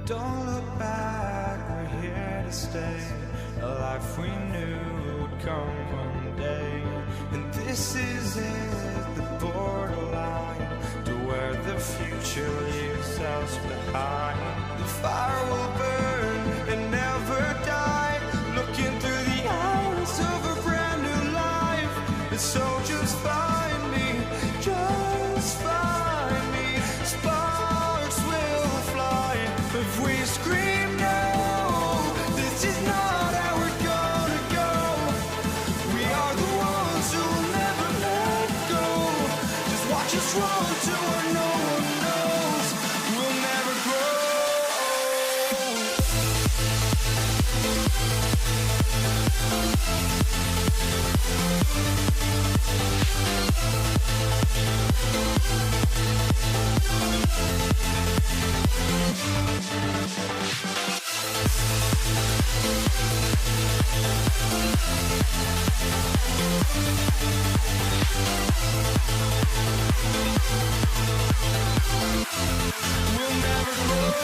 Don't look back, we're here to stay. A life we knew would come one day. And this is it, the borderline to where the future leaves us behind. The fire will burn and never die, looking through the eyes of a brand new life. And so just find me, just find me. Sparks will fly if we scream no. This is not how we're gonna go. We are the ones who will never let go. Just watch us run to where no one knows. We'll never grow. We'll never grow.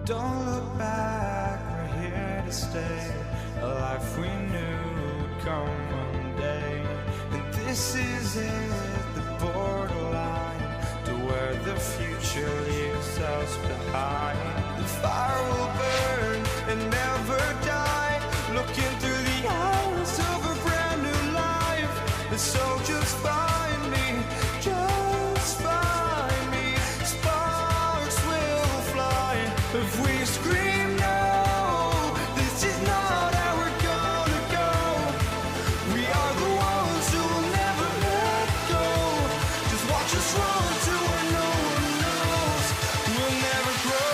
Don't look back, we're here to stay. A life we knew would come one day. And this is it, the borderline to where the future leaves us behind. The fire will burn and never die, looking through the eyes of a brand new life. And so just find me, just find me. Sparks will fly if we scream no. This is not how we're gonna go. We are the ones who will never let go. Just watch us run to where no one knows. We'll never grow.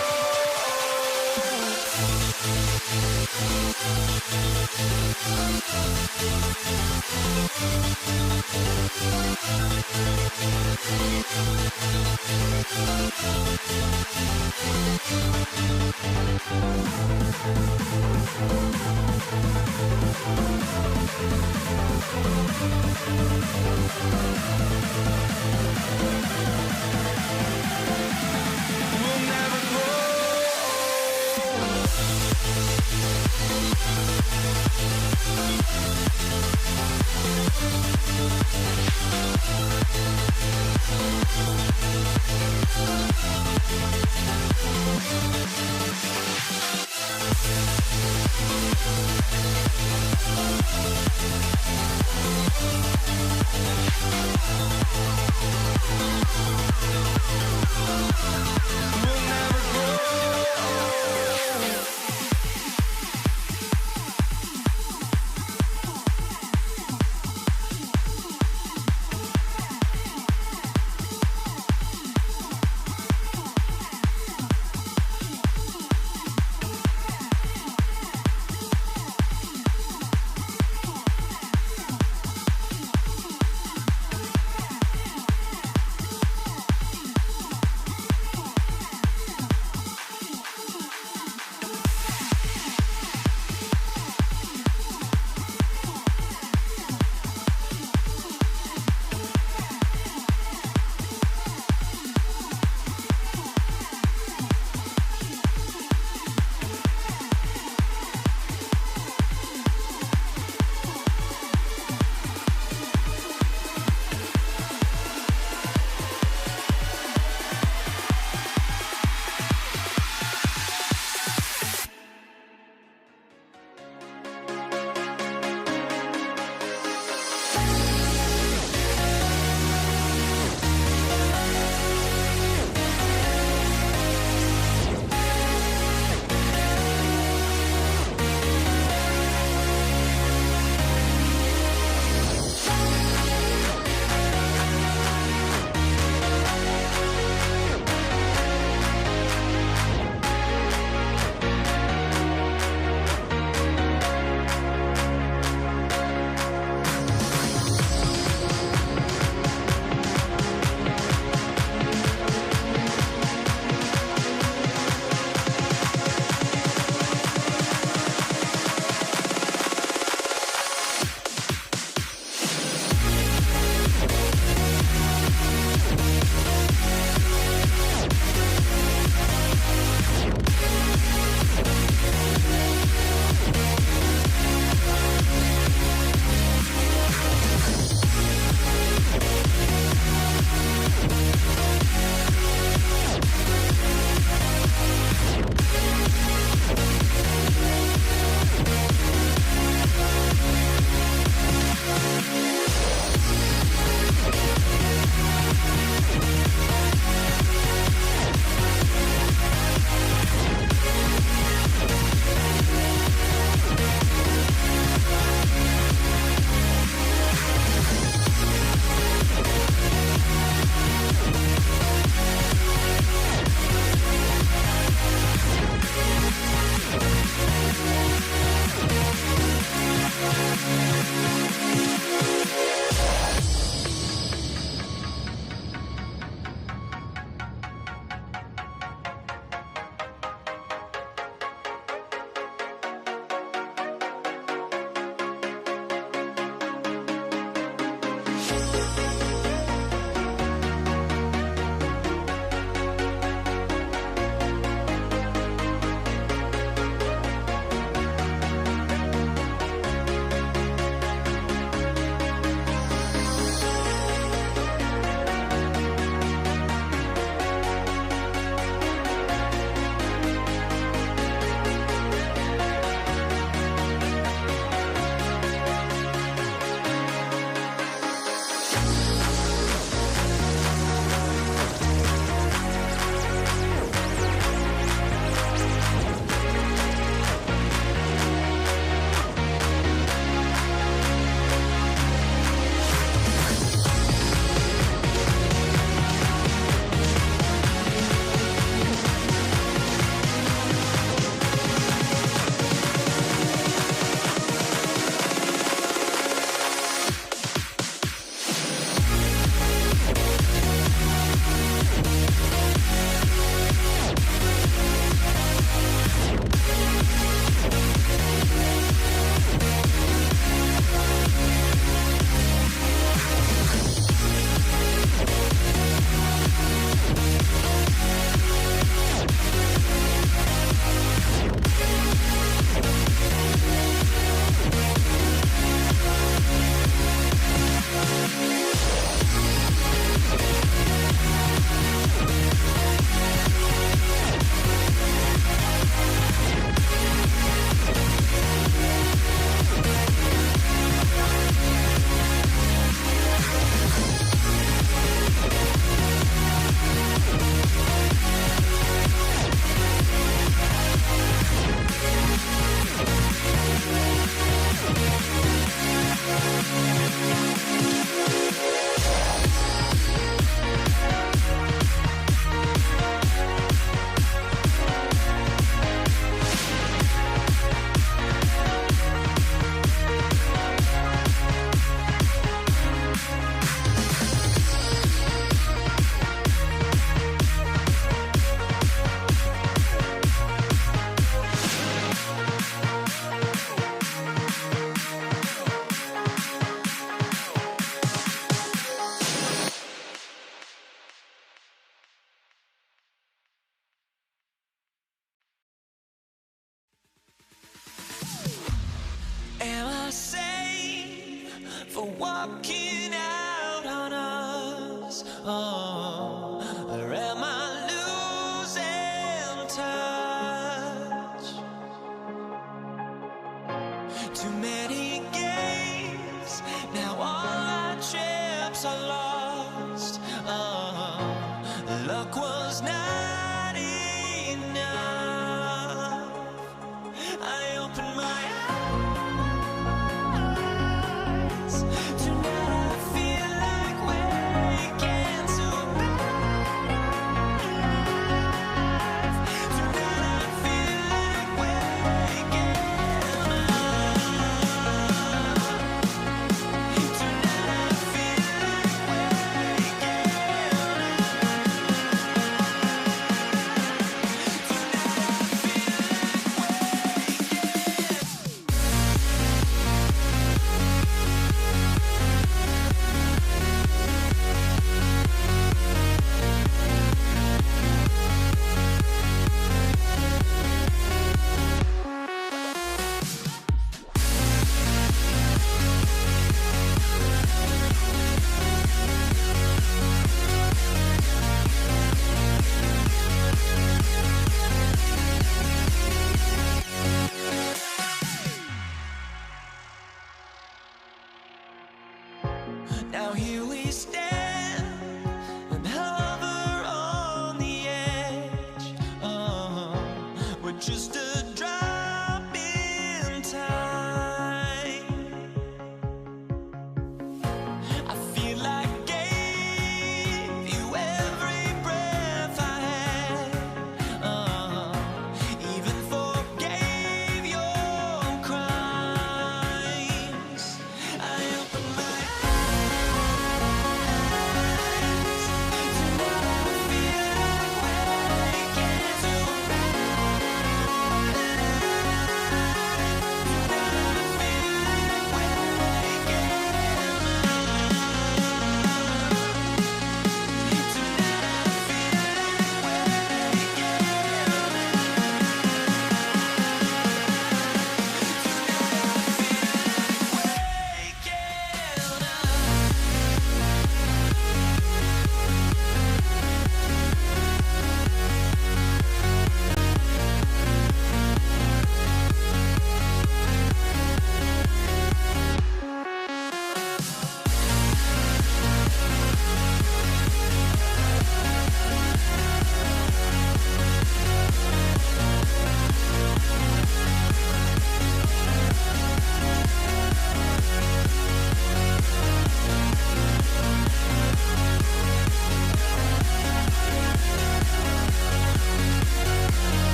We'll never grow. We'll never grow. for walking out on us. Oh, or am I losing touch? Too many games, now all our chips are lost. Oh, luck was not enough. I opened my eyes. Tonight I feel like waking to a better life. Tonight I feel like waking up. Tonight I feel like waking now here we stand and hover on the edge. We're just a drop in time. I feel like I gave you every breath I had. Even forgave your crimes. I opened my eyes.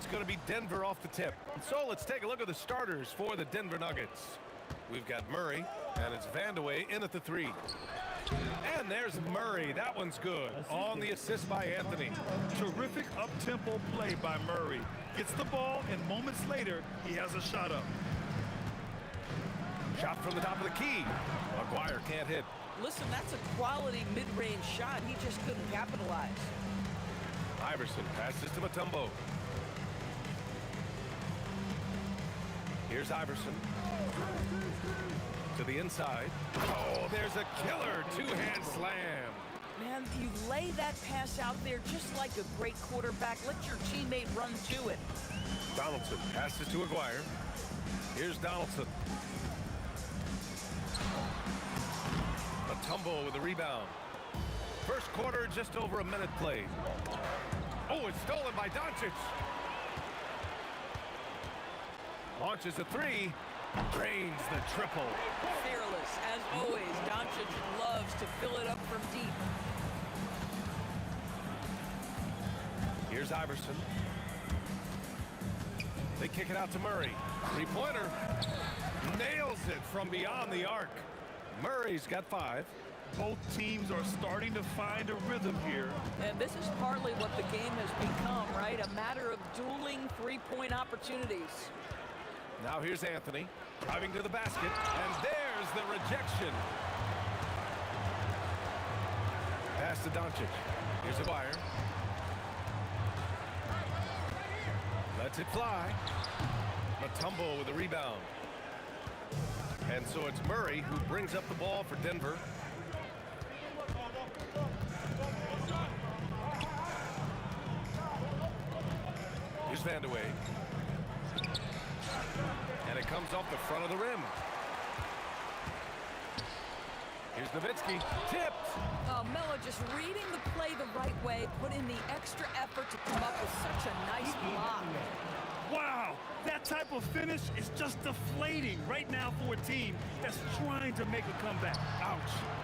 it's going to be Denver off the tip. So let's take a look at the starters for the Denver Nuggets. We've got Murray, and it's Vandeweghe in at the 3. And there's Murray. That one's good. On the assist by Anthony. Terrific up-tempo play by Murray. Gets the ball, and moments later, he has a shot up. Shot from the top of the key. Maguire can't hit. Listen, that's a quality mid-range shot. He just couldn't capitalize. Iverson passes to Mutombo. Here's Iverson. To the inside. Oh, there's a killer two-hand slam. Man, you lay that pass out there just like a great quarterback. Let your teammate run to it. Donaldson passes to Maguire. Here's Donaldson. Mutombo with the rebound. First quarter, just over a minute played. Oh, it's stolen by Doncic. Launches a 3. Drains the triple. Fearless, as always. Doncic loves to fill it up from deep. Here's Iverson. They kick it out to Murray. Three-pointer. Nails it from beyond the arc. Murray's got 5. Both teams are starting to find a rhythm here. And this is partly what the game has become, right? A matter of dueling three-point opportunities. Now here's Anthony, driving to the basket, and there's the rejection. Pass to Doncic. Here's Maguire. Lets it fly. Mutombo with the rebound. And so it's Murray who brings up the ball for Denver. Here's Vandeweghe. And it comes off the front of the rim. Here's Nowitzki. Tipped. Oh, Melo just reading the play the right way, put in the extra effort to come up with such a nice block. Wow, that type of finish is just deflating right now for a team that's trying to make a comeback. Ouch.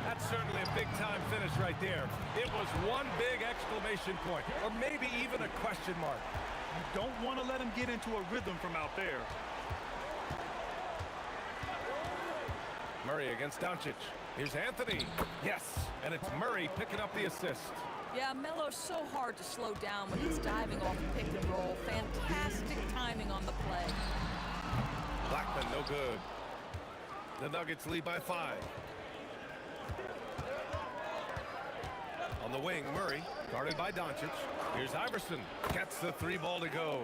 That's certainly a big-time finish right there. It was one big exclamation point, or maybe even a question mark. You don't want to let him get into a rhythm from out there. Murray against Doncic. Here's Anthony. Yes, and it's Murray picking up the assist. Yeah, Melo's so hard to slow down when he's diving off the pick and roll. Fantastic timing on the play. Blackman, no good. The Nuggets lead by 5. On the wing, Murray, guarded by Doncic. Here's Iverson. Gets the 3-ball to go.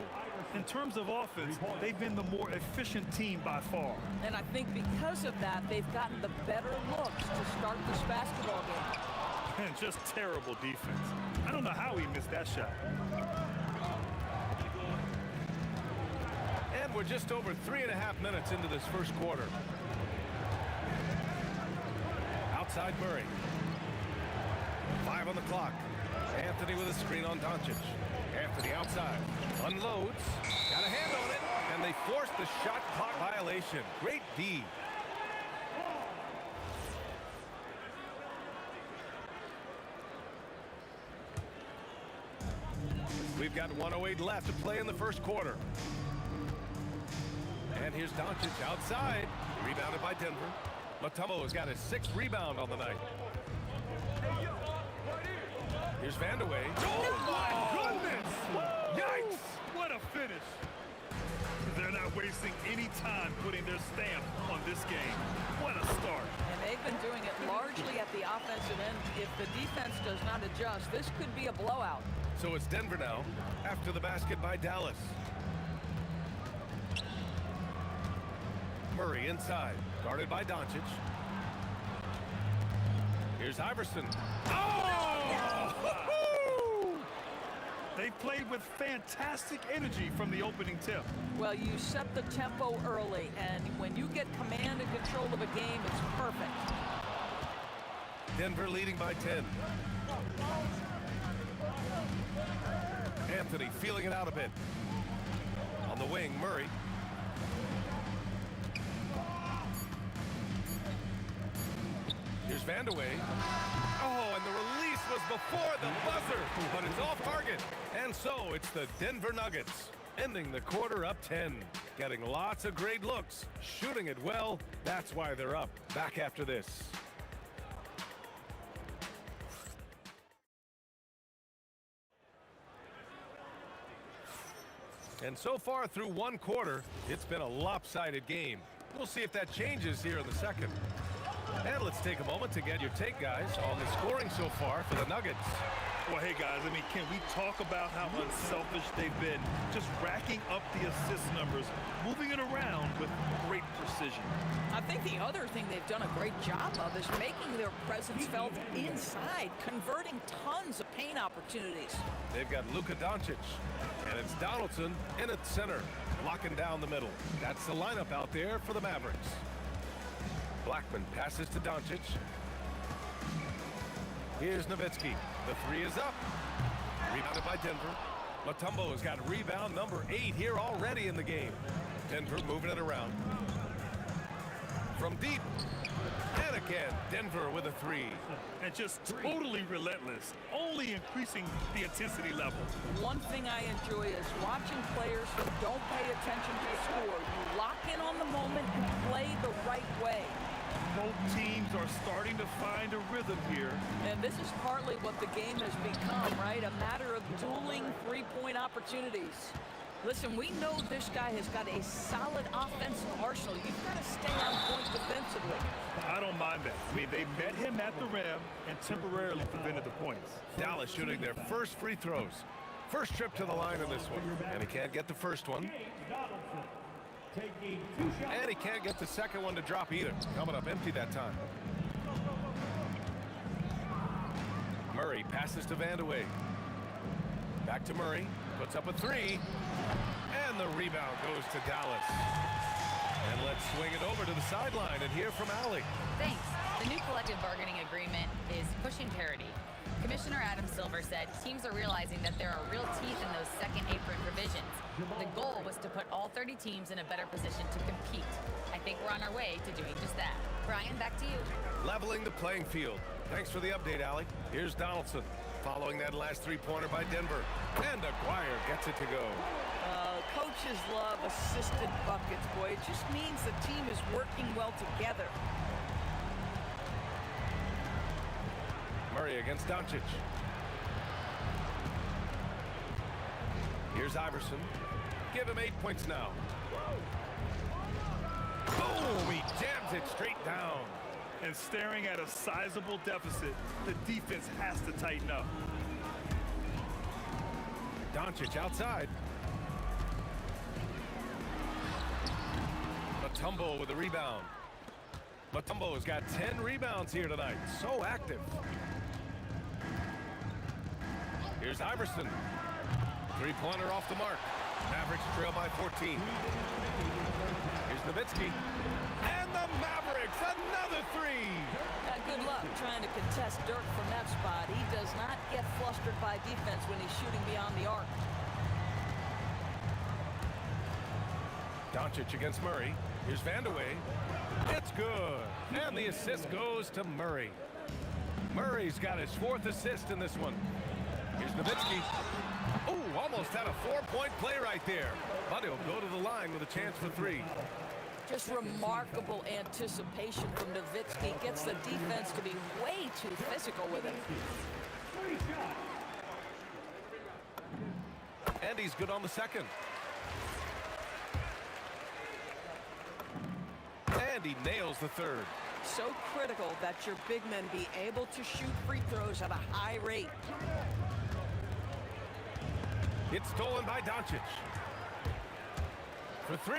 In terms of offense, they've been the more efficient team by far. And I think because of that, they've gotten the better looks to start this basketball game. And just terrible defense. I don't know how he missed that shot. And we're just over 3.5 minutes into this first quarter. Outside Murray. 5 on the clock. Anthony with a screen on Doncic. Anthony outside. Unloads. Got a hand on it. And they forced the shot clock violation. Great D. We've got 1:08 left to play in the first quarter. And here's Doncic outside. Rebounded by Denver. Mutombo has got his 6th rebound on the night. Here's Vandeweghe. Oh, my goodness! Yikes! What a finish. They're not wasting any time putting their stamp on this game. What a start. And they've been doing it largely at the offensive end. If the defense does not adjust, this could be a blowout. So it's Denver now, after the basket by Dallas. Murray inside, guarded by Doncic. Here's Iverson. Oh! They played with fantastic energy from the opening tip. Well, you set the tempo early, and when you get command and control of a game, it's perfect. Denver leading by 10. Anthony feeling it out a bit. On the wing, Murray. Here's Vandeweghe. Oh, and the release was before the buzzer, but it's off target. And so it's the Denver Nuggets Ending the quarter up 10. Getting lots of great looks. Shooting it well. That's why they're up. Back after this. And so far through one quarter, it's been a lopsided game. We'll see if that changes here in the second. And let's take a moment to get your take, guys, on the scoring so far for the Nuggets. Well, hey, guys, I mean, can we talk about how unselfish they've been? Just racking up the assist numbers, moving it around with great precision. I think the other thing they've done a great job of is making their presence felt inside, converting tons of paint opportunities. They've got Luka Doncic, and it's Donaldson in at center, locking down the middle. That's the lineup out there for the Mavericks. Blackman passes to Doncic. Here's Nowitzki. The three is up. Rebounded by Denver. Mutombo has got rebound number 8 here already in the game. Denver moving it around. From deep. And again, Denver with a 3. And just totally relentless, only increasing the intensity level. One thing I enjoy is watching players who don't pay attention to the score. You lock in on the moment and play the right way. Both teams are starting to find a rhythm here. And this is partly what the game has become, right? A matter of dueling three-point opportunities. Listen, we know this guy has got a solid offensive arsenal. You've got to stay on point defensively. I don't mind that. I mean, they met him at the rim and temporarily prevented the points. Dallas shooting their first free throws. First trip to the line in this one. And he can't get the first one. And he can't get the second one to drop either. Coming up empty that time. Murray passes to Vandeweghe. Back to Murray. Puts up a 3. And the rebound goes to Dallas. And let's swing it over to the sideline and hear from Allie. Thanks. The new collective bargaining agreement is pushing parity. Commissioner Adam Silver said teams are realizing that there are real teeth in those second apron provisions. The goal was to put all 30 teams in a better position to compete. I think we're on our way to doing just that. Brian, back to you. Leveling the playing field. Thanks for the update, Allie. Here's Donaldson. Following that last three-pointer by Denver. And Aguirre gets it to go. Coaches love assisted buckets, boy. It just means the team is working well together. Murray against Doncic. Here's Iverson. Give him 8 points now. Boom! He jams it straight down. And staring at a sizable deficit, the defense has to tighten up. Doncic outside. Mutombo with the rebound. Mutombo has got 10 rebounds here tonight. So active. Here's Iverson. Three-pointer off the mark. Mavericks trail by 14. Here's Nowitzki. And the Mavericks, another 3. Good luck trying to contest Dirk from that spot. He does not get flustered by defense when he's shooting beyond the arc. Doncic against Murray. Here's Vandeweghe. It's good. And the assist goes to Murray. Murray's got his 4th assist in this one. Here's Nowitzki. Oh, almost had a 4-point play right there. But he'll go to the line with a chance for 3. Just remarkable anticipation from Nowitzki. Gets the defense to be way too physical with him. And he's good on the second. And he nails the 3rd. So critical that your big men be able to shoot free throws at a high rate. It's stolen by Doncic. For 3.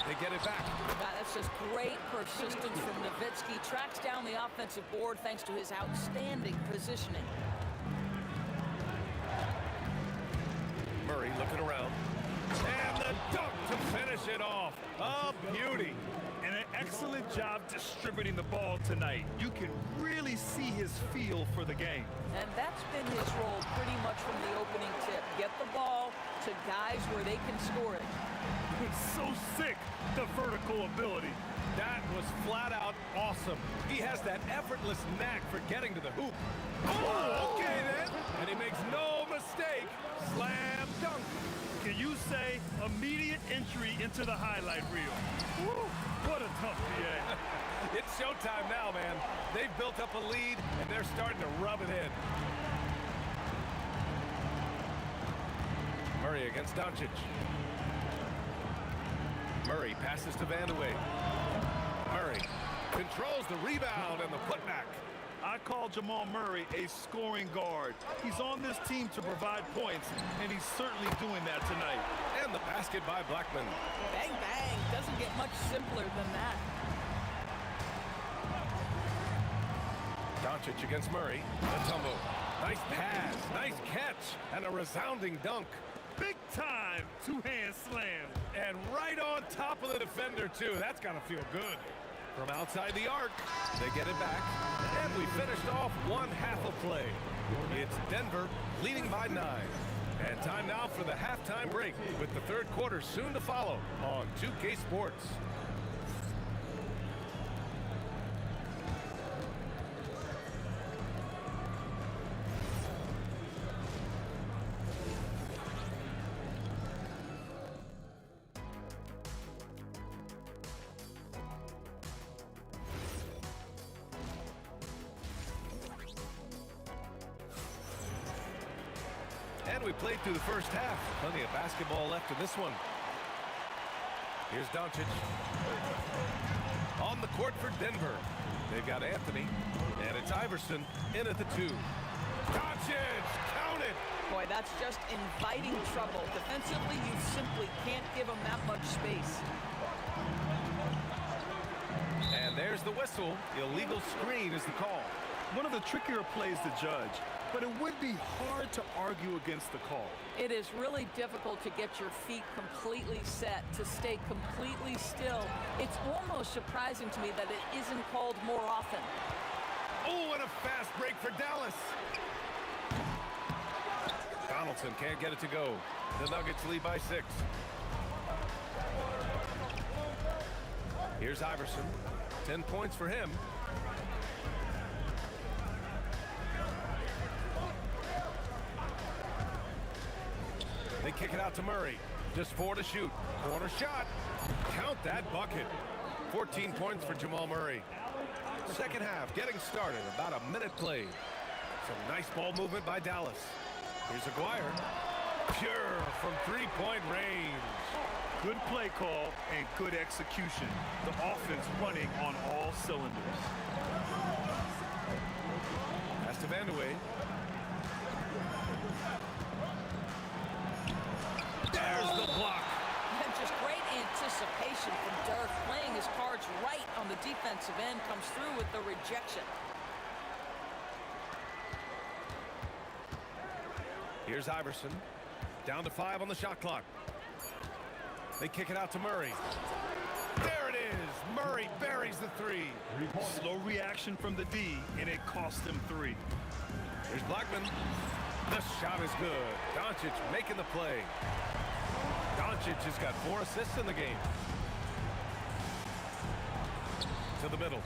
They get it back. That's just great persistence from Nowitzki. Tracks down the offensive board thanks to his outstanding positioning. Murray looking around. And the dunk to finish it off. A beauty. And an excellent job distributing the ball tonight. You can really see his feel for the game. And that's been his role pretty much from the opening tip. Get the ball to guys where they can score it. It's so sick, the vertical ability. That was flat out awesome. He has that effortless knack for getting to the hoop. Oh, okay then. And he makes no mistake. Slam dunk. Can you say immediate entry into the highlight reel? Woo, what a tough PA. It's showtime now, man. They've built up a lead, and they're starting to rub it in. Murray against Doncic. Murray passes to Vandeweghe. Murray controls the rebound and the putback. I call Jamal Murray a scoring guard. He's on this team to provide points, and he's certainly doing that tonight. And the basket by Blackman. Bang, bang. Doesn't get much simpler than that. Doncic against Murray. Mutombo. Nice pass, nice catch, and a resounding dunk. Big time two-hand slam. And right on top of the defender, too. That's got to feel good. From outside the arc, they get it back. And we finished off one half of play. It's Denver leading by 9. And time now for the halftime break with the third quarter soon to follow on 2K Sports. And we played through the first half. Plenty of basketball left in this one. Here's Doncic. On the court for Denver. They've got Anthony. And it's Iverson in at the 2. Doncic! Count it! Boy, that's just inviting trouble. Defensively, you simply can't give them that much space. And there's the whistle. Illegal screen is the call. One of the trickier plays to judge, but it would be hard to argue against the call. It is really difficult to get your feet completely set, to stay completely still. It's almost surprising to me that it isn't called more often. Oh, and a fast break for Dallas. Donaldson can't get it to go. The Nuggets lead by 6. Here's Iverson. 10 points for him. They kick it out to Murray. Just 4 to shoot. Corner shot. Count that bucket. 14 points for Jamal Murray. Second half getting started. About a minute played. Some nice ball movement by Dallas. Here's Aguirre. Pure from three-point range. Good play call and good execution. The offense running on all cylinders. Pass to Vandeweghe. There's the block. And just great anticipation from Dirk, playing his cards right on the defensive end, comes through with the rejection. Here's Iverson. Down to 5 on the shot clock. They kick it out to Murray. There it is. Murray buries the 3. Slow reaction from the D, and it cost him 3. Here's Blackman. The shot is good. Doncic making the play. Doncic has got 4 assists in the game. To the middle.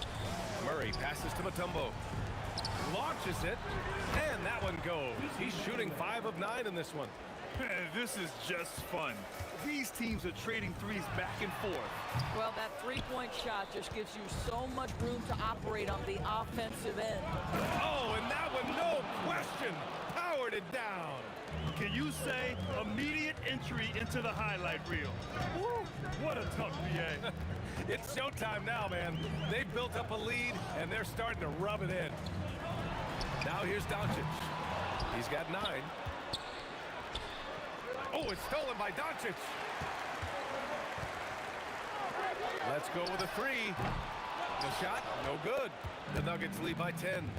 Murray passes to Mutombo. Launches it, and that one goes. He's shooting 5 of 9 in this one. This is just fun. These teams are trading threes back and forth. Well, that three-point shot just gives you so much room to operate on the offensive end. Oh, and that one, no question, powered it down. Can you say immediate entry into the highlight reel? Woo, what a tough PA. It's showtime now, man. They've built up a lead, and they're starting to rub it in. Now here's Doncic. He's got 9. Oh, it's stolen by Doncic. Let's go with a 3. The shot, no good. The Nuggets lead by 10.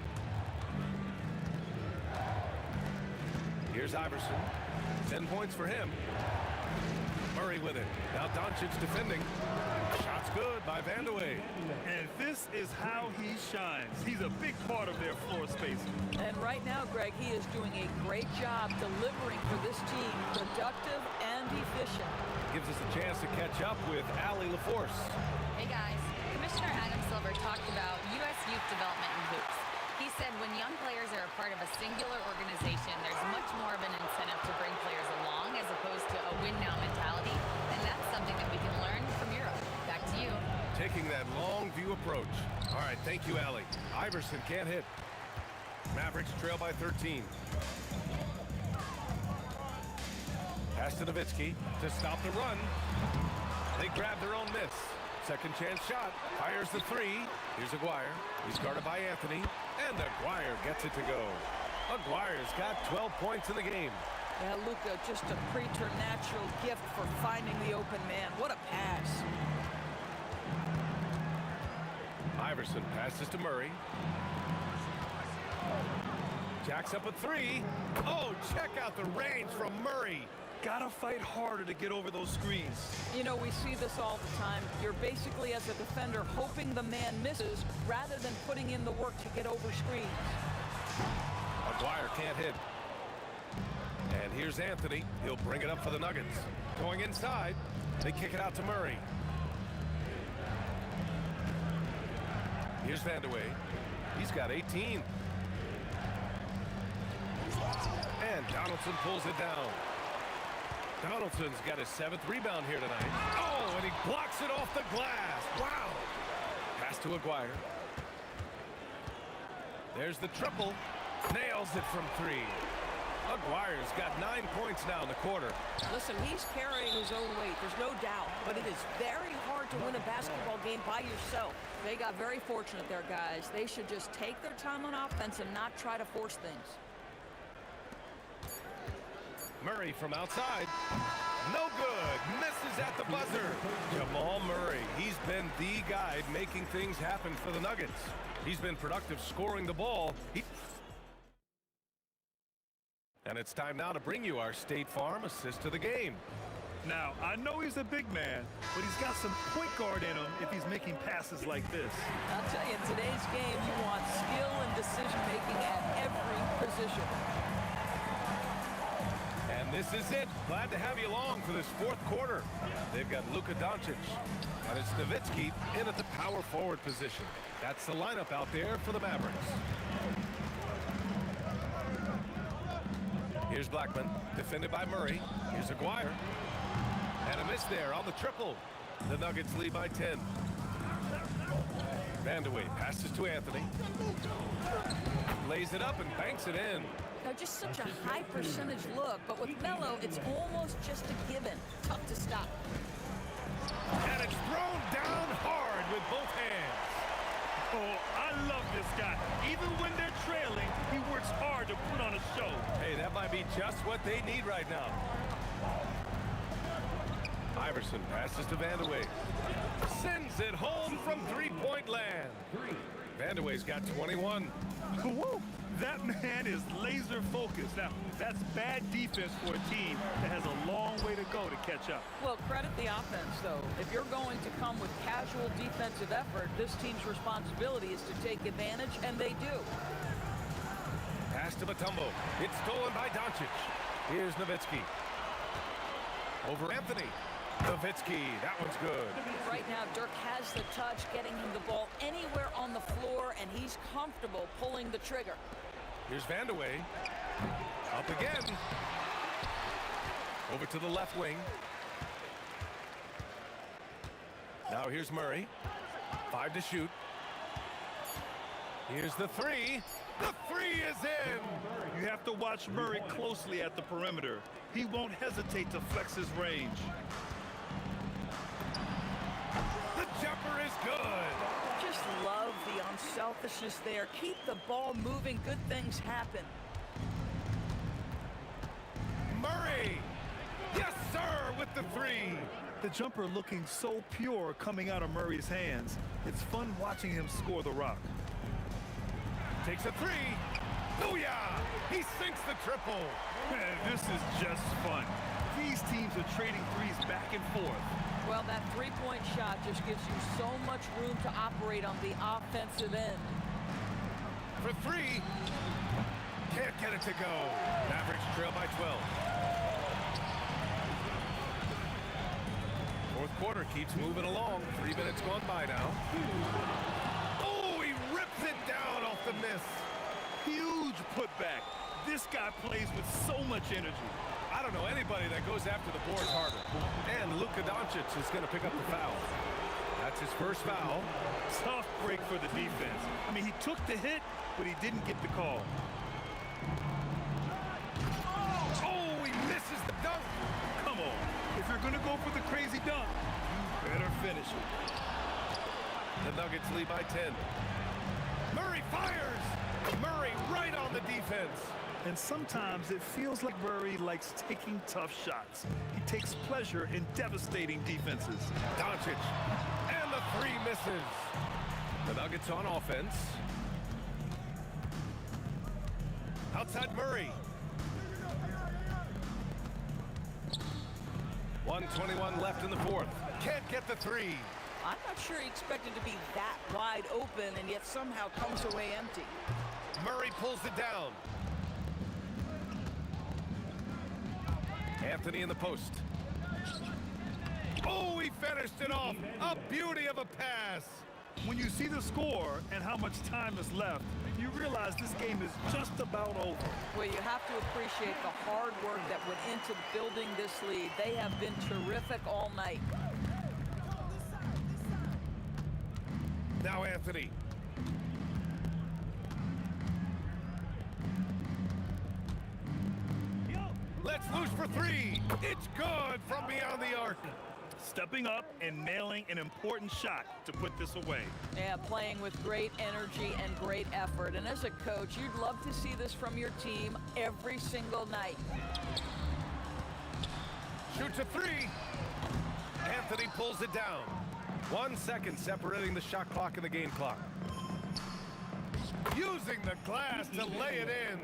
Here's Iverson. 10 points for him. Murray with it. Now Doncic defending. Shot's good by Vandeweghe. And this is how he shines. He's a big part of their floor spacing. And right now, Greg, he is doing a great job delivering for this team, productive and efficient. Gives us a chance to catch up with Allie LaForce. Hey guys, Commissioner Adam Silver talked about U.S. youth development in hoops. He said when young players are a part of a singular organization, there's much more of an incentive to bring players along as opposed to a win-now mentality, and that's something that we can learn from Europe. Back to you. Taking that long view approach. All right, thank you, Allie. Iverson can't hit. Mavericks trail by 13. Pass to Nowitzki to stop the run. They grab their own miss. Second chance shot. Fires the three. Here's Aguirre. He's guarded by Anthony. And Aguirre gets it to go. Aguirre's got 12 points in the game. Yeah, Luka, just a preternatural gift for finding the open man. What a pass. Iverson passes to Murray. Jacks up a three. Oh, check out the range from Murray. Gotta fight harder to get over those screens. You know, we see this all the time. You're basically, as a defender, hoping the man misses rather than putting in the work to get over screens. Aguirre can't hit. And here's Anthony. He'll bring it up for the Nuggets. Going inside. They kick it out to Murray. Here's Vandeweghe. He's got 18. And Donaldson pulls it down. Donaldson's got his 7th rebound here tonight. Oh, and he blocks it off the glass. Wow. Pass to Aguirre. There's the triple. Nails it from 3. Aguirre's got 9 points now in the quarter. Listen, he's carrying his own weight, there's no doubt, but it is very hard to win a basketball game by yourself. They got very fortunate there, guys. They should just take their time on offense and not try to force things. Murray from outside. No good. Misses at the buzzer. Jamal Murray. He's been the guy making things happen for the Nuggets. He's been productive scoring the ball. And it's time now to bring you our State Farm assist to the game. Now, I know he's a big man, but he's got some point guard in him if he's making passes like this. I'll tell you, in today's game, you want skill and decision-making at every position. And this is it. Glad to have you along for this 4th quarter. They've got Luka Doncic. And it's Nowitzki in at the power forward position. That's the lineup out there for the Mavericks. Here's Blackman, defended by Murray. Here's Aguirre. And a miss there on the triple. The Nuggets lead by 10. Vandeweghe passes to Anthony. Lays it up and banks it in. Now, just such a high percentage look, but with Melo, it's almost just a given. Tough to stop. And it's thrown down hard with both hands. Oh, I love this guy. Even when they're trailing, he works hard to put on a show. Hey, that might be just what they need right now. Iverson passes to Vandeweghe. Sends it home from three-point land. Vandeweghe's got 21. Woo! That man is laser focused. Now, that's bad defense for a team that has a long way to go to catch up. Well, credit the offense, though. If you're going to come with casual defensive effort, this team's responsibility is to take advantage, and they do. Pass to Mutombo. It's stolen by Doncic. Here's Nowitzki. Over Anthony. Nowitzki, that one's good. Right now, Dirk has the touch, getting him the ball anywhere on the floor, and he's comfortable pulling the trigger. Here's Vandeweghe. Up again. Over to the left wing. Now here's Murray. 5 to shoot. Here's the three. The three is in. You have to watch Murray closely at the perimeter. He won't hesitate to flex his range. The jumper is good. Just love the unselfishness there. Keep the ball moving. Good things happen. Murray. Yes, sir, with the three. The jumper looking so pure coming out of Murray's hands. It's fun watching him score the rock. Takes a three. Booyah! He sinks the triple. Man, this is just fun. These teams are trading threes back and forth. Well, that three-point shot just gives you so much room to operate on the offensive end. For three. Can't get it to go. Mavericks trail by 12. Fourth quarter keeps moving along. 3 minutes gone by now. Oh, he rips it down off the miss. so much energy. I don't know anybody that goes after the boards harder. And Luka Doncic is going to pick up the foul. That's his first foul. Tough break for the defense. I mean, he took the hit, but he didn't get the call. Oh, he misses the dunk. Come on. If you're going to go for the crazy dunk, you better finish it. The Nuggets lead by 10. Murray fires. Murray right on the defense. And sometimes it feels like Murray likes taking tough shots. He takes pleasure in devastating defenses. Doncic. And the three misses. The Nuggets on offense. Outside Murray. 1:21 left in the fourth. Can't get the three. I'm not sure he expected to be that wide open and yet somehow comes away empty. Murray pulls it down. Anthony in the post. Oh, he finished it off. A beauty of a pass. When you see the score and how much time is left, you realize this game is just about over. Well, you have to appreciate the hard work that went into building this lead. They have been terrific all night. Now Anthony. Let's loose for three. It's good from beyond the arc. Stepping up and nailing an important shot to put this away. Yeah, playing with great energy and great effort. And as a coach, you'd love to see this from your team every single night. Shoots a three. Anthony pulls it down. 1 second separating the shot clock and the game clock. Using the glass to lay it in.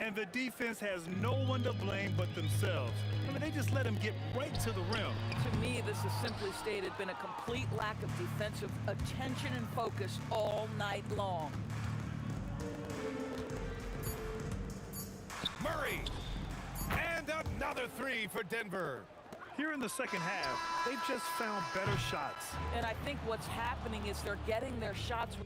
And the defense has no one to blame but themselves. I mean, they just let him get right to the rim. To me, this has simply stated been a complete lack of defensive attention and focus all night long. Murray. And another three for Denver. Here in the second half, they've just found better shots. And I think what's happening is they're getting their shots.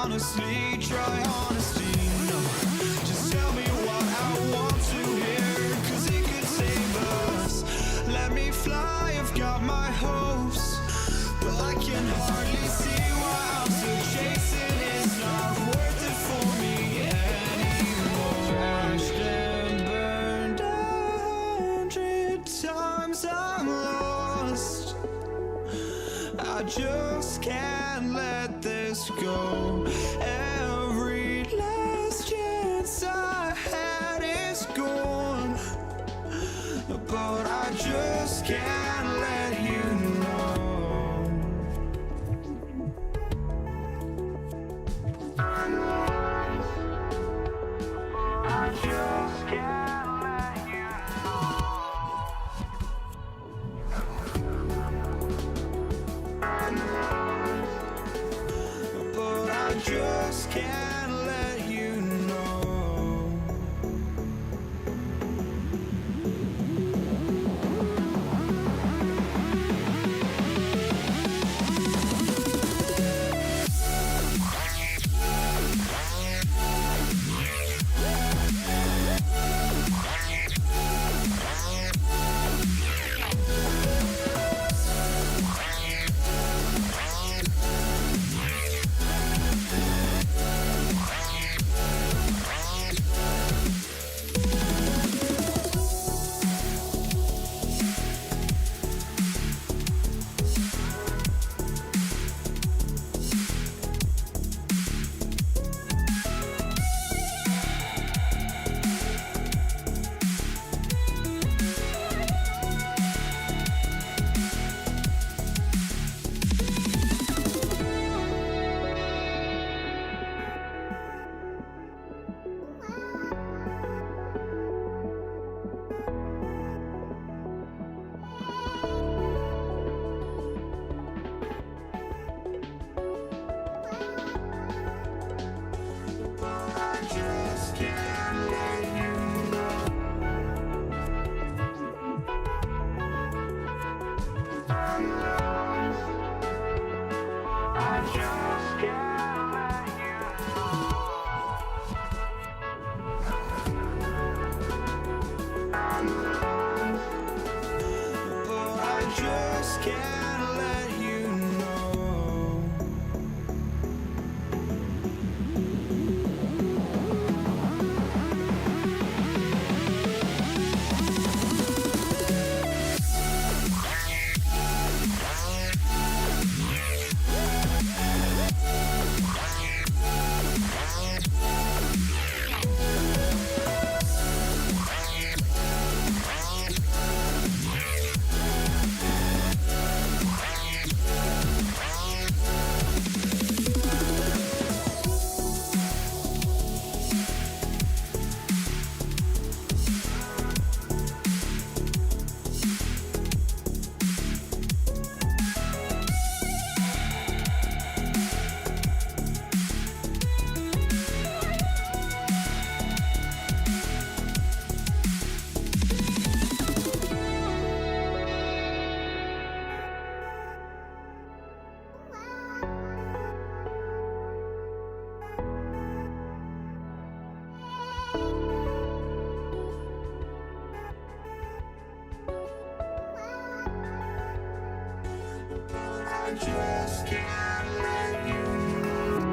Honestly, try honesty, no. Just tell me what I want to hear, 'cause it could save us. Let me fly, I've got my hopes, but I can hardly see why I'm still chasing. It's not worth it for me anymore. Crashed and burned 100 times, I'm lost. I just can't let this go. Every last chance I had is gone, but I just can't let you know. I just can't let you know. I just can't let you know. Oh, I just can't let you know. I just can't let you know.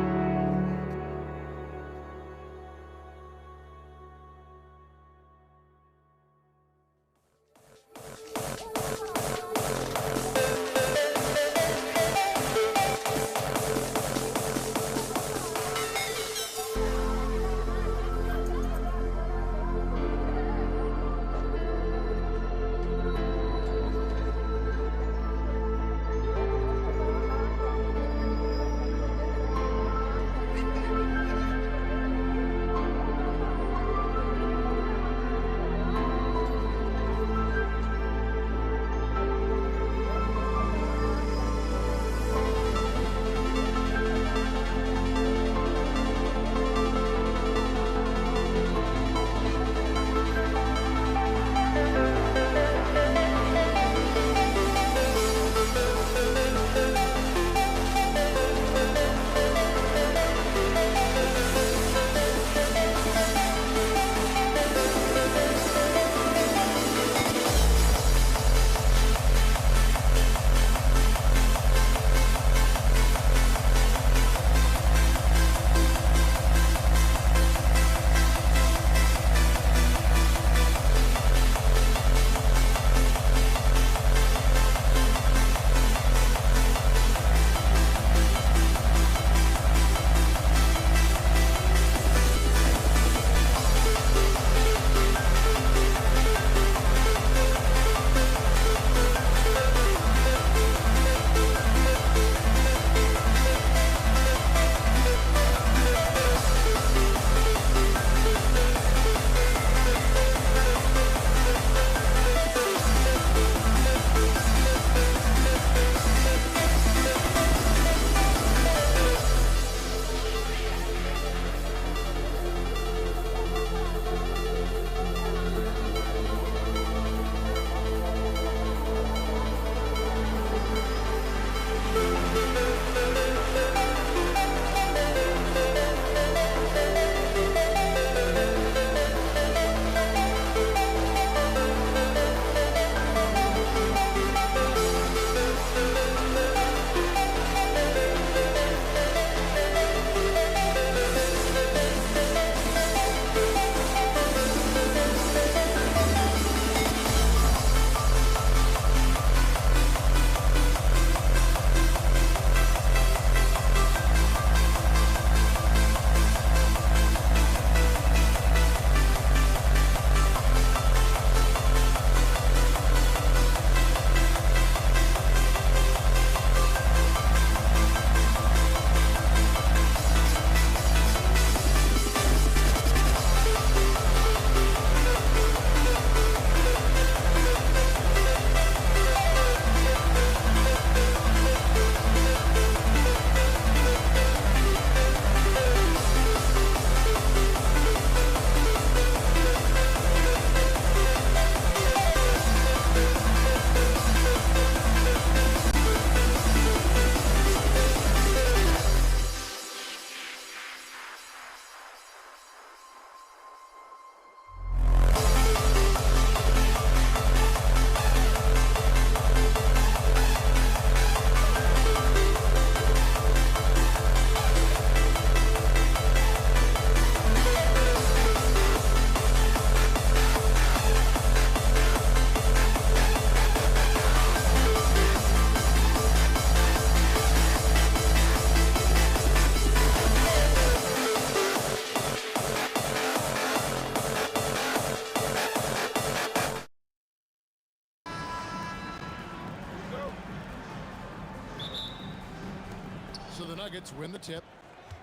Nuggets win the tip.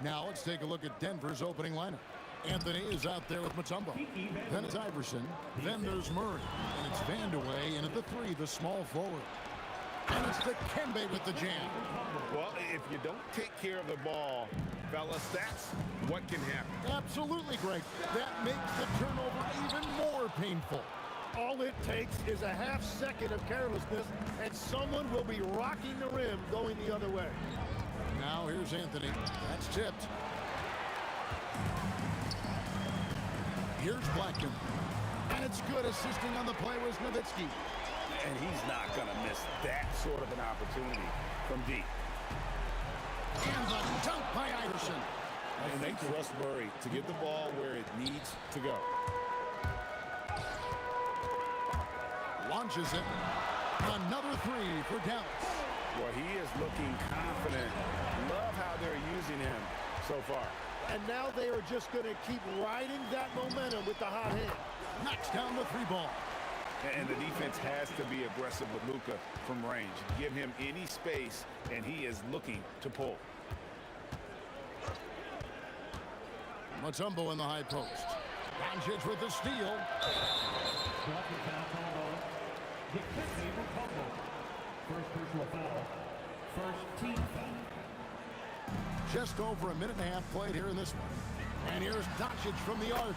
Now let's take a look at Denver's opening lineup. Anthony is out there with Mutombo. Then it's Iverson. Then there's Murray. And it's Vandeweghe in at the 3, the small forward. And it's the Kembe with the jam. Well, if you don't take care of the ball, fellas, that's what can happen. Absolutely, Greg. That makes the turnover even more painful. All it takes is a half second of carelessness, and someone will be rocking the rim going the other way. Now here's Anthony. That's tipped. Here's Blackman. And it's good. Assisting on the play was Nowitzki. And he's not going to miss that sort of an opportunity from deep. And the dunk by Iverson. And they trust Murray to get the ball where it needs to go. Launches it. Another 3 for Dallas. Well, he is looking confident. Love how they're using him so far. And now they are just going to keep riding that momentum with the hot hand. Knocks down the 3 ball. And the defense has to be aggressive with Luka from range. Give him any space, and he is looking to pull. Mutombo in the high post. Doncic with the steal. First personal foul. First team foul. Just over a minute and a half played here in this one. And here's Doncic from the arc.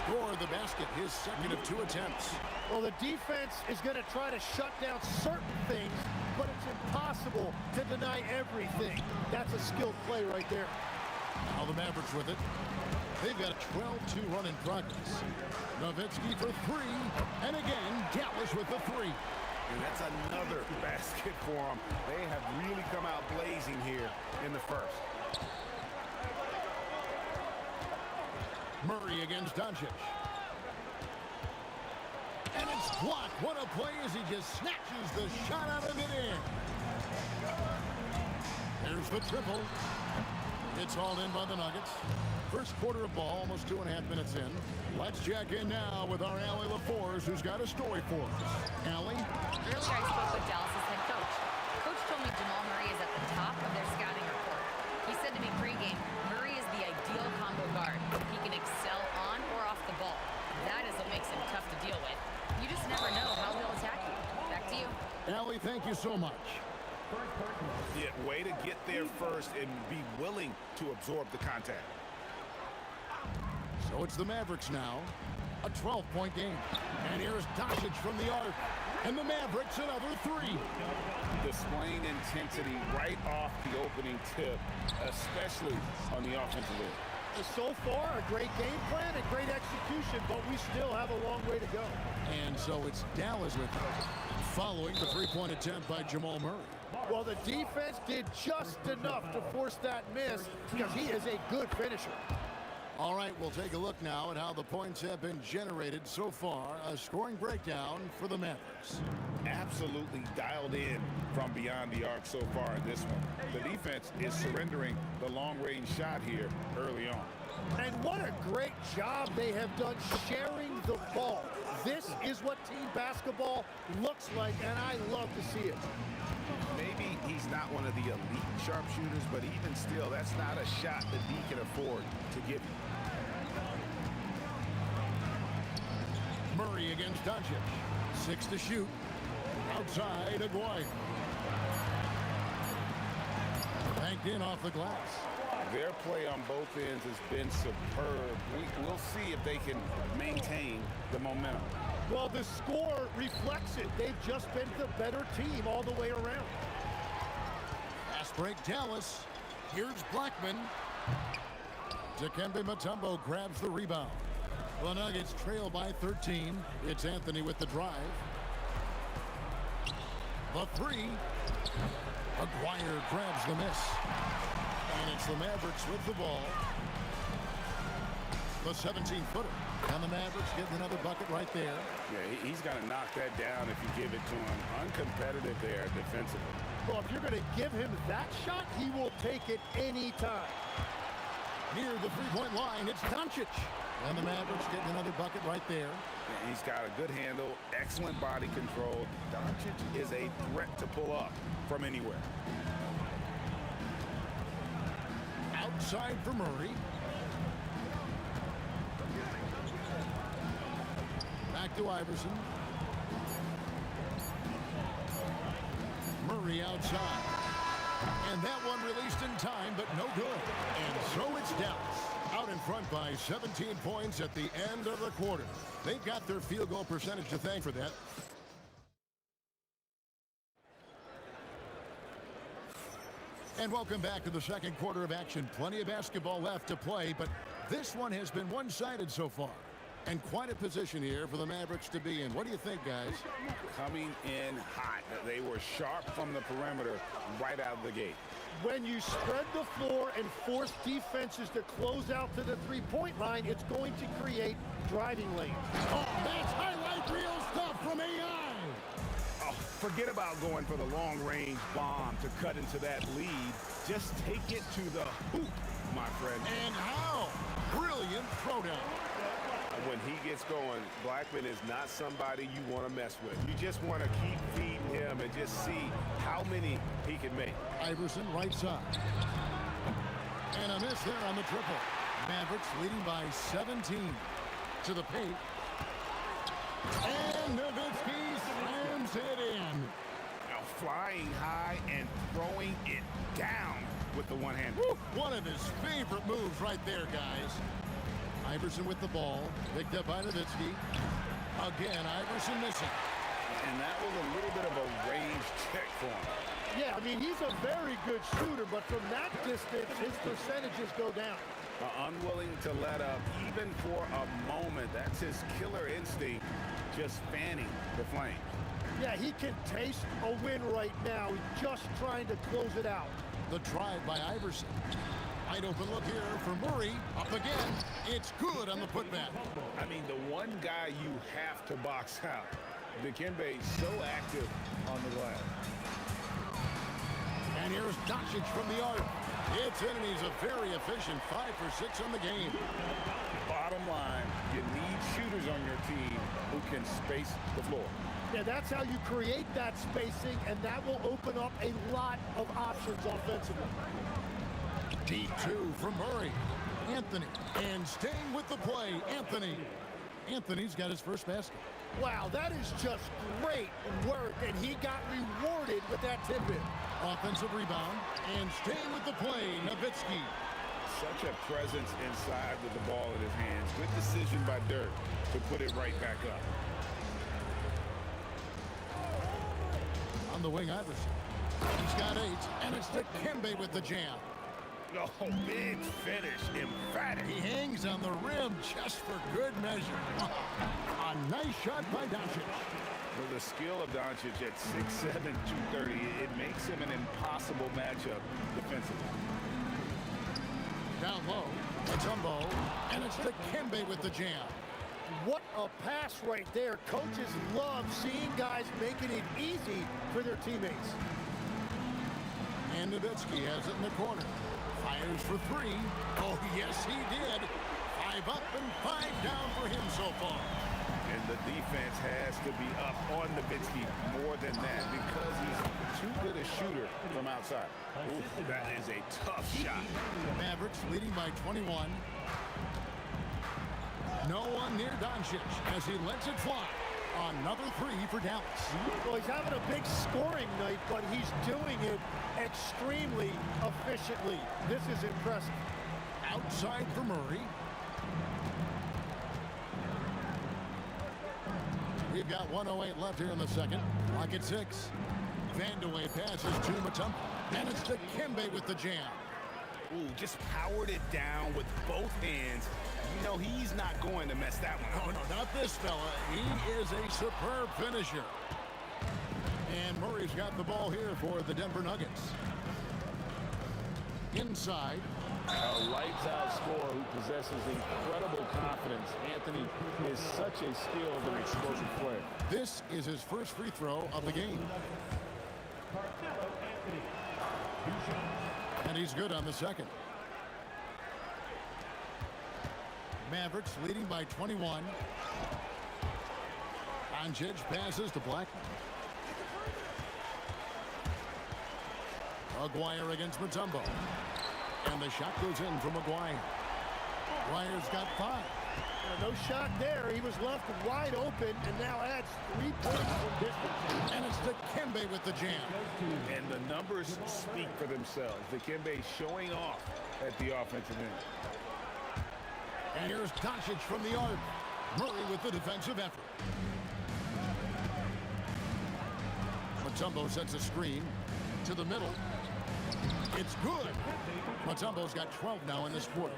Scored the basket, his second of 2 attempts. Well, the defense is going to try to shut down certain things, but it's impossible to deny everything. That's a skilled play right there. Now the Mavericks with it. They've got a 12-2 run in progress. Nowitzki for 3. And again, Dallas with the 3. And that's another basket for them. They have really come out blazing here in the first. Murray against Doncic. And it's blocked. What a play as he just snatches the shot out of midair. There's the triple. It's all in by the Nuggets. First quarter of ball, almost 2.5 minutes in. Let's check in now with our Allie LaForce, who's got a story for us. Allie? Earlier I spoke with Dallas' head coach. Coach told me Jamal Murray is at the top of their scouting report. He said to me pregame, Murray is the ideal combo guard. He can excel on or off the ball. That is what makes him tough to deal with. You just never know how he'll attack you. Back to you. Allie, thank you so much. Yeah, way to get there first and be willing to absorb the contact. So it's the Mavericks now. A 12-point game. And here's Doncic from the arc. And the Mavericks another 3. Displaying intensity right off the opening tip, especially on the offensive end. So far, a great game plan and great execution, but we still have a long way to go. And so it's Dallas with it, following the 3-point attempt by Jamal Murray. Well, the defense did just enough to force that miss because he is a good finisher. All right, we'll take a look now at how the points have been generated so far. A scoring breakdown for the Mavericks. Absolutely dialed in from beyond the arc so far in this one. The defense is surrendering the long-range shot here early on. And what a great job they have done sharing the ball. This is what team basketball looks like, and I love to see it. Maybe he's not one of the elite sharpshooters, but even still, that's not a shot that he can afford to give you. Murray against Doncic. 6 to shoot. Outside, Aguirre. Banked in off the glass. Their play on both ends has been superb. We'll see if they can maintain the momentum. Well, the score reflects it. They've just been the better team all the way around. Fast break, Dallas. Here's Blackman. Dikembe Mutombo grabs the rebound. The Nuggets trail by 13. It's Anthony with the drive. The 3. Aguirre grabs the miss. And it's the Mavericks with the ball. The 17-footer. And the Mavericks getting another bucket right there. Yeah, he's got to knock that down if you give it to him. Uncompetitive there defensively. Well, if you're going to give him that shot, he will take it any time. Near the 3-point line, it's Doncic. And the Mavericks getting another bucket right there. Yeah, he's got a good handle, excellent body control. Doncic is a threat to pull up from anywhere. Outside for Murray. Back to Iverson. Murray outside. And that one released in time, but no good. And so it's Dallas out in front by 17 points at the end of the quarter. They've got their field goal percentage to thank for that. And welcome back to the second quarter of action. Plenty of basketball left to play, but this one has been one-sided so far. And quite a position here for the Mavericks to be in. What do you think, guys? Coming in hot. They were sharp from the perimeter right out of the gate. When you spread the floor and force defenses to close out to the three-point line, it's going to create driving lanes. Oh, that's highlight reel stuff from AI. Oh, forget about going for the long-range bomb to cut into that lead. Just take it to the hoop, my friend. And how? Brilliant throwdown. When he gets going, Blackman is not somebody you want to mess with. You just want to keep feeding him and just see how many he can make. Iverson right side. And a miss there on the triple. Mavericks leading by 17 to the paint. And Nowitzki slams it in. Now flying high and throwing it down with the one hand. One of his favorite moves right there, guys. Iverson with the ball, picked up by Nowitzki. Again, Iverson missing. And that was a little bit of a range check for him. Yeah, I mean, he's a very good shooter, but from that distance, his percentages go down. Unwilling to let up, even for a moment. That's his killer instinct, just fanning the flame. Yeah, he can taste a win right now. He's just trying to close it out. The drive by Iverson. Wide open look here for Murray. Up again. It's good on the putback. I mean, the one guy you have to box out. Dikembe so active on the glass. And here's Doncic from the arc. It's in, and he's a very efficient 5 for 6 on the game. Bottom line, you need shooters on your team who can space the floor. Yeah, that's how you create that spacing, and that will open up a lot of options offensively. D2 from Murray. Anthony. And staying with the play, Anthony. Anthony's got his first basket. Wow, that is just great work, and he got rewarded with that tidbit. Offensive rebound, and staying with the play, Nowitzki. Such a presence inside with the ball in his hands. Good decision by Dirk to put it right back up. On the wing, Iverson. He's got 8, and it's Dikembe with the jam. Oh, big finish, emphatic. He hangs on the rim just for good measure. A nice shot by Doncic. Well, the skill of Doncic at 6'7", 230, it makes him an impossible matchup defensively. Down low, Mutombo, and it's Dikembe with the jam. What a pass right there. Coaches love seeing guys making it easy for their teammates. And Nowitzki has it in the corner. Fires for 3. Oh, yes, he did. 5 up and 5 down for him so far. And the defense has to be up on Nowitzki more than that because he's too good a shooter from outside. Ooh, that is a tough shot. Mavericks leading by 21. No one near Doncic as he lets it fly. Another 3 for Dallas. Well, he's having a big scoring night, but he's doing it extremely efficiently. This is impressive. Outside for Murray. We've got 1:08 left here in the second. Clock at 6. Vandeweghe passes to Mutombo. And it's Dikembe with the jam. Ooh, just powered it down with both hands. You know, he's not going to mess that one up. Oh, no, not this fella. He is a superb finisher. And Murray's got the ball here for the Denver Nuggets. Inside. A lights-out scorer who possesses incredible confidence. Anthony is such a skilled and explosive player. This is his first free throw of the game. And he's good on the second. Mavericks leading by 21. Doncic passes to Blackman. Aguirre against Mutombo. And the shot goes in from McGuire. McGuire's got 5. No shot there. He was left wide open and now adds 3 points from distance. And it's Dikembe with the jam. And the numbers speak for themselves. Dikembe showing off at the offensive end. And here's Doncic from the arc. Murray with the defensive effort. Mutombo sets a screen to the middle. It's good. Mutombo's got 12 now in this quarter.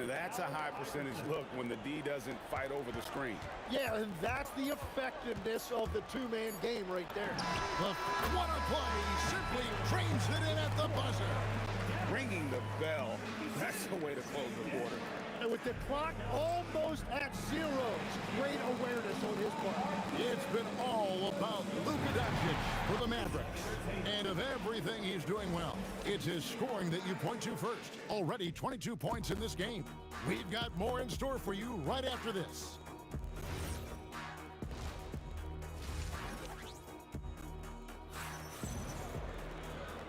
That's a high percentage look when the D doesn't fight over the screen. Yeah, and that's the effectiveness of the two-man game right there. What a play. Simply trains it in at the buzzer. Ringing the bell. That's the way to close the quarter. And with the clock almost at 0, great awareness on his part. It's been all about Luka Doncic for the Mavericks. And of everything he's doing well, it's his scoring that you point to first. Already 22 points in this game. We've got more in store for you right after this.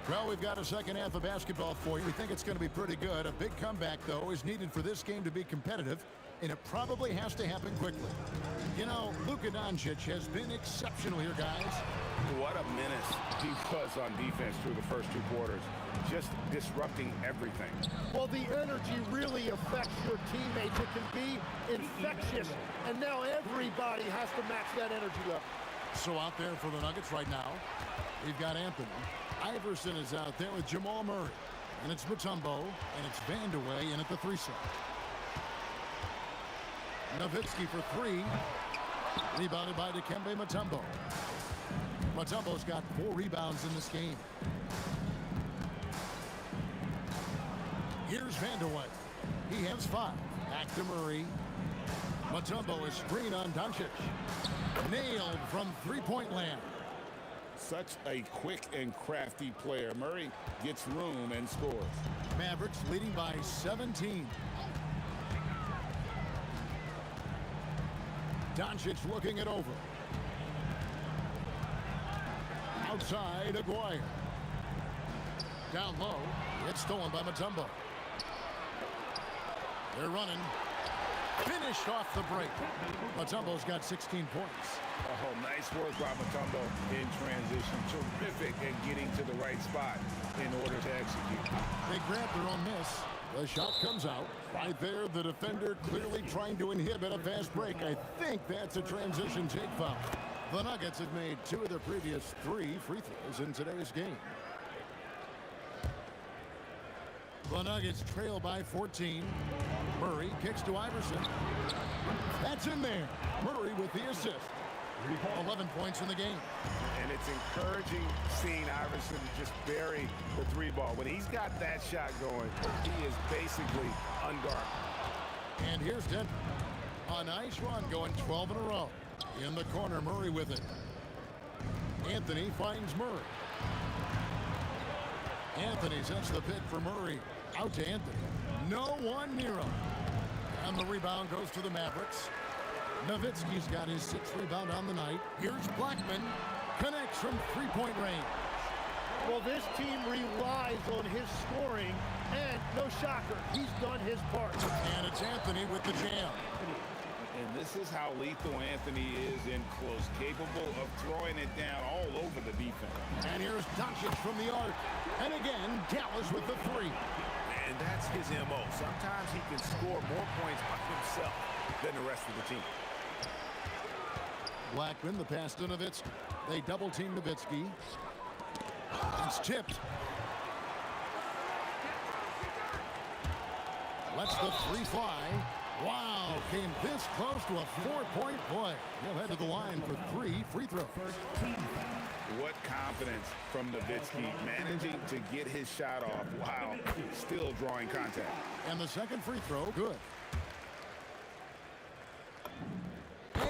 Well, we've got a second half of basketball for you. We think it's going to be pretty good. A big comeback, though, is needed for this game to be competitive, and it probably has to happen quickly. You know, Luka Doncic has been exceptional here, guys. What a menace he was on defense through the first 2 quarters. Just disrupting everything. Well, the energy really affects your teammates. It can be infectious, and now everybody has to match that energy level. So out there for the Nuggets right now, we've got Anthony. Iverson is out there with Jamal Murray. And it's Mutombo, and it's Vandeweghe in at the 3 set. Nowitzki for 3. Rebounded by Dikembe Mutombo. Mutombo's got 4 rebounds in this game. Here's Vandeweghe. He has 5. Back to Murray. Mutombo is screen on Doncic. Nailed from 3-point land. Such a quick and crafty player. Murray gets room and scores. Mavericks leading by 17. Doncic looking it over. Outside, Aguirre. Down low. It's stolen by Mutombo. They're running. Finished off the break. Mutombo's got 16 points. Oh, nice work by Mutombo in transition. Terrific at getting to the right spot in order to execute. They grab their own miss. The shot comes out. Right there, the defender clearly trying to inhibit a fast break. I think that's a transition take foul. The Nuggets have made 2 of their previous 3 free throws in today's game. The Nuggets trail by 14. Murray kicks to Iverson. That's in there. Murray with the assist. 11 points in the game. And it's encouraging seeing Iverson just bury the 3 ball. When he's got that shot going, he is basically unguarded. And here's Denver. A nice run going 12 in a row. In the corner, Murray with it. Anthony finds Murray. Anthony sets the pick for Murray. Out to Anthony. No one near him. And the rebound goes to the Mavericks. Nowitzki's got his 6th rebound on the night. Here's Blackman. Connects from 3-point range. Well, this team relies on his scoring, and no shocker, he's done his part. And it's Anthony with the jam. And this is how lethal Anthony is in close, capable of throwing it down all over the defense. And here's Doncic from the arc. And again, Dallas with the 3. And that's his MO. Sometimes he can score more points by himself than the rest of the team. Blackman, the pass to Nowitzki. They double-team Nowitzki. It's tipped. Lets the 3 fly. Wow, came this close to a 4-point play. He'll head to the line for 3 free throws. What confidence from Nowitzki, managing to get his shot off while still drawing contact. And the second free throw, good.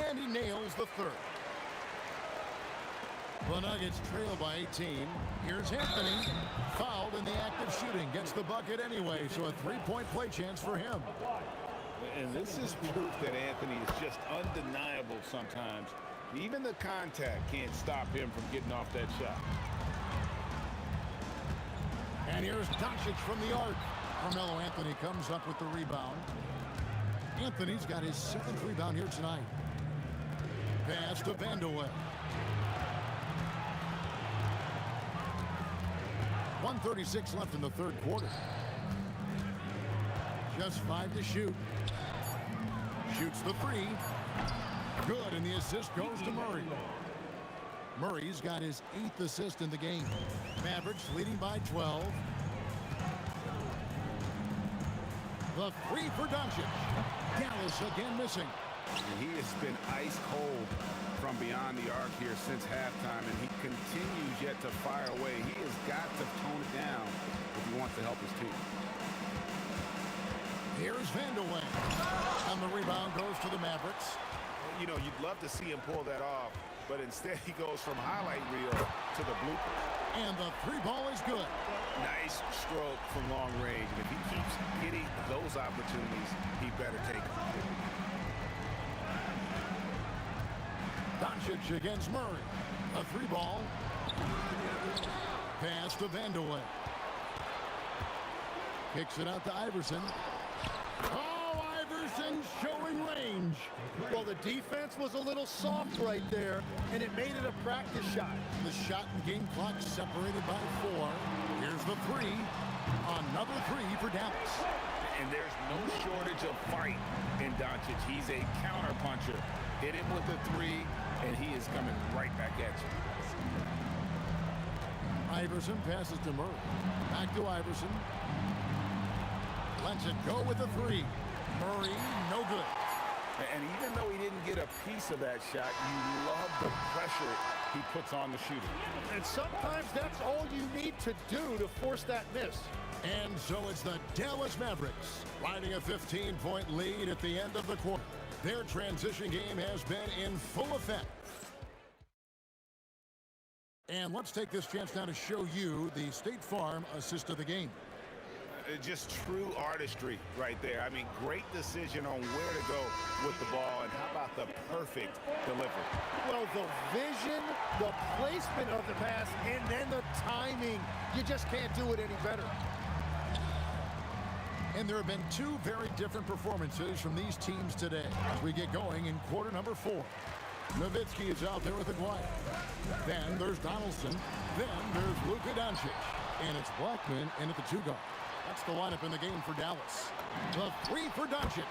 And he nails the 3rd. The Nuggets trail by 18. Here's Anthony. Fouled in the act of shooting. Gets the bucket anyway, so a 3-point play chance for him. And this is proof that Anthony is just undeniable sometimes. Even the contact can't stop him from getting off that shot. And here's Doncic from the arc. Carmelo Anthony comes up with the rebound. Anthony's got his 7th rebound here tonight. Pass to Vandeweghe. 1:36 left in the third quarter. Just 5 to shoot. Shoots the 3. Good, and the assist goes to Murray. Murray's got his 8th assist in the game. Mavericks leading by 12. The 3 for Doncic. Dallas again missing. And he has been ice cold from beyond the arc here since halftime, and he continues yet to fire away. He has got to tone it down if he wants to help his team. Here's Vandeweghe. And the rebound goes to the Mavericks. You know, you'd love to see him pull that off, but instead he goes from highlight reel to the blooper. And the 3 ball is good. Nice stroke from long range. And if he keeps getting those opportunities, he better take them. Doncic against Murray. A 3 ball. Pass to Vandeweghe. Kicks it out to Iverson. Oh, Iverson showing range. Well, the defense was a little soft right there, and it made it a practice shot. The shot and game clock separated by 4. Here's the 3. Another 3 for Dallas. And there's no shortage of fight in Doncic. He's a counter puncher. Hit him with the 3, and he is coming right back at you. Iverson passes to Murray. Back to Iverson. Lets it go with the 3. Murray, no good. And even though he didn't get a piece of that shot, you love the pressure he puts on the shooter. And sometimes that's all you need to do to force that miss. And so it's the Dallas Mavericks riding a 15-point lead at the end of the quarter. Their transition game has been in full effect. And let's take this chance now to show you the State Farm assist of the game. Just true artistry right there. I mean, great decision on where to go with the ball, and how about the perfect delivery? Well, the vision, the placement of the pass, and then the timing. You just can't do it any better. And there have been 2 very different performances from these teams today as we get going in quarter number 4. Nowitzki is out there with Aguirre. Then there's Donaldson. Then there's Luka Doncic. And it's Blackman in at the 2 guard. That's the lineup in the game for Dallas. The 3 for Doncic.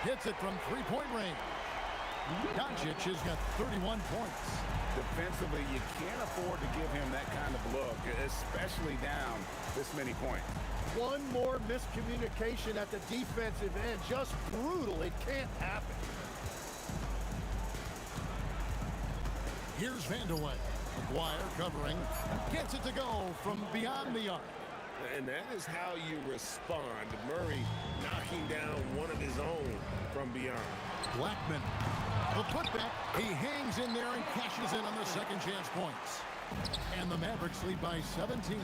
Hits it from 3-point range. Doncic has got 31 points. Defensively, you can't afford to give him that kind of look, especially down this many points. One more miscommunication at the defensive end. Just brutal. It can't happen. Here's Vandeweghe. Aguirre covering. Gets it to go from beyond the arc. And that is how you respond. Murray knocking down one of his own from beyond. Blackman. The putback. He hangs in there and cashes in on the second chance points. And the Mavericks lead by 17.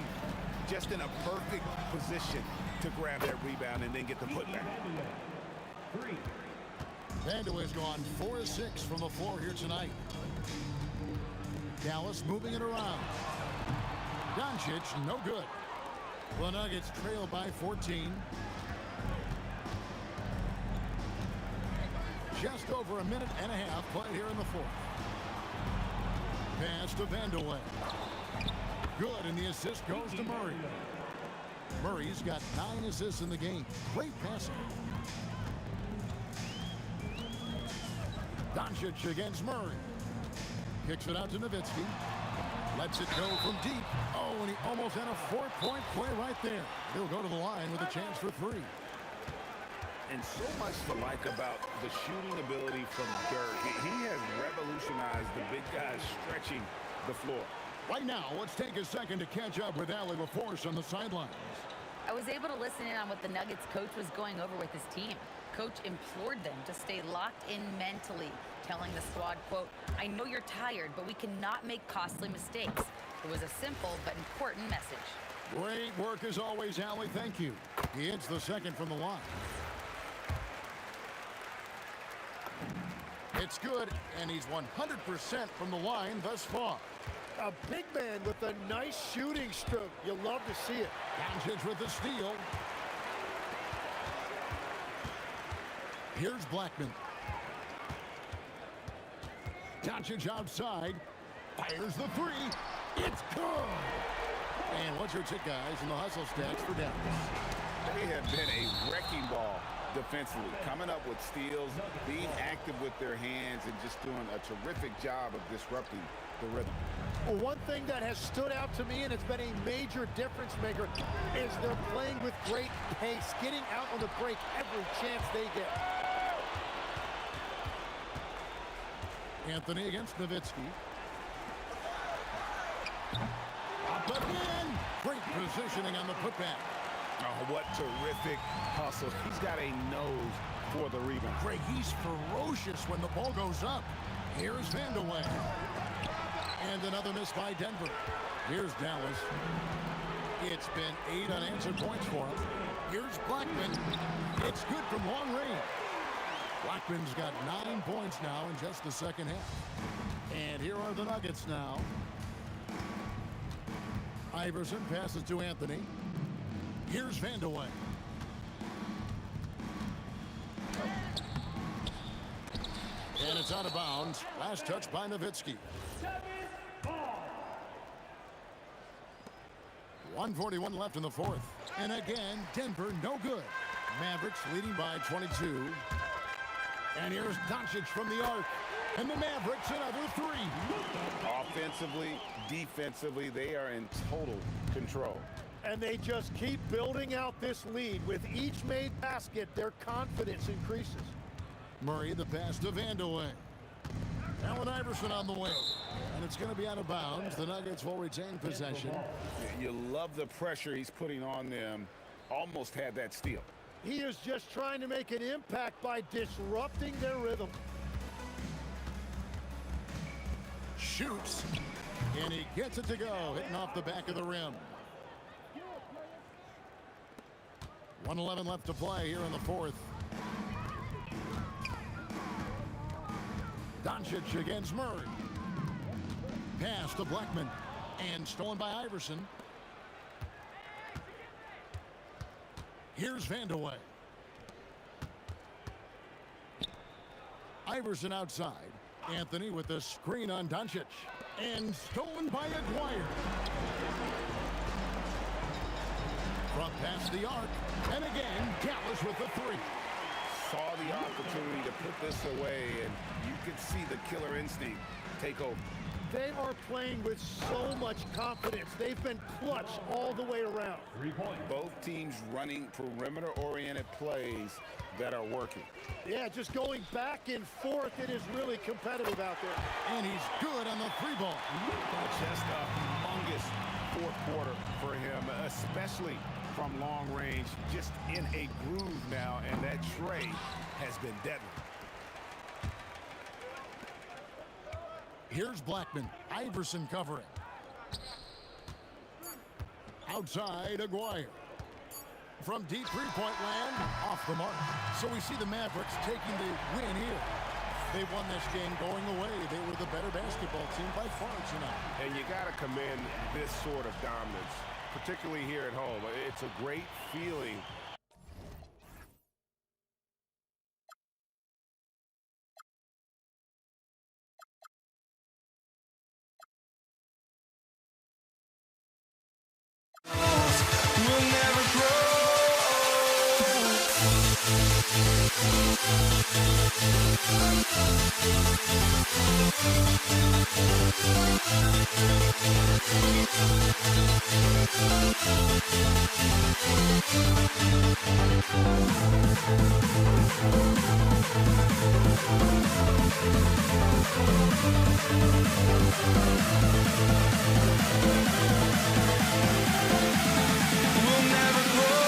Just in a perfect position to grab that rebound and then get the putback. Vandeweghe's gone 4 of 6 from the floor here tonight. Dallas moving it around. Doncic, no good. The Nuggets trail by 14. Just over a minute and a half played here in the 4th. Pass to Vandeweghe. Good, and the assist goes to Murray. Murray's got 9 assists in the game. Great passing. Doncic against Murray. Kicks it out to Nowitzki. Lets it go from deep. Oh, and he almost had a 4-point play right there. He'll go to the line with a chance for 3. And so much to like about the shooting ability from Dirk. He has revolutionized the big guys stretching the floor. Right now, let's take a second to catch up with Allie LaForce on the sidelines. I was able to listen in on what the Nuggets coach was going over with his team. Coach implored them to stay locked in mentally, telling the squad, quote, "I know you're tired, but we cannot make costly mistakes." It was a simple but important message. Great work as always, Allie. Thank you. He hits the second from the line. It's good, and he's 100% from the line thus far. A big man with a nice shooting stroke. You love to see it. Doncic with the steal. Here's Blackman. Doncic outside. Fires the three. It's good. And what's your tick, guys, in the hustle stats for Dallas? They have been a wrecking ball defensively, coming up with steals, being active with their hands, and just doing a terrific job of disrupting the rhythm. Well, one thing that has stood out to me, and it's been a major difference maker, is they're playing with great pace, getting out on the break every chance they get. Anthony against Nowitzki. Up and in. Great positioning on the putback. Oh, what terrific hustle. He's got a nose for the rebound. Greg, he's ferocious when the ball goes up. Here's Vandeweghe. And another miss by Denver. Here's Dallas. It's been 8 unanswered points for him. Here's Blackman. It's good from long range. Blackman's got 9 points now in just the second half. And here are the Nuggets now. Iverson passes to Anthony. Here's Vandeweghe. And it's out of bounds. Last touch by Nowitzki. 1:41 left in the fourth. And again, Denver no good. Mavericks leading by 22. And here's Doncic from the arc. And the Mavericks another three. Offensively, defensively, they are in total control. And they just keep building out this lead. With each made basket, their confidence increases. Murray, the pass to Vandeweghe. Allen Iverson on the wing. And it's going to be out of bounds. The Nuggets will retain possession. You love the pressure he's putting on them. Almost had that steal. He is just trying to make an impact by disrupting their rhythm. Shoots. And he gets it to go, hitting off the back of the rim. 1:11 left to play here in the fourth. Doncic against Murray. Pass to Blackman. And stolen by Iverson. Here's Vandeweghe. Iverson outside. Anthony with the screen on Doncic. And stolen by Aguirre. From past the arc. And again, Dallas with the three. Saw the opportunity to put this away, and you could see the killer instinct take over. They are playing with so much confidence. They've been clutch all the way around. 3 points. Both teams running perimeter-oriented plays that are working. Yeah, just going back and forth. It is really competitive out there. And he's good on the three ball. Just a humongous fourth quarter for him, especially from long range. Just in a groove now, and that tray has been deadly. Here's Blackman. Iverson covering. Outside, Aguirre. From deep three-point land, off the mark. So we see the Mavericks taking the win here. They won this game going away. They were the better basketball team by far tonight. And you got to commend this sort of dominance, particularly here at home. It's a great feeling. We'll never grow. We'll never grow. We'll never grow.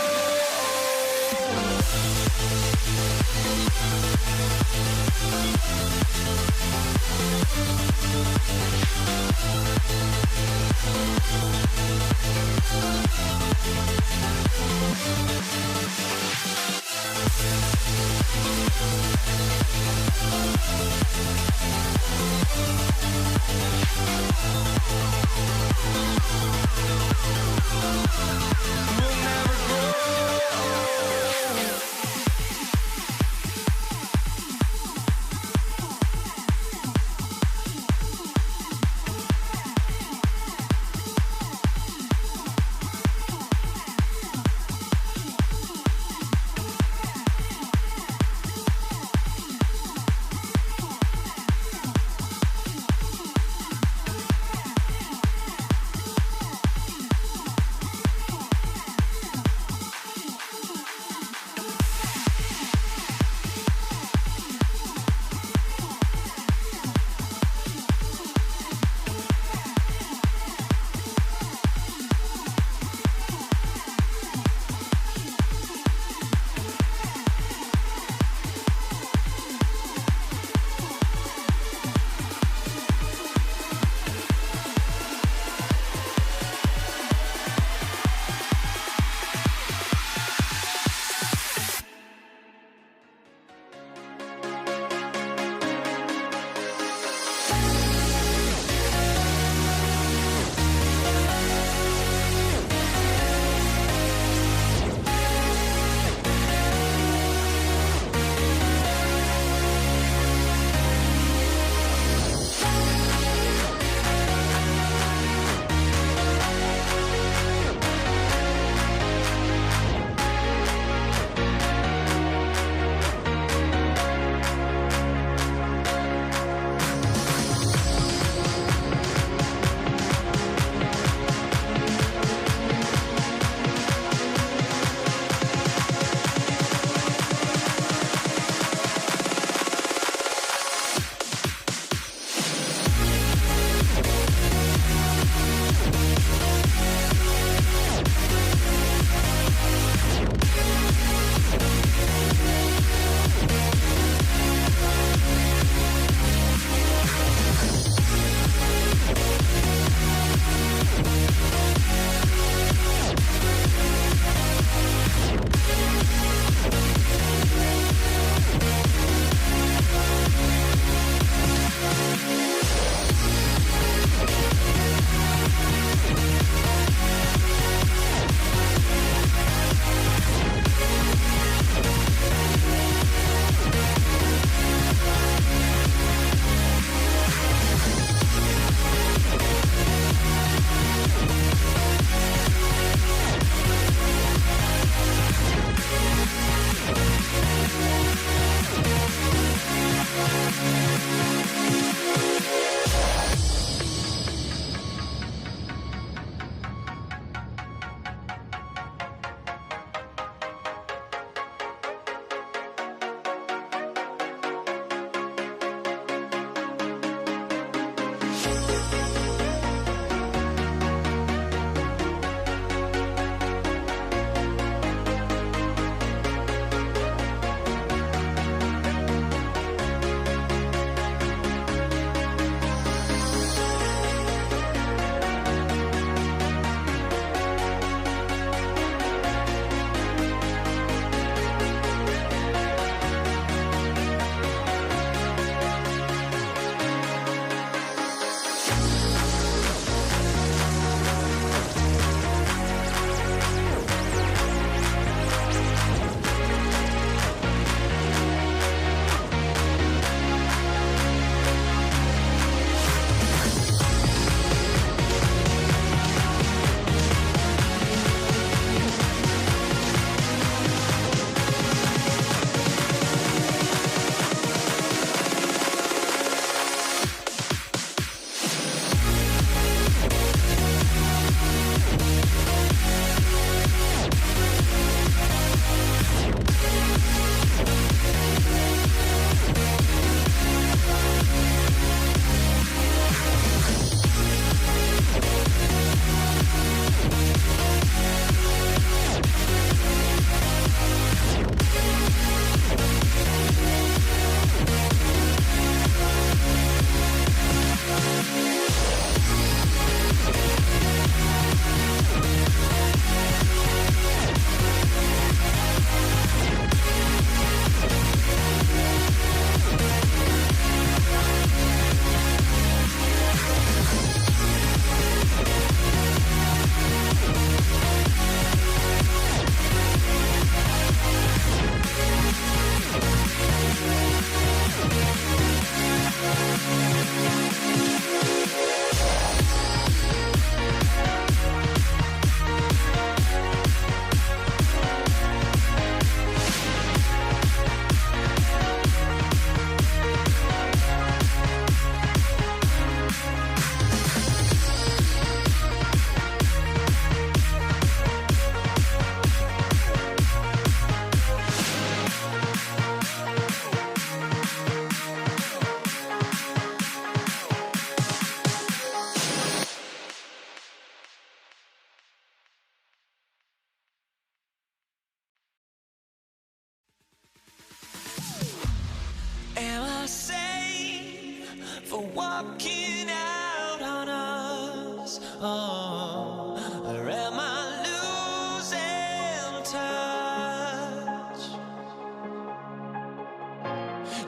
walking out on us? Oh, or am I losing touch?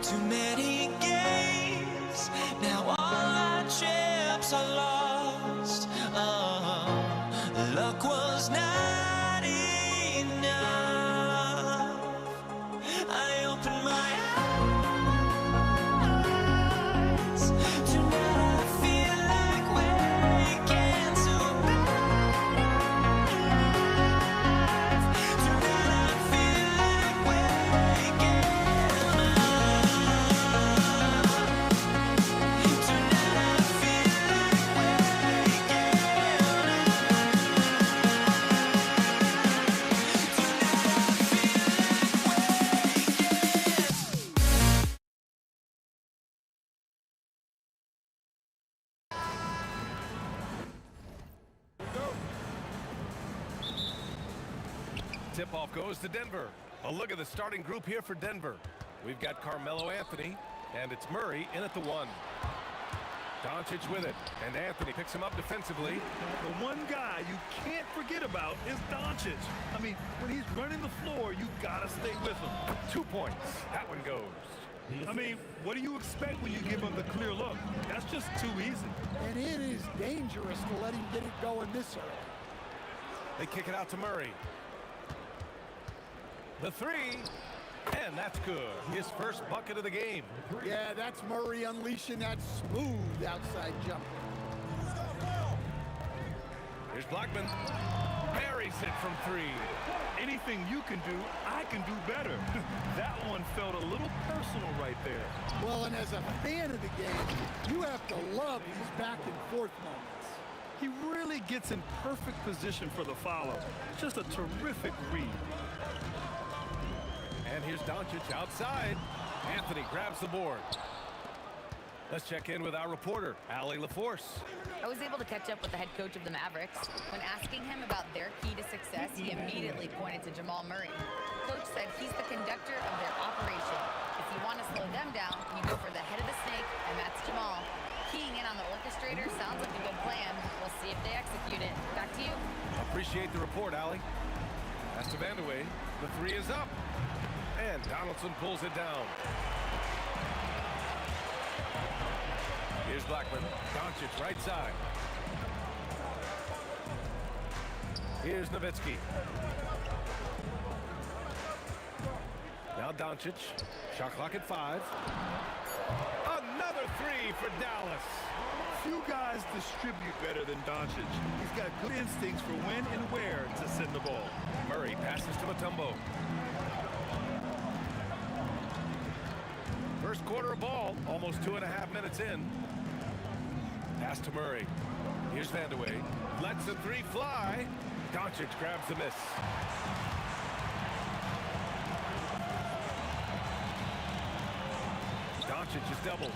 Too many games, now all our chips are lost. Oh, luck was not enough. I opened my eyes. Tonight I feel like waking to life. Tonight I feel like waking up. Tonight I feel like waking Tip-off goes to Denver. A look at the starting group here for Denver. We've got Carmelo Anthony, and it's Murray in at the 1. Doncic with it, and Anthony picks him up defensively. The one guy you can't forget about is Doncic. I mean, when he's running the floor, you gotta stay with him. 2 points. That one goes. I mean, what do you expect when you give him the clear look? That's just too easy. And it is dangerous to let him get it going this early. They kick it out to Murray. The 3, and that's good. His first bucket of the game. Yeah, that's Murray unleashing that smooth outside jumper. Here's Blackman. Buries it from 3. Anything you can do, I can do better. That one felt a little personal right there. Well, and as a fan of the game, you have to love these back and forth moments. He really gets in perfect position for the follow. Just a terrific read. And here's Doncic outside. Anthony grabs the board. Let's check in with our reporter, Allie LaForce. I was able to catch up with the head coach of the Mavericks. When asking him about their key to success, he immediately pointed to Jamal Murray. Coach said he's the conductor of their operation. If you want to slow them down, you go for the head of the snake, and that's Jamal. Keying in on the orchestrator sounds like a good plan. We'll see if they execute it. Back to you. Appreciate the report, Allie. Pass to Vandeweghe. The 3 is up. And Donaldson pulls it down. Here's Blackman. Doncic right side. Here's Nowitzki. Now Doncic. Shot clock at 5. Another 3 for Dallas. Few guys distribute better than Doncic. He's got good instincts for when and where to send the ball. Murray passes to Mutombo. First quarter of ball, almost 2.5 minutes in. Pass to Murray. Here's Vandeweghe. Lets the 3 fly. Doncic grabs the miss. Doncic is doubled.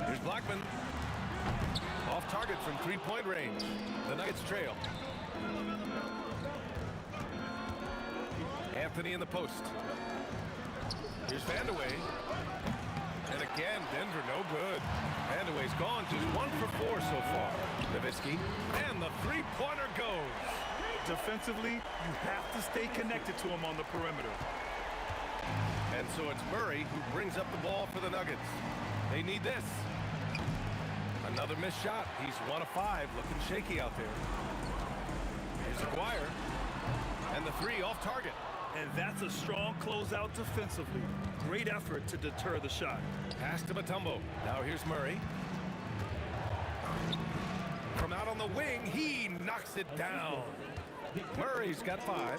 Here's Blackman. Off target from 3-point range. The Nuggets trail. Anthony in the post. Here's Vandeweghe. And again, Denver no good. Vandeweghe's gone just 1 for 4 so far. Nowitzki. And the 3-pointer goes. Defensively, you have to stay connected to him on the perimeter. And so it's Murray who brings up the ball for the Nuggets. They need this. Another missed shot. He's 1 of 5, looking shaky out there. Here's Aguirre. And the 3 off target. And that's a strong closeout defensively. Great effort to deter the shot. Pass to Mutombo. Now here's Murray. From out on the wing, he knocks it down. Murray's got 5.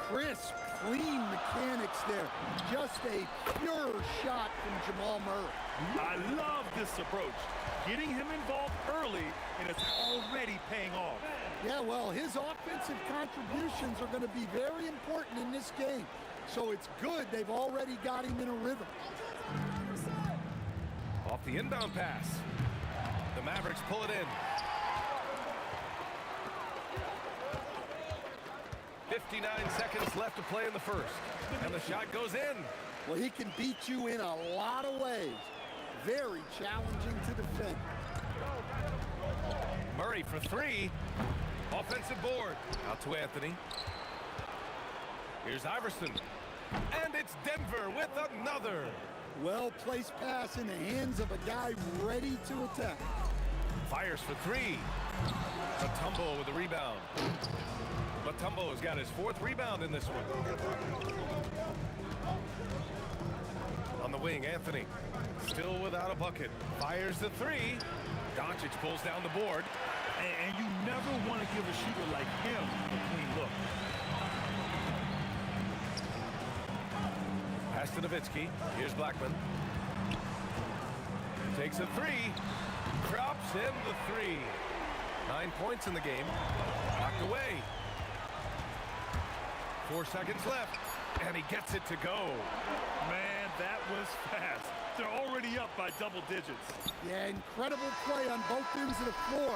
Crisp, clean mechanics there. Just a pure shot from Jamal Murray. I love this approach. Getting him involved early, and it's already paying off. Yeah, well, his offensive contributions are going to be very important in this game. So it's good they've already got him in a rhythm. Off the inbound pass. The Mavericks pull it in. 59 seconds left to play in the first. And the shot goes in. Well, he can beat you in a lot of ways. Very challenging to defend. Murray for three. Offensive board. Out to Anthony. Here's Iverson. And it's Denver with another. Well-placed pass in the hands of a guy ready to attack. Fires for three. Matumbo with the rebound. Matumbo has got his fourth rebound in this one. On the wing, Anthony. Still without a bucket. Fires the three. Doncic pulls down the board. And you never want to give a shooter like him a clean look. Pass to Nowitzki. Here's Blackman. Takes a three. Drops in the three. 9 points in the game. Knocked away. 4 seconds left. And he gets it to go. Man, that was fast. They're already up by double digits. Yeah, incredible play on both ends of the floor.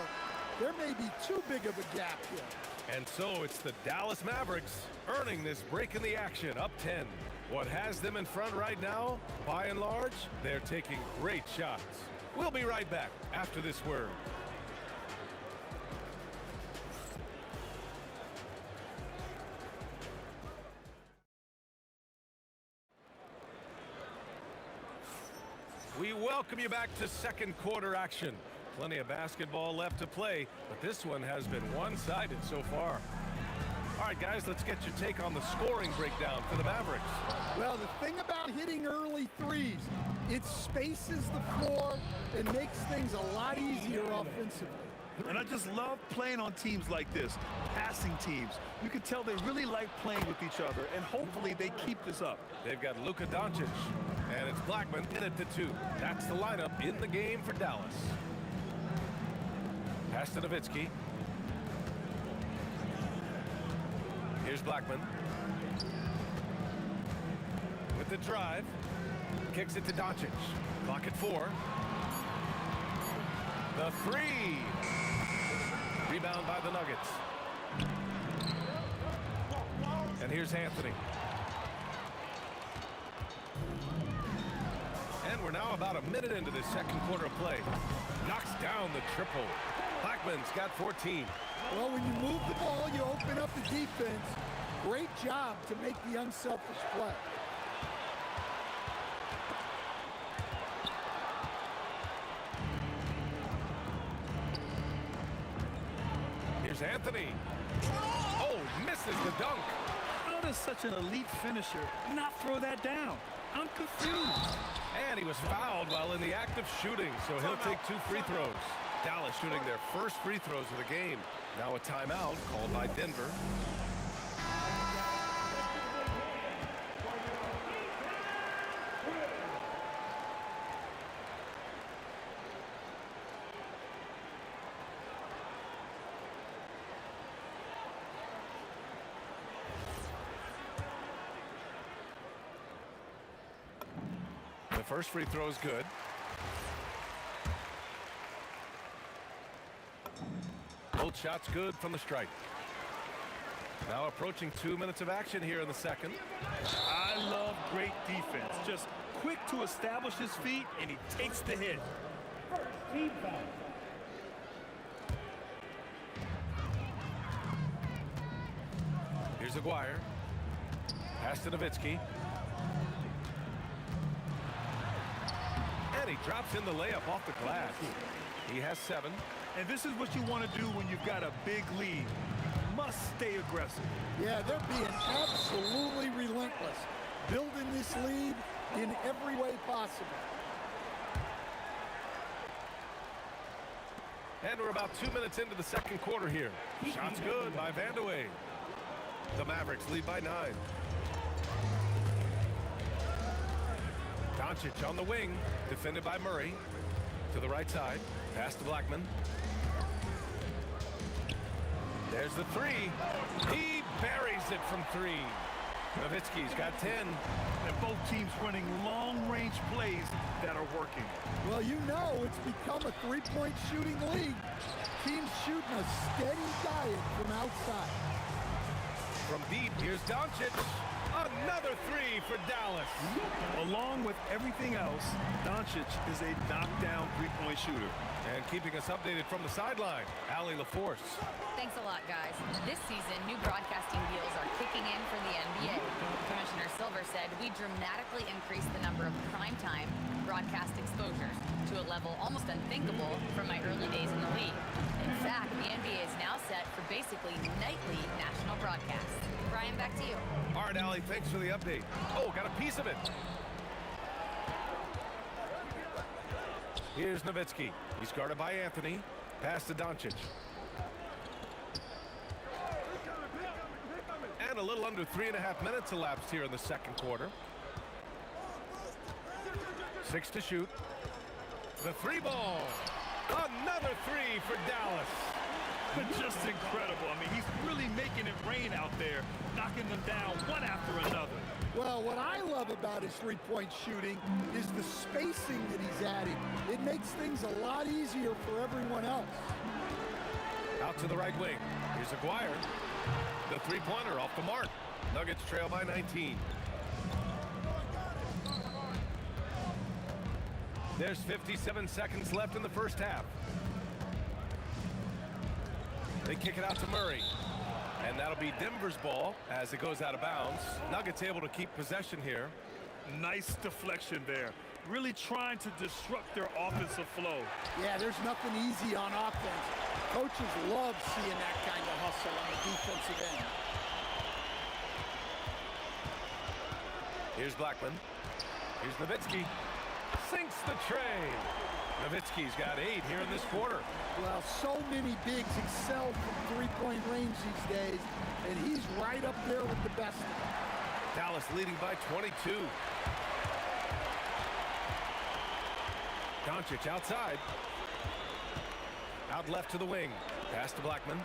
There may be too big of a gap here. And so it's the Dallas Mavericks earning this break in the action, up 10. What has them in front right now, by and large, they're taking great shots. We'll be right back after this word. We welcome you back to second quarter action. Plenty of basketball left to play, but this one has been one-sided so far. All right, guys, let's get your take on the scoring breakdown for the Mavericks. Well, the thing about hitting early threes, it spaces the floor and makes things a lot easier offensively. And I just love playing on teams like this, passing teams. You can tell they really like playing with each other, and hopefully they keep this up. They've got Luka Doncic, and it's Blackman in at the 2. That's the lineup in the game for Dallas. Pass to Nowitzki. Here's Blackman. With the drive. Kicks it to Doncic. Clock at 4. The 3. Rebound by the Nuggets. And here's Anthony. And we're now about a minute into this second quarter of play. Knocks down the triple. Blackman's got 14. Well, when you move the ball, you open up the defense. Great job to make the unselfish play. Here's Anthony. Oh, misses the dunk. How does such an elite finisher not throw that down? I'm confused. And he was fouled while in the act of shooting, so he'll take 2 free throws. Dallas shooting their first free throws of the game. Now a timeout called by Denver. The first free throw is good. Both shots good from the stripe. Now approaching 2 minutes of action here in the second. I love great defense. Just quick to establish his feet, and he takes the hit. First team foul. Here's Aguirre. Pass to Nowitzki. And he drops in the layup off the glass. He has 7. And this is what you want to do when you've got a big lead. You must stay aggressive. Yeah, they're being absolutely relentless, building this lead in every way possible. And we're about 2 minutes into the second quarter here. Shots good by Vandeweghe. The Mavericks lead by 9. Doncic on the wing, defended by Murray. To the right side, pass to Blackman. There's the 3. He buries it from 3. Nowitzki's got 10. And both teams running long-range plays that are working. Well, you know it's become a three-point shooting league. Teams shooting a steady diet from outside. From deep, here's Doncic. another three for Dallas. Along with everything else, Doncic is a knockdown three-point shooter. And keeping us updated from the sideline, Allie LaForce. Thanks a lot, guys. This season, new broadcasting deals are kicking in for the NBA. Commissioner Silver said we dramatically increased the number of primetime broadcast exposures to a level almost unthinkable from my early days in the league. In fact, the NBA is now set for basically nightly national broadcasts. Brian, back to you. All right, Allie, thanks for the update. Oh, got a piece of it. Here's Nowitzki. He's guarded by Anthony. Pass to Doncic. And a little under 3.5 minutes elapsed here in the second quarter. 6 to shoot. The three ball. Another three for Dallas. Just incredible. I mean, he's really making it rain out there, knocking them down one after another. Well, what I love about his three-point shooting is the spacing that he's adding. It makes things a lot easier for everyone else. Out to the right wing. Here's Aguirre. The three-pointer off the mark. Nuggets trail by 19. There's 57 seconds left in the first half. They kick it out to Murray. And that'll be Denver's ball as it goes out of bounds. Nuggets able to keep possession here. Nice deflection there. Really trying to disrupt their offensive flow. Yeah, there's nothing easy on offense. Coaches love seeing that kind of hustle on the defensive end. Here's Blackman. Here's Nowitzki. Sinks the tray. Nowitzki's got 8 here in this quarter. Well, so many bigs excel from three-point range these days, and he's right up there with the best. Dallas leading by 22. Doncic outside. Out left to the wing. Pass to Blackman.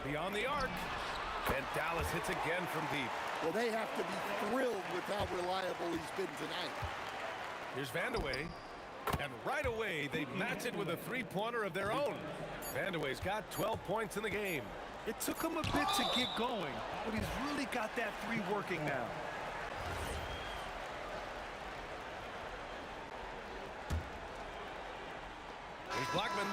Beyond the arc. And Dallas hits again from deep. Well, they have to be thrilled with how reliable he's been tonight. Here's Vandeweghe. And right away, they match it with a three-pointer of their own. Vandeweghe's got 12 points in the game. It took him a bit to get going, but he's really got that three working now. Here's Blackman.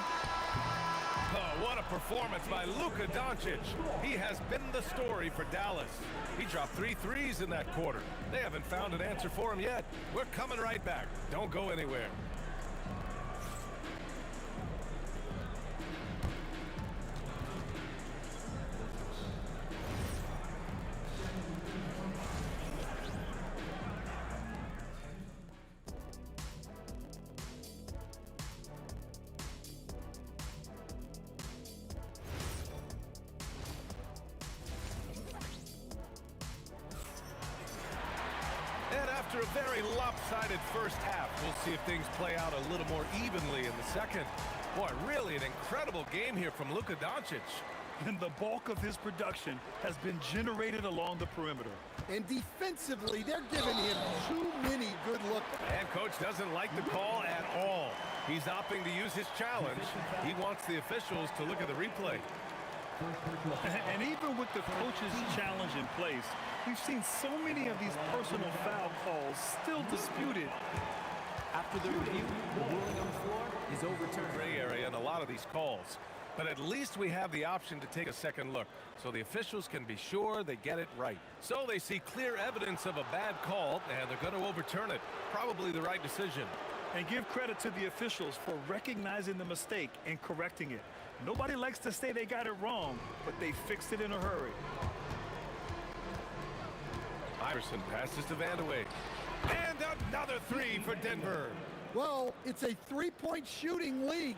Oh, what a performance by Luka Doncic. He has been the story for Dallas. He dropped 3 threes in that quarter. They haven't found an answer for him yet. We're coming right back. Don't go anywhere. And after a very lopsided first half, we'll see if things play out a little more evenly in the second. Boy, really an incredible game here from Luka Doncic. And the bulk of his production has been generated along the perimeter. And defensively, they're giving him too many good looks. And coach doesn't like the call at all. He's opting to use his challenge. He wants the officials to look at the replay. And even with the coach's challenge in place, we've seen so many of these personal foul calls still disputed. After the review, the ruling on the floor is overturned. Gray area in a lot of these calls. But at least we have the option to take a second look, so the officials can be sure they get it right. So they see clear evidence of a bad call, and they're going to overturn it. Probably the right decision. And give credit to the officials for recognizing the mistake and correcting it. Nobody likes to say they got it wrong, but they fixed it in a hurry. Iverson passes to Vandeweghe. And another three for Denver. Well, it's a three-point shooting league.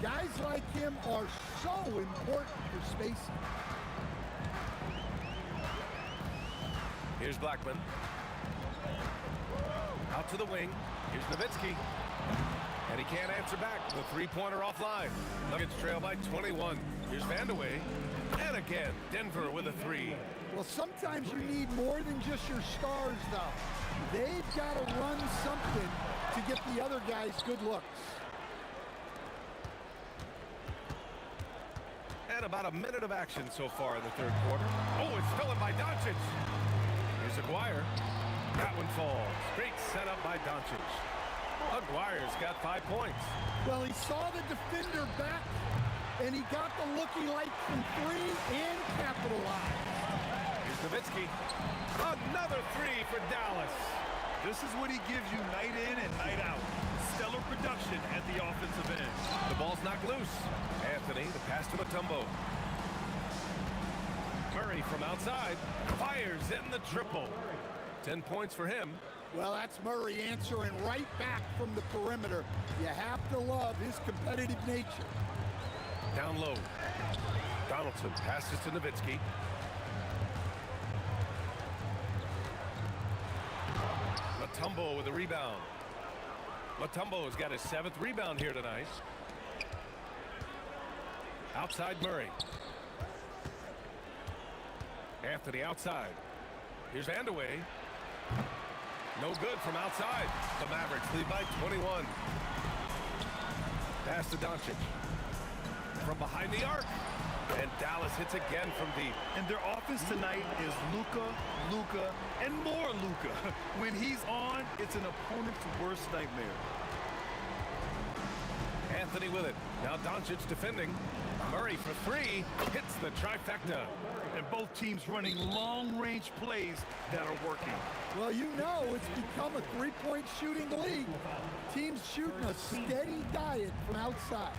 Guys like him are so important for spacing. Here's Blackman. Out to the wing. Here's Nowitzki. And he can't answer back. The three-pointer offline. Nuggets trail by 21. Here's Vandeweghe. And again, Denver with a three. Well, sometimes you need more than just your stars, though. They've got to run something to get the other guys good looks. And about a minute of action so far in the third quarter. Oh, it's stolen by Doncic. Here's Here's Aguirre. That one falls. Great setup by Doncic. Aguirre's got 5 points. Well, he saw the defender back, and he got the looky like from 3 and capitalized. Here's Nowitzki. Another 3 for Dallas. This is what he gives you night in and night out. Stellar production at the offensive end. The ball's knocked loose. Anthony, the pass to Mutombo. Murray from outside fires in the triple. 10 points for him. Well, that's Murray answering right back from the perimeter. You have to love his competitive nature. Down low. Donaldson passes to Nowitzki. Mutombo with a rebound. Mutombo's got his 7th rebound here tonight. Outside Murray. Anthony outside. Here's Vandeweghe. No good from outside. The Mavericks lead by 21. Pass to Doncic. From behind the arc. And Dallas hits again from deep. And their offense tonight is Luka, and more Luka. When he's on, it's an opponent's worst nightmare. Anthony with it. Now Doncic defending. Murray for 3. Hits the trifecta. And both teams running long-range plays that are working. Well, you know it's become a three-point shooting league. Teams shooting a steady diet from outside.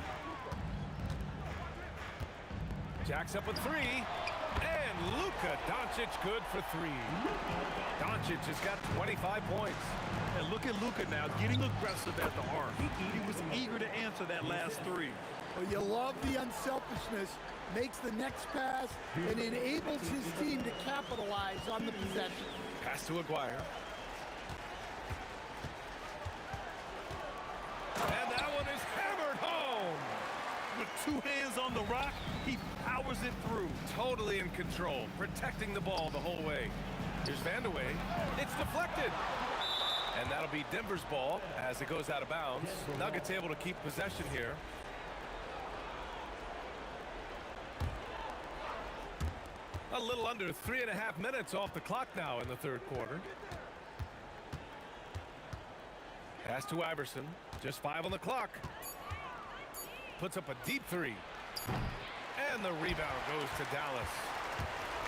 Jacks up with 3. And Luka Doncic good for 3. Doncic has got 25 points. And look at Luka now getting aggressive at the arc. He was eager to answer that last 3. Well, you love the unselfishness. Makes the next pass and enables his team to capitalize on the possession. Pass to Aguirre. And that one is hammered home. With 2 hands on the rock, he powers it through. Totally in control, protecting the ball the whole way. Here's Vandeweghe. It's deflected. And that'll be Denver's ball as it goes out of bounds. Nuggets able to keep possession here. A little under 3.5 minutes off the clock now in the 3rd quarter. Pass to Iverson. Just 5 on the clock. Puts up a deep 3. And the rebound goes to Dallas.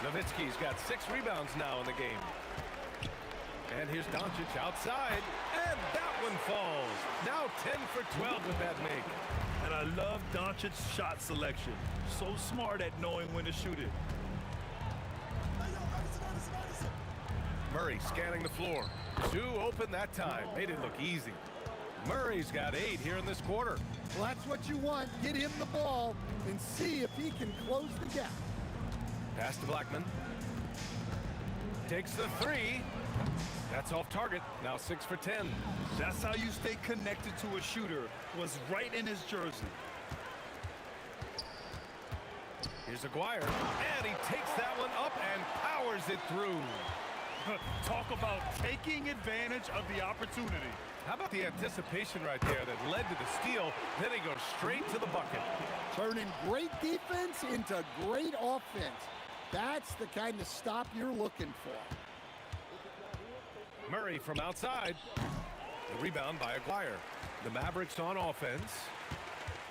Nowitzki's got 6 rebounds now in the game. And here's Doncic outside. And that one falls. Now 10 for 12 with that make. And I love Doncic's shot selection. So smart at knowing when to shoot it. Murray scanning the floor. 2 open that time. Made it look easy. Murray's got 8 here in this quarter. Well, that's what you want. Get him the ball and see if he can close the gap. Pass to Blackman. Takes the 3. That's off target. Now 6 for 10. That's how you stay connected to a shooter. Was right in his jersey. Here's Aguirre. And he takes that one up and powers it through. Talk about taking advantage of the opportunity. How about the anticipation right there that led to the steal? Then he goes straight to the bucket. Turning great defense into great offense. That's the kind of stop you're looking for. Murray from outside. The rebound by Aguirre. The Mavericks on offense.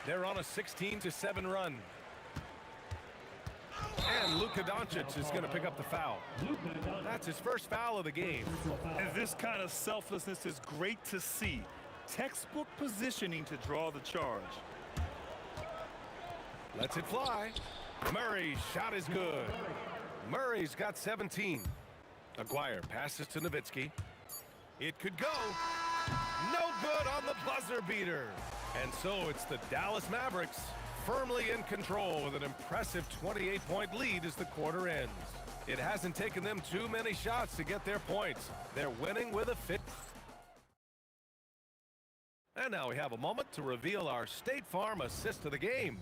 They're on a 16-7 run. And Luka Doncic is going to pick up the foul. That's his first foul of the game. And this kind of selflessness is great to see. Textbook positioning to draw the charge. Lets it fly. Murray's shot is good. Murray's got 17. Aguirre passes to Nowitzki. It could go. No good on the buzzer beater. And so it's the Dallas Mavericks firmly in control with an impressive 28-point lead as the quarter ends. It hasn't taken them too many shots to get their points. They're winning with a fit. And now we have a moment to reveal our State Farm assist of the game.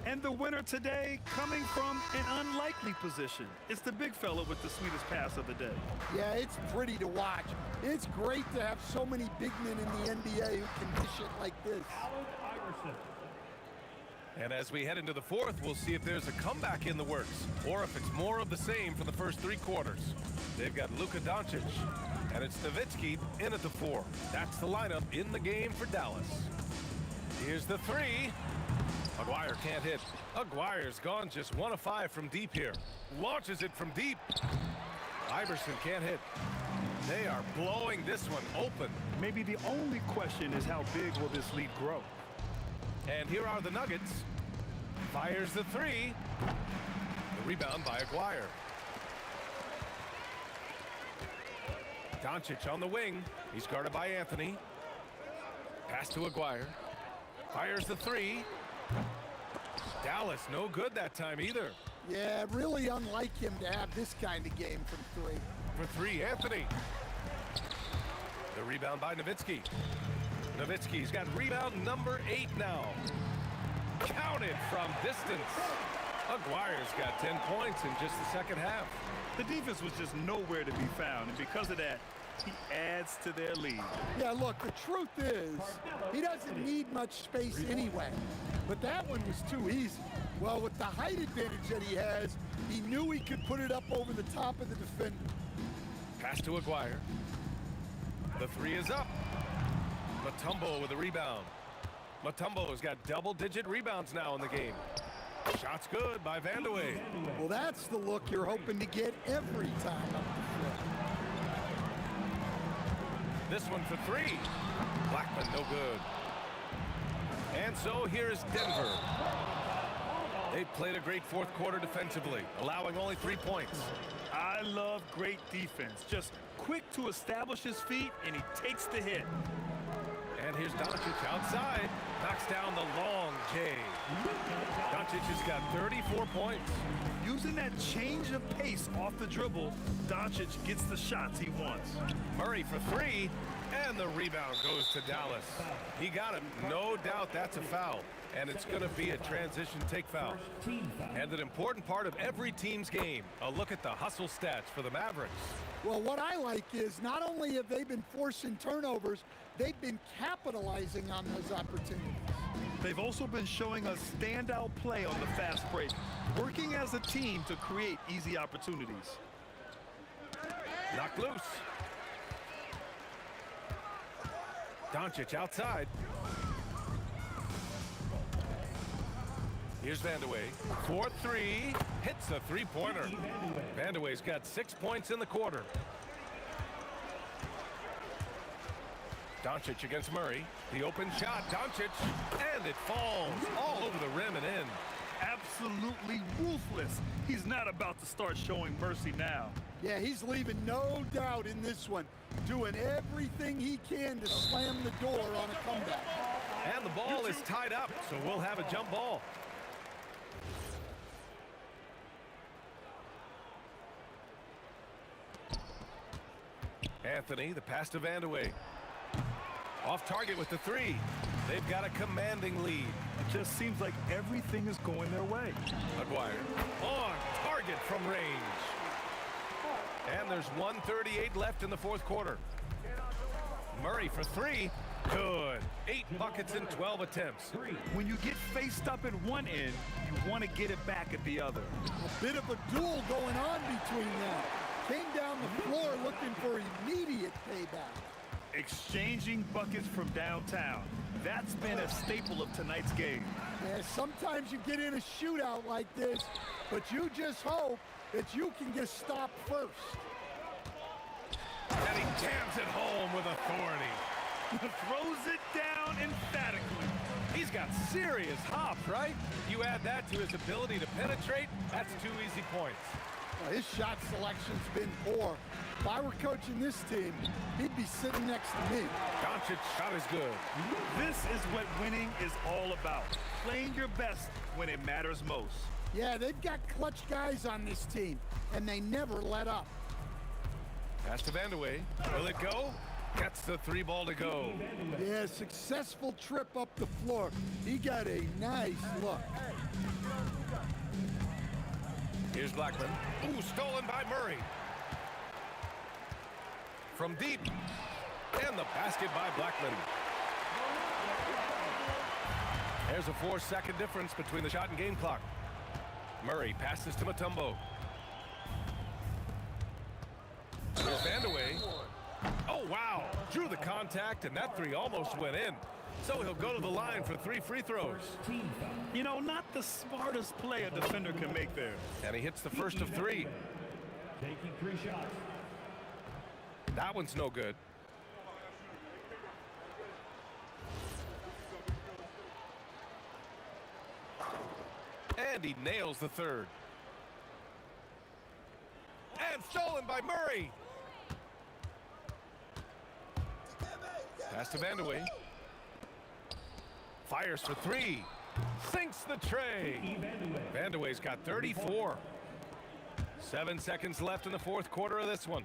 And the winner today coming from an unlikely position. It's the big fella with the sweetest pass of the day. Yeah, it's pretty to watch. It's great to have so many big men in the NBA who can dish it like this. And as we head into the fourth, we'll see if there's a comeback in the works or if it's more of the same for the first 3 quarters. They've got Luka Doncic, and it's Nowitzki in at the 4. That's the lineup in the game for Dallas. Here's the 3. Aguirre can't hit. Aguirre's gone just 1 of 5 from deep here. Launches it from deep. Iverson can't hit. They are blowing this one open. Maybe the only question is how big will this lead grow? And here are the Nuggets. Fires the 3. The rebound by Aguirre. Doncic on the wing. He's guarded by Anthony. Pass to Aguirre. Fires the 3. Dallas no good that time either. Yeah, really unlike him to have this kind of game from 3. For 3, Anthony. The rebound by Nowitzki. Nowitzki's got rebound number 8 now. Counted from distance. Aguirre's got 10 points in just the second half. The defense was just nowhere to be found, and because of that, he adds to their lead. Yeah, look, the truth is, he doesn't need much space anyway. But that one was too easy. Well, with the height advantage that he has, he knew he could put it up over the top of the defender. Pass to Aguirre. The 3 is up. Mutombo with a rebound. Mutombo's got double-digit rebounds now in the game. Shot's good by Vandeweghe. Well, that's the look you're hoping to get every time up the floor. This one for 3. Blackman no good. And so here's Denver. They played a great fourth quarter defensively, allowing only 3 points. I love great defense. Just quick to establish his feet, and he takes the hit. And here's Doncic outside. Knocks down the long J. Doncic has got 34 points. Using that change of pace off the dribble, Doncic gets the shots he wants. Murray for 3, and the rebound goes to Dallas. He got him. No doubt that's a foul, and it's going to be a transition take foul. And an important part of every team's game, a look at the hustle stats for the Mavericks. Well, what I like is not only have they been forcing turnovers, they've been capitalizing on those opportunities. They've also been showing us standout play on the fast break, working as a team to create easy opportunities. Knocked loose. Doncic outside. Here's Vandeweghe. 4-3. Hits a 3-pointer. Vandeweghe's got 6 points in the quarter. Doncic against Murray. The open shot. Doncic. And it falls all over the rim and in. Absolutely ruthless. He's not about to start showing mercy now. Yeah, he's leaving no doubt in this one. Doing everything he can to slam the door on a comeback. And the ball is tied up, so we'll have a jump ball. Anthony, the pass to Vandeweghe. Off target with the 3. They've got a commanding lead. It just seems like everything is going their way. Aguirre on target from range. And there's 1:38 left in the fourth quarter. Murray for 3. Good. 8 buckets in 12 attempts. When you get faced up at one end, you want to get it back at the other. A bit of a duel going on between them. Came down the floor looking for immediate payback. Exchanging buckets from downtown. That's been a staple of tonight's game. Yeah, sometimes you get in a shootout like this, but you just hope that you can get stopped first. And he jams it home with authority. Throws it down emphatically. He's got serious hop, right? You add that to his ability to penetrate, that's 2 easy points. Well, his shot selection's been poor. If I were coaching this team, he'd be sitting next to me. Doncic's shot is good. This is what winning is all about. Playing your best when it matters most. Yeah, they've got clutch guys on this team, and they never let up. Pass to Vandeweghe. Will it go? Gets the 3 ball to go. Yeah, successful trip up the floor. He got a nice look. Here's Blackman. Ooh, stolen by Murray. From deep. And the basket by Blackman. There's there's a 4-second difference between the shot and game clock. Murray passes to Mutombo. Here's Vandeweghe. Oh, wow. Drew the contact, and that three almost went in. So he'll go to the line for 3 free throws. You know, not the smartest play a defender can make there. And he hits the first of 3. Taking 3 shots. That one's no good. And he nails the third. And stolen by Murray. Pass to Vandeweghe. Fires for 3. Sinks the tray. Vandeweghe's got 34. 7 seconds left in the fourth quarter of this one.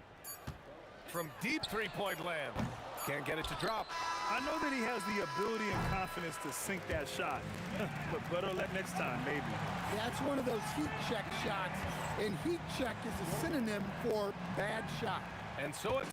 From deep three-point land. Can't get it to drop. I know that he has the ability and confidence to sink that shot. But better luck next time, maybe. That's one of those heat check shots. And heat check is a synonym for bad shot. And so it...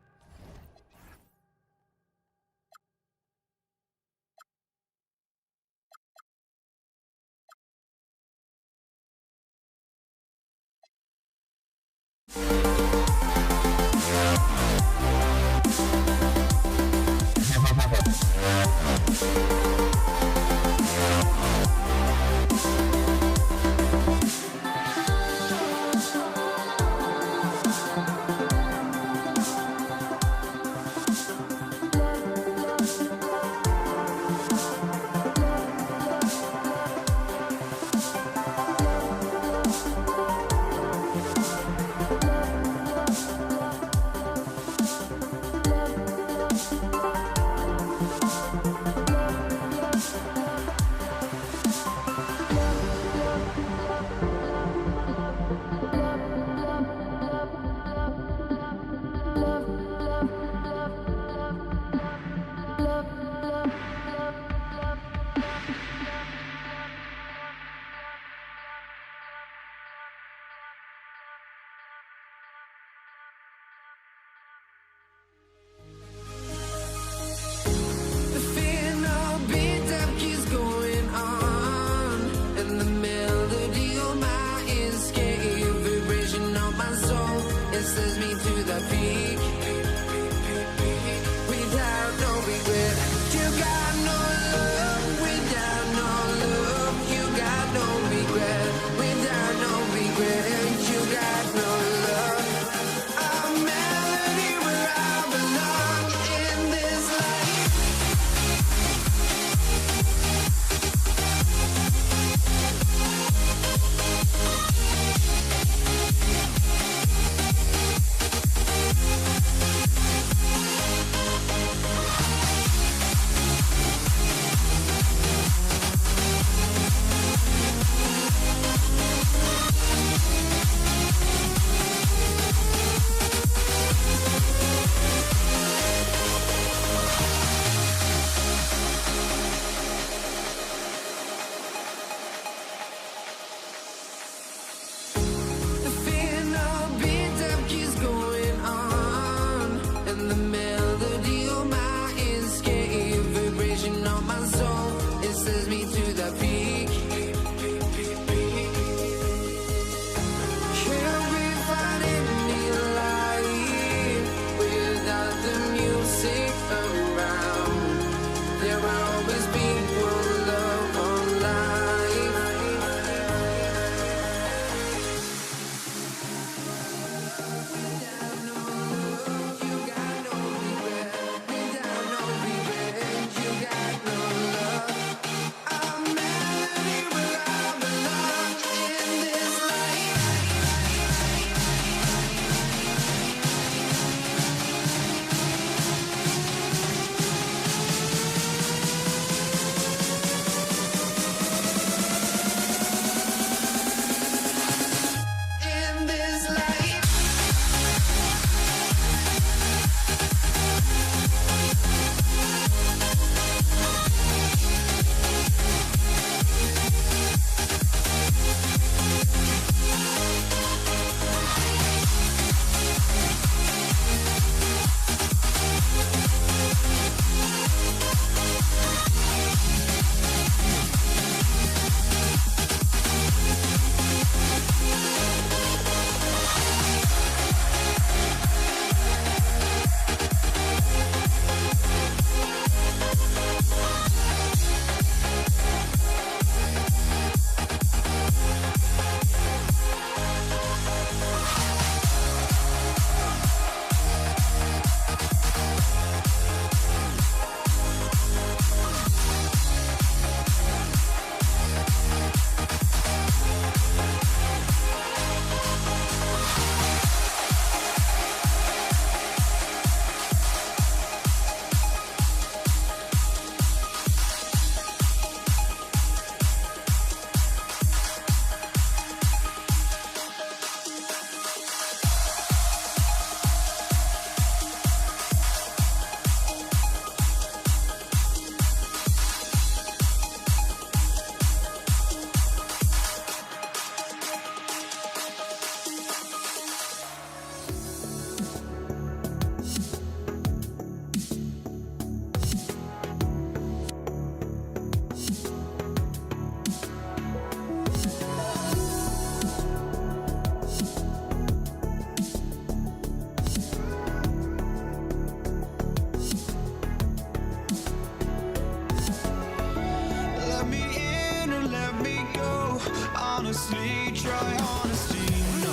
honestly try honesty. No,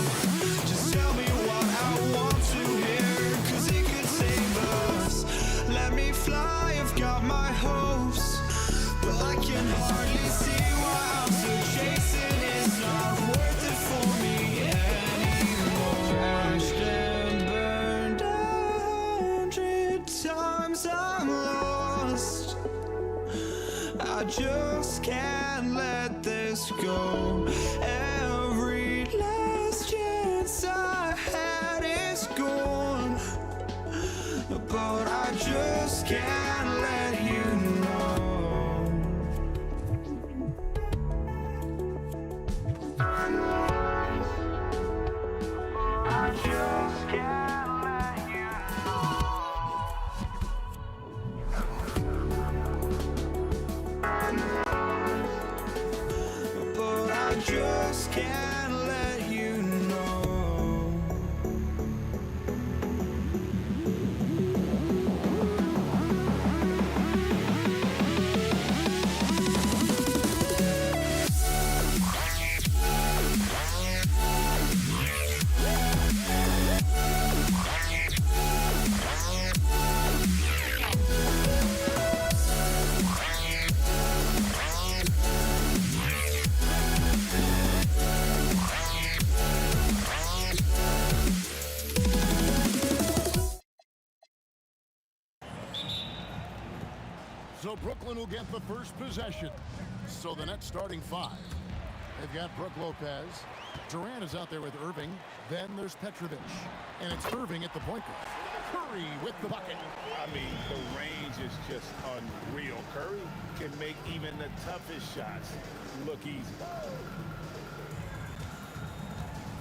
just tell me what I want to hear, 'cause it could save us. Let me fly, I've got my hopes, but I can hardly see why I'm still chasing. It's not worth it for me anymore. Crashed and burned 100 times, I'm lost. I just can't let this go. Every last chance I had is gone, but I just can't let you know. I just can't let you know. But I just can't let you know. So Brooklyn will get the first possession. So the Nets starting 5. They've got Brook Lopez. Durant is out there with Irving. Then there's Petrovic. And it's Irving at the point guard. Curry with the bucket. I mean, the range is just unreal. Curry can make even the toughest shots look easy.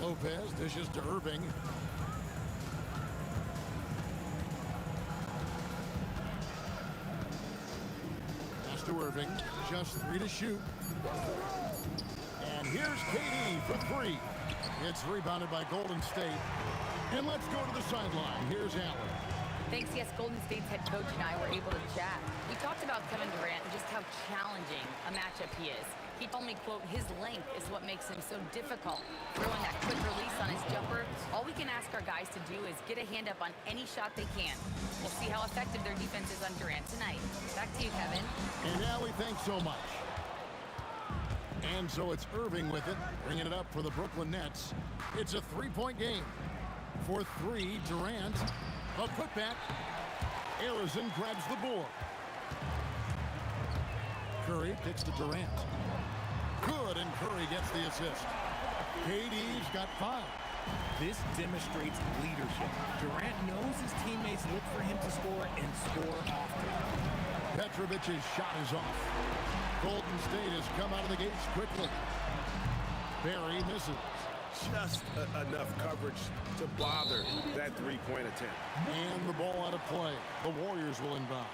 Lopez dishes to Irving. Pass to Irving. Just 3 to shoot. And here's KD for 3. It's rebounded by Golden State. And let's go to the sideline. Here's Allen. Thanks, yes, Golden State's head coach and I were able to chat. We talked about Kevin Durant and just how challenging a matchup he is. He told me, quote, his length is what makes him so difficult. Throwing that quick release on his jumper, all we can ask our guys to do is get a hand up on any shot they can. We'll see how effective their defense is on Durant tonight. Back to you, Kevin. And Allie, thanks so much. And so it's Irving with it, bringing it up for the Brooklyn Nets. It's a 3-point game. For 3, Durant. A putback. Arizon grabs the board. Curry kicks to Durant. Good, and Curry gets the assist. KD's got 5. This demonstrates leadership. Durant knows his teammates look for him to score and score often. Petrovic's shot is off. Golden State has come out of the gates quickly. Barry misses. Just enough coverage to bother that three-point attempt. And the ball out of play. The Warriors will inbound.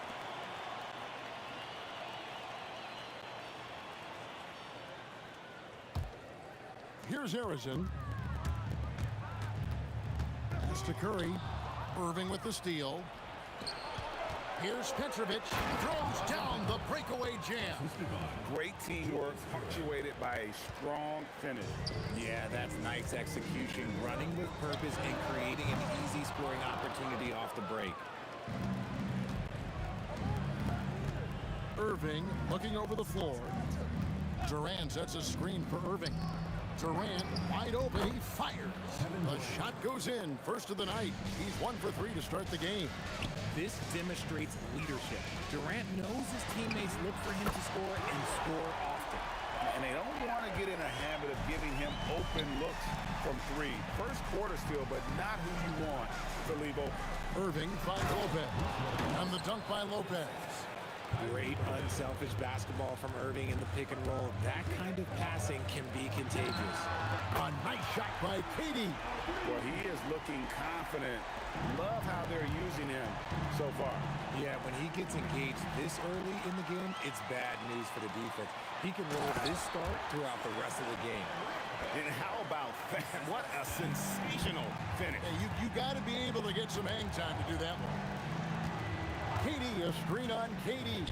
Here's Arizon. Pass to Curry. Irving with the steal. Here's Petrovic. Throws down the breakaway jam. Great teamwork punctuated by a strong finish. Yeah, that's nice execution. Running with purpose and creating an easy scoring opportunity off the break. Irving looking over the floor. Durant sets a screen for Irving. Durant wide open. He fires. The shot goes in. First of the night. He's 1 for 3 to start the game. This demonstrates leadership. Durant knows his teammates look for him to score and score often. And they don't want to get in a habit of giving him open looks from 3. First quarter still, but not who you want to leave open. Irving finds Lopez. And the dunk by Lopez. Great unselfish basketball from Irving in the pick and roll. That kind of passing can be contagious. A nice shot by KD. Well, he is looking confident. Love how they're using him so far. Yeah, when he gets engaged this early in the game, it's bad news for the defense. He can roll this start throughout the rest of the game. And how about that? What a sensational finish. Hey, you got to be able to get some hang time to do that one. KD, a screen on KD.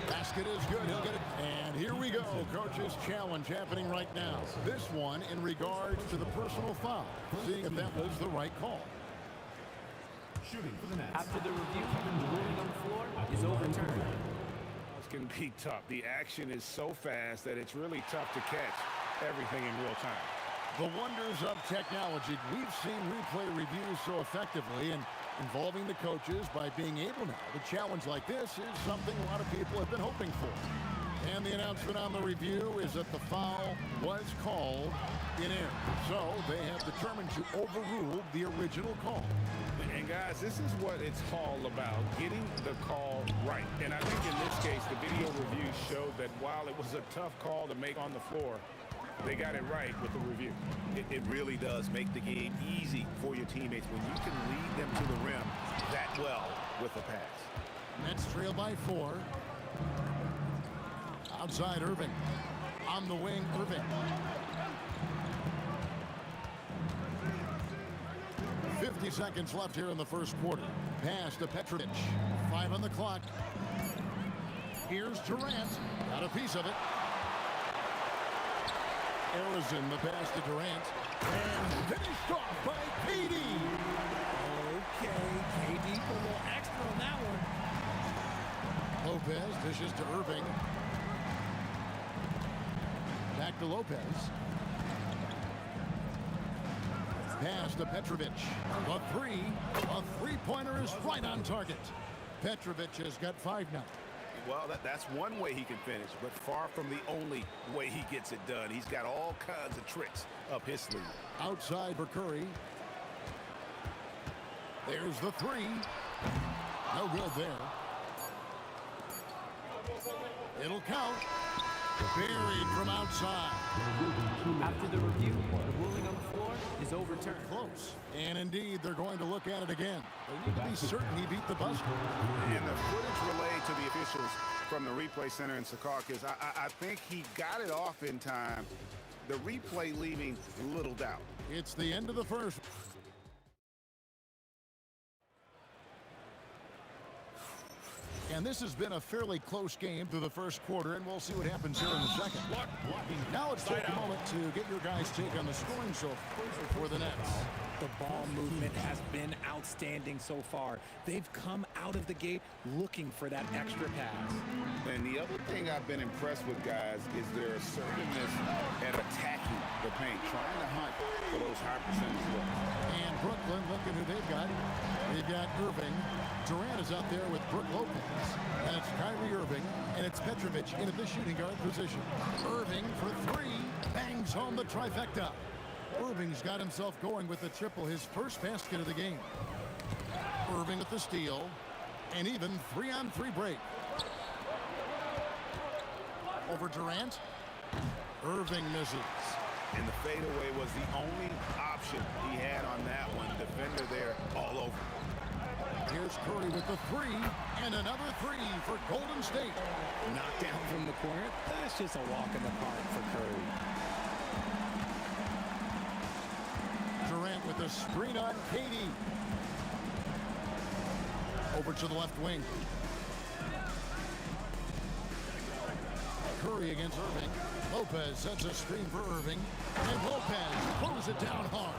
Pass basket is good. He'll get it. And here we go. Coach's challenge happening right now. This one in regards to the personal foul. Seeing if that was the right call. Shooting for the Nets. After the review, the ruling on the floor is overturned. It's going to be tough. The action is so fast that it's really tough to catch everything in real time. The wonders of technology. We've seen replay reviews so effectively and involving the coaches by being able now to challenge like this is something a lot of people have been hoping for. And the announcement on the review is that the foul was called in error. So they have determined to overrule the original call. And guys, this is what it's all about, getting the call right. And I think in this case, the video review showed that while it was a tough call to make on the floor, they got it right with the review. It really does make the game easy for your teammates when you can lead them to the rim that well with a pass. Nets trail by 4. Outside Irving. On the wing, Irving. 50 seconds left here in the first quarter. Pass to Petrovic. 5 on the clock. Here's Durant. Got a piece of it. Arizin, the pass to Durant. And finished off by KD. Okay, KD put a little extra on that one. Lopez dishes to Irving. Back to Lopez. Pass to Petrovic. A three-pointer is right on target. Petrovic has got 5 now. Well, that's one way he can finish, but far from the only way he gets it done. He's got all kinds of tricks up his sleeve. Outside for Curry. There's the 3. No good there. It'll count. Buried from outside. After the review, the ruling on the floor is overturned. Close. And indeed, they're going to look at it again. They need to be certain he beat the buzzer. And the footage relayed to the officials from the replay center in Secaucus, I think he got it off in time. The replay leaving little doubt. It's the end of the first. And this has been a fairly close game through the first quarter, and we'll see what happens here in the second. Now let's take a moment to get your guys' take on the scoring so for the Nets. The ball movement has been outstanding so far. They've come out of the gate looking for that extra pass. And the other thing I've been impressed with, guys, is their assertiveness at attacking the paint, trying to hunt for those high percentage looks. And Brooklyn, look at who they've got. They've got Irving. Durant is out there with Brook Lopez. And it's Kyrie Irving. And it's Petrovic into the shooting guard position. Irving for 3. Bangs home the trifecta. Irving's got himself going with the triple, his first basket of the game. Irving with the steal. And even 3-on-3 break. Over Durant. Irving misses. And the fadeaway was the only option he had on that one. Defender there all over. Here's Curry with the 3. And another 3 for Golden State. Knocked down from the corner. That's just a walk in the park for Curry. Durant with a screen on KD. Over to the left wing. Curry against Irving. Lopez sets a screen for Irving. And Lopez throws it down hard.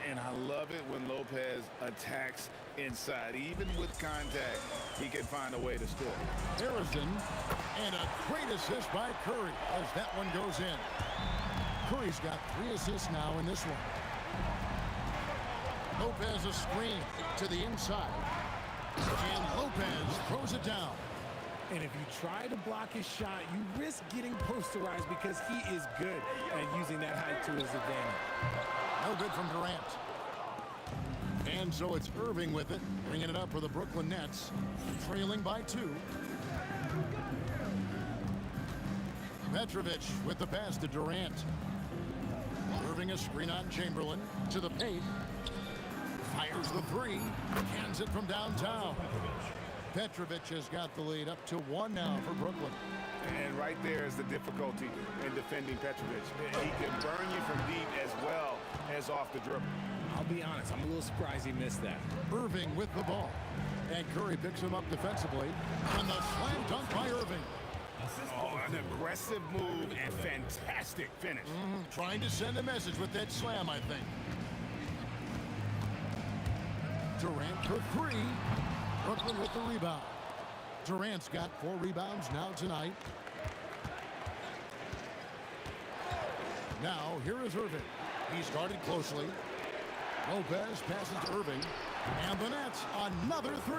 And I love it when Lopez attacks inside. Even with contact, he can find a way to score. Harrison, and a great assist by Curry as that one goes in. Curry's got 3 assists now in this one. Lopez a screen to the inside. And Lopez throws it down. And if you try to block his shot, you risk getting posterized because he is good at using that height to his advantage. No good from Durant. And so it's Irving with it, bringing it up for the Brooklyn Nets, trailing by 2. Petrovic with the pass to Durant. Irving a screen on Chamberlain to the paint. Fires the 3. Cans it from downtown. Petrovic has got the lead up to 1 now for Brooklyn. And right there is the difficulty in defending Petrovic. He can burn you from deep as well as off the dribble. I'll be honest, I'm a little surprised he missed that. Irving with the ball. And Curry picks him up defensively. And the slam dunk by Irving. Oh, an aggressive move and fantastic finish. Trying to send a message with that slam, I think. Durant for three. Brooklyn with the rebound. Durant's got 4 rebounds now tonight. Now, here is Irving. He started closely. Lopez passes to Irving. And the Nets, another 3.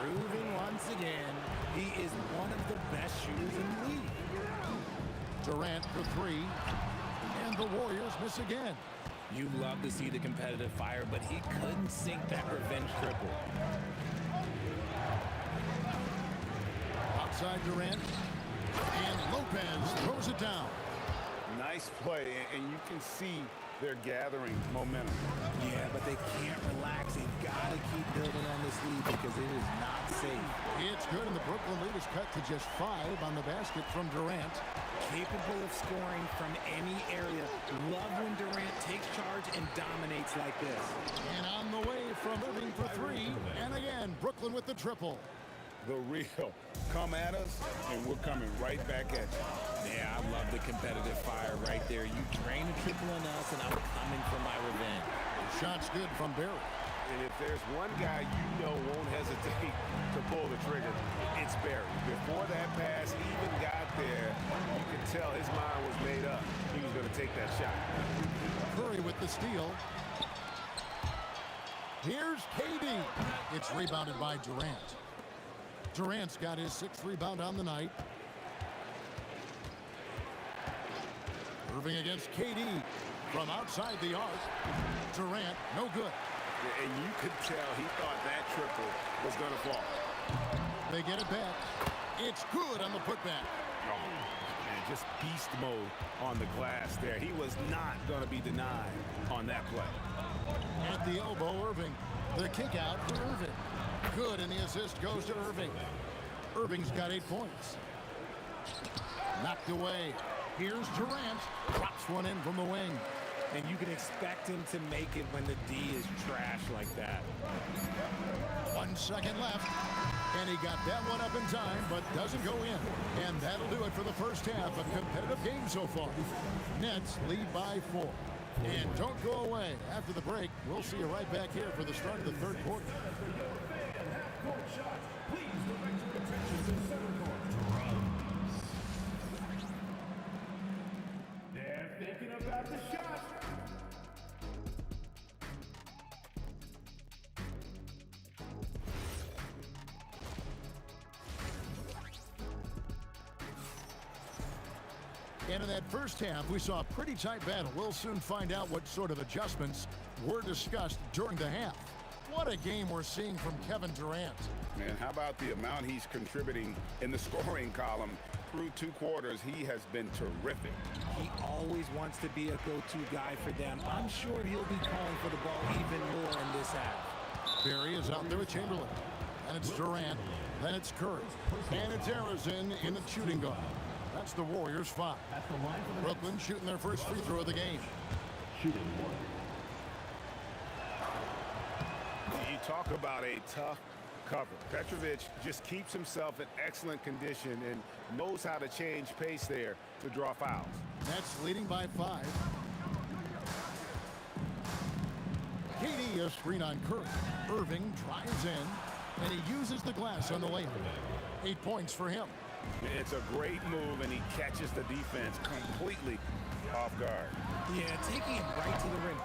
Proving once again, he is one of the best shooters in the league. Durant for 3. And the Warriors miss again. You love to see the competitive fire, but he couldn't sink that revenge triple. Outside Durant. And Lopez throws it down. Nice play, and you can see they're gathering momentum. Yeah, but they can't relax. They've got to keep building on this lead because it is not safe. It's good, and the Brooklyn lead is cut to just 5 on the basket from Durant. Capable of scoring from any area. Love when Durant takes charge and dominates like this. And on the way from Irving for 3. And again, Brooklyn with the triple. The real. Come at us, and we're coming right back at you. Yeah, I love the competitive fire right there. You drain a triple on us, and I'm coming for my revenge. Shot's good from Barry. And if there's one guy you know won't hesitate to pull the trigger, it's Barry. Before that pass even got there, you could tell his mind was made up. He was going to take that shot. Curry with the steal. Here's KD. It's rebounded by Durant. Durant's got his 6th rebound on the night. Irving against KD from outside the arc. Durant, no good. And you could tell he thought that triple was going to fall. They get it back. It's good on the putback. Oh, man, just beast mode on the glass there. He was not going to be denied on that play. At the elbow, Irving. The kick out for Irving. Good, and the assist goes to Irving. Irving's got 8 points. Knocked away. Here's Durant. Drops one in from the wing. And you can expect him to make it when the D is trash like that. 1 second left. And he got that one up in time, but doesn't go in. And that'll do it for the first half. A competitive game so far. Nets lead by 4. And don't go away. After the break, we'll see you right back here for the start of the 3rd quarter. They're thinking about the shot. And in that first half, we saw a pretty tight battle. We'll soon find out what sort of adjustments were discussed during the half. What a game we're seeing from Kevin Durant. Man, how about the amount he's contributing in the scoring column? Through 2 quarters, he has been terrific. He always wants to be a go-to guy for them. I'm sure he'll be calling for the ball even more in this half. Barry is out there with Chamberlain. And it's Durant. Then it's Curry. And it's Arizin in the shooting guard. That's the Warriors' 5. Brooklyn shooting their first free throw of the game. Shooting 1. You talk about a tough cover. Petrovic just keeps himself in excellent condition and knows how to change pace there to draw fouls. Nets leading by 5. KD a screen on Curry. Irving drives in, and he uses the glass on the layup. 8 points for him. It's a great move, and he catches the defense completely off guard. Yeah, taking it right to the rim.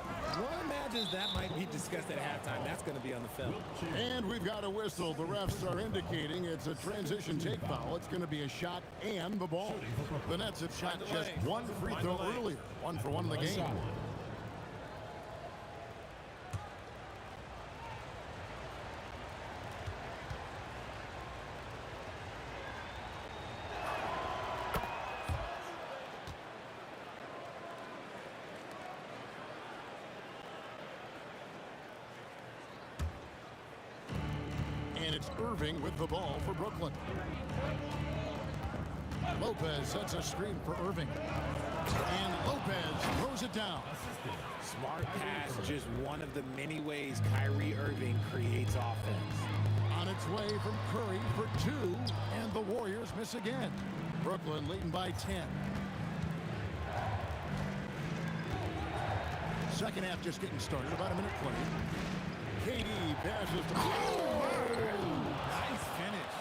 One imagines that might be discussed at halftime. That's going to be on the film. And we've got a whistle. The refs are indicating it's a transition take foul. It's going to be a shot and the ball. The Nets have shot just 1 free throw earlier. 1 for 1 in the game. And it's Irving with the ball for Brooklyn. Lopez sets a screen for Irving. And Lopez throws it down. Smart pass, just one of the many ways Kyrie Irving creates offense. On its way from Curry for 2, and And the Warriors miss again. Brooklyn leading by 10. Second half just getting started. About a minute 20. KD passes to... Nice finish.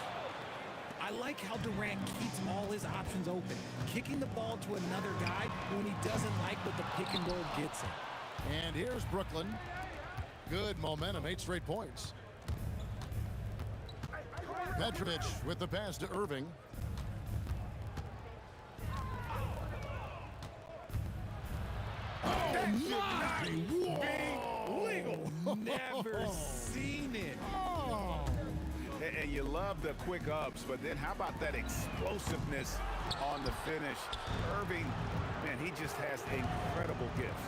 I like how Durant keeps all his options open. Kicking the ball to another guy when he doesn't like what the pick and roll gets him. And here's Brooklyn. Good momentum, 8 straight points. Petrovic with the pass to Irving. Oh, my! Legal. Never seen it. Oh. And you love the quick ups, but then how about that explosiveness on the finish? Irving, man, he just has incredible gifts.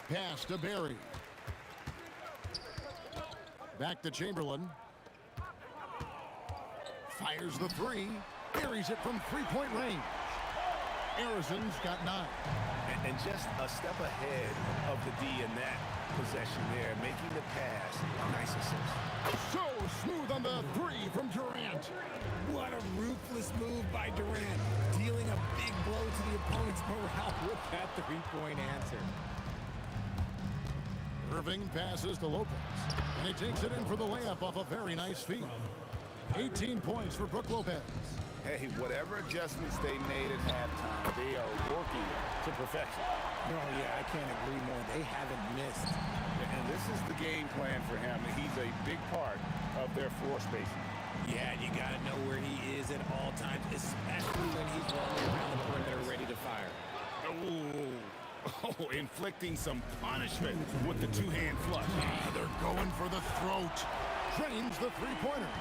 Pass to Barry. Back to Chamberlain. Fires the three. Buries it from three-point range. Arizon's got 9. And just a step ahead of the D in that possession there, making the pass. Nice assist. So smooth on the three from Durant. What a ruthless move by Durant. Dealing a big blow to the opponent's morale with that three-point answer. Irving passes to Lopez. And he takes it in for the layup off a very nice feed. 18 points for Brook Lopez. Hey, whatever adjustments they made at halftime, they are working to perfection. Oh, yeah, I can't agree more. They haven't missed. And this is the game plan for him. He's a big part of their floor spacing. Yeah, you got to know where he is at all times, especially when he's rolling around the perimeter ready to fire. Oh, inflicting some punishment with the two-hand flush. They're going for the throat. Drains the three-pointer.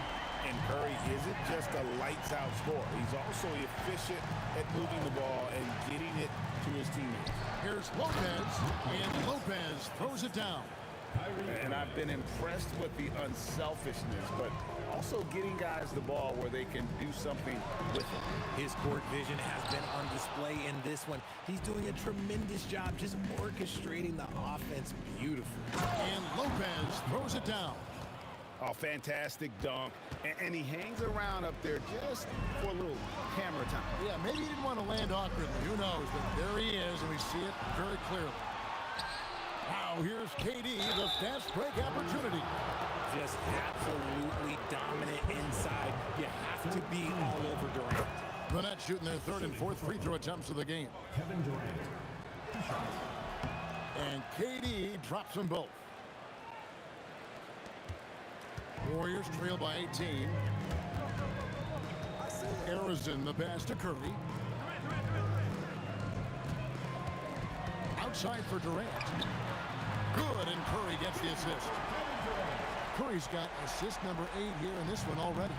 And Curry isn't just a lights-out scorer. He's also efficient at moving the ball and getting it to his teammates. Here's Lopez, and Lopez throws it down. And I've been impressed with the unselfishness, but also getting guys the ball where they can do something with it. His court vision has been on display in this one. He's doing a tremendous job just orchestrating the offense beautifully. And Lopez throws it down. Oh, fantastic dunk. And he hangs around up there just for a little hammer time. Yeah, maybe he didn't want to land awkwardly. Who knows? But there he is, and we see it very clearly. Now here's KD, the fast break opportunity. Just absolutely dominant inside. You have to be all over Durant. The Nets shooting their third and fourth free throw attempts of the game. Kevin Durant. And KD drops them both. Warriors trail by 18. Arizon, the pass to Curry. Outside for Durant. Good, and Curry gets the assist. Curry's got assist number 8 here in this one already.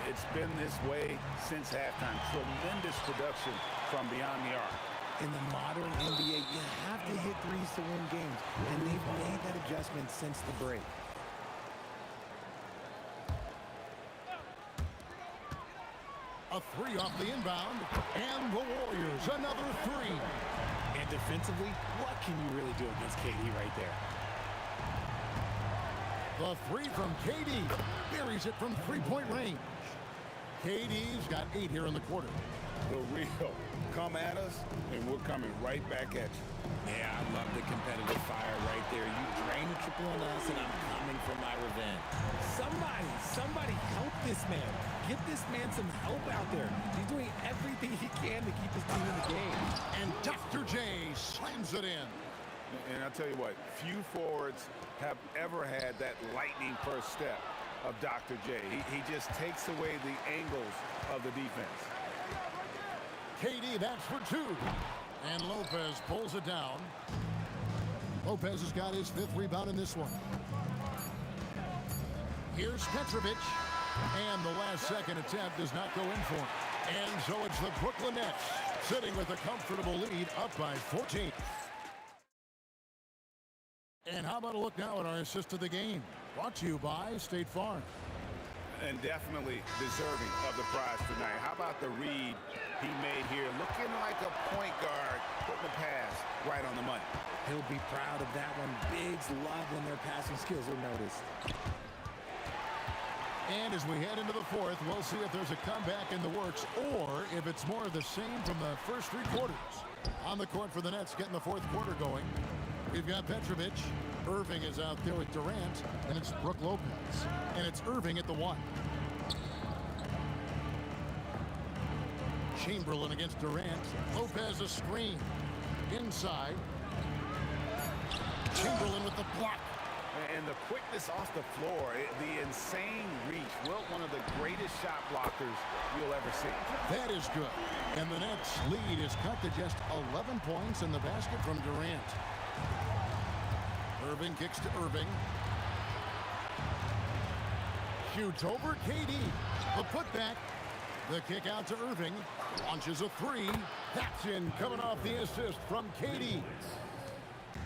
It's been this way since halftime. Tremendous production from beyond the arc. In the modern NBA, you have to hit threes to win games, and they've made that adjustment since the break. A three off the inbound, and the Warriors another three. And defensively, what can you really do against KD right there? The three from KD buries it from three-point range. KD's got 8 here in the quarter. The real come at us, and we're coming right back at you. Yeah, I love the competitive fire right there. You drain the triple on us, and I'm coming for my revenge. Somebody help this man. Get this man some help out there. He's doing everything he can to keep his team in the game. And Dr. J slams it in. And I'll tell you what, few forwards have ever had that lightning first step of Dr. J. He just takes away the angles of the defense. KD, that's for 2. And Lopez pulls it down. Lopez has got his 5th rebound in this one. Here's Petrovic. And the last second attempt does not go in for him. And so it's the Brooklyn Nets sitting with a comfortable lead up by 14. And how about a look now at our assist of the game? Brought to you by State Farm. And definitely deserving of the prize tonight. How about the read he made here? Looking like a point guard, putting the pass right on the money. He'll be proud of that one. Bigs love when their passing skills are noticed. And as we head into the fourth, we'll see if there's a comeback in the works or if it's more of the same from the first three quarters. On the court for the Nets, getting the fourth quarter going. We've got Petrovic. Irving is out there with Durant, and it's Brook Lopez. And it's Irving at the 1. Chamberlain against Durant. Lopez a screen. Inside. Chamberlain with the block. And the quickness off the floor, the insane reach. Wilt, one of the greatest shot blockers you'll ever see. That is good. And the Nets lead is cut to just 11 points in the basket from Durant. Irving kicks to Irving. Shoots over KD. The putback. The kick out to Irving. Launches a 3. That's in, coming off the assist from KD.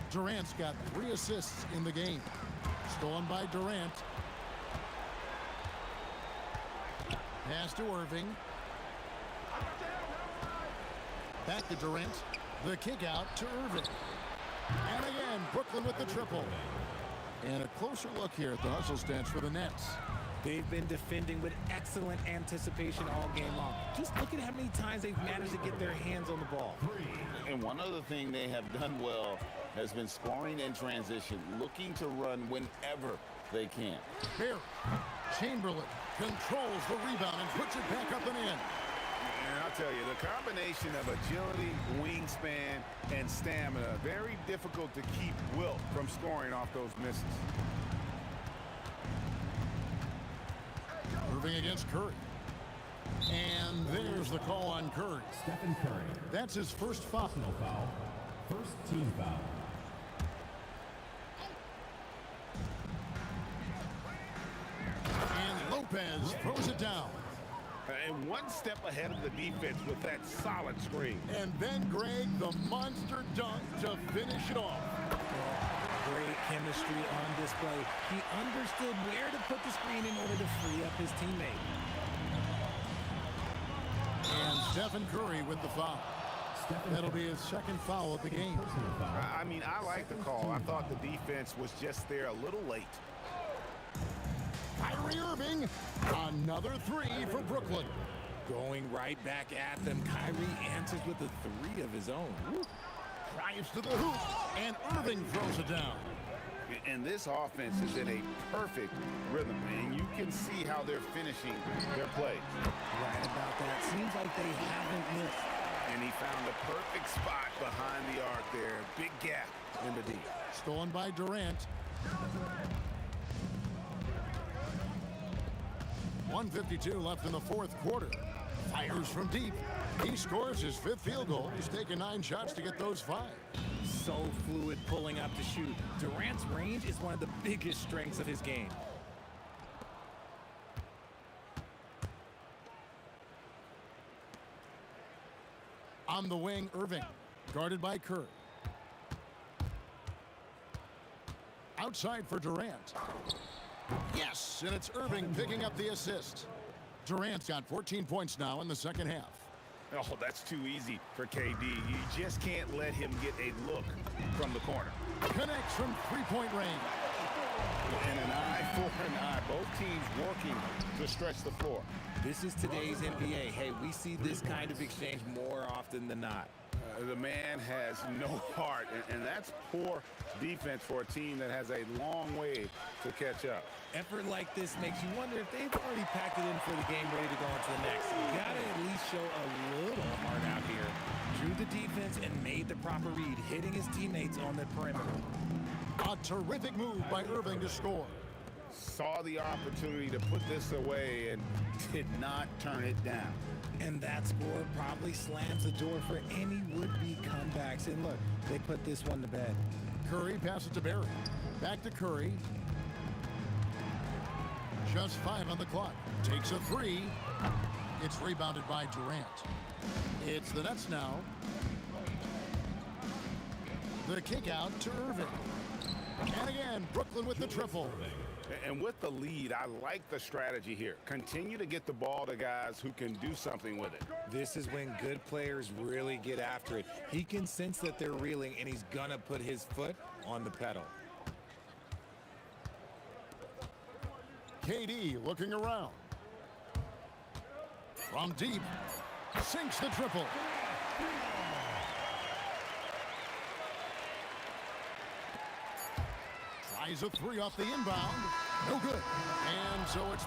Durant's got 3 assists in the game. Stolen by Durant. Pass to Irving. Back to Durant. The kick out to Irving. And again, Brooklyn with the triple. And a closer look here at the hustle stats for the Nets. They've been defending with excellent anticipation all game long. Just look at how many times they've managed to get their hands on the ball. And one other thing they have done well has been scoring in transition, looking to run whenever they can. Barry. Chamberlain controls the rebound and puts it back up and in. And I'll tell you, the combination of agility, wingspan, and stamina, very difficult to keep Wilt from scoring off those misses. Irving against Curry. And there's the call on Curry. Stephen Curry. That's his first foul. Personal foul. First team foul. And Lopez throws it down. And one step ahead of the defense with that solid screen. And then Greg, the monster dunk to finish it off. Great chemistry on display. He understood where to put the screen in order to free up his teammate. And Stephen Curry with the foul. That'll be his second foul of the game. I mean, I like the call. I thought the defense was just there a little late. Kyrie Irving, another 3 for Brooklyn. Going right back at them. Kyrie answers with a 3 of his own. Drives to the hoop, and Irving throws it down. And this offense is in a perfect rhythm, and you can see how they're finishing their plays. Right about that. Seems like they haven't missed. And he found the perfect spot behind the arc there. Big gap in the D. Stolen by Durant. 1:52 left in the fourth quarter. Fires from deep. He scores his 5th field goal. He's taken 9 shots to get those 5. So fluid pulling up to shoot. Durant's range is one of the biggest strengths of his game. On the wing, Irving, guarded by Curry. Outside for Durant. Yes, and it's Irving picking up the assist. Durant's got 14 points now in the second half. Oh, that's too easy for KD. You just can't let him get a look from the corner. Connects from 3-point range. And an eye for an eye. Both teams working to stretch the floor. This is today's NBA. Hey, we see this kind of exchange more often than not. The man has no heart, and that's poor defense for a team that has a long way to catch up. Effort like this makes you wonder if they've already packed it in for the game, ready to go on to the next. You gotta at least show a little heart out here. Drew the defense and made the proper read, hitting his teammates on the perimeter. A terrific move by Irving to score. Saw the opportunity to put this away and did not turn it down. And that score probably slams the door for any would-be comebacks. And look, they put this one to bed. Curry passes to Barry. Back to Curry. Just 5 on the clock. Takes a 3. It's rebounded by Durant. It's the Nets now. The kick out to Irving. And again, Brooklyn with the triple. And with the lead, I like the strategy here. Continue to get the ball to guys who can do something with it. This is when good players really get after it. He can sense that they're reeling, and he's going to put his foot on the pedal. KD looking around. From deep, sinks the triple. Tries a three off the inbound. No good. And so it's...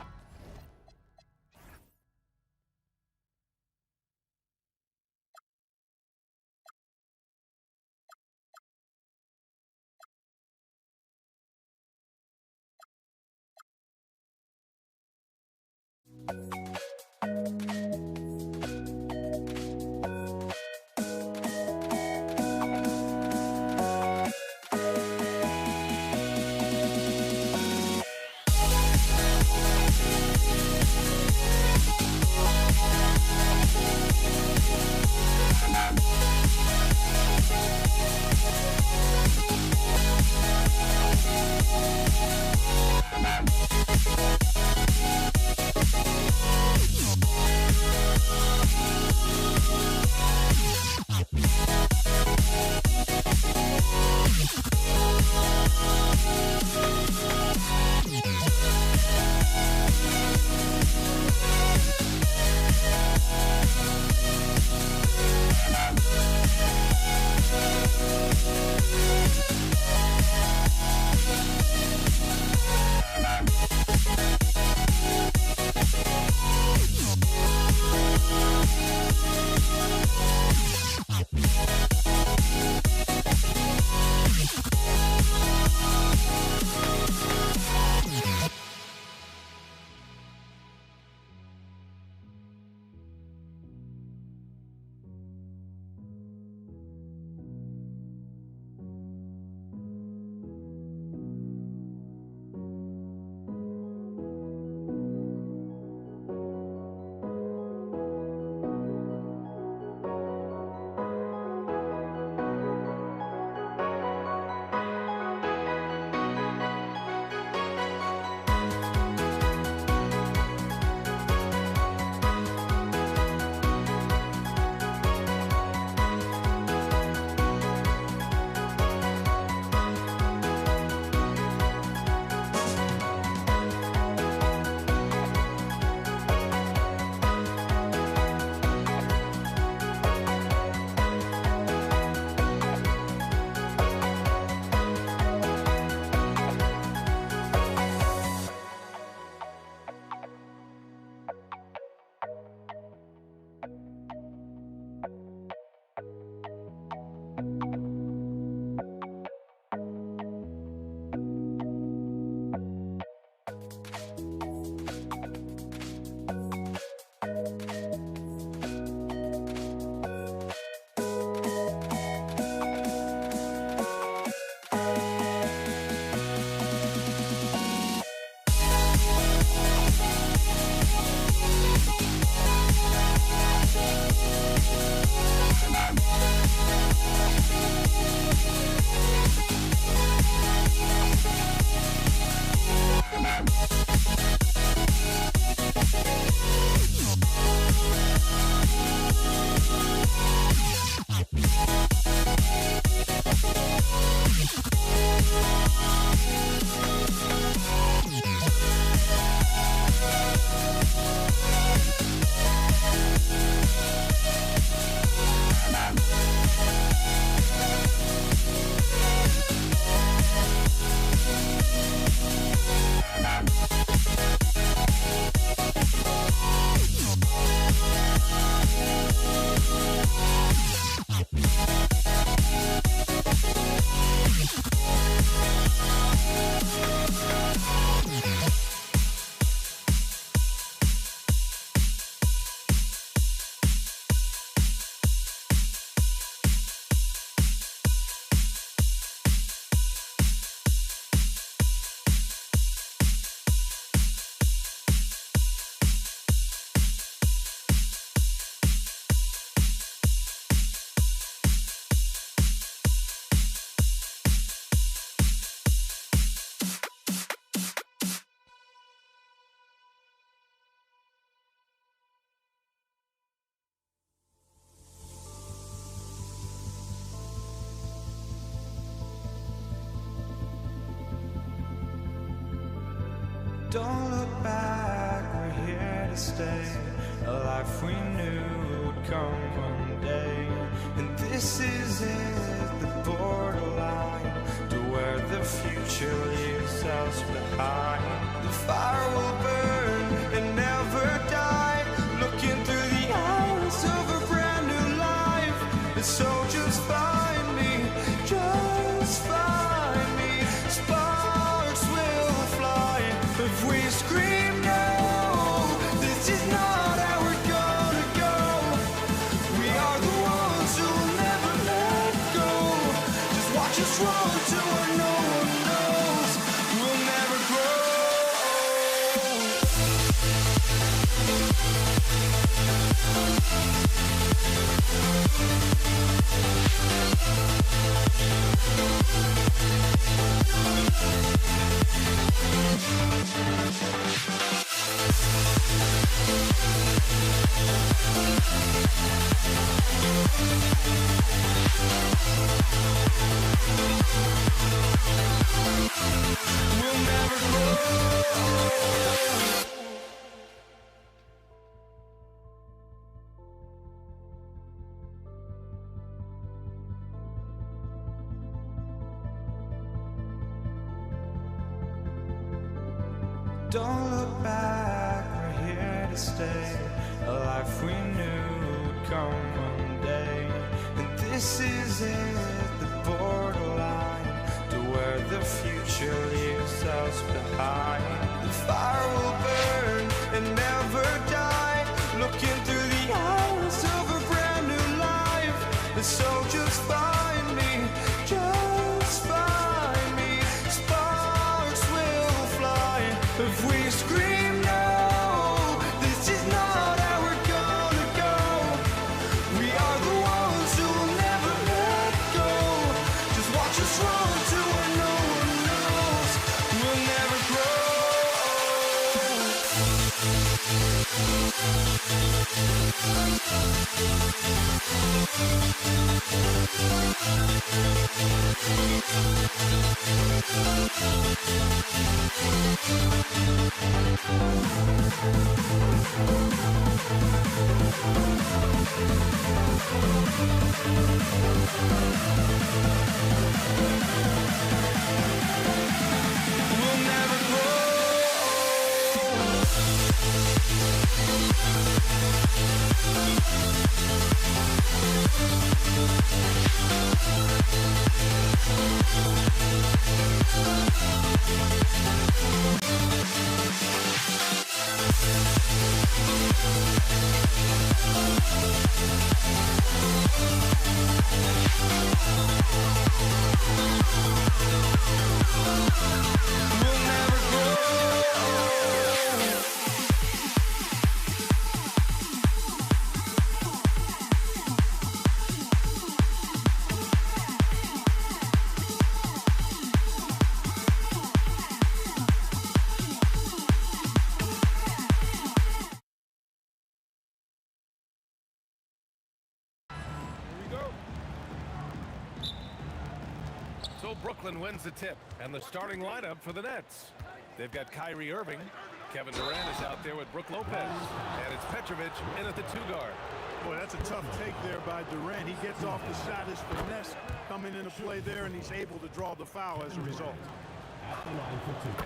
Don't look back, we're here to stay. A life we knew would come one day. And this is it, the borderline to where the future leaves us behind. The fire will burn and never die, looking through the eyes of a brand new life. And so just find me, just find me. Sparks will fly if we scream no. This is not how we're gonna go. We are the ones who will never let go. Just watch us run to where no one knows. We'll never grow. We'll never grow. Don't look back, we're here to stay. A life we knew would come one day. And this is it, the borderline to where the future leaves us behind. The fire will burn and never die, looking through the eyes of a brand new life. And so just find me, just find me. Sparks will fly if we scream no. This is not how we're gonna go. We are the ones who will never let go. Just watch us run to where no one knows. We'll never grow. We'll never grow. We'll never grow. So Brooklyn wins the tip, and the starting lineup for the Nets. They've got Kyrie Irving. Kevin Durant is out there with Brook Lopez. And it's Petrovic in at the 2-guard. Boy, that's a tough take there by Durant. He gets off the shot, his finesse coming into play there, and he's able to draw the foul as a result.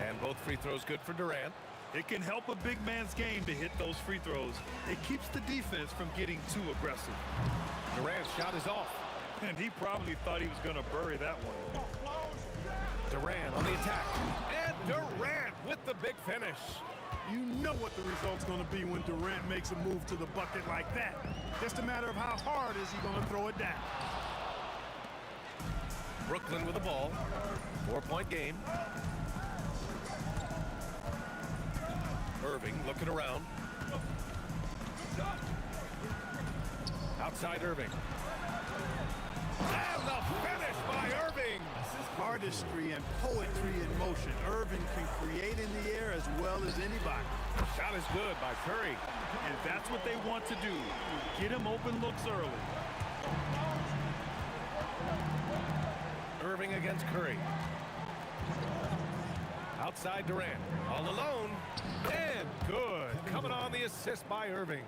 And both free throws good for Durant. It can help a big man's game to hit those free throws. It keeps the defense from getting too aggressive. Durant's shot is off. And he probably thought he was going to bury that one. Durant on the attack. And Durant with the big finish. You know what the result's going to be when Durant makes a move to the bucket like that. Just a matter of how hard is he going to throw it down. Brooklyn with the ball. 4-point game. Irving looking around. Outside Irving. And the finish by Irving. Artistry and poetry in motion. Irving can create in the air as well as anybody. Shot is good by Curry. And that's what they want to do. Get him open looks early. Irving against Curry. Outside Durant, all alone, and good. Coming on the assist by Irving.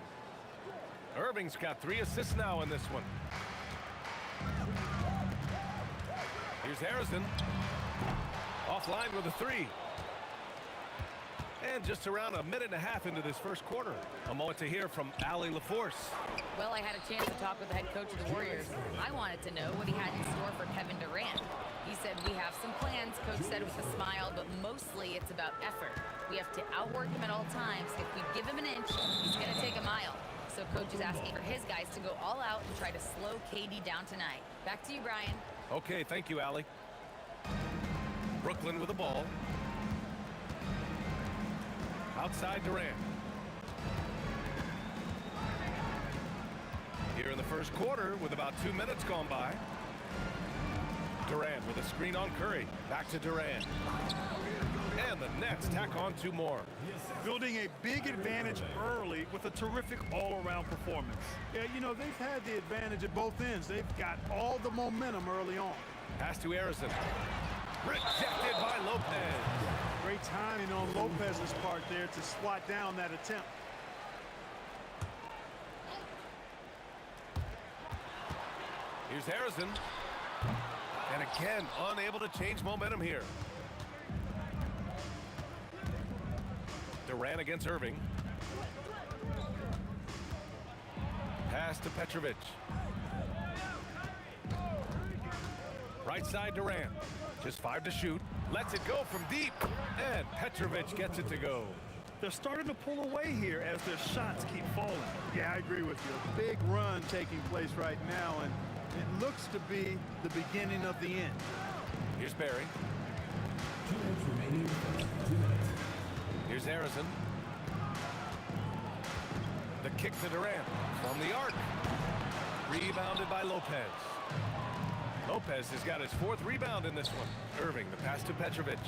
Irving's got 3 assists now in this one. Here's Harrison. Offline with a 3. And just around a minute and a half into this first quarter. A moment to hear from Allie LaForce. Well, I had a chance to talk with the head coach of the Warriors. I wanted to know what he had in store for Kevin Durant. He said, we have some plans, Coach said with a smile, but mostly it's about effort. We have to outwork him at all times. If we give him an inch, he's going to take a mile. So Coach is asking for his guys to go all out and try to slow KD down tonight. Back to you, Brian. Okay, thank you, Allie. Brooklyn with the ball. Outside Durant. Here in the first quarter with about 2 minutes gone by. Durant with a screen on Curry. Back to Durant. And the Nets tack on 2 more. Building a big advantage early with a terrific all-around performance. Yeah, you know, they've had the advantage at both ends. They've got all the momentum early on. Pass to Harrison. Rejected by Lopez. Great timing on Lopez's part there to swat down that attempt. Here's Harrison. And again, unable to change momentum here. Durant against Irving. Pass to Petrovic. Right side Durant. Just 5 to shoot. Lets it go from deep. And Petrovic gets it to go. They're starting to pull away here as their shots keep falling. Yeah, I agree with you. A big run taking place right now, and it looks to be the beginning of the end. Here's Barry. 2 minutes remaining. 2 minutes. Here's Harrison. The kick to Durant from the arc. Rebounded by Lopez. Lopez has got his 4th rebound in this one. Irving, the pass to Petrovic.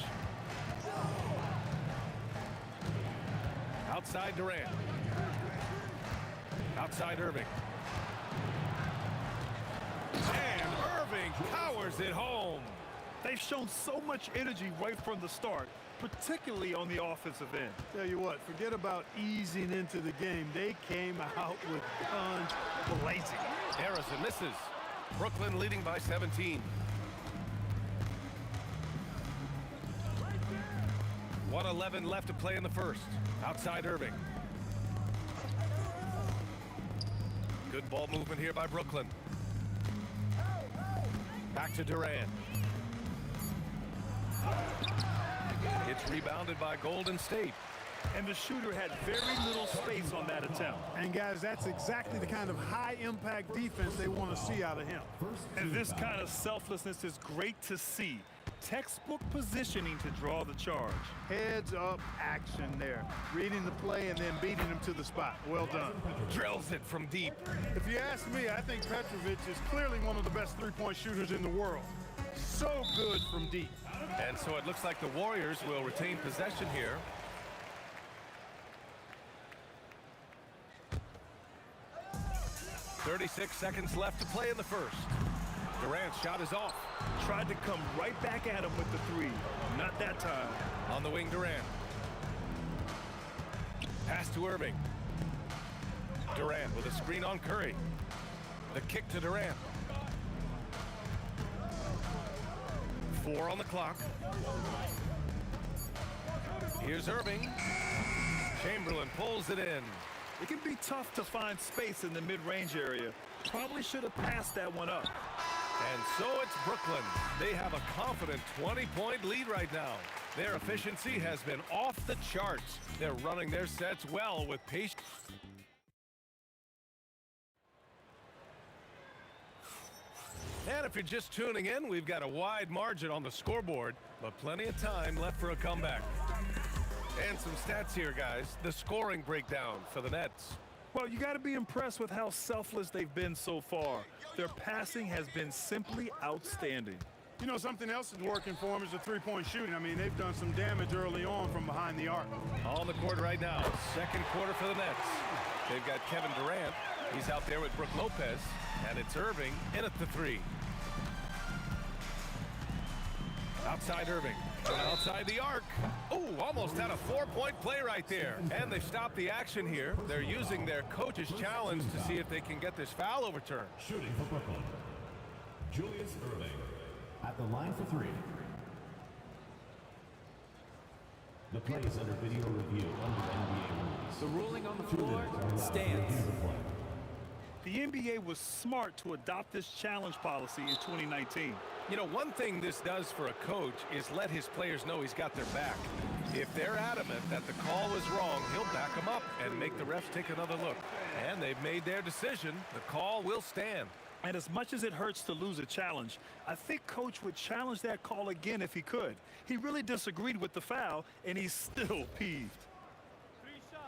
Outside Durant. Outside Irving. And Irving powers it home. They've shown so much energy right from the start, particularly on the offensive end. Tell you what, forget about easing into the game. They came out with guns blazing. Harrison misses. Brooklyn leading by 17. 1:11 left to play in the first. Outside Irving. Good ball movement here by Brooklyn. Back to Durant. It's rebounded by Golden State. And the shooter had very little space on that attempt. And guys, that's exactly the kind of high-impact defense they want to see out of him. And this kind of selflessness is great to see. Textbook positioning to draw the charge. Heads up action there. Reading the play and then beating him to the spot. Well done. Drills it from deep. If you ask me, I think Petrovic is clearly one of the best three-point shooters in the world. So good from deep. And so it looks like the Warriors will retain possession here. .36 seconds left to play in the first. Durant's shot is off. Tried to come right back at him with the 3. Not that time. On the wing, Durant. Pass to Irving. Durant with a screen on Curry. The kick to Durant. 4 on the clock. Here's Irving. Chamberlain pulls it in. It can be tough to find space in the mid-range area. Probably should have passed that one up. And so it's Brooklyn. They have a confident 20-point lead right now. Their efficiency has been off the charts. They're running their sets well with patience. And if you're just tuning in, we've got a wide margin on the scoreboard, but plenty of time left for a comeback. And some stats here, guys. The scoring breakdown for the Nets. Well, you got to be impressed with how selfless they've been so far. Their passing has been simply outstanding. You know, something else that's working for them is the three-point shooting. I mean, they've done some damage early on from behind the arc. On the court right now, second quarter for the Nets. They've got Kevin Durant. He's out there with Brook Lopez, and it's Irving in at the 3. Outside Irving. Outside the arc. Oh, almost had a 4-point play right there. And they stopped the action here. They're using their coach's challenge to see if they can get this foul overturned. Shooting for Brooklyn, Julius Erving at the line for three. The play is under video review under NBA rules. The ruling on the floor stands. The NBA was smart to adopt this challenge policy in 2019. You know, one thing this does for a coach is let his players know he's got their back. If they're adamant that the call was wrong, he'll back them up and make the refs take another look. And they've made their decision. The call will stand. And as much as it hurts to lose a challenge, I think Coach would challenge that call again if he could. He really disagreed with the foul, and he's still peeved. 3 shots.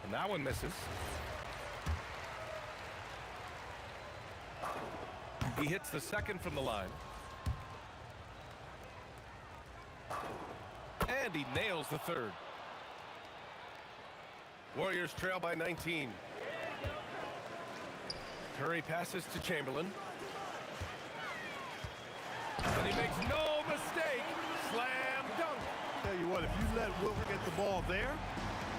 And that one misses. He hits the second from the line. And he nails the third. Warriors trail by 19. Curry passes to Chamberlain. And he makes no mistake. Slam dunk. Tell you what, if you let Will get the ball there,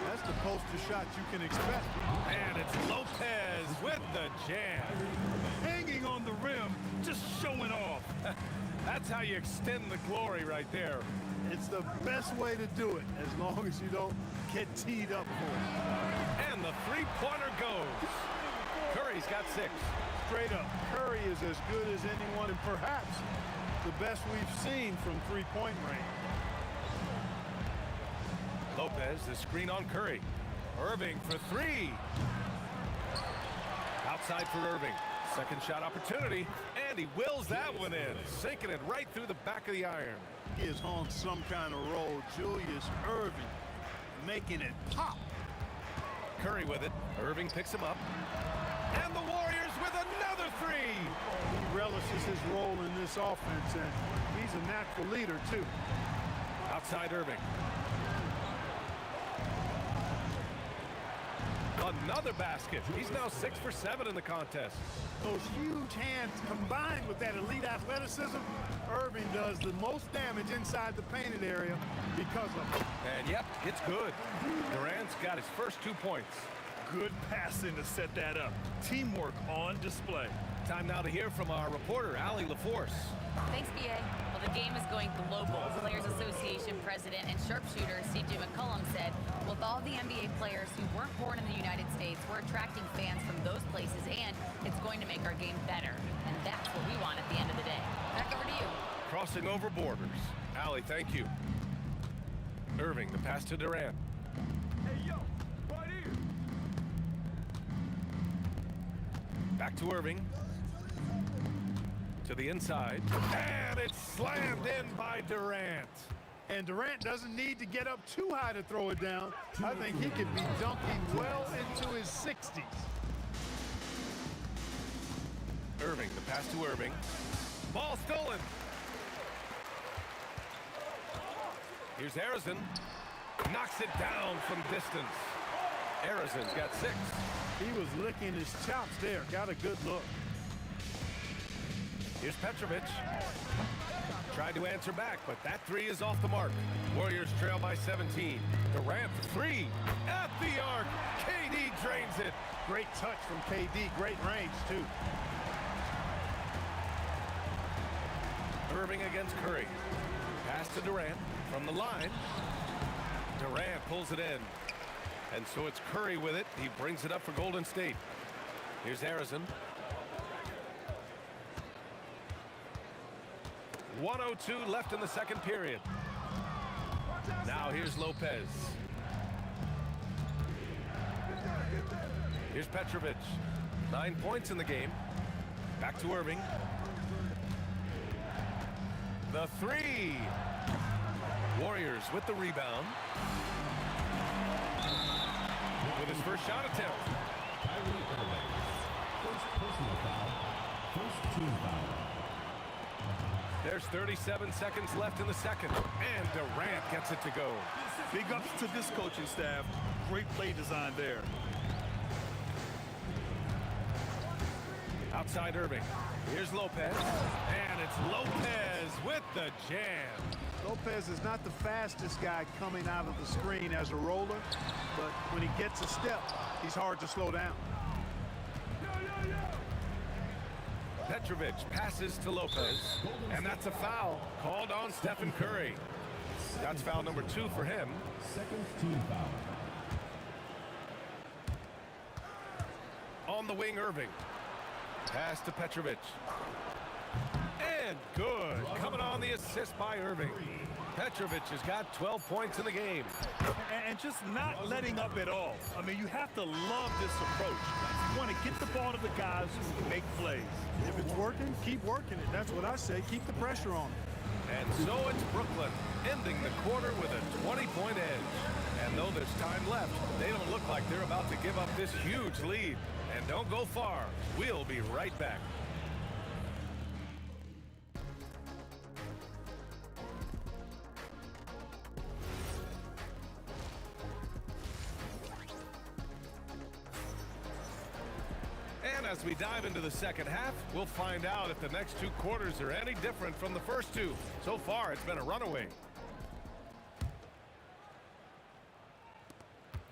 that's the poster shot you can expect. And it's Lopez with the jam. Hanging on the rim, just showing off. That's how you extend the glory right there. It's the best way to do it, as long as you don't get teed up for it. And the three-pointer goes. Curry's got 6. Straight up, Curry is as good as anyone, and perhaps the best we've seen from three-point range. Lopez, the screen on Curry. Irving for 3. Outside for Irving. Second shot opportunity, and he wills that one in, sinking it right through the back of the iron. He is on some kind of roll. Julius Erving making it pop. Curry with it. Irving picks him up. And the Warriors with another 3. He relishes his role in this offense, and he's a natural leader, too. Outside Irving. Another basket. He's now 6 for 7 in the contest. Those huge hands combined with that elite athleticism, Irving does the most damage inside the painted area because of it. And yep, it's good. Durant's got his first 2 points. Good passing to set that up. Teamwork on display. Time now to hear from our reporter, Allie LaForce. Thanks, BA. Well, the game is going global. Players Association President and sharpshooter C.J. McCollum said, with all the NBA players who weren't born in the United States, we're attracting fans from those places, and it's going to make our game better. And that's what we want at the end of the day. Back over to you. Crossing over borders. Allie, thank you. Irving, the pass to Durant. Hey, yo, right here. Back to Irving. To the inside. And it's slammed in by Durant. And Durant doesn't need to get up too high to throw it down. I think he could be dunking well into his 60s. Irving, the pass to Irving. Ball stolen. Here's Harrison. Knocks it down from distance. Harrison's got 6. He was licking his chops there. Got a good look. Here's Petrovic. Tried to answer back, but that 3 is off the mark. Warriors trail by 17. Durant for 3. At the arc. KD drains it. Great touch from KD. Great range, too. Irving against Curry. Pass to Durant from the line. Durant pulls it in. And so it's Curry with it. He brings it up for Golden State. Here's Harrison. 1:02 left in the second period. Now here's Lopez. Here's Petrovic. 9 points in the game. Back to Irving. The 3. Warriors with the rebound. With his first shot attempt. First personal foul. First team foul. There's 37 seconds left in the second. And Durant gets it to go. Big ups to this coaching staff. Great play design there. Outside Irving. Here's Lopez. And it's Lopez with the jam. Lopez is not the fastest guy coming out of the screen as a roller, but when he gets a step, he's hard to slow down. Petrovic passes to Lopez, and that's a foul called on Stephen Curry. That's foul number 2 for him. Second team foul. On the wing, Irving. Pass to Petrovic. And good. Coming on the assist by Irving. Petrovic has got 12 points in the game. And just not letting up at all. I mean, you have to love this approach. You want to get the ball to the guys who make plays. If it's working, keep working it. That's what I say. Keep the pressure on them. And so it's Brooklyn ending the quarter with a 20-point edge. And though there's time left, they don't look like they're about to give up this huge lead. And don't go far. We'll be right back. And as we dive into the second half, we'll find out if the next 2 quarters are any different from the first 2. So far, it's been a runaway.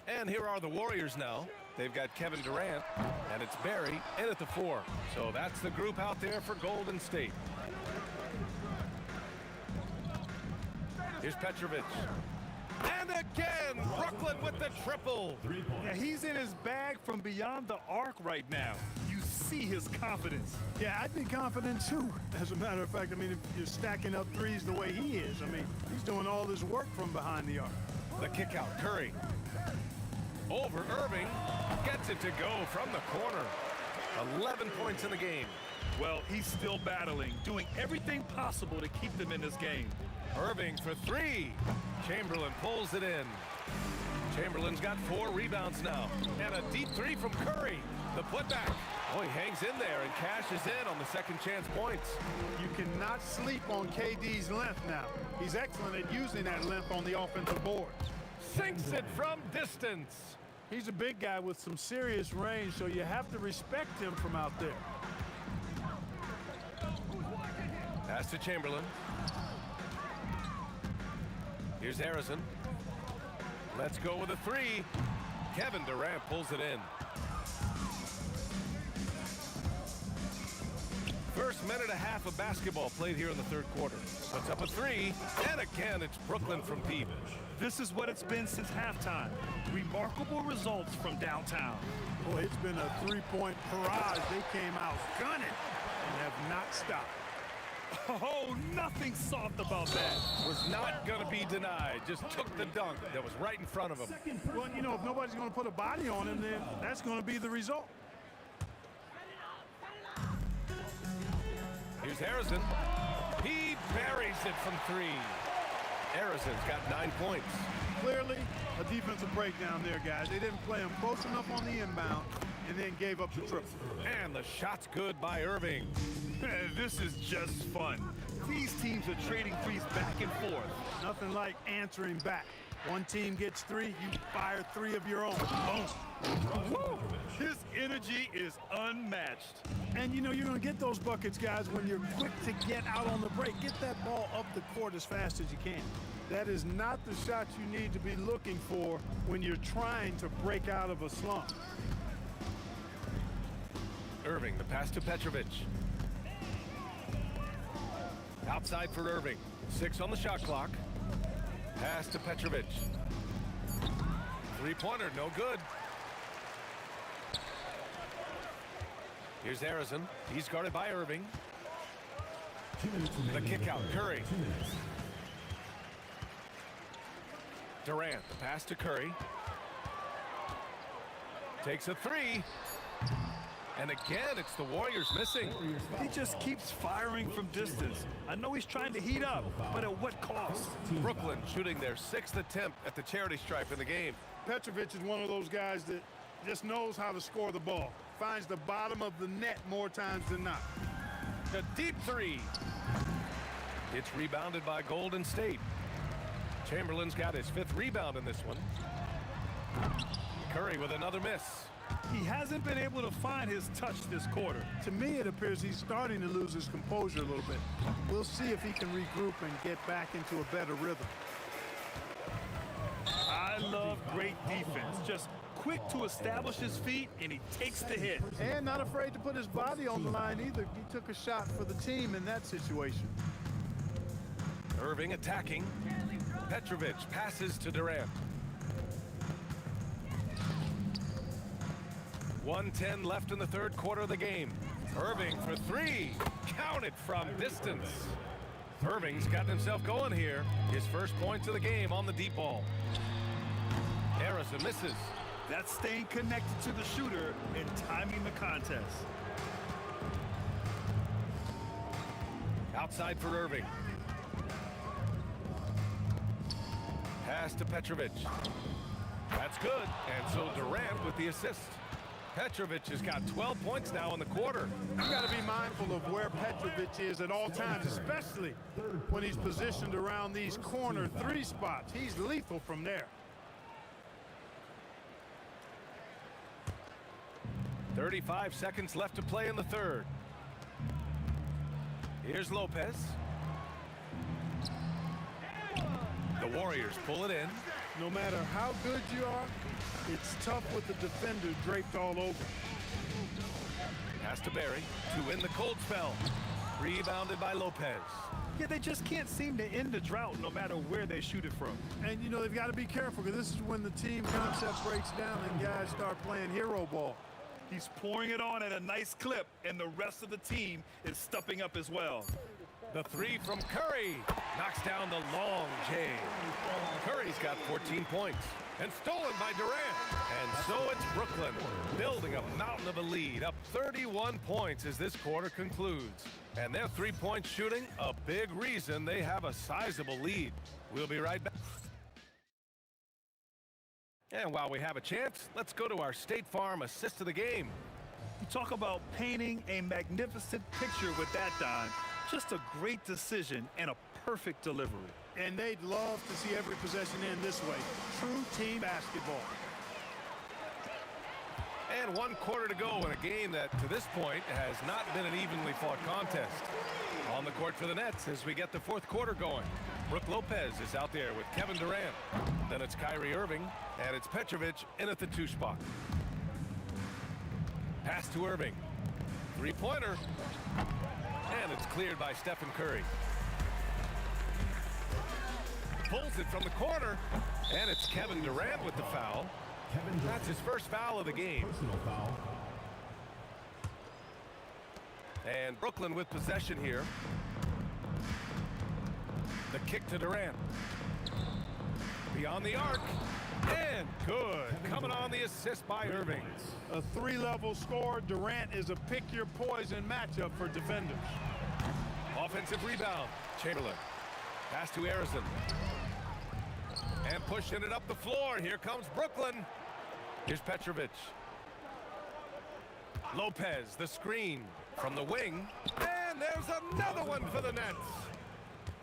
And here are the Warriors now. They've got Kevin Durant, and it's Barry in at the 4. So that's the group out there for Golden State. Here's Petrovic. And again, Brooklyn with the triple. Yeah, he's in his bag from beyond the arc right now. You see his confidence. Yeah, I'd be confident too. As a matter of fact, I mean, if you're stacking up threes the way he is, I mean, he's doing all his work from behind the arc. The kick out, Curry. Over Irving, gets it to go from the corner. 11 points in the game. Well, he's still battling, doing everything possible to keep them in this game. Irving for 3. Chamberlain pulls it in. Chamberlain's got 4 rebounds now. And a deep 3 from Curry. The putback. Oh, he hangs in there and cashes in on the second chance points. You cannot sleep on KD's length now. He's excellent at using that length on the offensive board. Sinks it from distance. He's a big guy with some serious range, so you have to respect him from out there. Pass to Chamberlain. Here's Harrison. Let's go with a 3. Kevin Durant pulls it in. First minute and a half of basketball played here in the third quarter. Puts up a 3, and again, it's Brooklyn from deep. This is what it's been since halftime. Remarkable results from downtown. Boy, it's been a 3-point barrage. They came out gunning and have not stopped. Oh, nothing soft about that. Was not going to be denied. Just took the dunk that was right in front of him. Well, you know, if nobody's going to put a body on him, then that's going to be the result. Here's Harrison. He buries it from 3. Harrison's got 9 points. Clearly, a defensive breakdown there, guys. They didn't play him close enough on the inbound and then gave up the triple. And the shot's good by Irving. This is just fun. These teams are trading threes back and forth. Nothing like answering back. One team gets 3, you fire 3 of your own. Boom. Woo! His energy is unmatched. And you know you're going to get those buckets, guys, when you're quick to get out on the break. Get that ball up the court as fast as you can. That is not the shot you need to be looking for when you're trying to break out of a slump. Irving, the pass to Petrovic. Outside for Irving. 6 on the shot clock. Pass to Petrovic. 3-pointer, no good. Here's Harrison. He's guarded by Irving. The kick out, Curry. Durant, the pass to Curry. Takes a 3. And again, it's the Warriors missing. He just keeps firing from distance. I know he's trying to heat up, but at what cost? Brooklyn shooting their 6th attempt at the charity stripe in the game. Petrovic is one of those guys that just knows how to score the ball. Finds the bottom of the net more times than not. The deep 3. It's rebounded by Golden State. Chamberlain's got his 5th rebound in this one. Curry with another miss. He hasn't been able to find his touch this quarter. To me, it appears he's starting to lose his composure a little bit. We'll see if he can regroup and get back into a better rhythm. I love great defense. Just quick to establish his feet, and he takes the hit. And not afraid to put his body on the line either. He took a shot for the team in that situation. Irving attacking. Petrovic passes to Durant. 1:10 left in the third quarter of the game. Irving for three. Counted from distance. Irving's gotten himself going here. His first points of the game on the deep ball. Harrison misses. That's staying connected to the shooter and timing the contest. Outside for Irving. Pass to Petrovic. That's good. And so Durant with the assist. Petrovic has got 12 points now in the quarter. You've got to be mindful of where Petrovic is at all times, especially when he's positioned around these corner three spots. He's lethal from there. 35 seconds left to play in the third. Here's Lopez. The Warriors pull it in. No matter how good you are, it's tough with the defender draped all over. Pass to Barry to win the cold spell. Rebounded by Lopez. Yeah, they just can't seem to end the drought no matter where they shoot it from. And, you know, they've got to be careful because this is when the team concept breaks down and guys start playing hero ball. He's pouring it on at a nice clip, and the rest of the team is stepping up as well. The three from Curry knocks down the long J. Curry's got 14 points and stolen by Durant. And so it's Brooklyn building a mountain of a lead, up 31 points as this quarter concludes. And their three-point shooting, a big reason they have a sizable lead. We'll be right back. And while we have a chance, let's go to our State Farm assist of the game. You talk about painting a magnificent picture with that, Don. Just a great decision and a perfect delivery. And they'd love to see every possession end this way. True team basketball. And 1 quarter to go in a game that, to this point, has not been an evenly fought contest. On the court for the Nets as we get the fourth quarter going. Brook Lopez is out there with Kevin Durant. Then it's Kyrie Irving, and it's Petrovic in at the 2 spot. Pass to Irving. Three-pointer. And it's cleared by Stephen Curry. Pulls it from the corner, and it's Kevin Durant with the foul. That's his first foul of the game. Personal foul. And Brooklyn with possession here. The kick to Durant. Beyond the arc. And good. Coming on the assist by Irving. A 3-level score. Durant is a pick-your-poison matchup for defenders. Offensive rebound. Chamberlain. Pass to Harrison. And pushing it up the floor. Here comes Brooklyn. Here's Petrovic. Lopez, the screen from the wing. And there's another one for the Nets.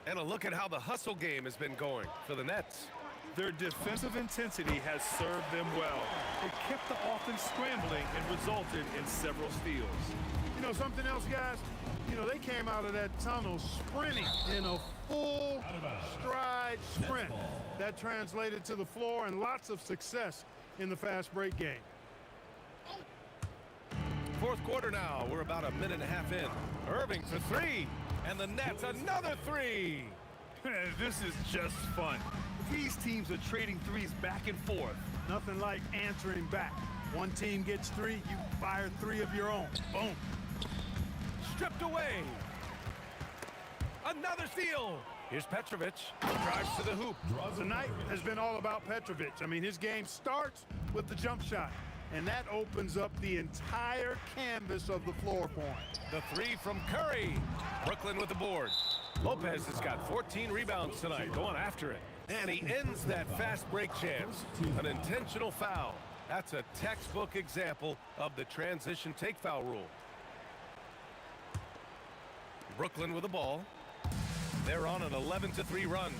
And a look at how the hustle game has been going for the Nets. Their defensive intensity has served them well. It kept the offense scrambling and resulted in several steals. You know something else, guys? You know, they came out of that tunnel sprinting in a full stride sprint. That translated to the floor and lots of success in the fast break game. Fourth quarter now. We're about a minute and a half in. Irving for three. And the Nets another three. This is just fun. These teams are trading threes back and forth. Nothing like answering back. One team gets 3, you fire 3 of your own. Boom. Stripped away. Another steal. Here's Petrovic. Drives to the hoop. Tonight has been all about Petrovic. I mean, his game starts with the jump shot, and that opens up the entire canvas of the floor for him. The three from Curry. Brooklyn with the board. Lopez has got 14 rebounds tonight, going after it. And he ends that fast break chance. An intentional foul. That's a textbook example of the transition take foul rule. Brooklyn with the ball. They're on an 11-3 run.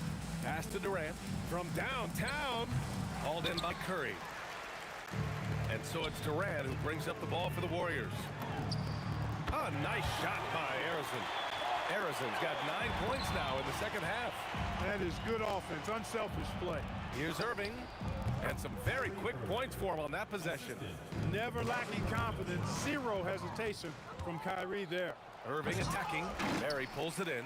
Pass to Durant from downtown. Hauled in by Curry. And so it's Durant who brings up the ball for the Warriors. A nice shot by Harrison. Harrison's got 9 points now in the second half. That is good offense, unselfish play. Here's Irving, and some very quick points for him on that possession. Never lacking confidence, zero hesitation from Kyrie there. Irving attacking. Barry pulls it in.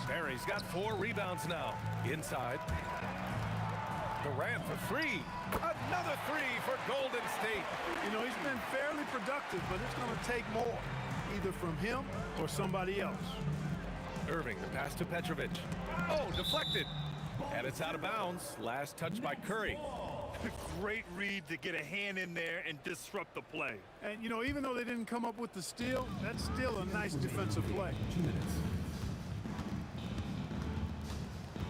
Barry's got 4 rebounds now. Inside. Durant for 3. Another 3 for Golden State. You know, he's been fairly productive, but it's going to take more, either from him or somebody else. Irving, the pass to Petrovic. Oh, deflected. And it's out of bounds. Last touch by Curry. Great read to get a hand in there and disrupt the play. And, you know, even though they didn't come up with the steal, that's still a nice defensive play.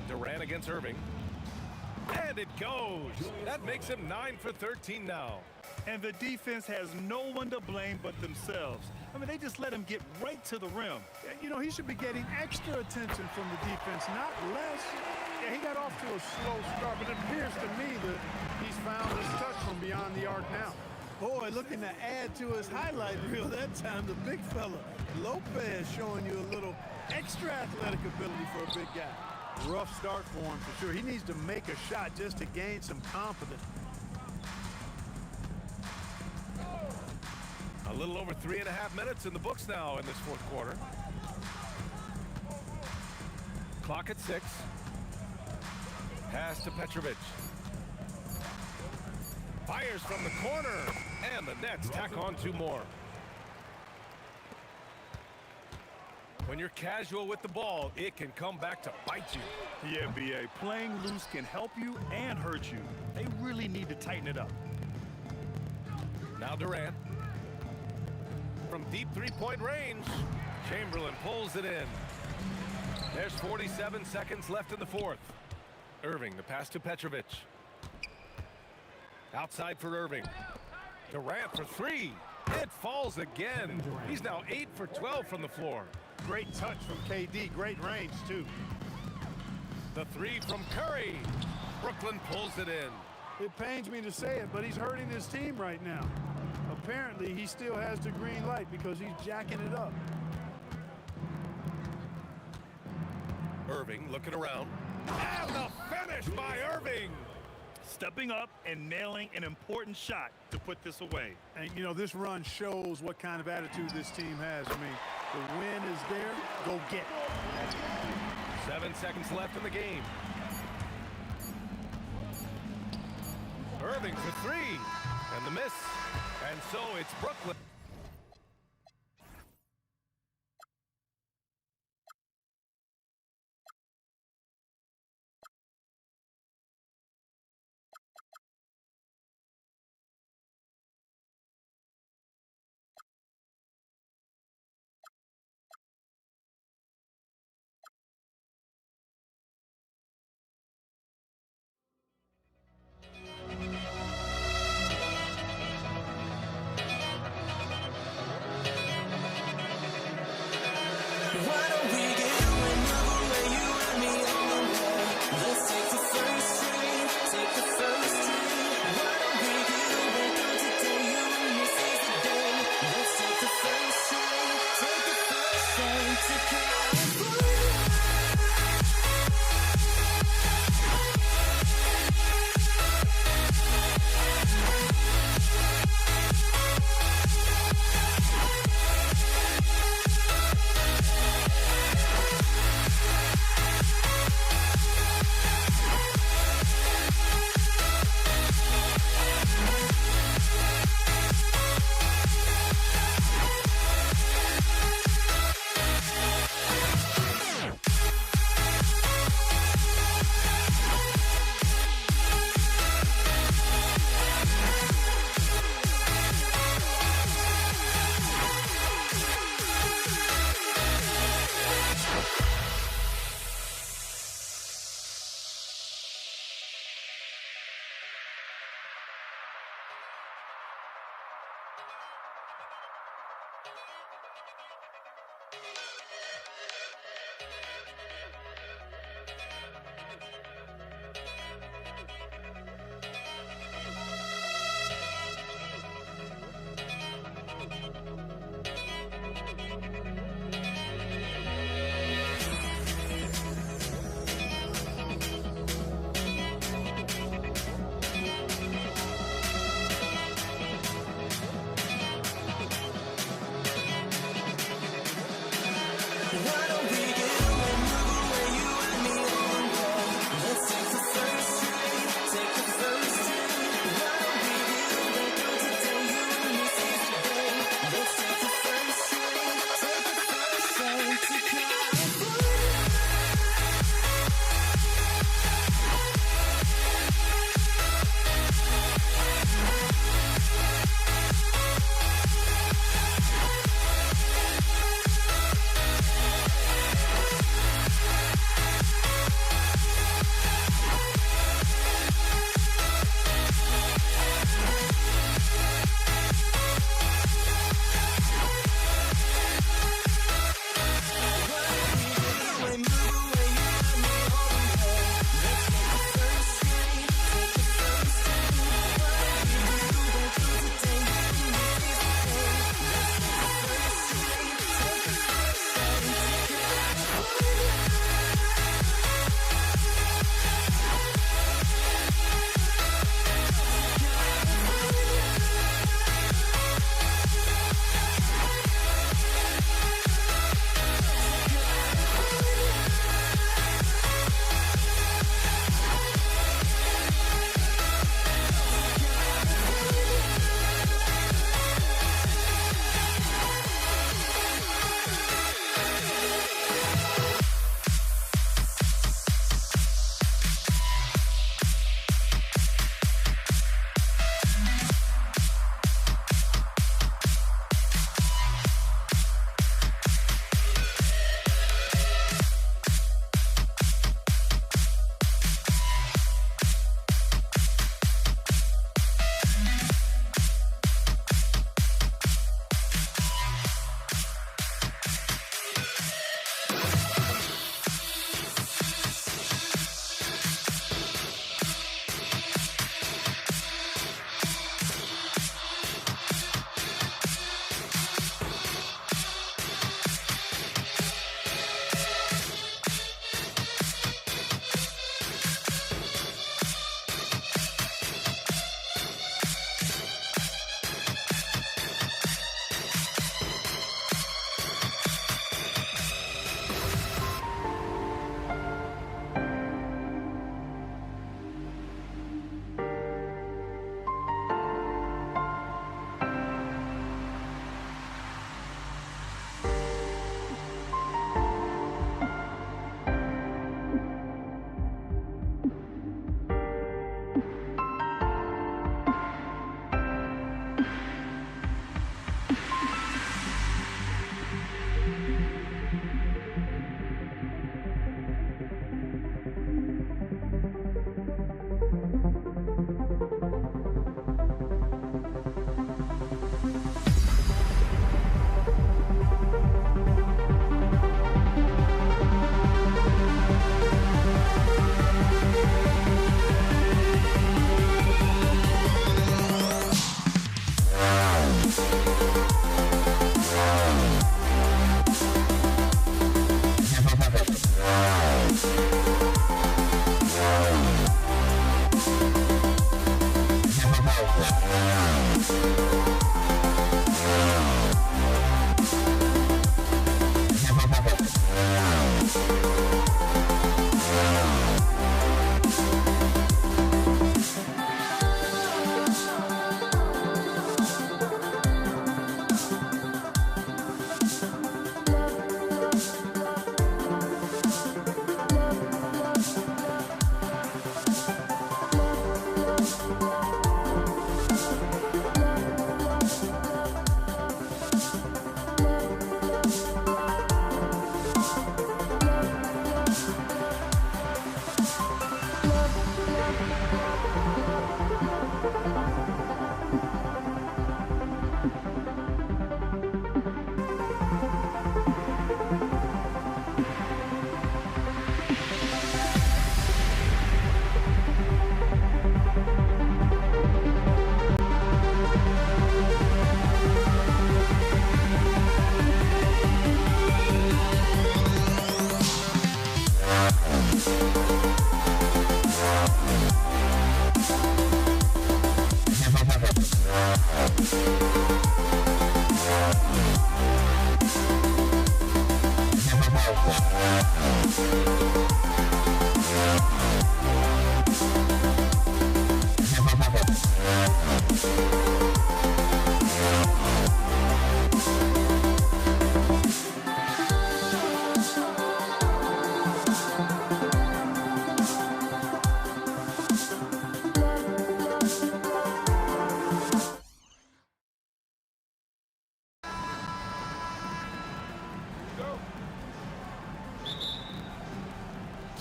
Durant against Irving. And it goes. That makes him 9 for 13 now. And the defense has no one to blame but themselves. I mean, they just let him get right to the rim. You know, he should be getting extra attention from the defense, not less. Yeah, he got off to a slow start, but it appears to me that he's found his touch from beyond the arc now. Boy, looking to add to his highlight reel that time, the big fella. Lopez showing you a little extra athletic ability for a big guy. Rough start for him for sure. He needs to make a shot just to gain some confidence. A little over 3.5 minutes in the books now in this fourth quarter. Clock at 6. Pass to Petrovic. Fires from the corner. And the Nets tack on 2 more. When you're casual with the ball, it can come back to bite you. Yeah, B.A. Playing loose can help you and hurt you. They really need to tighten it up. Now Durant. From deep 3-point range, Chamberlain pulls it in. There's 47 seconds left in the fourth. Irving, the pass to Petrovic. Outside for Irving. Durant for 3. It falls again. He's now 8 for 12 from the floor. Great touch from KD. Great range, too. The 3 from Curry. Brooklyn pulls it in. It pains me to say it, but he's hurting his team right now. Apparently, he still has the green light because he's jacking it up. Irving looking around. And the finish by Irving. Stepping up and nailing an important shot to put this away. And, you know, this run shows what kind of attitude this team has. I mean, the win is there. Go get it. 7 seconds left in the game. Irving for 3. And the miss. And so it's Brooklyn.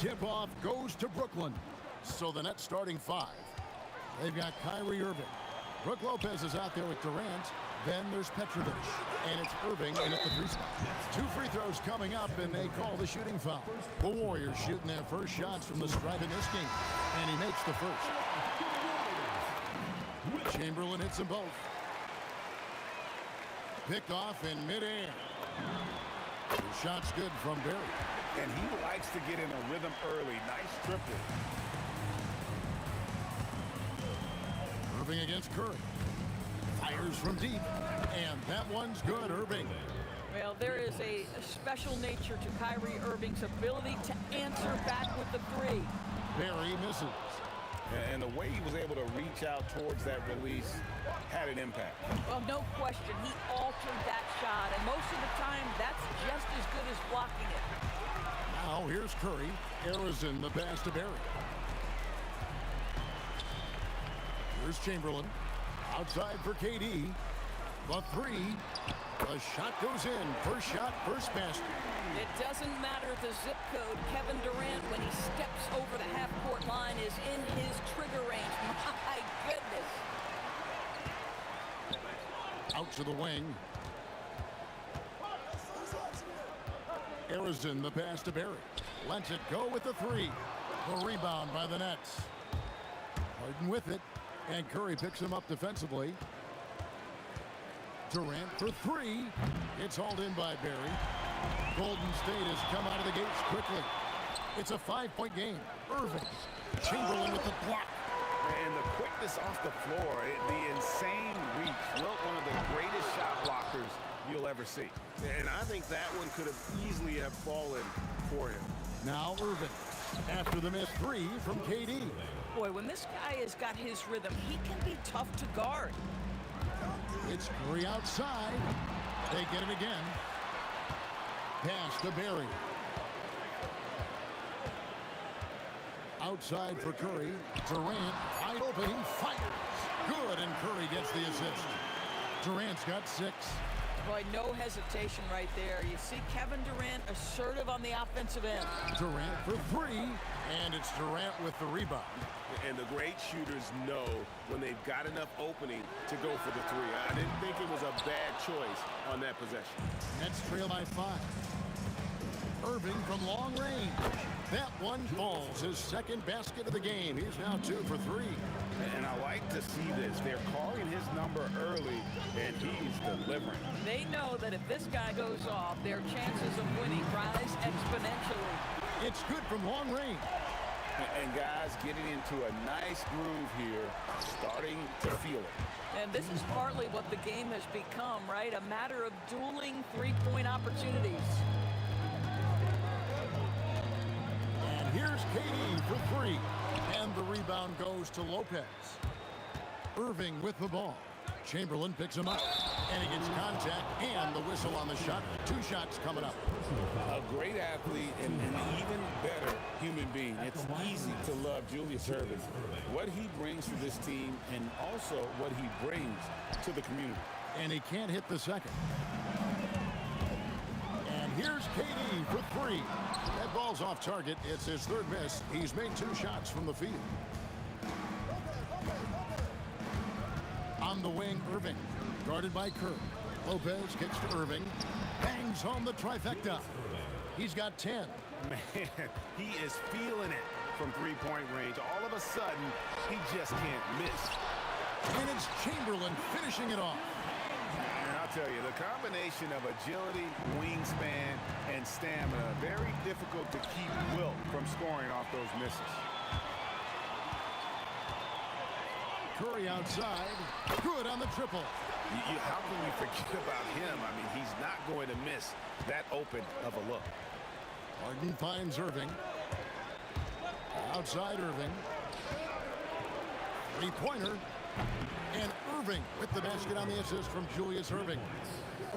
Tip-off goes to Brooklyn. So the Nets starting five. They've got Kyrie Irving. Brook Lopez is out there with Durant. Then there's Petrovic. And it's Irving in at the free spot. 2 free throws coming up, and they call the shooting foul. The Warriors shooting their first shots from the stripe in this game. And he makes the first. Chamberlain hits them both. Picked off in midair. The shot's good from Barry. And he likes to get in a rhythm early. Nice triple. Irving against Curry. Fires from deep. And that one's good, Irving. Well, there is a special nature to Kyrie Irving's ability to answer back with the three. Barry misses. And the way he was able to reach out towards that release had an impact. Well, no question. He altered that shot. And most of the time, that's just as good as blocking it. Now here's Curry. Harrison the pass to Barry. Here's Chamberlain. Outside for KD. The three. The shot goes in. First shot, first basket. It doesn't matter the zip code. Kevin Durant, when he steps over the half-court line, is in his trigger range. My goodness. Out to the wing. Harrison the pass to Barry. Lets it go with the three. The rebound by the Nets. Harden with it. And Curry picks him up defensively. Durant for three. It's hauled in by Barry. Golden State has come out of the gates quickly. It's a 5-point game. Irving. Chamberlain with the block. And the quickness off the floor, the insane reach. Wilt, one of the greatest shot blockers you'll ever see. And I think that one could have easily have fallen for him. Now Irving. After the missed three from KD. Boy, when this guy has got his rhythm, he can be tough to guard. It's Curry outside. They get it again. Pass to Barry. Outside for Curry. Durant, wide open, he fires. Good, and Curry gets the assist. Durant's got 6. Boy, no hesitation right there. You see Kevin Durant assertive on the offensive end. Durant for three, and it's Durant with the rebound. And the great shooters know when they've got enough opening to go for the three. I didn't think it was a bad choice on that possession. Nets trail by 5. Irving from long range. That one falls. His second basket of the game. He's now 2 for 3. And I like to see this. They're calling his number early, and he's delivering. They know that if this guy goes off, their chances of winning rise exponentially. It's good from long range. And guys getting into a nice groove here, starting to feel it. And this is partly what the game has become, right? A matter of dueling three-point opportunities. And here's KD for 3. And the rebound goes to Lopez. Irving with the ball. Chamberlain picks him up. And he gets contact and the whistle on the shot. 2 shots coming up. A great athlete and an even better human being. It's easy to love Julius Erving. What he brings to this team and also what he brings to the community. And he can't hit the second. And here's KD for 3. That ball's off target. It's his 3rd miss. He's made 2 shots from the field. On the wing, Irving. Guarded by Kerr. Lopez kicks to Irving. Bangs home the trifecta. He's got 10. Man, he is feeling it from three-point range. All of a sudden, he just can't miss. And it's Chamberlain finishing it off. And I'll tell you, the combination of agility, wingspan, and stamina, very difficult to keep Wilt from scoring off those misses. Curry outside. Good on the triple. How can we forget about him? I mean, he's not going to miss that open of a look. Harden finds Irving. Outside Irving. Three-pointer. And Irving with the basket on the assist from Julius Irving.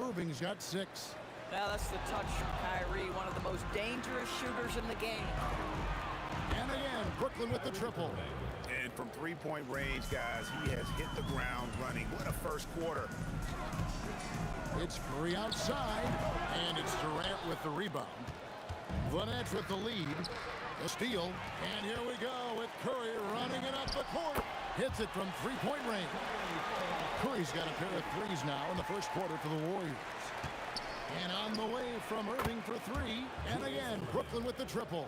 Irving's got 6. Now that's the touch from Kyrie, one of the most dangerous shooters in the game. And again, Brooklyn with the triple. And from three-point range, guys, he has hit the ground running. What a first quarter. It's Curry outside, and it's Durant with the rebound. The Nets with the lead. The steal, and here we go with Curry running it up the court. Hits it from three-point range. Curry's got a pair of threes now in the first quarter for the Warriors. And on the way from Irving for 3, and again, Brooklyn with the triple.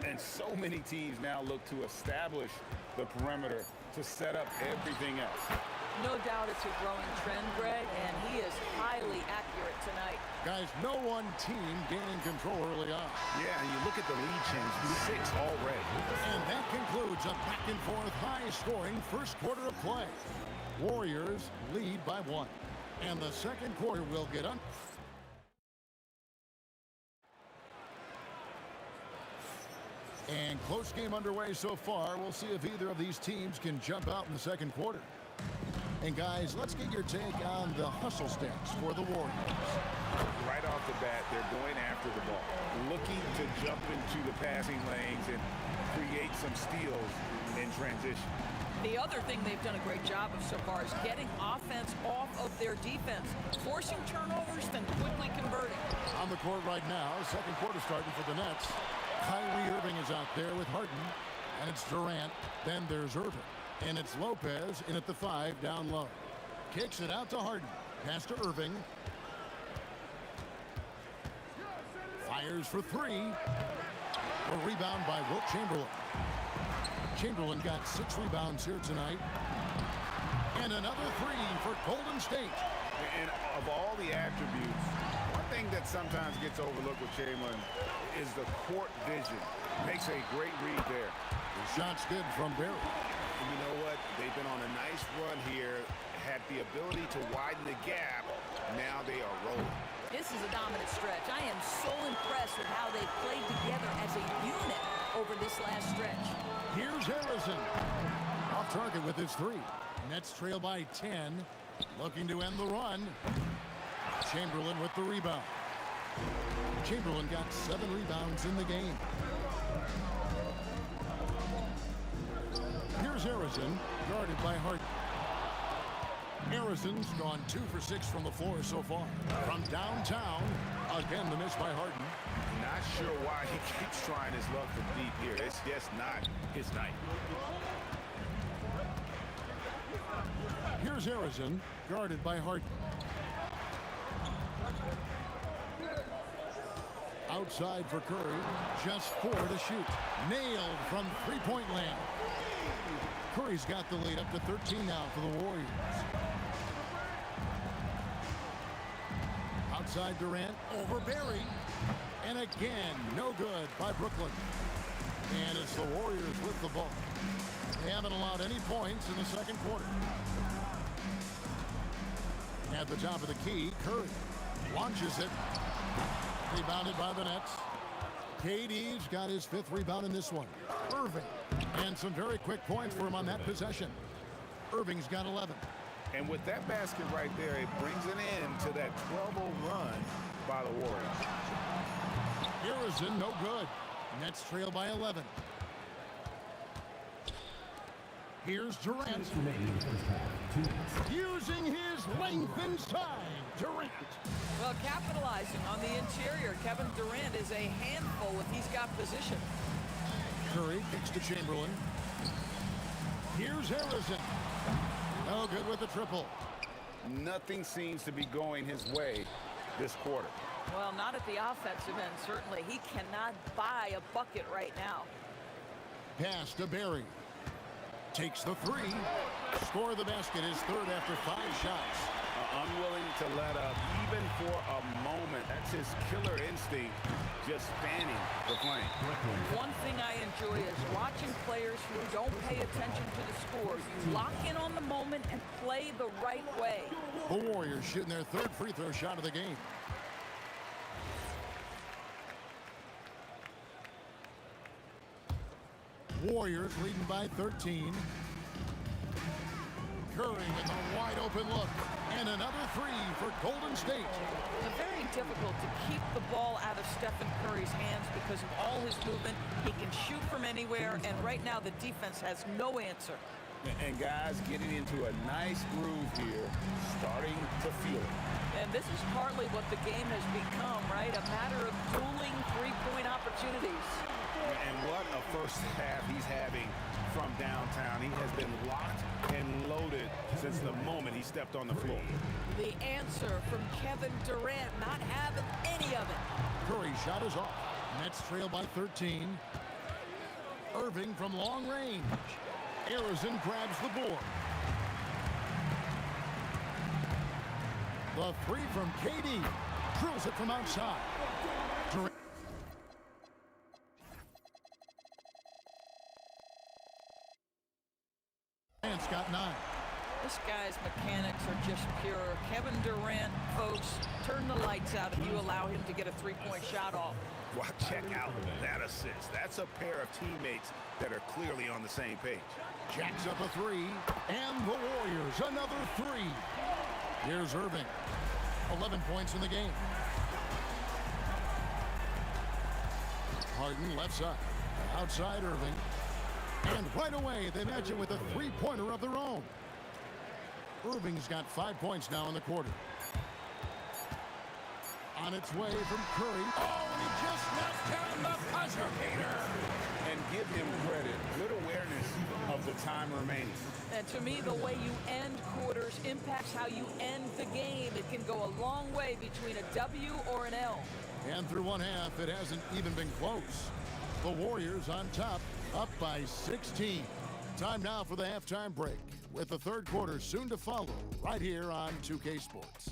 And so many teams now look to establish the perimeter to set up everything else. No doubt it's a growing trend, Greg, and he is highly accurate tonight. Guys, no one team gaining control early on. Yeah, and you look at the lead change, 6 already. And that concludes a back-and-forth, high-scoring first quarter of play. Warriors lead by 1. And the second quarter will get on. And close game underway so far. We'll see if either of these teams can jump out in the second quarter. And guys, let's get your take on the hustle stats for the Warriors. Right off the bat, they're going after the ball, looking to jump into the passing lanes and create some steals in transition. The other thing they've done a great job of so far is getting offense off of their defense, forcing turnovers, then quickly converting. On the court right now, second quarter starting for the Nets. Kyrie Irving is out there with Harden, and it's Durant. Then there's Irving, and it's Lopez in at the 5 down low. Kicks it out to Harden. Pass to Irving. Fires for 3. A rebound by Wilt Chamberlain. Chamberlain got 6 rebounds here tonight. And another 3 for Golden State. And of all the attributes, one thing that sometimes gets overlooked with Chamberlain is the court vision. Makes a great read there. The shot's good from Barry. And you know what? They've been on a nice run here, had the ability to widen the gap. Now they are rolling. This is a dominant stretch. I am so impressed with how they've played together as a unit over this last stretch. Here's Harrison. Off target with his 3. Nets trail by 10. Looking to end the run. Chamberlain with the rebound. Chamberlain got 7 rebounds in the game. Here's Harrison, guarded by Harden. Harrison's gone 2 for 6 from the floor so far. From downtown, again the miss by Harden. Not sure why he keeps trying his luck from deep here. It's just not his night. Here's Harrison, guarded by Harden. Outside for Curry, just 4 to shoot. Nailed from three-point land. Curry's got the lead up to 13 now for the Warriors. Outside Durant, over Barry. And again, no good by Brooklyn. And it's the Warriors with the ball. They haven't allowed any points in the second quarter. At the top of the key, Curry launches it. Rebounded by the Nets. KD's got his 5th rebound in this one. Irving. And some very quick points for him on that possession. Irving's got 11. And with that basket right there, it brings an end to that 12-0 run by the Warriors. Harrison, no good. Nets trail by 11. Here's Durant. Using his length and size. Durant. Well, capitalizing on the interior, Kevin Durant is a handful if he's got position. Curry kicks to Chamberlain. Here's Harrison. No good with the triple. Nothing seems to be going his way this quarter. Well, not at the offensive end, certainly. He cannot buy a bucket right now. Pass to Barry. Takes the 3. Score the basket, his 3rd after 5 shots. Unwilling to let up, even for a moment. That's his killer instinct, just fanning the flame. One thing I enjoy is watching players who don't pay attention to the score. You lock in on the moment and play the right way. The Warriors shooting their 3rd free throw shot of the game. Warriors leading by 13. Curry with a wide open look. And another three for Golden State. It's very difficult to keep the ball out of Stephen Curry's hands because of all his movement. He can shoot from anywhere, and right now the defense has no answer. And guys getting into a nice groove here, starting to feel it. And this is partly what the game has become, right? A matter of dueling three-point opportunities. And what a first half he's having from downtown. He has been locked and loaded since the moment he stepped on the floor. The answer from Kevin Durant, not having any of it. Curry shot is off. Nets trail by 13. Irving from long range. Arizin grabs the board. The three from KD. Drills it from outside. Durant. Durant's got 9. This guy's mechanics are just pure. Kevin Durant, folks, turn the lights out if you allow him to get a three-point shot off. Well, check out that assist. That's a pair of teammates that are clearly on the same page. Jacks up a three, and the Warriors another three. Here's Irving. 11 points in the game. Harden left side. Outside Irving. And right away, they match it with a three-pointer of their own. Irving's got 5 points now in the quarter. On its way from Curry. Oh, and he just knocked down the buzzer beater. And give him credit. Good awareness of the time remaining. And to me, the way you end quarters impacts how you end the game. It can go a long way between a W or an L. And through one half, it hasn't even been close. The Warriors on top, up by 16. Time now for the halftime break, with the third quarter soon to follow, right here on 2K Sports.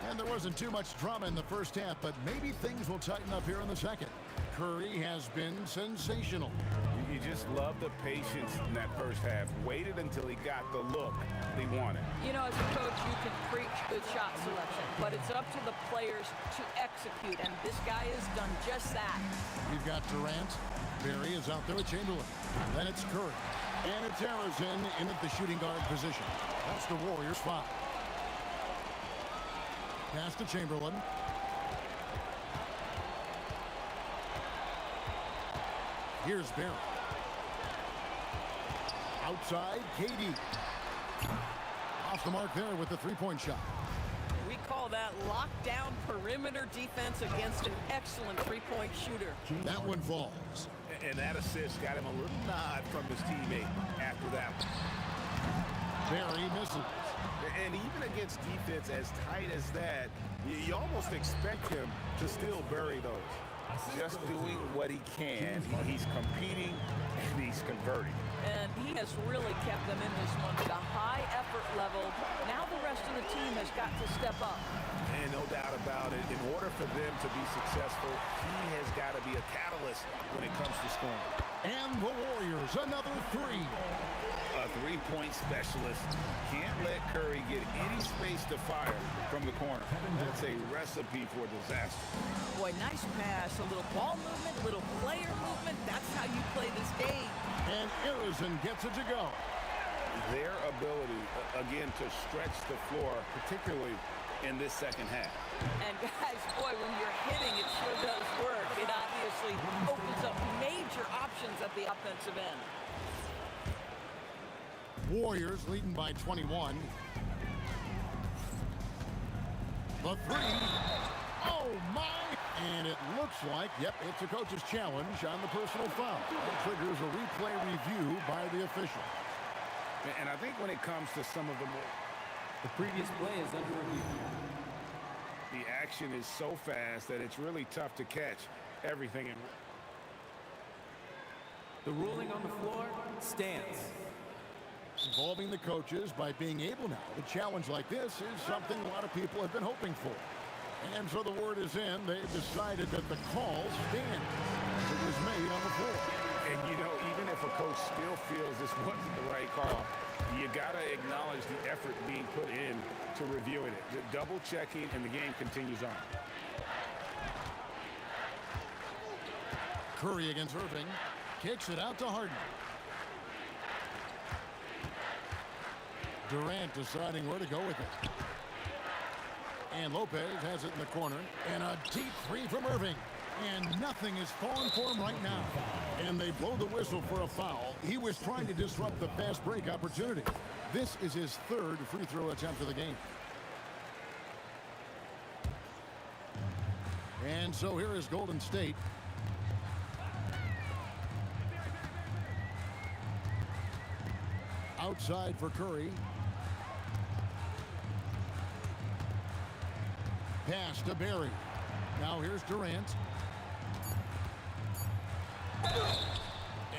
And there wasn't too much drama in the first half, but maybe things will tighten up here in the second. Curry has been sensational. You just love the patience in that first half. Waited until he got the look he wanted. You know, as a coach, you can preach good shot selection, but it's up to the players to execute, and this guy has done just that. We've got Durant. Barry is out there with Chamberlain. Then it's Curry. And it's Arizin in at the shooting guard position. That's the Warriors' foul. Pass to Chamberlain. Here's Barry. Outside, KD. Off the mark there with the three-point shot. We call that lockdown perimeter defense against an excellent three-point shooter. That one falls. And that assist got him a little nod from his teammate after that one. Barry misses. And even against defense as tight as that, you almost expect him to still bury those. Just doing what he can. He's competing and he's converting. And he has really kept them in this one with a high effort level. Now the rest of the team has got to step up. And no doubt about it, in order for them to be successful, he has got to be a catalyst when it comes to scoring. And the Warriors, another three. A three-point specialist can't let Curry get any space to fire from the corner. That's a recipe for disaster. Boy, nice pass, a little ball movement, little player movement. That's how you play this game. And Arizin gets it to go. Their ability, again, to stretch the floor, particularly in this second half. And guys, boy, when you're hitting, it sure does work. It obviously opens up major options at the offensive end. Warriors leading by 21. The three. Oh, my. And it looks like, yep, it's a coach's challenge on the personal foul. That triggers a replay review by the official. And I think when it comes to some of the more... The previous play is under review. The action is so fast that it's really tough to catch everything. The ruling on the floor stands. Involving the coaches by being able now to challenge like this is something a lot of people have been hoping for. And so the word is in, they've decided that the call stands. It was made on the floor. And you know, even if a coach still feels this wasn't the right call, you gotta acknowledge the effort being put in to reviewing it. The double checking, and the game continues on. Curry against Irving. Kicks it out to Harden. Durant deciding where to go with it. And Lopez has it in the corner. And a deep three from Irving. And nothing is falling for him right now. And they blow the whistle for a foul. He was trying to disrupt the fast break opportunity. This is his third free throw attempt of the game. And so here is Golden State. Outside for Curry. Pass to Barry. Now here's Durant.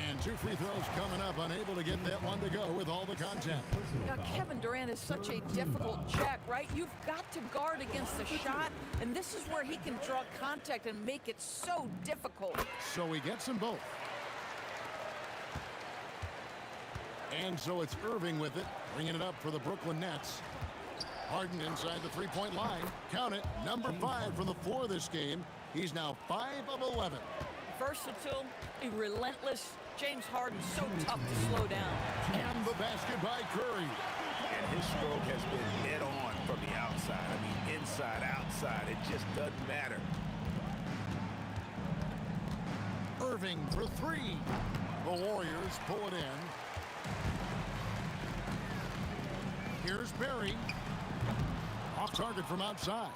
And 2 free throws coming up. Unable to get that one to go with all the contact. Now, Kevin Durant is such a difficult check, right? You've got to guard against the shot, and this is where he can draw contact and make it so difficult. So he gets them both. And so it's Irving with it, bringing it up for the Brooklyn Nets. Harden inside the three-point line. Count it, number 5 from the floor this game. He's now 5 of 11. Versatile, relentless. James Harden so tough to slow down. And the basket by Curry. And his stroke has been dead on from the outside. I mean, inside, outside, it just doesn't matter. Irving for 3. The Warriors pull it in. Here's Barry. Off target from outside.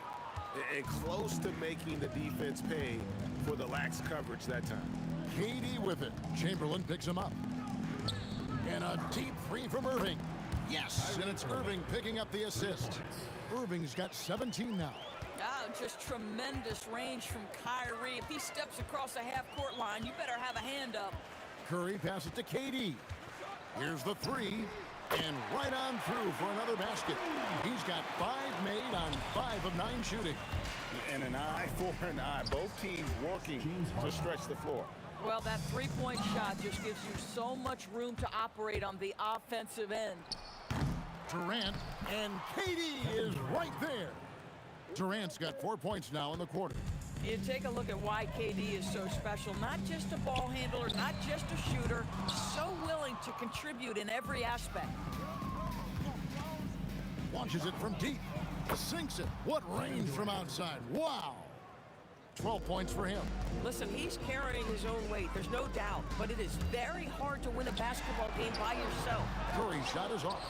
And close to making the defense pay for the lax coverage that time. KD with it. Chamberlain picks him up. And a deep three from Irving. Yes, and it's Irving picking up the assist. Irving's got 17 now. Ah, just tremendous range from Kyrie. If he steps across the half-court line, you better have a hand up. Curry passes to KD. Here's the 3. And right on through for another basket. He's got 5 made on 5 of 9 shooting. And an eye for an eye. Both teams working to stretch the floor. Well, that three-point shot just gives you so much room to operate on the offensive end. Durant, and KD is right there. Durant's got 4 points now in the quarter. You take a look at why KD is so special. Not just a ball handler, not just a shooter, so willing to contribute in every aspect. Launches it from deep. Sinks it. What range from outside. Wow. 12 points for him. Listen, he's carrying his own weight. There's no doubt. But it is very hard to win a basketball game by yourself. Curry's shot is off.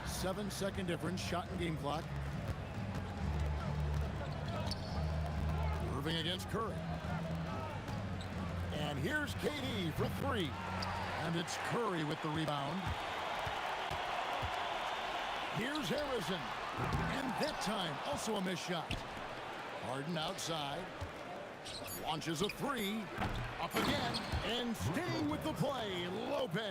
7-second difference. Shot and game clock. Irving against Curry. And here's KD for 3. And it's Curry with the rebound. Here's Harrison. And that time, also a missed shot. Harden outside. Launches a 3. Up again. And staying with the play, Lopez.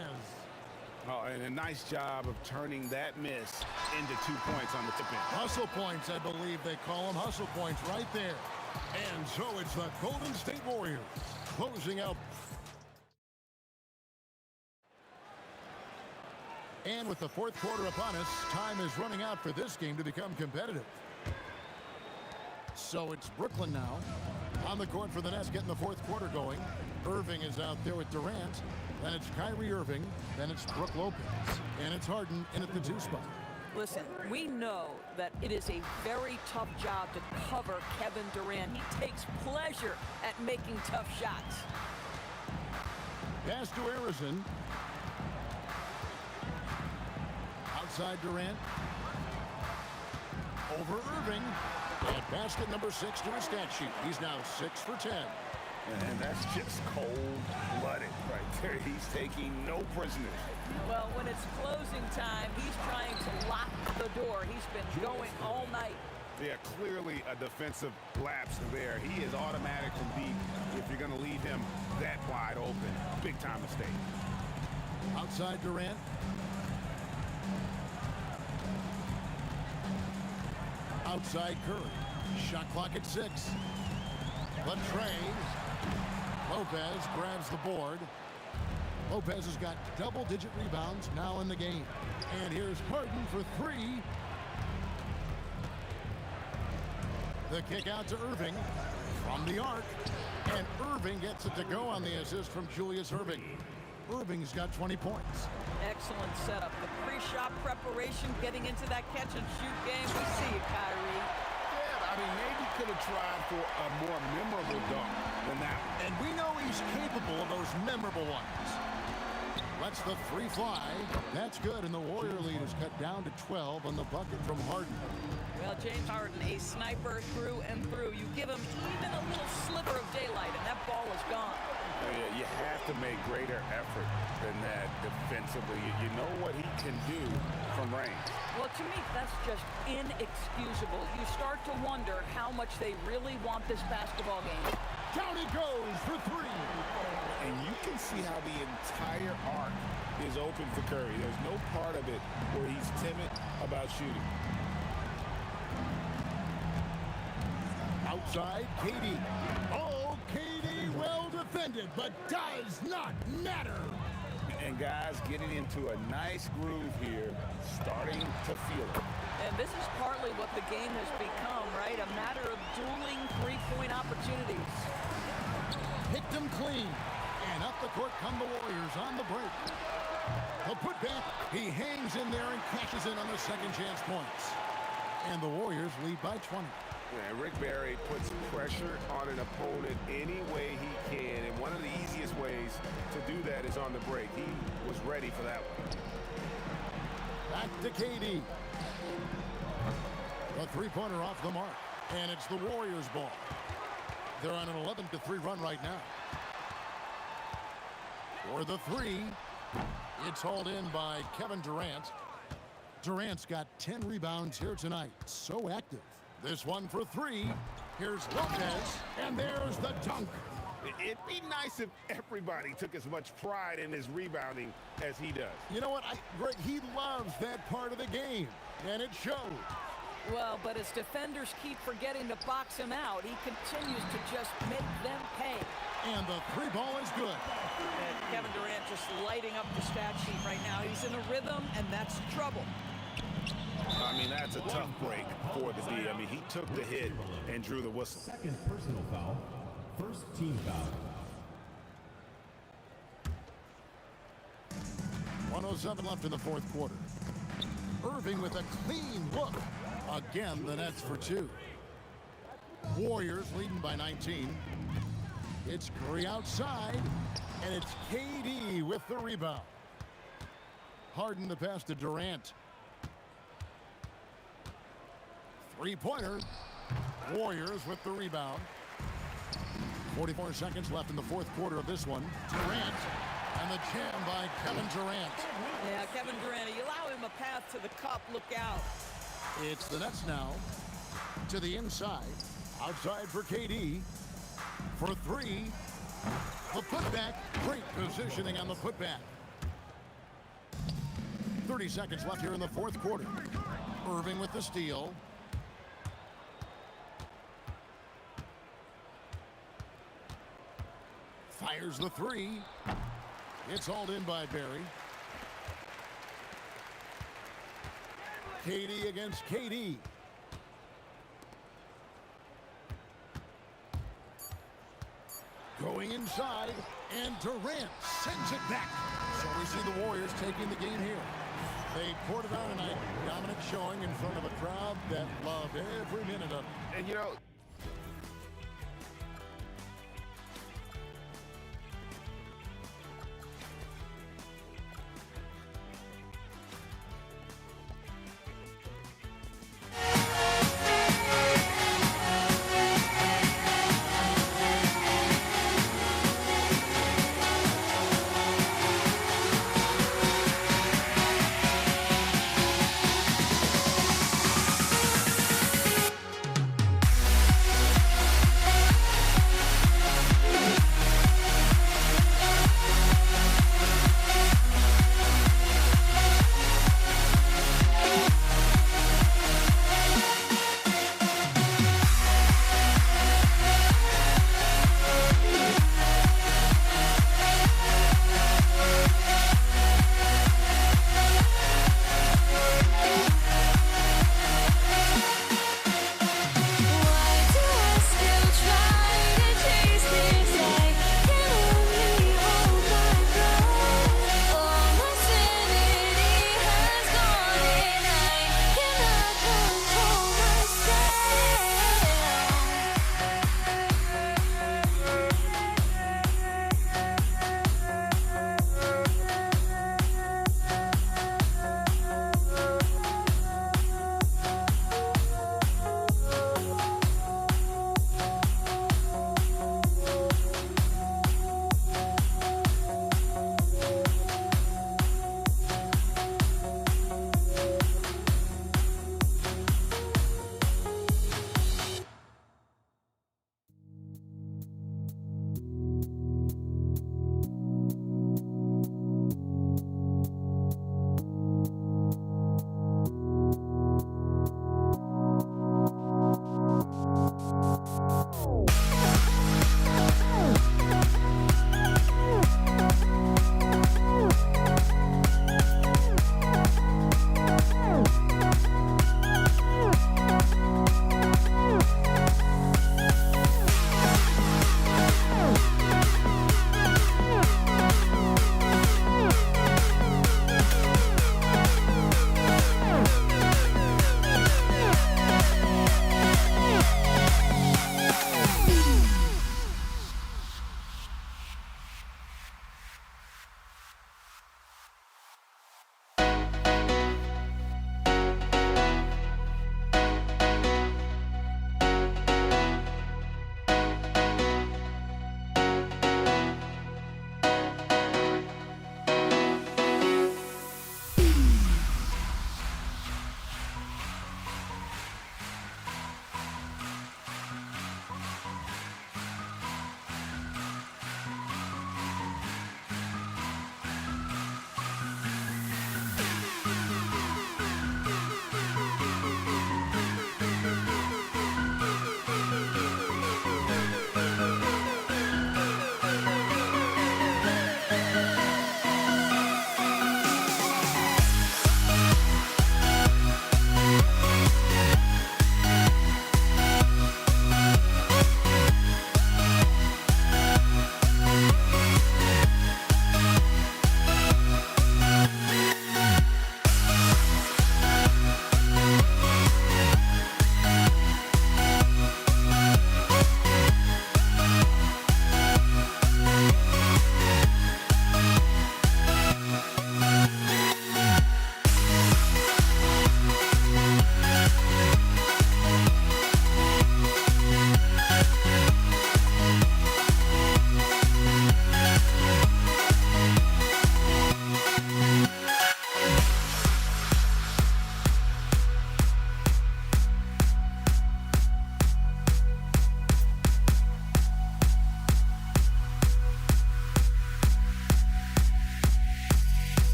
Oh, and a nice job of turning that miss into 2 points on the tip-in. Hustle points, I believe they call them. Hustle points right there. And so it's the Golden State Warriors closing out. And with the 4th quarter upon us, time is running out for this game to become competitive. So it's Brooklyn now on the court for the Nets, getting the 4th quarter going. Irving is out there with Durant. Then it's Kyrie Irving. Then it's Brook Lopez. And it's Harden in at the 2 spot. Listen, we know that it is a very tough job to cover Kevin Durant. He takes pleasure at making tough shots. Pass to Harrison. Outside Durant. Over Irving. And basket number 6 to his stat sheet. He's now 6 for 10. And that's just cold-blooded right there. He's taking no prisoners. Well, when it's closing time, he's trying to lock the door. He's been going all night. Yeah, clearly a defensive lapse there. He is automatic from deep if you're going to leave him that wide open. Big-time mistake. Outside Durant. Outside Curry. Shot clock at 6. Latrey. Lopez grabs the board. Lopez has got double-digit rebounds now in the game. And here's Harden for 3. The kick out to Irving from the arc. And Irving gets it to go on the assist from Julius Irving. Irving's got 20 points. Excellent setup. The pre-shot preparation, getting into that catch-and-shoot game. We see you, Kyrie. Yeah, I mean, maybe could have tried for a more memorable dunk than that one. And we know he's capable of those memorable ones. Lets the three fly. That's good, and the Warrior lead is cut down to 12 on the bucket from Harden. Well, James Harden, a sniper through and through. You give him even a little sliver of daylight, and that ball is gone. Yeah, you have to make greater effort than that defensively. You know what he can do from range. Well, to me, that's just inexcusable. You start to wonder how much they really want this basketball game. Down he goes for three. And you can see how the entire arc is open for Curry. There's no part of it where he's timid about shooting. Outside, KD. Oh, KD well defended, but does not matter. And guys getting into a nice groove here, starting to feel it. And this is partly what the game has become, right? A matter of dueling three-point opportunities. Picked him clean. And up the court come the Warriors on the break. The putback. He hangs in there and cashes in on the second chance points. And the Warriors lead by 20. Yeah, Rick Barry puts pressure on an opponent any way he can, and one of the easiest ways to do that is on the break. He was ready for that one. Back to KD. The three-pointer off the mark, and it's the Warriors' ball. They're on an 11-3 run right now. For the three, it's hauled in by Kevin Durant. Durant's got 10 rebounds here tonight. So active. This one for three. Here's Lopez, and there's the dunk. It'd be nice if everybody took as much pride in his rebounding as he does. You know what? Greg, he loves that part of the game, and it shows. Well, but as defenders keep forgetting to box him out, he continues to just make them pay. And the three ball is good. And Kevin Durant just lighting up the stat sheet right now. He's in a rhythm, and that's trouble. I mean, that's a tough break for the D. I mean, he took the hit and drew the whistle. Second personal foul. First team foul. 1:07 left in the fourth quarter. Irving with a clean look. Again, the Nets for two. Warriors leading by 19. It's Curry outside, and it's KD with the rebound. Harden the pass to Durant. Three-pointer. Warriors with the rebound. 44 seconds left in the fourth quarter of this one. Durant, and the jam by Kevin Durant. Yeah, Kevin Durant, you allow him a path to the cup, look out. It's the Nets now to the inside. Outside for KD. For three. The putback. Great positioning on the putback. 30 seconds left here in the fourth quarter. Irving with the steal. Fires the three. It's hauled in by Barry. KD against KD. Going inside, and Durant sends it back. So we see the Warriors taking the game here. They poured it on tonight. Dominant showing in front of a crowd that loved every minute of it. And you know,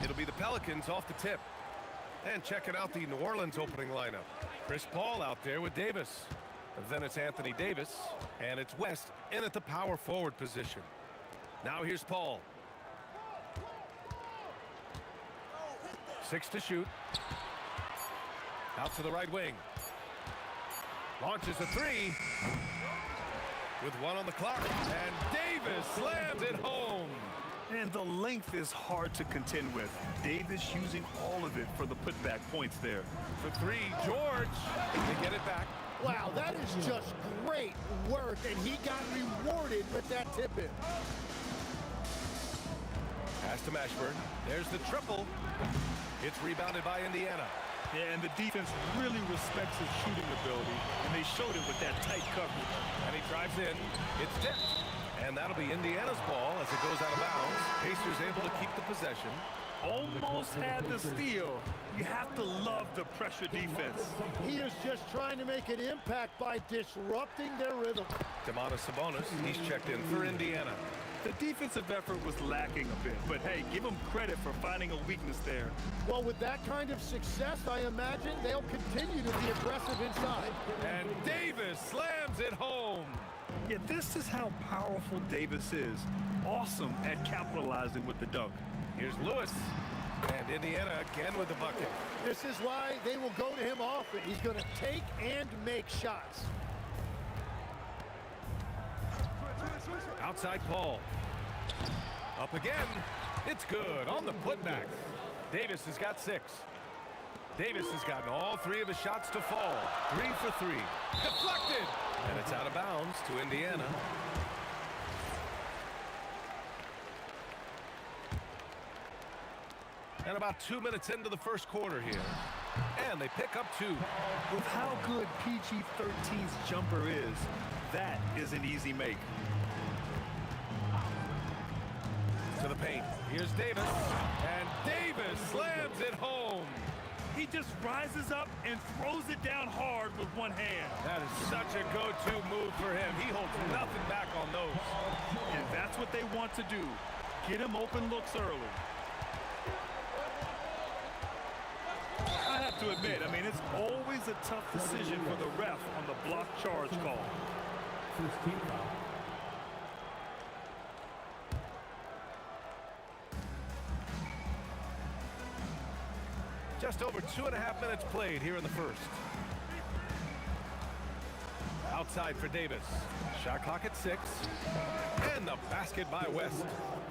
It'll be the Pelicans off the tip. And checking out the New Orleans opening lineup. Chris Paul out there with Davis. And then it's Anthony Davis. And it's West in at the power forward position. Now here's Paul. 6 to shoot. Out to the right wing. Launches a 3. With 1 on the clock. And Davis slams it home. And the length is hard to contend with. Davis using all of it for the putback points there. For 3, George. They get it back. Wow, that is just great work, and he got rewarded with that tip-in. Pass to Mashburn. There's the triple. It's rebounded by Indiana. Yeah, and the defense really respects his shooting ability, and they showed it with that tight coverage. And he drives in. It's tipped. And that'll be Indiana's ball as it goes out of bounds. Pacers able to keep the possession. Almost had the steal. You have to love the pressure defense. He is just trying to make an impact by disrupting their rhythm. Domantas Sabonis, he's checked in for Indiana. The defensive effort was lacking a bit, but hey, give them credit for finding a weakness there. Well, with that kind of success, I imagine they'll continue to be aggressive inside. And Davis slams it home. Yeah, this is how powerful Davis is. Awesome at capitalizing with the dunk. Here's Lewis. And Indiana again with the bucket. This is why they will go to him often. He's going to take and make shots. Outside Paul. Up again. It's good on the putback. Davis has got 6. Davis has gotten all 3 of his shots to fall. 3 for 3. Deflected. And it's out of bounds to Indiana. And about 2 minutes into the first quarter here. And they pick up 2. With how good PG-13's jumper is, that is an easy make. To the paint. Here's Davis. And Davis slams it home. He just rises up and throws it down hard with one hand. That is such a go-to move for him. He holds nothing back on those. And that's what they want to do. Get him open looks early. I have to admit, I mean, it's always a tough decision for the ref on the block charge call. First team foul. Just over 2.5 minutes played here in the first. Outside for Davis. Shot clock at 6. And the basket by West.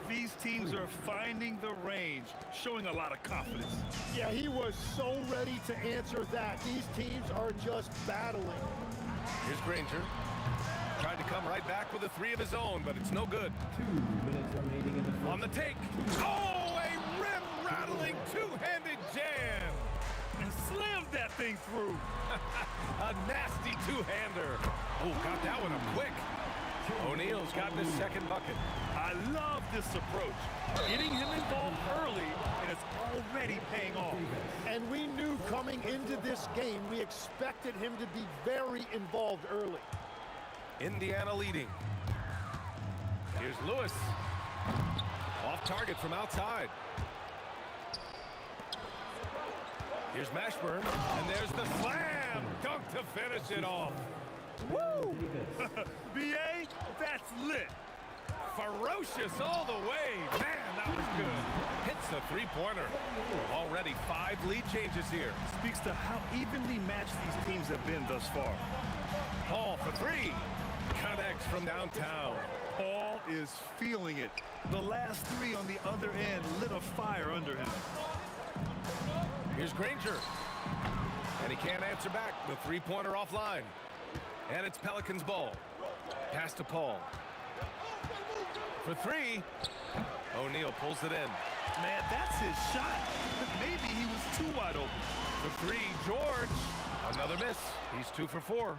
These teams are finding the range, showing a lot of confidence. Yeah, he was so ready to answer that. These teams are just battling. Here's Granger. Tried to come right back with a 3 of his own, but it's no good. 2 minutes remaining in the first. On the take. Oh, a rim-rattling two-handed jam. And slammed that thing through. A nasty two-hander. Oh, got that one up quick. O'Neal's gotten his second bucket. I love this approach. Getting him involved early, and it's already paying off. And we knew coming into this game, we expected him to be very involved early. Indiana leading. Here's Lewis. Off target from outside. Here's Mashburn, and there's the slam dunk to finish it off. Woo! B.A., that's lit. Ferocious all the way. Man, that was good. Hits the three-pointer. Already 5 lead changes here. Speaks to how evenly matched these teams have been thus far. Paul for 3. Connects from downtown. Paul is feeling it. The last 3 on the other end lit a fire under him. Here's Granger. And he can't answer back. The three-pointer offline. And it's Pelicans ball. Pass to Paul. For 3. O'Neal pulls it in. Man, that's his shot. But maybe he was too wide open. For 3, George. Another miss. He's 2 for 4.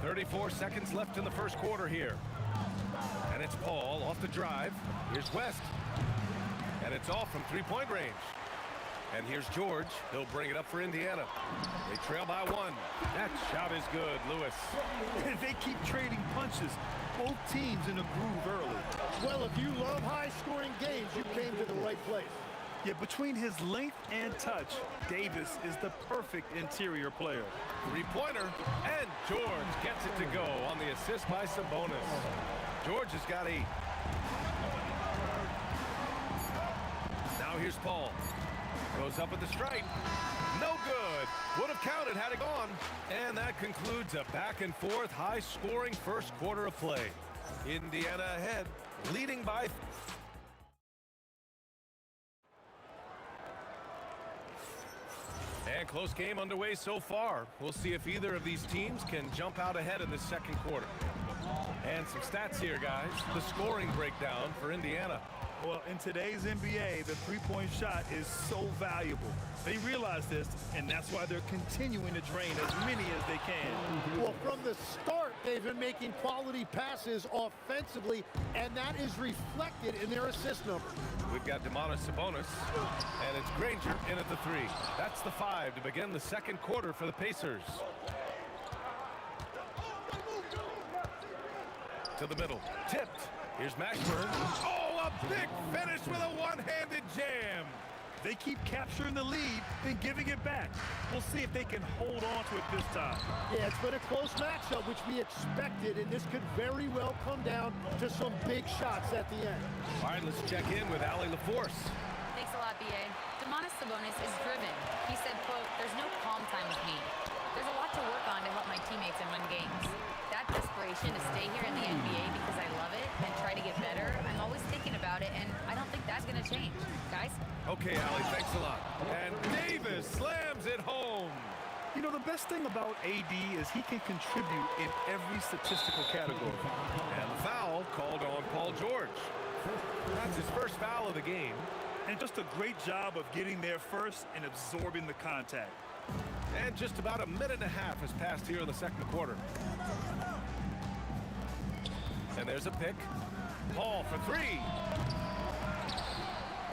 34 seconds left in the first quarter here. And it's Paul off the drive. Here's West. And it's off from three-point range. And here's George. He'll bring it up for Indiana. They trail by 1. That shot is good, Lewis. They keep trading punches. Both teams in a groove early. Well, if you love high-scoring games, you came to the right place. Yeah, between his length and touch, Davis is the perfect interior player. Three-pointer, and George gets it to go on the assist by Sabonis. George has got 8. Now here's Paul. Goes up at the stripe. No good. Would have counted had it gone. And that concludes a back-and-forth, high-scoring first quarter of play. Indiana ahead, leading by... And close game underway so far. We'll see if either of these teams can jump out ahead in the second quarter. And some stats here, guys. The scoring breakdown for Indiana. Well, in today's NBA, the three-point shot is so valuable. They realize this, and that's why they're continuing to drain as many as they can. Well, from the start, they've been making quality passes offensively, and that is reflected in their assist number. We've got Domantas Sabonis, and it's Granger in at the 3. That's the 5 to begin the second quarter for the Pacers. To the middle, tipped. Here's Mashburn. Oh, a big finish with a one-handed jam. They keep capturing the lead, then giving it back. We'll see if they can hold on to it this time. Yeah, it's been a close matchup, which we expected, and this could very well come down to some big shots at the end. All right, let's check in with Allie LaForce. Thanks a lot, B.A. Domantas Sabonis is driven. He said, quote, "There's no calm time with me. There's a lot to work on to help my teammates and win games. That desperation to stay here in the NBA because I love it and try to get better, I'm always thinking about it, and I don't think that's going to change. Guys?" Okay, Allie, thanks a lot. And Davis slams it home. You know, the best thing about AD is he can contribute in every statistical category. And the foul called on Paul George. That's his first foul of the game. And just a great job of getting there first and absorbing the contact. And just about a minute and a half has passed here in the second quarter. And there's a pick. Paul for 3.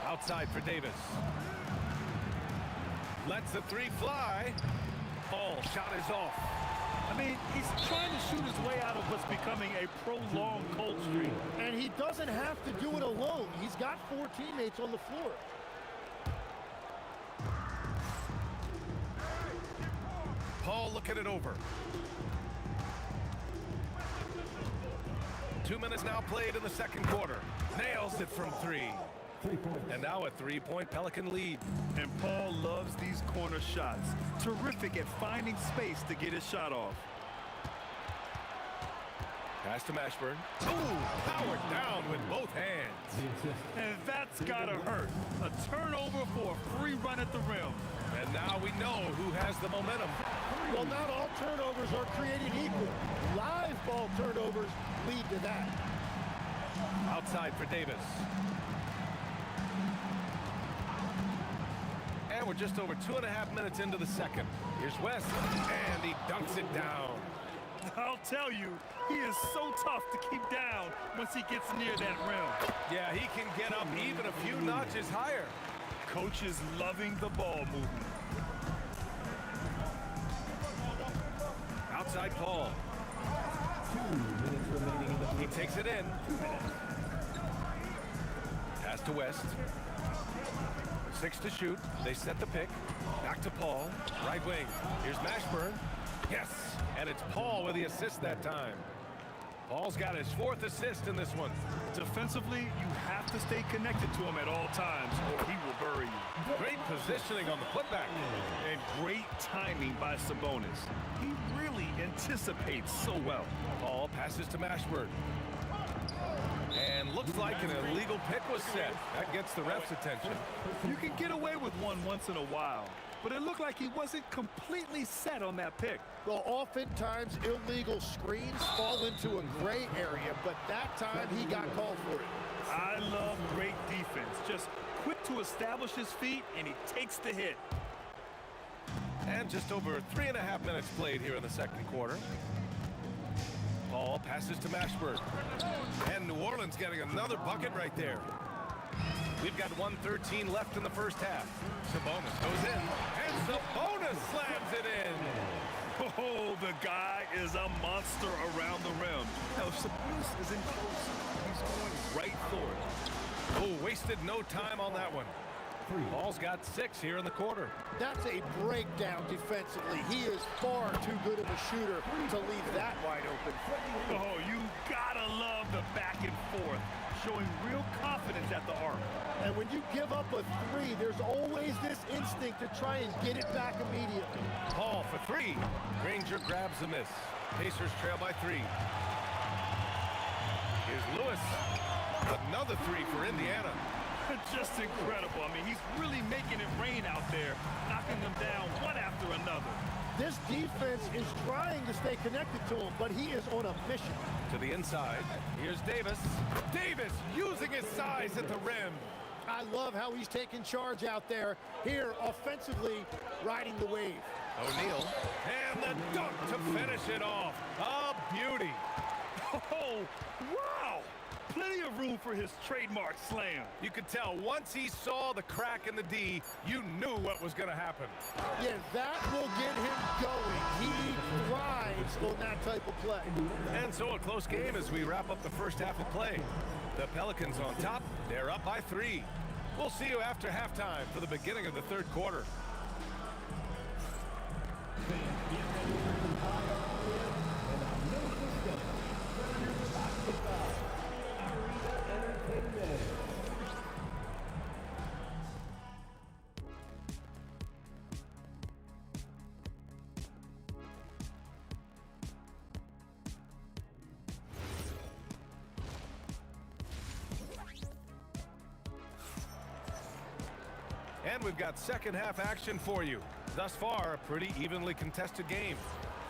Outside for Davis. Lets the 3 fly. Paul shot is off. I mean, he's trying to shoot his way out of what's becoming a prolonged cold streak. And he doesn't have to do it alone. He's got 4 teammates on the floor. Paul looking it over. 2 minutes now played in the second quarter. Nails it from 3. And now a 3-point Pelican lead. And Paul loves these corner shots. Terrific at finding space to get his shot off. Pass to Mashburn. Ooh, powered down with both hands. And that's gotta hurt. A turnover for a free run at the rim. And now we know who has the momentum. Well, not all turnovers are created equal. Live ball turnovers lead to that. Outside for Davis. And we're just over 2.5 minutes into the second. Here's West, and he dunks it down. I'll tell you, he is so tough to keep down once he gets near that rim. Yeah, he can get up even a few notches higher. Coach is loving the ball movement. Outside Paul. 2 minutes remaining in the He takes it in. Pass to West. 6 to shoot. They set the pick. Back to Paul. Right wing. Here's Mashburn. Yes. And it's Paul with the assist that time. Paul's got his 4th assist in this one. Defensively, you have to stay connected to him at all times or he will bury you. Great positioning on the putback. And great timing by Sabonis. He really anticipates so well. Paul passes to Mashburn. And looks like an illegal pick was set. That gets the ref's attention. You can get away with one once in a while, but it looked like he wasn't completely set on that pick. Well, oftentimes illegal screens fall into a gray area, but that time he got called for it. I love great defense. Just quick to establish his feet, and he takes the hit. And just over 3.5 minutes played here in the second quarter. Paul passes to Mashburn. And New Orleans getting another bucket right there. We've got 1:13 left in the first half. Sabonis goes in, and Sabonis slams it in. Oh, the guy is a monster around the rim. Now, if Sabonis is in close, he's going right for it. Oh, wasted no time on that one. Paul's got 6 here in the quarter. That's a breakdown defensively. He is far too good of a shooter to leave that wide open. Oh, you gotta love the back and forth, showing real confidence at the arc. And when you give up a 3, there's always this instinct to try and get it back immediately. Paul for 3. Granger grabs the miss. Pacers trail by 3. Here's Lewis. Another 3 for Indiana. Just incredible. I mean, he's really making it rain out there, knocking them down one after another. This defense is trying to stay connected to him, but he is on a mission. To the inside. Here's Davis. Davis using his size at the rim. I love how he's taking charge out there. Here, offensively, riding the wave. O'Neal. And the dunk to finish it off. A beauty. Oh, wow. Plenty of room for his trademark slam. You could tell once he saw the crack in the D, you knew what was going to happen. Yeah, that will get him going. He thrives on that type of play. And so a close game as we wrap up the first half of play. The Pelicans on top. They're up by 3. We'll see you after halftime for the beginning of the third quarter. And we've got second half action for you. Thus far, a pretty evenly contested game.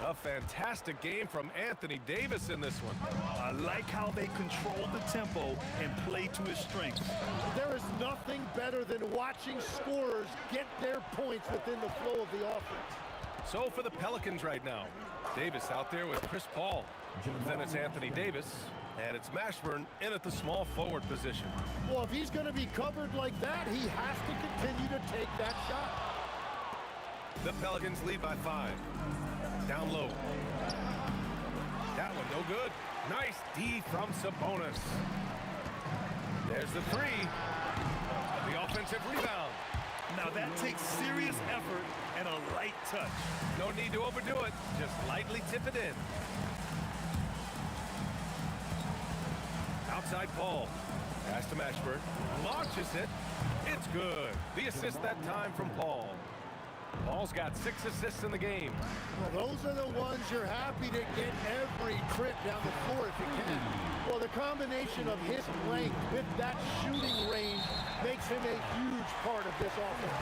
A fantastic game from Anthony Davis in this one. I like how they control the tempo and play to his strengths. There is nothing better than watching scorers get their points within the flow of the offense. So for the Pelicans right now, Davis out there with Chris Paul. Then it's Anthony Davis, and it's Mashburn in at the small forward position. Well, if he's going to be covered like that, he has to continue to take that shot. The Pelicans lead by 5. Down low. That one no good. Nice D from Sabonis. There's the 3. The offensive rebound. Now that takes serious effort and a light touch. No need to overdo it. Just lightly tip it in. Outside Paul. Pass to Mashburn. Launches it. It's good. The assist that time from Paul. Paul's got 6 assists in the game. Well, those are the ones you're happy to get every trip down the floor if you can. Well, the combination of his length with that shooting range makes him a huge part of this offense.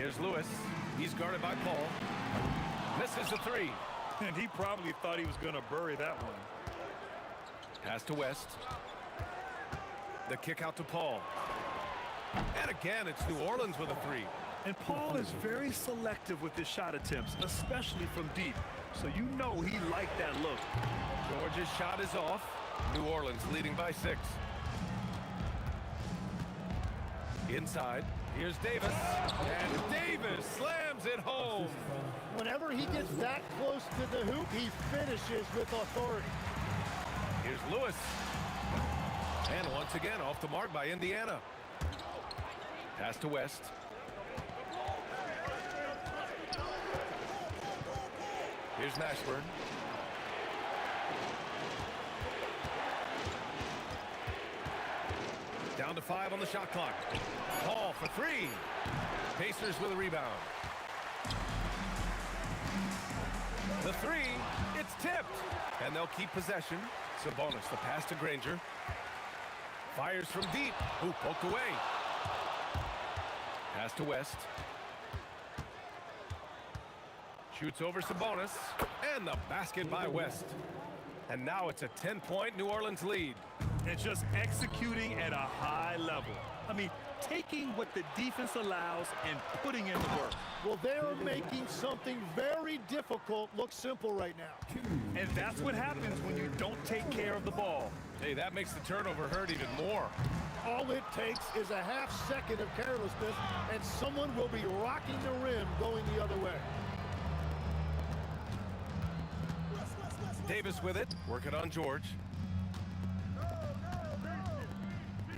Here's Lewis. He's guarded by Paul. Misses the three. And he probably thought he was going to bury that one. Pass to West. The kick out to Paul. And again, it's New Orleans with a three. And Paul is very selective with his shot attempts, especially from deep. So you know he liked that look. George's shot is off. New Orleans leading by 6. Inside, here's Davis. And Davis slams it home. Whenever he gets that close to the hoop, he finishes with authority. Here's Lewis. And once again, off the mark by Indiana. Pass to West. Here's Mashburn. Down to 5 on the shot clock. Paul for 3. Pacers with a rebound. The 3, it's tipped. And they'll keep possession. Sabonis, the pass to Granger. Fires from deep. Ooh, poked away. Pass to West. Shoots over Sabonis. And the basket by West. And now it's a 10-point New Orleans lead. And just executing at a high level. I mean, taking what the defense allows and putting in the work. Well, they're making something very difficult look simple right now. And that's what happens when you don't take care of the ball. Hey, that makes the turnover hurt even more. All it takes is a half second of carelessness, and someone will be rocking the rim going the other way. Davis with it, working on George.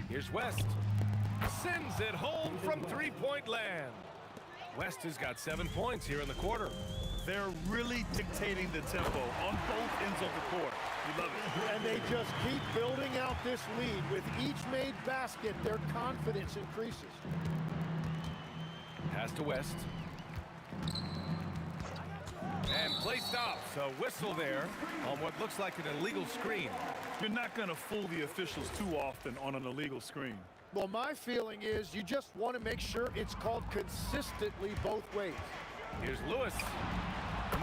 Here's West. Sends it home from three-point land. West has got 7 points here in the quarter. They're really dictating the tempo on both ends of the court. You love it. And they just keep building out this lead. With each made basket, their confidence increases. Pass to West. And play stops. A whistle there on what looks like an illegal screen. You're not going to fool the officials too often on an illegal screen. Well, my feeling is you just want to make sure it's called consistently both ways. Here's Lewis.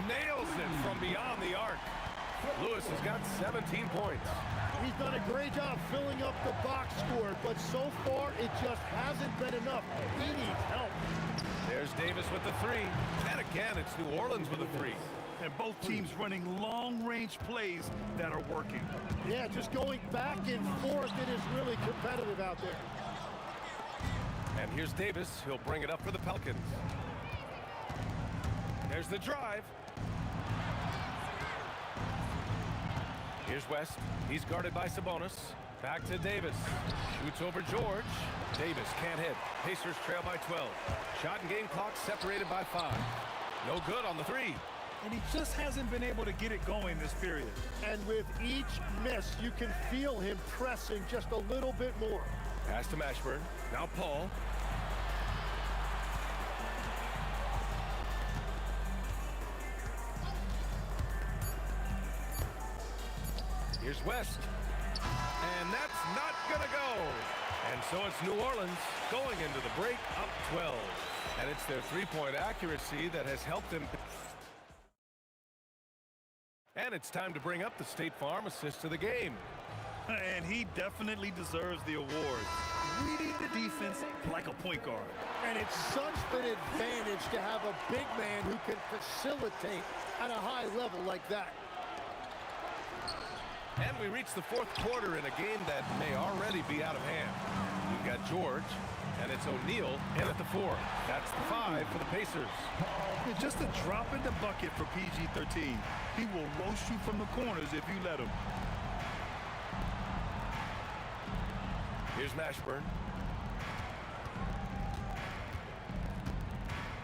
Nails it from beyond the arc. Lewis has got 17 points. He's done a great job filling up the box score, but so far it just hasn't been enough. He needs help. There's Davis with the 3. And again, it's New Orleans with a 3. And both teams running long-range plays that are working. Yeah, just going back and forth, it is really competitive out there. And here's Davis. He'll bring it up for the Pelicans. There's the drive. Here's West. He's guarded by Sabonis. Back to Davis. Shoots over George. Davis can't hit. Pacers trail by 12. Shot and game clock separated by 5. No good on the 3. And he just hasn't been able to get it going this period. And with each miss, you can feel him pressing just a little bit more. Pass to Mashburn. Now Paul. Here's West. And that's not going to go. And so it's New Orleans going into the break up 12. And it's their three-point accuracy that has helped them. And it's time to bring up the State Farm assist to the game. And he definitely deserves the award. Reading the defense like a point guard. And it's such an advantage to have a big man who can facilitate at a high level like that. And we reach the fourth quarter in a game that may already be out of hand. We've got George, and it's O'Neal in at the 4. That's the 5 for the Pacers. Just a drop in the bucket for PG-13. He will roast you from the corners if you let him. Here's Mashburn.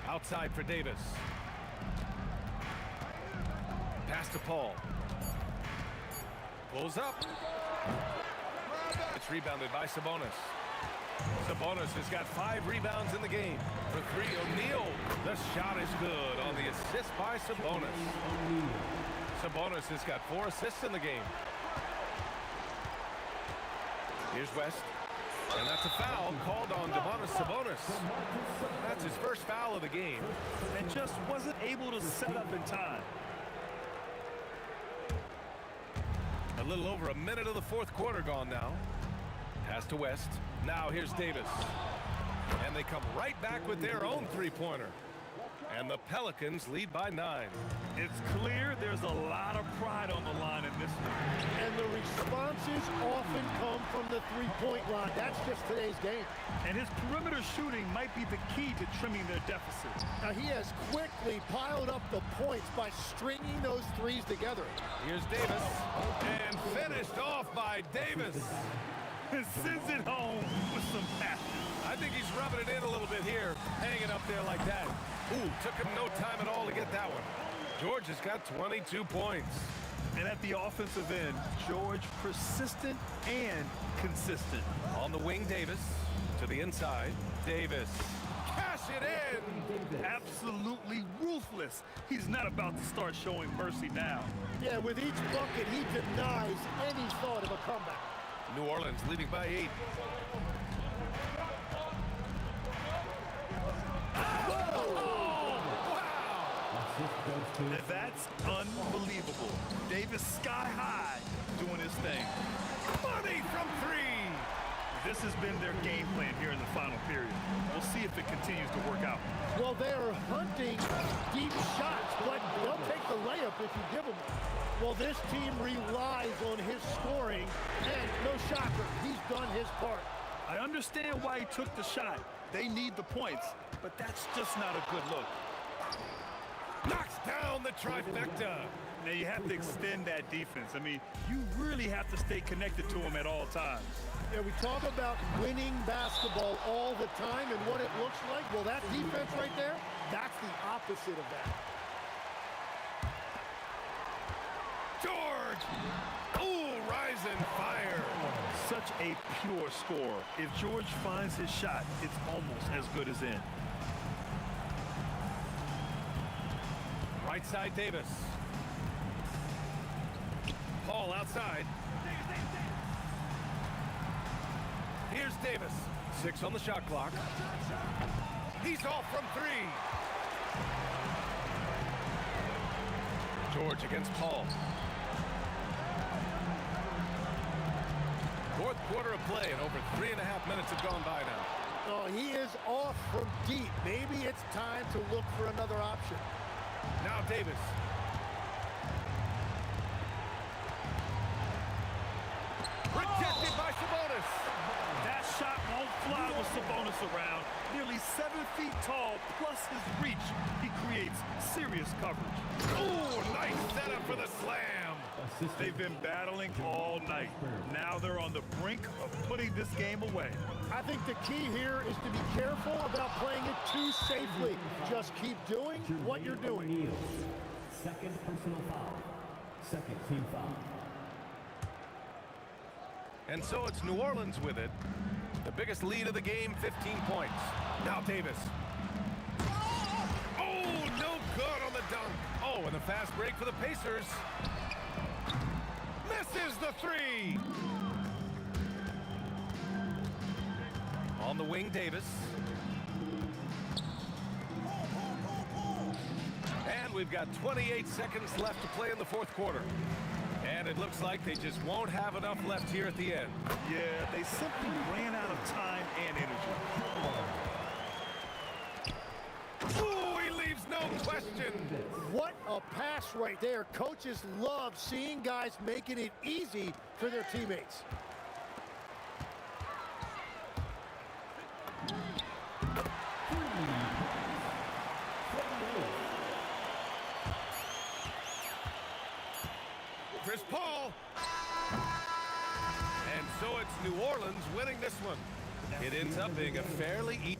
Outside for Davis. Pass to Paul. Pulls up. It's rebounded by Sabonis. Sabonis has got 5 rebounds in the game. For 3, O'Neal. The shot is good on the assist by Sabonis. Sabonis has got 4 assists in the game. Here's West. And that's a foul called on Sabonis. That's his first foul of the game. And just wasn't able to set up in time. A little over a minute of the fourth quarter gone now. Pass to West. Now here's Davis. And they come right back with their own three-pointer. And the Pelicans lead by 9. It's clear there's a lot of pride on the line in this one. And the responses often come from the three-point line. That's just today's game. And his perimeter shooting might be the key to trimming their deficit. Now, he has quickly piled up the points by stringing those threes together. Here's Davis. And finished off by Davis. And sends it home with some passion. I think he's rubbing it in a little bit here, hanging up there like that. Ooh, took him no time at all to get that one. George has got 22 points. And at the offensive end, George persistent and consistent. On the wing, Davis. To the inside, Davis. Cash it in! Absolutely ruthless. He's not about to start showing mercy now. Yeah, with each bucket, he denies any thought of a comeback. New Orleans leading by 8. That's unbelievable. Davis sky high doing his thing. Money from 3. This has been their game plan here in the final period. We'll see if it continues to work out. Well, they're hunting deep shots, but they'll take the layup if you give them one. Well, this team relies on his scoring, and no shocker, he's done his part. I understand why he took the shot. They need the points, but that's just not a good look. Knocks down the trifecta. Now, you have to extend that defense. I mean, you really have to stay connected to him at all times. Yeah, we talk about winning basketball all the time and what it looks like. Well, that defense right there, that's the opposite of that. George! Ooh, rising fire. Such a pure score. If George finds his shot, it's almost as good as in. Right side, Davis. Paul outside. Here's Davis. 6 on the shot clock. He's off from 3. George against Paul. Fourth quarter of play, and over 3.5 minutes have gone by now. Oh, he is off from deep. Maybe it's time to look for another option. Now Davis. Rejected by Sabonis. That shot won't fly with Sabonis around. Nearly 7 feet tall, plus his reach. He creates serious coverage. Ooh, nice setup for the slam. They've been battling all night. Now they're on the brink of putting this game away. I think the key here is to be careful about playing it too safely. Just keep doing what you're doing. Second personal foul. Second team foul. And so it's New Orleans with it. The biggest lead of the game, 15 points. Now Davis. Oh, no good on the dunk. Oh, and the fast break for the Pacers. Misses the 3. On the wing, Davis. And we've got 28 seconds left to play in the fourth quarter. And it looks like they just won't have enough left here at the end. Yeah, they simply ran out of time and energy. Ooh, he leaves no question. What a pass right there. Coaches love seeing guys making it easy for their teammates. Chris Paul. And so it's New Orleans winning this one. It ends up being a fairly easy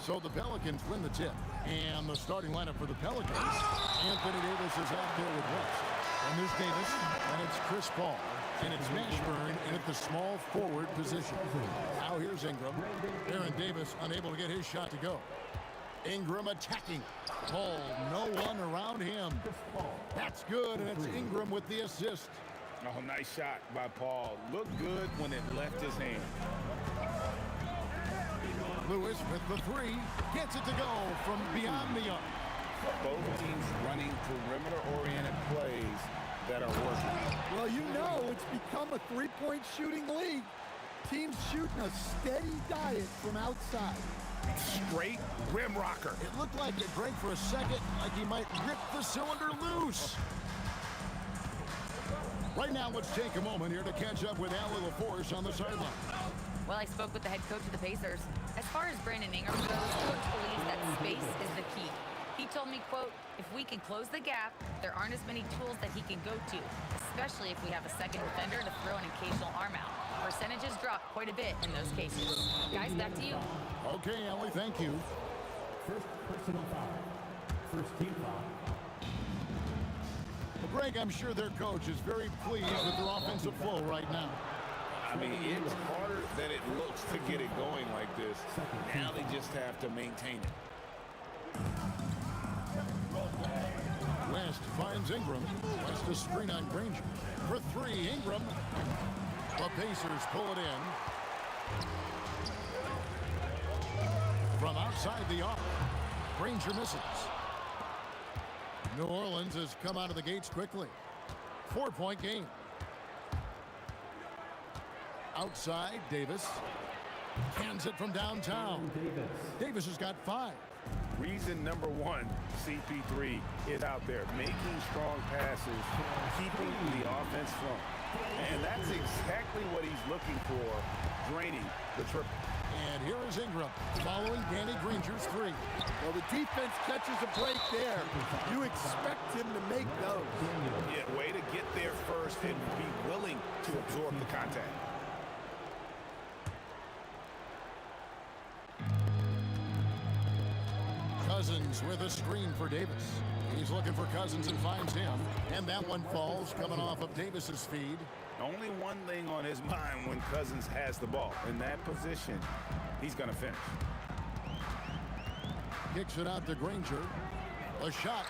So the Pelicans win the tip. And the starting lineup for the Pelicans, Anthony Davis is out there with West. And there's Davis, and it's Chris Paul. And it's Mashburn in at the small forward position. Now here's Ingram. Aaron Davis unable to get his shot to go. Ingram attacking. Paul, no one around him. That's good, and it's Ingram with the assist. Oh, nice shot by Paul. Looked good when it left his hand. Lewis with the three. Gets it to go from beyond the arc. Both teams running perimeter-oriented plays that are working. Well, you know it's become a three-point shooting league. Teams shooting a steady diet from outside. Straight rim rocker. It looked like it break for a second, like he might rip the cylinder loose. Right now, let's take a moment here to catch up with Allie LaForce on the sideline. Well, I spoke with the head coach of the Pacers. As far as Brandon Ingram goes, coach believes that space is the key. He told me, quote, if we can close the gap, there aren't as many tools that he can go to, especially if we have a second defender to throw an occasional arm out. Percentages drop quite a bit in those cases. Guys, back to you. Okay, Allie, thank you. First personal foul. First team foul. Well, Greg, I'm sure their coach is very pleased with their offensive flow right now. I mean, it's harder than it looks to get it going like this. Now they just have to maintain it. West finds Ingram. West a screen on Granger. For three, Ingram. The Pacers pull it in. From outside the arc, Granger misses. New Orleans has come out of the gates quickly. 4-point game. Outside, Davis. Cans it from downtown. Davis has got 5. Reason number one, CP3 is out there making strong passes, keeping the offense flowing. And that's exactly what he's looking for, draining the triple. And here is Ingram following Danny Granger's 3. Well, the defense catches a break there. You expect him to make those. Yeah, way to get there first and be willing to absorb the contact. Cousins with a screen for Davis. He's looking for Cousins and finds him. And that one falls coming off of Davis's feed. Only one thing on his mind when Cousins has the ball. In that position, he's going to finish. Kicks it out to Granger. A shot.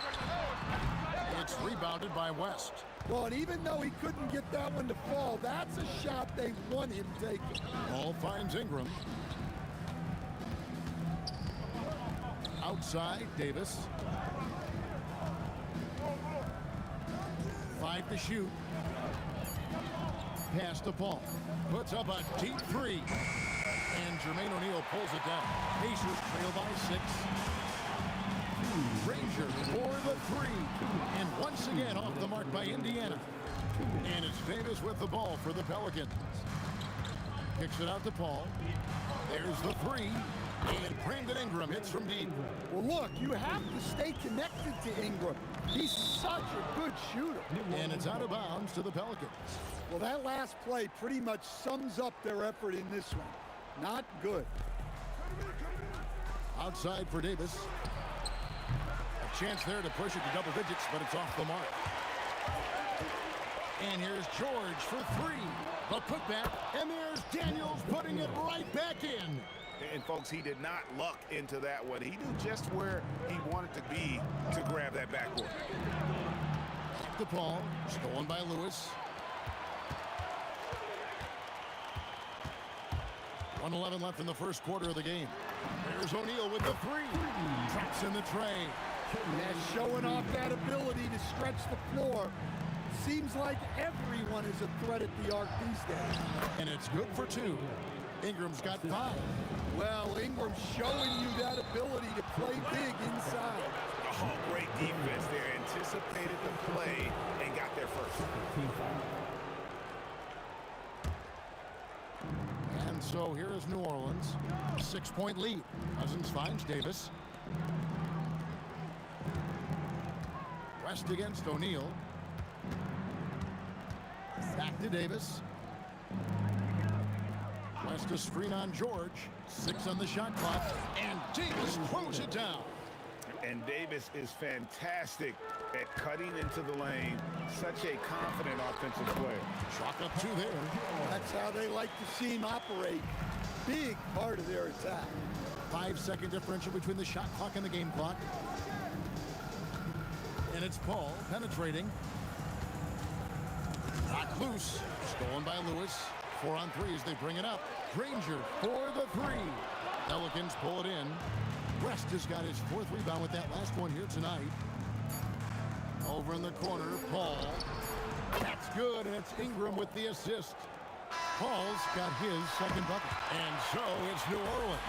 It's rebounded by West. Well, and even though he couldn't get that one to fall, that's a shot they want him taking. Ball finds Ingram. Outside, Davis. 5 to shoot. Pass to Paul. Puts up a deep three. And Jermaine O'Neal pulls it down. Pacers trail by 6. Granger for the 3. And once again off the mark by Indiana. And it's Davis with the ball for the Pelicans. Kicks it out to Paul. There's the 3. And Brandon Ingram hits from deep. Well, look, you have to stay connected to Ingram. He's such a good shooter. And it's out of bounds to the Pelicans. Well, that last play pretty much sums up their effort in this one. Not good. Outside for Davis. A chance there to push it to double digits, but it's off the mark. And here's George for 3. The putback, and there's Daniels putting it right back in. And, folks, he did not luck into that one. He knew just where he wanted to be to grab that backboard. The ball, stolen by Lewis. 1:11 left in the first quarter of the game. There's O'Neal with the 3. Traps in the tray. And showing off that ability to stretch the floor. Seems like everyone is a threat at the arc these days. And it's good for 2. Ingram's got 5. Well, Ingram's showing you that ability to play big inside. Oh, great defense there. Anticipated the play and got there first. And so here is New Orleans. 6-point lead. Cousins finds Davis. West against O'Neal. Back to Davis. West a screen on George. 6 on the shot clock. And Davis throws it down. And Davis is fantastic at cutting into the lane. Such a confident offensive player. Chalk up 2 there. That's how they like to see him operate. Big part of their attack. 5-second differential between the shot clock and the game clock. And it's Paul penetrating. Knocked loose. Stolen by Lewis. 4 on 3 as they bring it up. Granger for the 3. Pelicans pull it in. West has got his 4th rebound with that last one here tonight. Over in the corner, Paul. That's good, and it's Ingram with the assist. Paul's got his 2nd bucket. And so it's New Orleans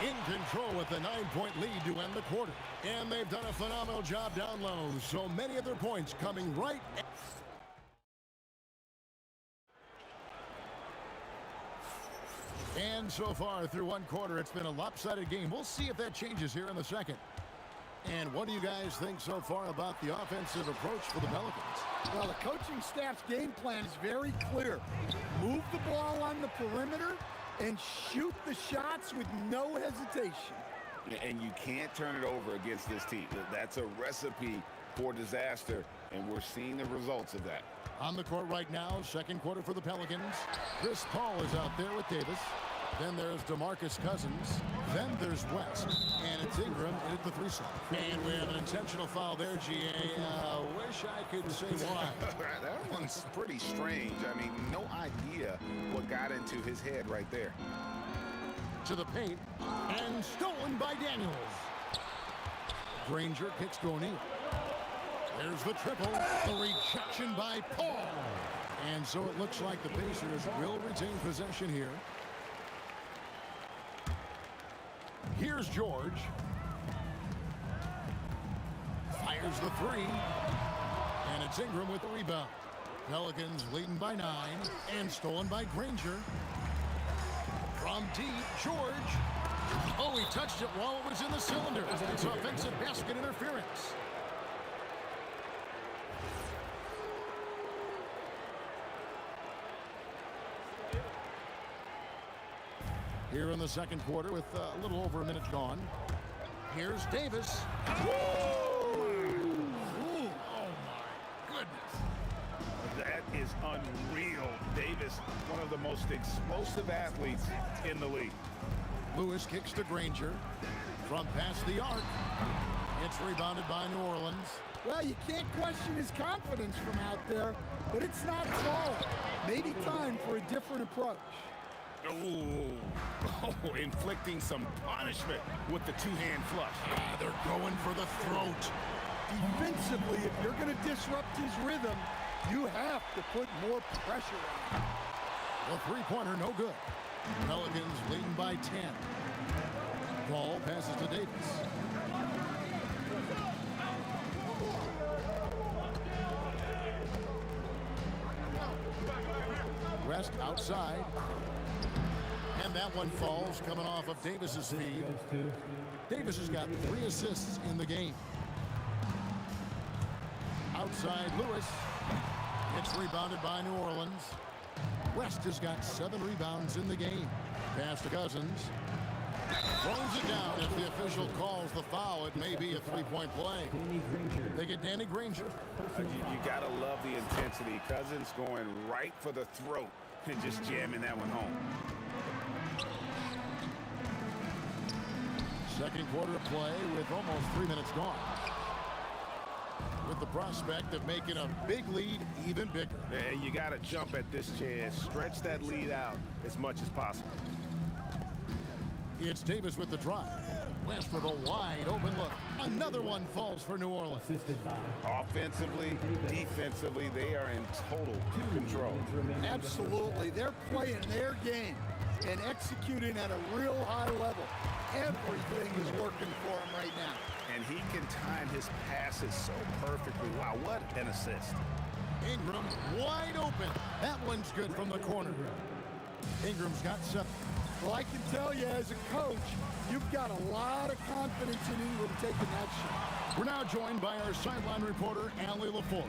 in control with a 9-point lead to end the quarter. And they've done a phenomenal job down low. So many of their points coming right. And so far through 1 quarter, it's been a lopsided game. We'll see if that changes here in the second. And what do you guys think so far about the offensive approach for the Pelicans? Well, the coaching staff's game plan is very clear. Move the ball on the perimeter and shoot the shots with no hesitation. And you can't turn it over against this team. That's a recipe for disaster, and we're seeing the results of that. On the court right now, 2nd quarter for the Pelicans. Chris Paul is out there with Davis. Then there's DeMarcus Cousins. Then there's West. And it's Ingram at the 3 slot. And we have an intentional foul there, GA. Wish I could say why. That one's pretty strange. I mean, no idea what got into his head right there. To the paint. And stolen by Daniels. Granger kicks to O'Neal. There's the triple. The rejection by Paul. And so it looks like the Pacers will retain possession here. Here's George. Fires the 3. And it's Ingram with the rebound. Pelicans leading by 9. And stolen by Granger. From deep, George. Oh, he touched it while it was in the cylinder. It's offensive basket interference. Here in the 2nd quarter with a little over a minute gone. Here's Davis. Oh my goodness. That is unreal. Davis, one of the most explosive athletes in the league. Lewis kicks to Granger from past the arc. It's rebounded by New Orleans. Well, you can't question his confidence from out there, but it's not solid. Maybe time for a different approach. Oh, inflicting some punishment with the two-hand flush. They're going for the throat. Defensively, if you're going to disrupt his rhythm, you have to put more pressure on him. The three-pointer, no good. Pelicans leading by 10. Ball passes to Davis. Rest outside. And that one falls coming off of Davis's feed. Davis has got 3 assists in the game. Outside Lewis. It's rebounded by New Orleans. West has got 7 rebounds in the game. Pass to Cousins. Throws it down. If the official calls the foul, it may be a three-point play. They get Danny Granger. You got to love the intensity. Cousins going right for the throat and just jamming that one home. Second quarter play with almost 3 minutes gone. With the prospect of making a big lead even bigger. And you got to jump at this chance. Stretch that lead out as much as possible. It's Davis with the drive. West with a wide open look. Another one falls for New Orleans. Offensively, defensively, they are in total control. Absolutely. They're playing their game and executing at a real high level. Everything is working for him right now. And he can time his passes so perfectly. Wow, what an assist. Ingram wide open. That one's good from the corner. Ingram's got 7. Well, I can tell you as a coach, you've got a lot of confidence in Ingram taking that shot. We're now joined by our sideline reporter, Allie LaForce.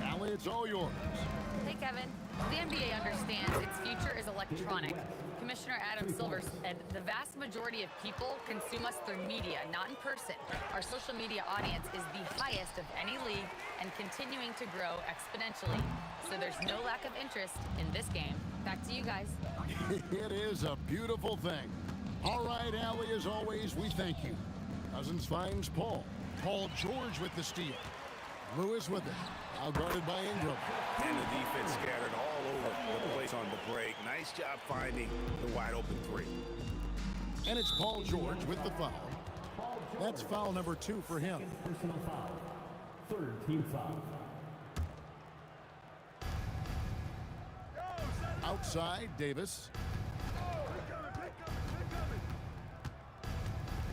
Allie, it's all yours. Hey, Kevin. The NBA understands its future is electronic. Commissioner Adam Silver said the vast majority of people consume us through media, not in person. Our social media audience is the highest of any league and continuing to grow exponentially. So there's no lack of interest in this game. Back to you guys. It is a beautiful thing. All right, Allie, as always, we thank you. Cousins finds Paul. Paul George with the steal. Lewis with it. Now guarded by Ingram. And the defense scattered all over the place on the break. Nice job finding the wide open 3. And it's Paul George with the foul. That's foul number 2 for him. Personal foul. Third team foul. Outside, Davis.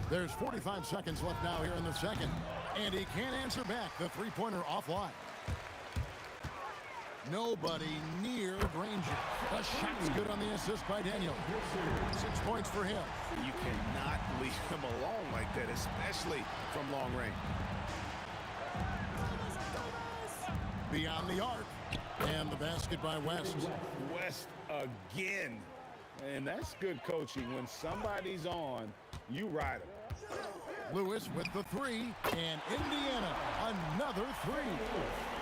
There's 45 seconds left now here in the second. And he can't answer back. The three-pointer offline. Nobody near Granger. The shot's good on the assist by Daniel. 6 points for him. You cannot leave him alone like that, especially from long range. Beyond the arc. And the basket by West. West again. And that's good coaching. When somebody's on, you ride them. Lewis with the 3. And Indiana, another 3.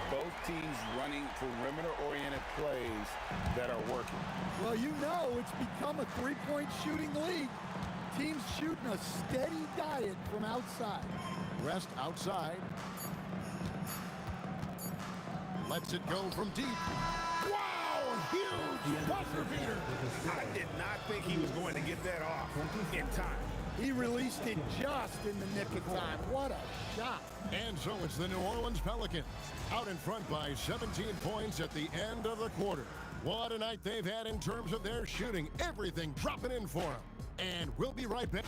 Both teams running perimeter-oriented plays that are working. Well, you know it's become a three-point shooting league. Teams shooting a steady diet from outside. Rest outside. Lets it go from deep. Wow, huge buzzer beater. I did not think he was going to get that off in time. He released it just in the nick of time. What a shot. And so it's the New Orleans Pelicans out in front by 17 points at the end of the quarter. What a night they've had in terms of their shooting. Everything dropping in for them. And we'll be right back.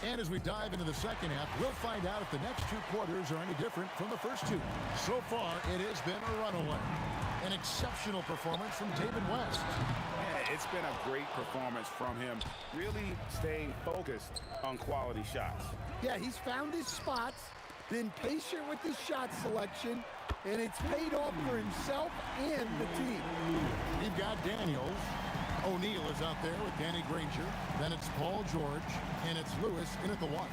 And as we dive into the second half, we'll find out if the next 2 quarters are any different from the first 2. So far, it has been a runaway. An exceptional performance from David West. Yeah, it's been a great performance from him, really staying focused on quality shots. Yeah, he's found his spots, been patient with his shot selection, and it's paid off for himself and the team. You've got Daniels. O'Neal is out there with Danny Granger. Then it's Paul George, and it's Lewis in at the 1.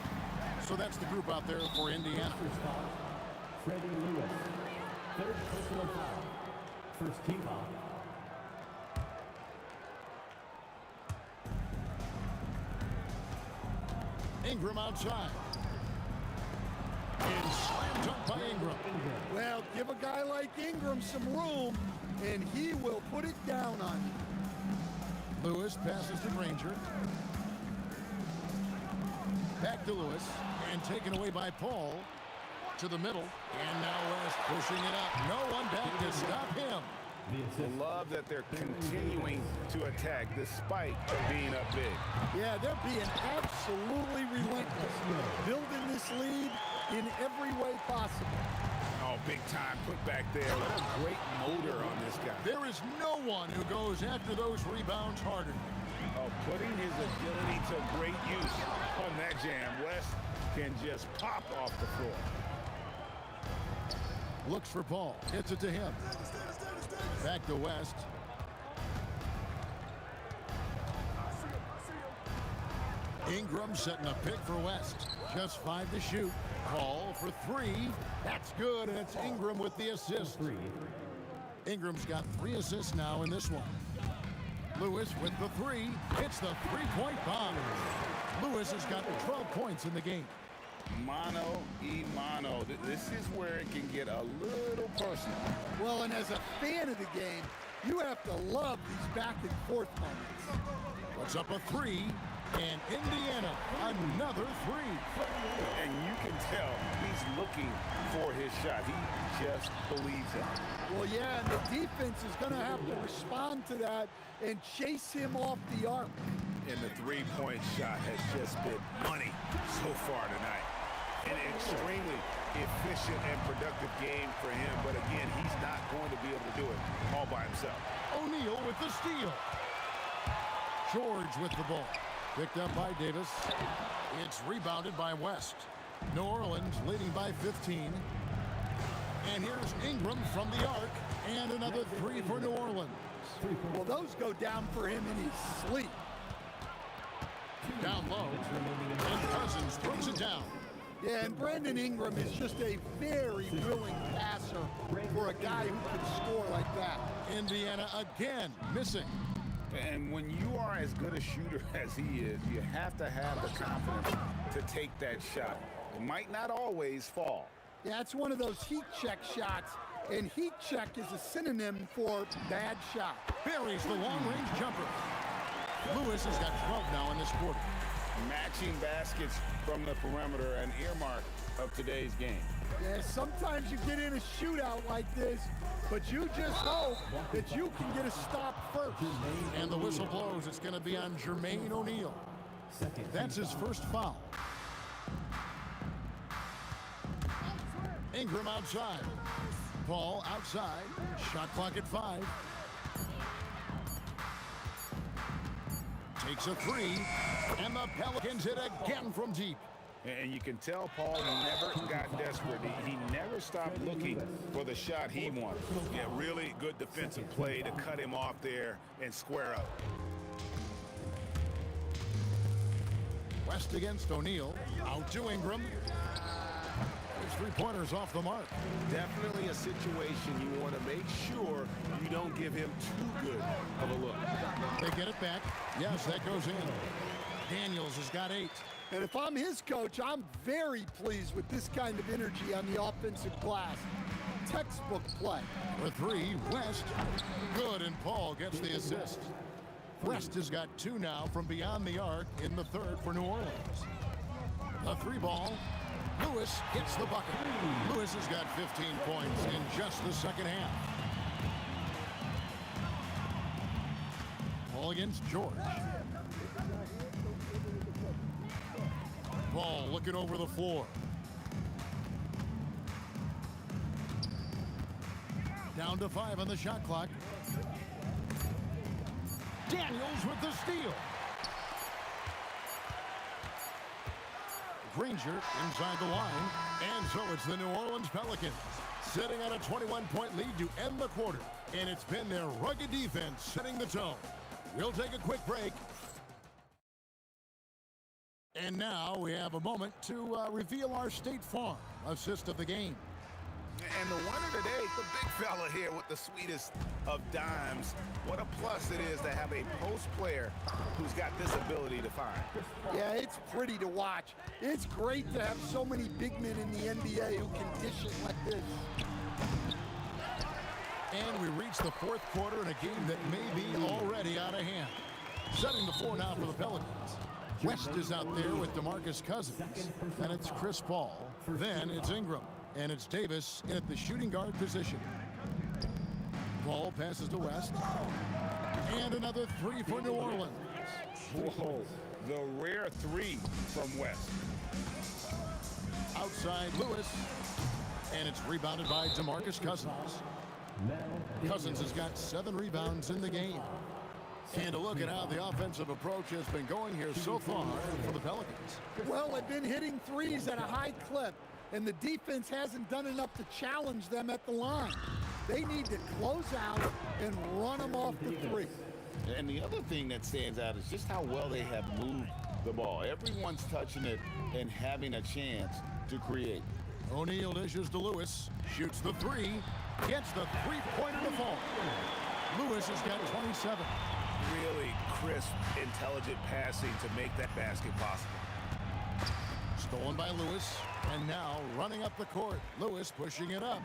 So that's the group out there for Indiana. Freddie Lewis. Third personal foul. First team foul. Ingram outside. And slam dunk by Ingram. Well, give a guy like Ingram some room, and he will put it down on you. Lewis passes to Granger. Back to Lewis, and taken away by Paul. To the middle, and now West pushing it up. No one back to stop him. Love that they're continuing to attack despite being up big. Yeah, they're being absolutely relentless, building this lead in every way possible. Oh, big time put back there. What a great motor on this guy. There is no one who goes after those rebounds harder. Oh, putting his agility to great use on that jam. West can just pop off the floor. Looks for Paul. Gets it to him. Back to West. Ingram setting a pick for West. Just 5 to shoot. Paul for 3. That's good, and it's Ingram with the assist. Ingram's got 3 assists now in this one. Lewis with the 3. Hits the three-point bomb. Lewis has got 12 points in the game. Mano. This is where it can get a little personal. Well, and as a fan of the game, you have to love these back and forth moments. Puts up a 3, and Indiana another 3. And you can tell he's looking for his shot. He just believes it. Well, yeah, and the defense is going to have to respond to that and chase him off the arc. And the three-point shot has just been money so far tonight. An extremely efficient and productive game for him, but again, he's not going to be able to do it all by himself. O'Neal with the steal. George with the ball. Picked up by Davis. It's rebounded by West. New Orleans leading by 15. And here's Ingram from the arc. And another 3 for New Orleans. Well, those go down for him in his sleep. Down low. And Cousins throws it down. Yeah, and Brandon Ingram is just a very willing passer for a guy who can score like that. Indiana again missing. And when you are as good a shooter as he is, you have to have the confidence to take that shot. It might not always fall. Yeah, it's one of those heat check shots, and heat check is a synonym for bad shot. Buries the long-range jumper. Lewis has got 12 now in this quarter. Matching baskets from the perimeter, an earmark of today's game. Yeah, sometimes you get in a shootout like this, but you just hope that you can get a stop first. And the whistle blows. It's going to be on Jermaine O'Neal. That's his first foul. Ingram outside. Paul outside. Shot clock at 5. Takes a 3, and the Pelicans hit again from deep. And you can tell Paul never got desperate. He never stopped looking for the shot he wanted. Yeah, really good defensive play to cut him off there and square up. West against O'Neal. Out to Ingram. His three-pointers off the mark. Definitely a situation you want to make sure you don't give him too good of a look. They get it back. Yes, that goes in. Daniels has got 8. And if I'm his coach, I'm very pleased with this kind of energy on the offensive glass. Textbook play. For 3, West. Good, and Paul gets the assist. West has got 2 now from beyond the arc in the third for New Orleans. A 3-ball. Lewis hits the bucket. Lewis has got 15 points in just the second half. Ball against George. Ball looking over the floor. Down to 5 on the shot clock. Daniels with the steal. Granger inside the line, and so it's the New Orleans Pelicans sitting on a 21-point lead to end the quarter, and it's been their rugged defense setting the tone. We'll take a quick break. And now we have a moment to reveal our State Farm assist of the game. And the winner today, the big fella here with the sweetest of dimes. What a plus it is to have a post player who's got this ability to find. Yeah, it's pretty to watch. It's great to have so many big men in the NBA who can dish it like this. And we reach the fourth quarter in a game that may be already out of hand. Setting the floor now for the Pelicans. West is out there with DeMarcus Cousins. Then it's Chris Paul. Then it's Ingram. And it's Davis in at the shooting guard position. Paul passes to West. And another three for New Orleans. Whoa, the rare three from West. Outside Lewis. And it's rebounded by DeMarcus Cousins. Cousins has got 7 rebounds in the game. And a look at how the offensive approach has been going here so far for the Pelicans. Well, they've been hitting threes at a high clip, and the defense hasn't done enough to challenge them at the line. They need to close out and run them off the three. And the other thing that stands out is just how well they have moved the ball. Everyone's touching it and having a chance to create. O'Neal dishes to Lewis, shoots the three, gets the three-pointer to fall. Lewis has got 27. Really crisp, intelligent passing to make that basket possible. Stolen by Lewis, and now running up the court. Lewis pushing it up.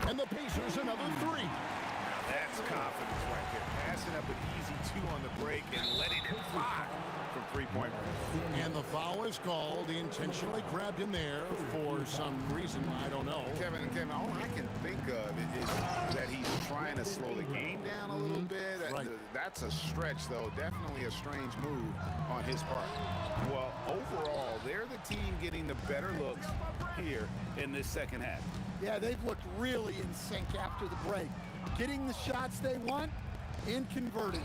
And the Pacers another three. Now that's confidence right there. Passing up an easy 2 on the break and letting it fly from three-point range. And the foul is called. He intentionally grabbed him there for some reason, I don't know. Kevin, all I can think of is that he's trying to slow the game down a little bit. Right. That's a stretch, though. Definitely a strange move on his part. Well, overall, they're the team getting the better looks here in this second half. Yeah, they've looked really in sync after the break. Getting the shots they want and converting.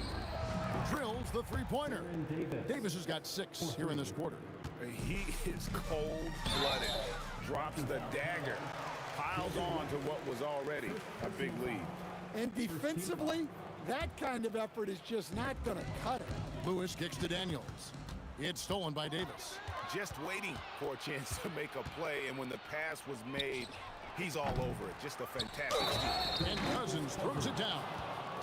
Drills the three-pointer. Davis has got 6 here in this quarter. He is cold-blooded. Drops the dagger. Piles on to what was already a big lead. And defensively, that kind of effort is just not going to cut it. Lewis kicks to Daniels. It's stolen by Davis. Just waiting for a chance to make a play, and when the pass was made, he's all over it. Just a fantastic steal. And Cousins throws it down.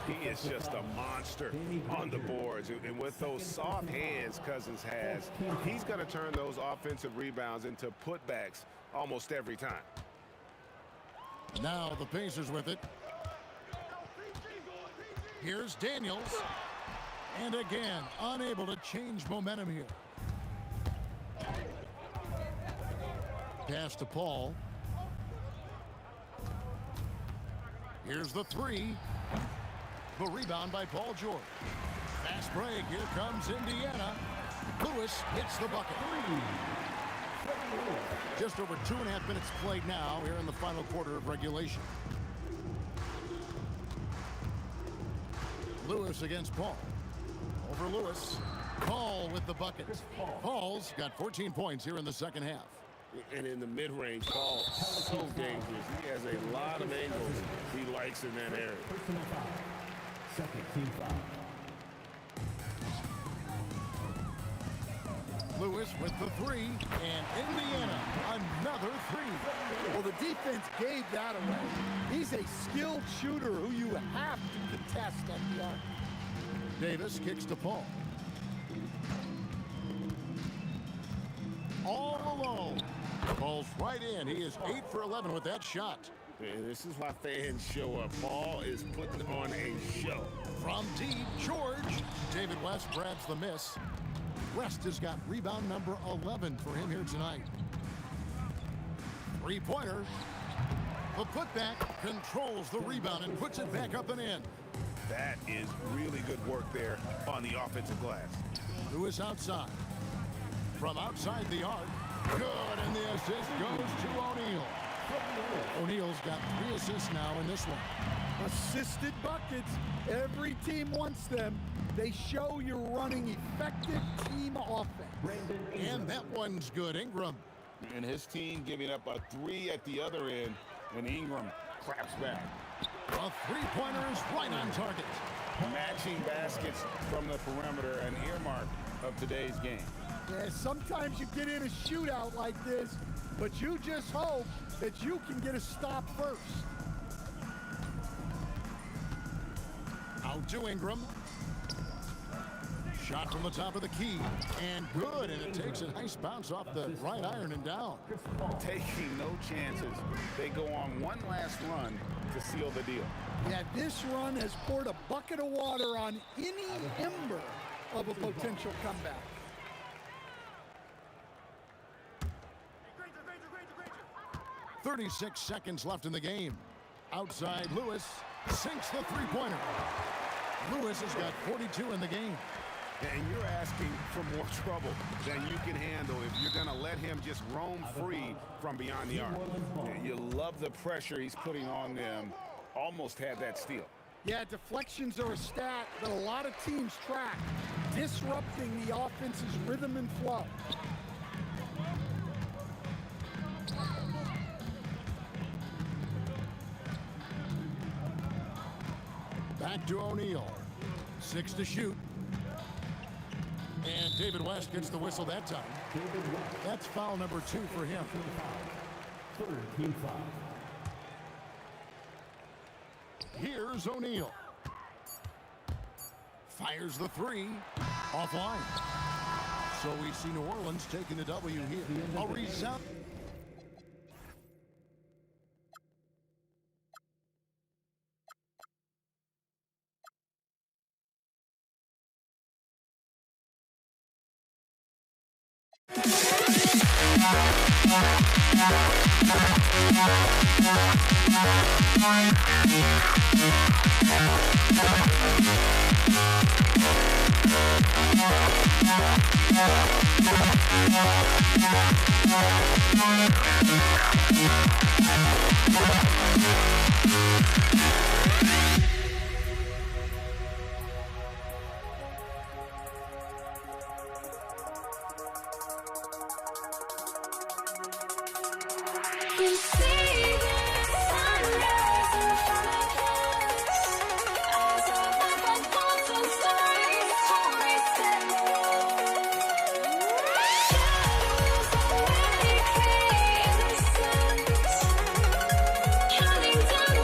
He is just a monster on the boards. And with those soft hands Cousins has, he's going to turn those offensive rebounds into putbacks almost every time. Now the Pacers with it. Here's Daniels. And again, unable to change momentum here. Pass to Paul. Here's the three. The rebound by Paul George. Fast break. Here comes Indiana. Lewis hits the bucket. Just over 2.5 minutes played now here in the final quarter of regulation. Lewis against Paul. Over Lewis. Paul with the bucket. Paul's got 14 points here in the second half. And in the mid-range, Paul, so dangerous. He has a lot of angles he likes in that area. Second team foul. Lewis with the three, and Indiana another three. Well, the defense gave that away. He's a skilled shooter who you have to contest at the arc. Davis kicks to Paul. All alone. Paul's right in. He is 8 for 11 with that shot. And this is why fans show up. Paul is putting on a show. From deep, George. David West grabs the miss. West has got rebound number 11 for him here tonight. Three-pointer. The putback controls the rebound and puts it back up and in. That is really good work there on the offensive glass. Lewis outside. From outside the arc. Good, and the assist goes to O'Neal. O'Neal's got 3 assists now in this one. Assisted buckets. Every team wants them. They show you're running effective team offense. And that one's good. Ingram. And his team giving up a 3 at the other end, and Ingram claps back. A three-pointer is right on target. Matching baskets from the perimeter, an earmark of today's game. Yeah, sometimes you get in a shootout like this, But you just hope that you can get a stop first. Out to Ingram. Shot from the top of the key. And good. And it takes a nice bounce off the right iron and down. Taking no chances. They go on one last run to seal the deal. Yeah, this run has poured a bucket of water on any ember of a potential comeback. .36 seconds left in the game. Outside, Lewis sinks the three-pointer. Lewis has got 42 in the game. And you're asking for more trouble than you can handle if you're going to let him just roam free from beyond the arc. And you love the pressure he's putting on them. Almost had that steal. Yeah, deflections are a stat that a lot of teams track, disrupting the offense's rhythm and flow. Back to O'Neal. 6 to shoot. And David West gets the whistle that time. That's foul number 2 for him. Team foul. Here's O'Neal. Fires the 3. Offline. So we see New Orleans taking the W here. A resound. Counting down,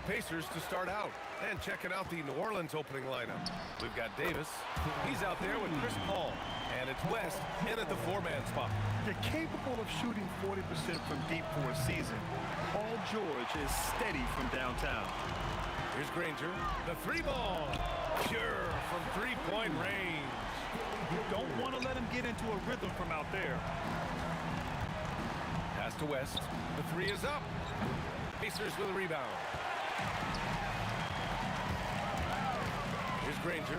the Pacers to start out. And checking out the New Orleans opening lineup. We've got Davis. He's out there with Chris Paul. And it's West in at the 4-man spot. They're capable of shooting 40% from deep for a season. Paul George is steady from downtown. Here's Granger. The 3-ball. Pure from 3-point range. You don't want to let him get into a rhythm from out there. Pass to West. The 3 is up. Pacers with a rebound. Here's Granger.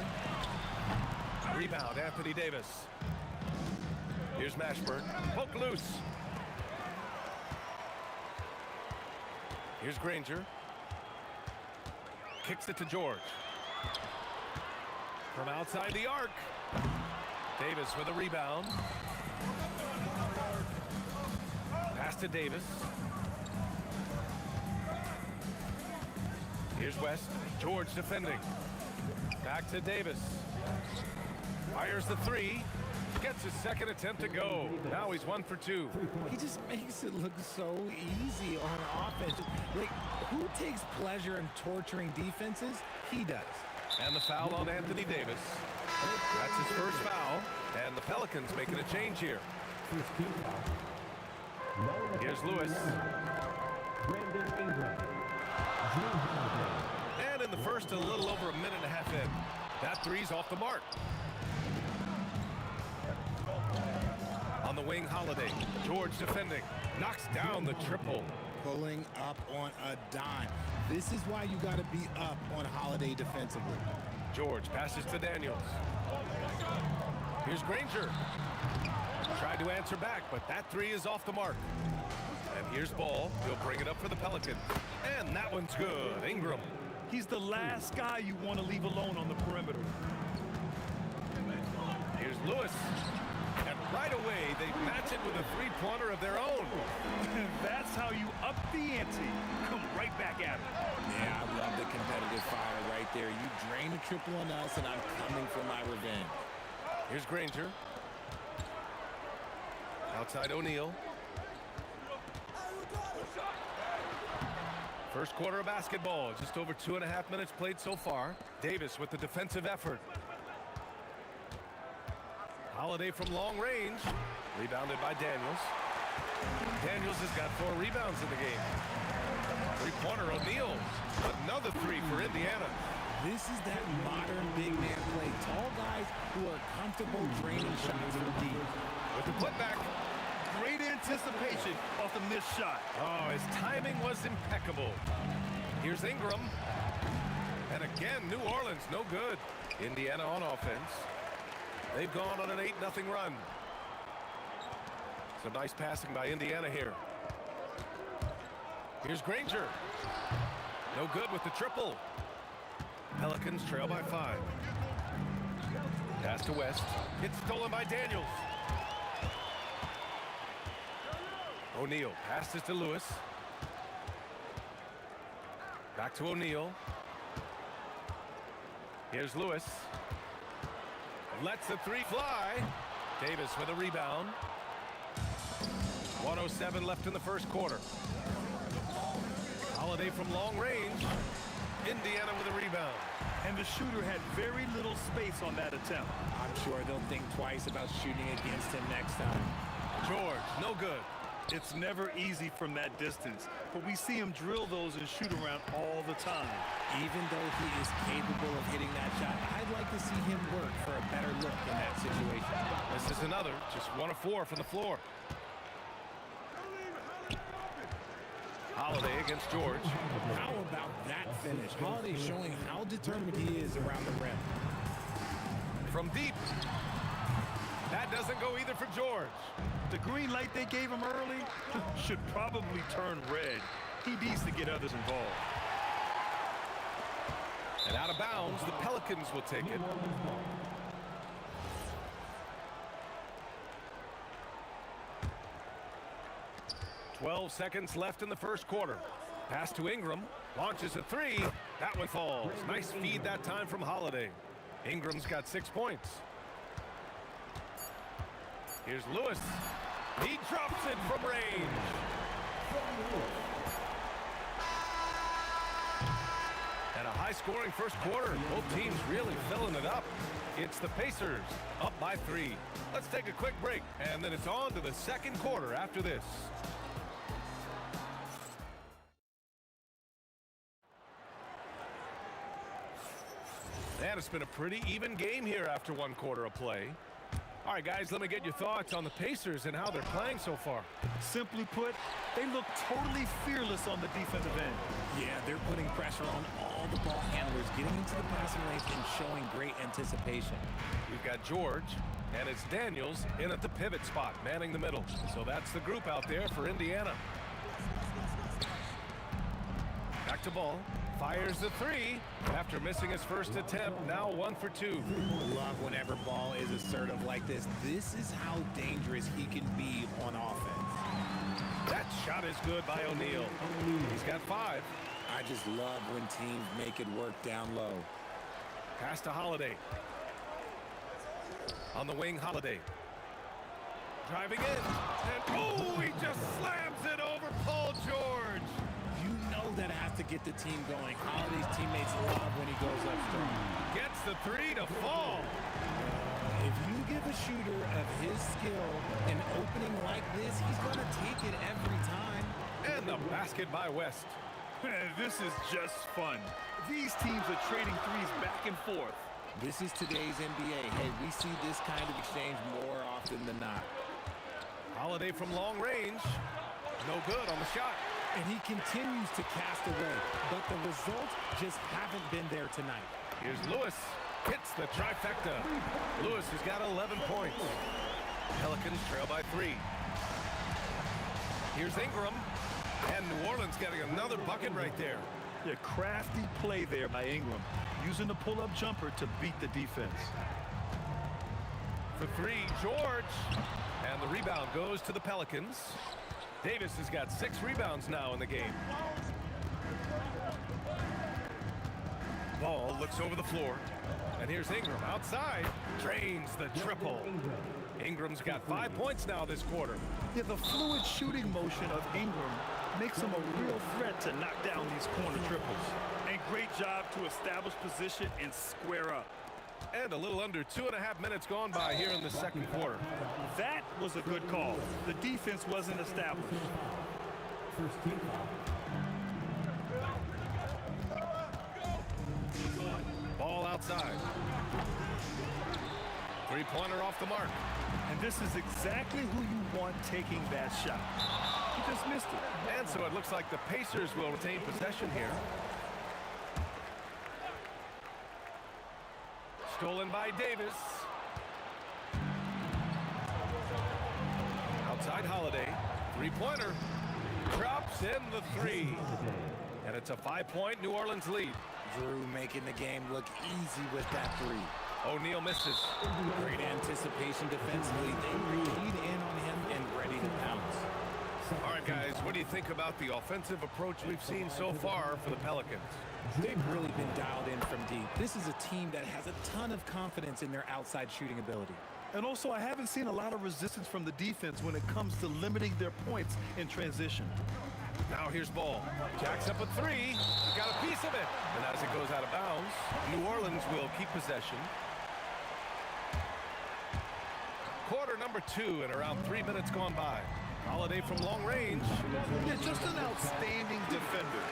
Rebound, Anthony Davis. Here's Mashburn. Poke loose. Here's Granger. Kicks it to George. From outside the arc. Davis with a rebound. Pass to Davis. Here's West. George defending. Back to Davis. Fires the 3. Gets his second attempt to go. Now he's 1 for 2. He just makes it look so easy on offense. Like, who takes pleasure in torturing defenses? He does. And the foul on Anthony Davis. That's his first foul. And the Pelicans making a change here. Here's Lewis. And in the first, a little over a minute and a half in. That 3's off the mark. On the wing, Holiday. George defending. Knocks down the triple. Pulling up on a dime. This is why you got to be up on Holiday defensively. George passes to Daniels. Here's Granger. Tried to answer back, but that 3 is off the mark. And here's Ball. He'll bring it up for the Pelicans. And that one's good. Ingram. He's the last guy you want to leave alone on the perimeter. Here's Lewis. And right away, they match it with a 3-pointer of their own. That's how you up the ante. Come right back at it. Yeah, I love the competitive fire right there. You drain a triple on us, and I'm coming for my revenge. Here's Granger. Outside O'Neal. First quarter of basketball. Just over 2.5 minutes played so far. Davis with the defensive effort. Holiday from long range. Rebounded by Daniels. Daniels has got 4 rebounds in the game. 3-pointer O'Neal. Another 3 for Indiana. This is that modern big man play. Tall guys who are comfortable draining shots from deep. With the putback. Great anticipation off the missed shot. Oh, his timing was impeccable. Here's Ingram. And again, New Orleans, no good. Indiana on offense. They've gone on an 8-0 run. Some nice passing by Indiana here. Here's Granger. No good with the triple. Pelicans trail by 5. Pass to West. It's stolen by Daniels. O'Neal passes to Lewis. Back to O'Neal. Here's Lewis. Lets the 3 fly. Davis with a rebound. 1:07 left in the first quarter. Holiday from long range. Indiana with a rebound. And the shooter had very little space on that attempt. I'm sure they'll think twice about shooting against him next time. George, no good. It's never easy from that distance, but we see him drill those and shoot around all the time. Even though he is capable of hitting that shot, I'd like to see him work for a better look in that situation. This is another, just 1 of 4 from the floor. Holiday against George. How about that finish? Holiday showing how determined he is around the rim. From deep. That doesn't go either for George. The green light they gave him early should probably turn red. He needs to get others involved. And out of bounds, the Pelicans will take it. "12 seconds left in the first quarter. Pass to Ingram. Launches a 3. That one falls. Nice feed that time from Holiday. Ingram's got 6 points. Here's Lewis. He drops it from range. high-scoring first quarter. Both teams really filling it up. It's the Pacers up by 3. Let's take a quick break, and then it's on to the second quarter after this. And it's been a pretty even game here after one quarter of play. All right, guys, let me get your thoughts on the Pacers and how they're playing so far. Simply put, they look totally fearless on the defensive end. Yeah, they're putting pressure on all the ball handlers, getting into the passing lanes and showing great anticipation. We've got George, and it's Daniels in at the pivot spot, manning the middle. So that's the group out there for Indiana. Back to Ball. Fires the 3 after missing his first attempt. Now 1 for 2. Love whenever Ball is assertive like this. This is how dangerous he can be on offense. That shot is good by O'Neal. He's got 5. I just love when teams make it work down low. Pass to Holiday. On the wing, Holiday. Driving in. And oh, he just slams it over Paul George. You know that has to get the team going. Holiday's teammates love when he goes up strong. Gets the 3 to fall. If you give a shooter of his skill an opening like this, he's going to take it every time. And the basket by West. This is just fun. These teams are trading threes back and forth. This is today's NBA. Hey, we see this kind of exchange more often than not. Holiday from long range. No good on the shot. And he continues to cast away, but the results just haven't been there tonight. Here's Lewis. Hits the trifecta. Lewis has got 11 points. Pelicans trail by 3. Here's Ingram. And New Orleans getting another bucket right there. Yeah, crafty play there by Ingram, using the pull-up jumper to beat the defense. For 3, George. And the rebound goes to the Pelicans. Davis has got 6 rebounds now in the game. Ball looks over the floor. And here's Ingram outside. Drains the triple. Ingram's got 5 points now this quarter. Yeah, the fluid shooting motion of Ingram makes him a real threat to knock down these corner triples. And great job to establish position and square up. And a little under 2.5 minutes gone by here in the second quarter. That was a good call. The defense wasn't established. Ball outside. 3-pointer off the mark. And this is exactly who you want taking that shot. He just missed it. And so it looks like the Pacers will retain possession here. Stolen by Davis. Outside Holiday. 3-pointer. Drops in the 3. And it's a 5-point New Orleans lead. Drew making the game look easy with that 3. O'Neal misses. Great anticipation defensively. They keyed in on him and ready to pounce. All right, guys, what do you think about the offensive approach we've seen so far for the Pelicans? They've really been dialed in from deep. This is a team that has a ton of confidence in their outside shooting ability. And also, I haven't seen a lot of resistance from the defense when it comes to limiting their points in transition. Now here's Ball. Jacks up a 3. He got a piece of it. And as it goes out of bounds, New Orleans will keep possession. Quarter number 2 and around 3 minutes gone by. Holiday from long range. Yeah, just an outstanding defender.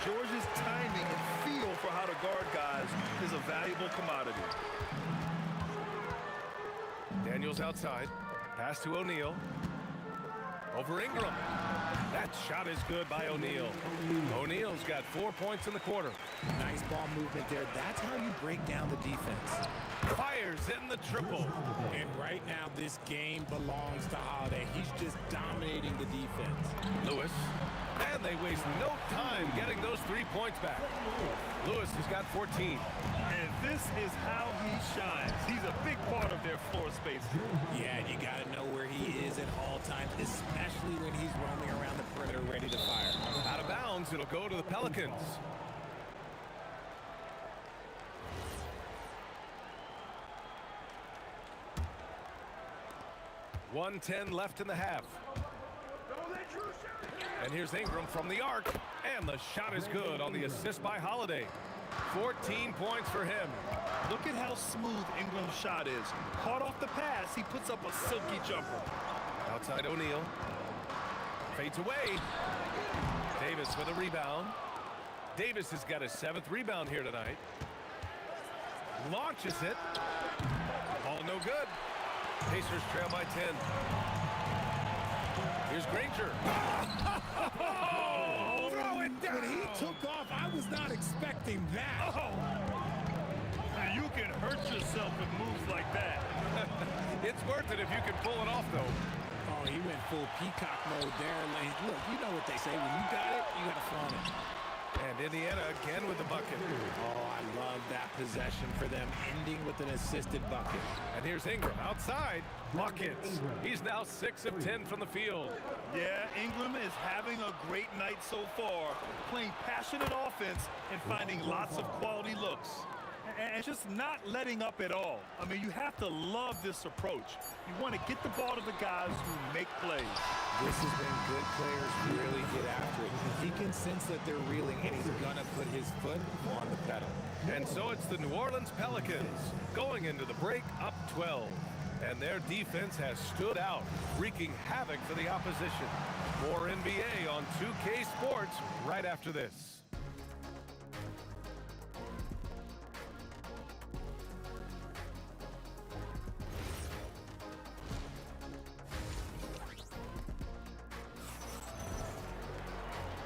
George's timing and feel for how to guard guys is a valuable commodity. Daniels outside. Pass to O'Neal. Over Ingram. That shot is good by O'Neal. O'Neal's got 4 points in the quarter. Nice ball movement there. That's how you break down the defense. Fires in the triple. And right now, this game belongs to Holiday. He's just dominating the defense. Lewis. And they waste no time getting those 3 points back. Lewis has got 14. And this is how he shines. He's a big part of their floor space. Yeah, you got to know where he is at all times, especially when he's roaming around the perimeter ready to fire. Out of bounds, it'll go to the Pelicans. .110 left in the half. And here's Ingram from the arc. And the shot is good on the assist by Holiday. 14 points for him. Look at how smooth Ingram's shot is. Caught off the pass, he puts up a silky jumper. Outside O'Neal. Fades away. Davis with a rebound. Davis has got his 7th rebound here tonight. Launches it. Ball no good. Pacers trail by 10. Here's Granger. Oh, throw it down. When he took off, I was not expecting that. Oh. You can hurt yourself with moves like that. It's worth it if you can pull it off, though. Oh, he went full peacock mode there. Like, look, you know what they say. When you got it, you got to flaunt it. And Indiana again with the bucket. Oh, I love that possession for them, ending with an assisted bucket. And here's Ingram outside. Buckets. He's now 6 of 10 from the field. Yeah, Ingram is having a great night so far, playing passionate offense and finding lots of quality looks. And just not letting up at all. I mean, you have to love this approach. You want to get the ball to the guys who make plays. This has been good players really get after it. He can sense that they're reeling, and he's going to put his foot on the pedal. And so it's the New Orleans Pelicans going into the break up 12. And their defense has stood out, wreaking havoc for the opposition. More NBA on 2K Sports right after this.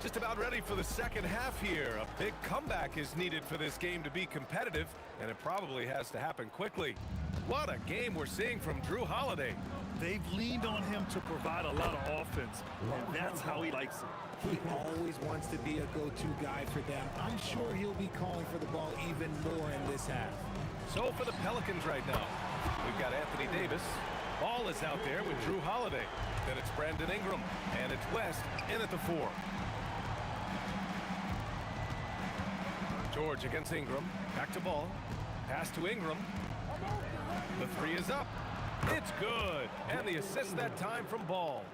Just about ready for the second half here. A big comeback is needed for this game to be competitive, and it probably has to happen quickly. What a game we're seeing from Drew Holiday. They've leaned on him to provide a lot of offense, and that's how he likes it. He always wants to be a go-to guy for them. I'm sure he'll be calling for the ball even more in this half. So for the Pelicans right now, we've got Anthony Davis. Ball is out there with Drew Holiday. Then it's Brandon Ingram, and it's West in at the 4. George against Ingram. Back to ball. Pass to Ingram. The 3 is up. It's good. And the assist that time from Ball.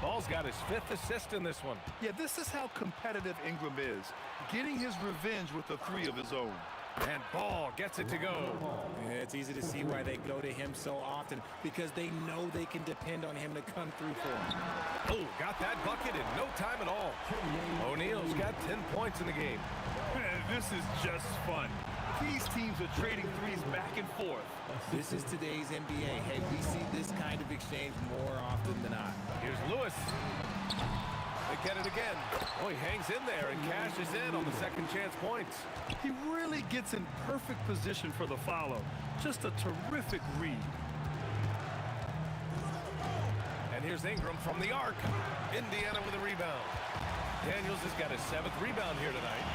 Ball's got his 5th assist in this one. Yeah, this is how competitive Ingram is. Getting his revenge with a 3 of his own. And Ball gets it to go. Yeah, it's easy to see why they go to him so often, because they know they can depend on him to come through for them. Oh, got that bucket in no time at all. O'Neal's got 10 points in the game. This is just fun. These teams are trading threes back and forth. This is today's NBA. Hey, we see this kind of exchange more often than not. Here's Lewis. They get it again. Oh, he hangs in there and cashes in on the second chance points. He really gets in perfect position for the follow. Just a terrific read. And here's Ingram from the arc. Indiana with a rebound. Daniels has got his 7th rebound here tonight.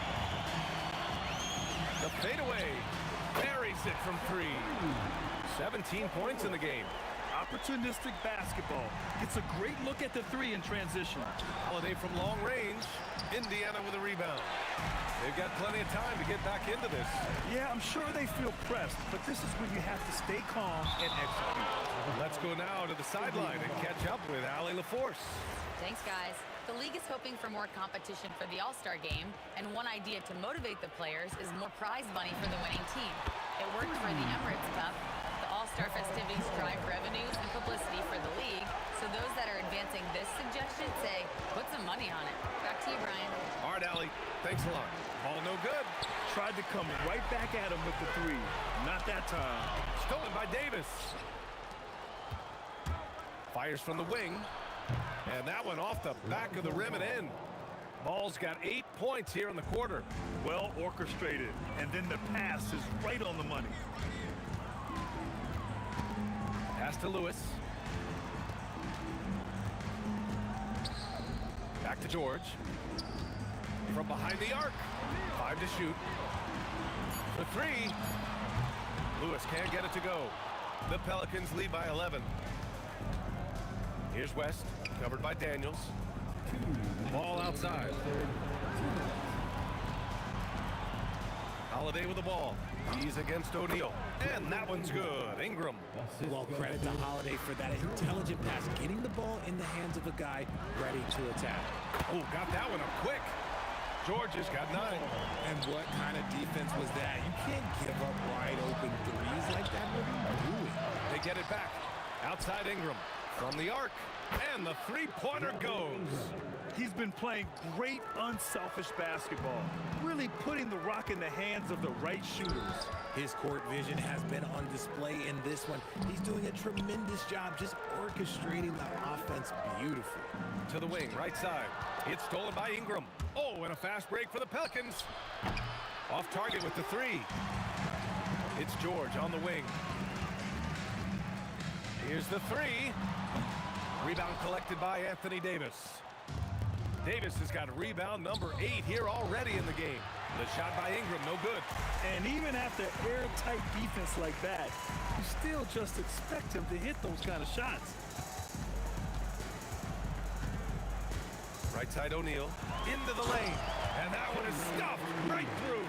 The fadeaway. Buries it from 3. 17 points in the game. Opportunistic basketball. Gets a great look at the 3 in transition. Holiday from long range. Indiana with a rebound. They've got plenty of time to get back into this. Yeah, I'm sure they feel pressed, but this is when you have to stay calm and execute. Let's go now to the sideline and catch up with Allie LaForce. Thanks, guys. The league is hoping for more competition for the All-Star game, and one idea to motivate the players is more prize money for the winning team. It worked for the Emirates Cup. The All-Star festivities drive revenues and publicity for the league, so those that are advancing this suggestion say, put some money on it. Back to you, Brian. All right, Allie. Thanks a lot. Ball no good. Tried to come right back at him with the 3. Not that time. Stolen by Davis. Fires from the wing. And that one off the back of the rim and in. Ball's got 8 points here in the quarter. Well orchestrated. And then the pass is right on the money. Pass to Lewis. Back to George. From behind the arc. 5 to shoot. For 3. Lewis can't get it to go. The Pelicans lead by 11. Here's West. Covered by Daniels. Ball outside. Holiday with the ball. He's against O'Neal. And that one's good. Ingram. Well, credit to Holiday for that intelligent pass, getting the ball in the hands of a guy ready to attack. Oh, got that one up quick. George has got 9. And what kind of defense was that? You can't give up wide open threes like that. What are you doing? They get it back. Outside Ingram from the arc. And the three-pointer goes. He's been playing great, unselfish basketball, really putting the rock in the hands of the right shooters. His court vision has been on display in this one. He's doing a tremendous job just orchestrating the offense beautifully. To the wing, right side. It's stolen by Ingram. Oh, and a fast break for the Pelicans. Off target with the 3. It's George on the wing. Here's the 3. Rebound collected by Anthony Davis. Davis has got rebound number 8 here already in the game. The shot by Ingram, no good. And even after airtight defense like that, you still just expect him to hit those kind of shots. Right side O'Neal, into the lane. And that one is stuffed right through.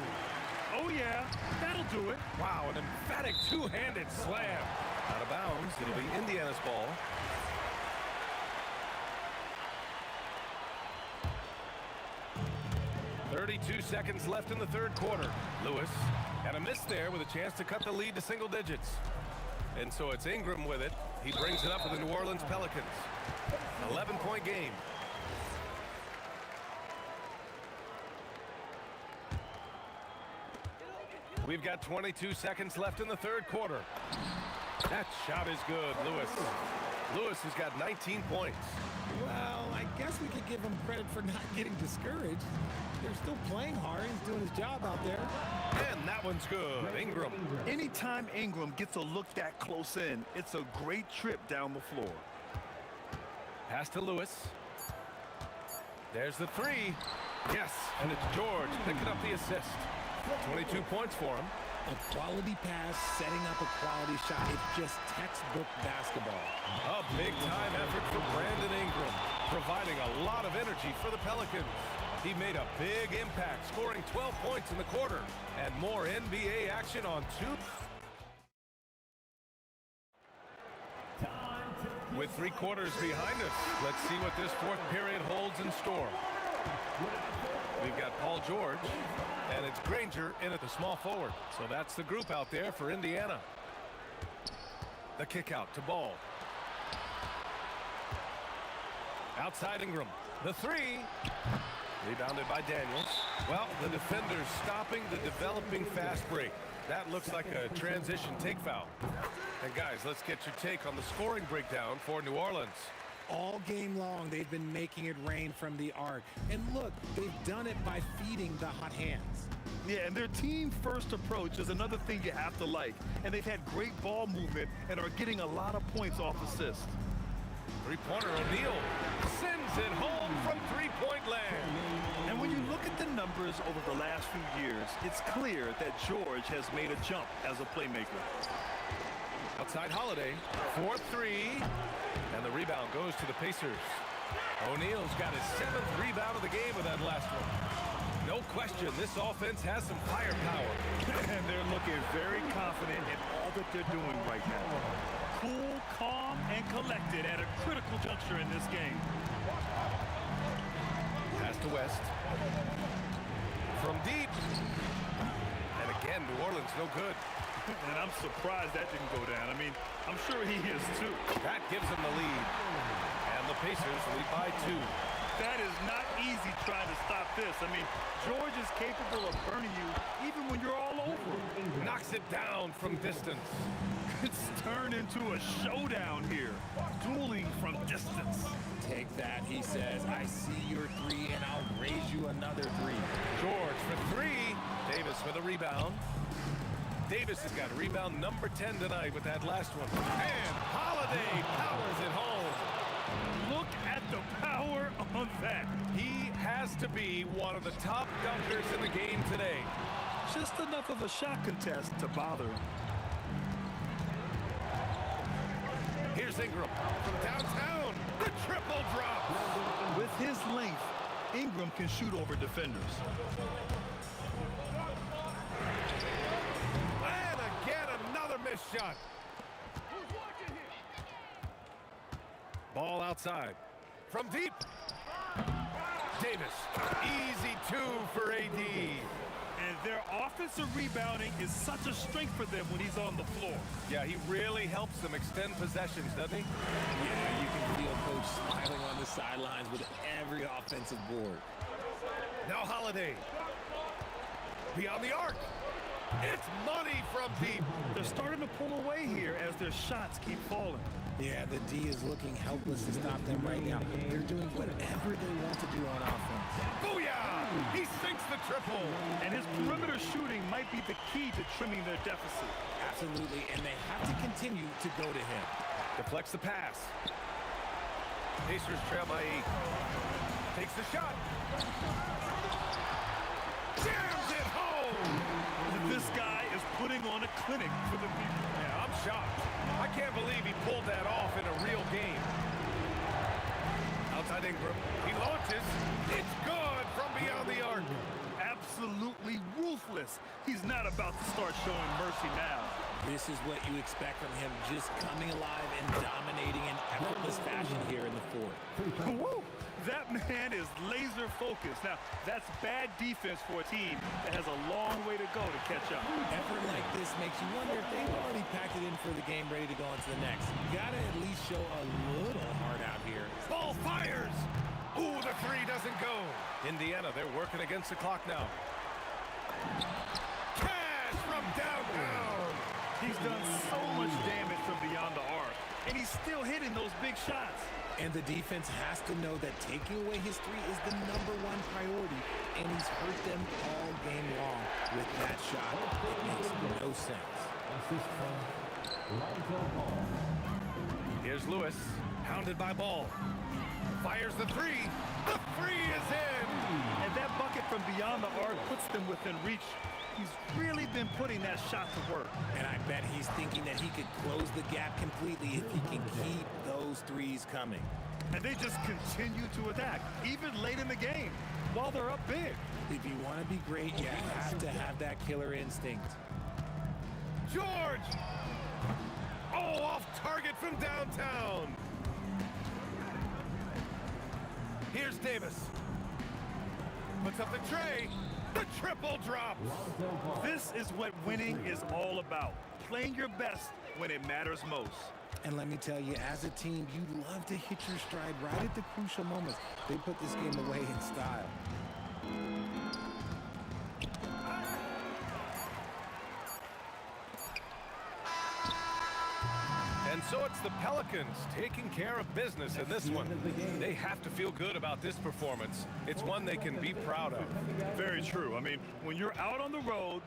Oh yeah, that'll do it. Wow, an emphatic two-handed slam. Out of bounds, it'll be Indiana's ball. .32 seconds left in the third quarter. Lewis had a miss there with a chance to cut the lead to single digits. And so it's Ingram with it. He brings it up for the New Orleans Pelicans. 11-point game. We've got 22 seconds left in the third quarter. That shot is good, Lewis. Lewis has got 19 points. Well, I guess we could give him credit for not getting discouraged. They're still playing hard. He's doing his job out there. And that one's good. Ingram. Anytime Ingram gets a look that close in, it's a great trip down the floor. Pass to Lewis. There's the 3. Yes, and it's George picking up the assist. 22 points for him. A quality pass, setting up a quality shot. It's just textbook basketball. A big-time effort for Brandon Ingram, providing a lot of energy for the Pelicans. He made a big impact, scoring 12 points in the quarter. And more NBA action on 2. With 3 quarters behind us, let's see what this fourth period holds in store. We've got Paul George, and it's Granger in at the small forward. So that's the group out there for Indiana. The kick out to Ball. Outside Ingram. The 3. Rebounded by Daniels. Well, the defender's stopping the developing fast break. That looks like a transition take foul. And guys, let's get your take on the scoring breakdown for New Orleans. All game long, they've been making it rain from the arc. And look, they've done it by feeding the hot hands. Yeah, and their team-first approach is another thing you have to like. And they've had great ball movement and are getting a lot of points off assists. Three-pointer O'Neal sends it home from three-point land. And when you look at the numbers over the last few years, it's clear that George has made a jump as a playmaker. Outside Holiday, 4-3. And the rebound goes to the Pacers. O'Neal's got his 7th rebound of the game with that last one. No question, this offense has some firepower. And they're looking very confident in all that they're doing right now. Cool, calm, and collected at a critical juncture in this game. Pass to West. From deep. And again, New Orleans no good. And I'm surprised that didn't go down. I mean, I'm sure he is too. That gives them the lead. And the Pacers lead by 2. That is not easy trying to stop this. I mean, George is capable of burning you even when you're all over him. Knocks it down from distance. It's turned into a showdown here. Dueling from distance. Take that, he says. I see your 3, and I'll raise you another 3. George for 3. Davis for the rebound. Davis has got rebound number 10 tonight with that last one. And Holiday powers it home. Look at the power on that. He has to be one of the top dunkers in the game today. Just enough of a shot contest to bother him. Here's Ingram from downtown. The triple drop. With his length, Ingram can shoot over defenders. And again, another missed shot. Ball outside. From deep. Davis Davis. Easy 2 for AD. And their offensive rebounding is such a strength for them when he's on the floor. Yeah, he really helps them extend possessions, doesn't he? Yeah, you can feel Coach smiling on the sidelines with every offensive board. Now Holiday. Beyond the arc. It's money from deep. They're starting to pull away here as their shots keep falling. Yeah, the D is looking helpless to stop them right now. They're doing whatever they want to do on offense. Booyah! He sinks the triple. And his perimeter shooting might be the key to trimming their deficit. Absolutely, and they have to continue to go to him. Deflects the pass. Pacers trail by 8. Takes the shot. Jams it home! This guy is putting on a clinic for the people. Yeah, I'm shocked. I can't believe he pulled that off in a real game. Outside Ingram. He launches. It's good from beyond the arc. Absolutely ruthless. He's not about to start showing mercy now. This is what you expect from him, just coming alive and dominating in effortless fashion here in the fourth. Woo! That man is laser focused. Now, that's bad defense for a team that has a long way to go to catch up. Effort like this makes you wonder if they've already packed it in for the game, ready to go on to the next. You gotta at least show a little heart out here. Ball fires! Ooh, the 3 doesn't go. Indiana, they're working against the clock now. Cash from downtown! He's done so much damage from beyond the arc, and he's still hitting those big shots. And the defense has to know that taking away his 3 is the #1 priority, and he's hurt them all game long with that shot. It makes no sense. Here's Lewis, hounded by Ball. Fires the 3. The 3 is in! And that bucket from beyond the arc puts them within reach. He's really been putting that shot to work. And I bet he's thinking that he could close the gap completely if he can keep those 3s coming. And they just continue to attack, even late in the game, while they're up big. If you want to be great, you have to have that killer instinct. George! Oh, off target from downtown. Here's Davis. Puts up the tray. The triple drops. This is what winning is all about. Playing your best when it matters most. And let me tell you, as a team, you love to hit your stride right at the crucial moments. They put this game away in style. And so it's the Pelicans taking care of business in this one. They have to feel good about this performance. It's one they can be proud of. Very true. I mean, when you're out on the road,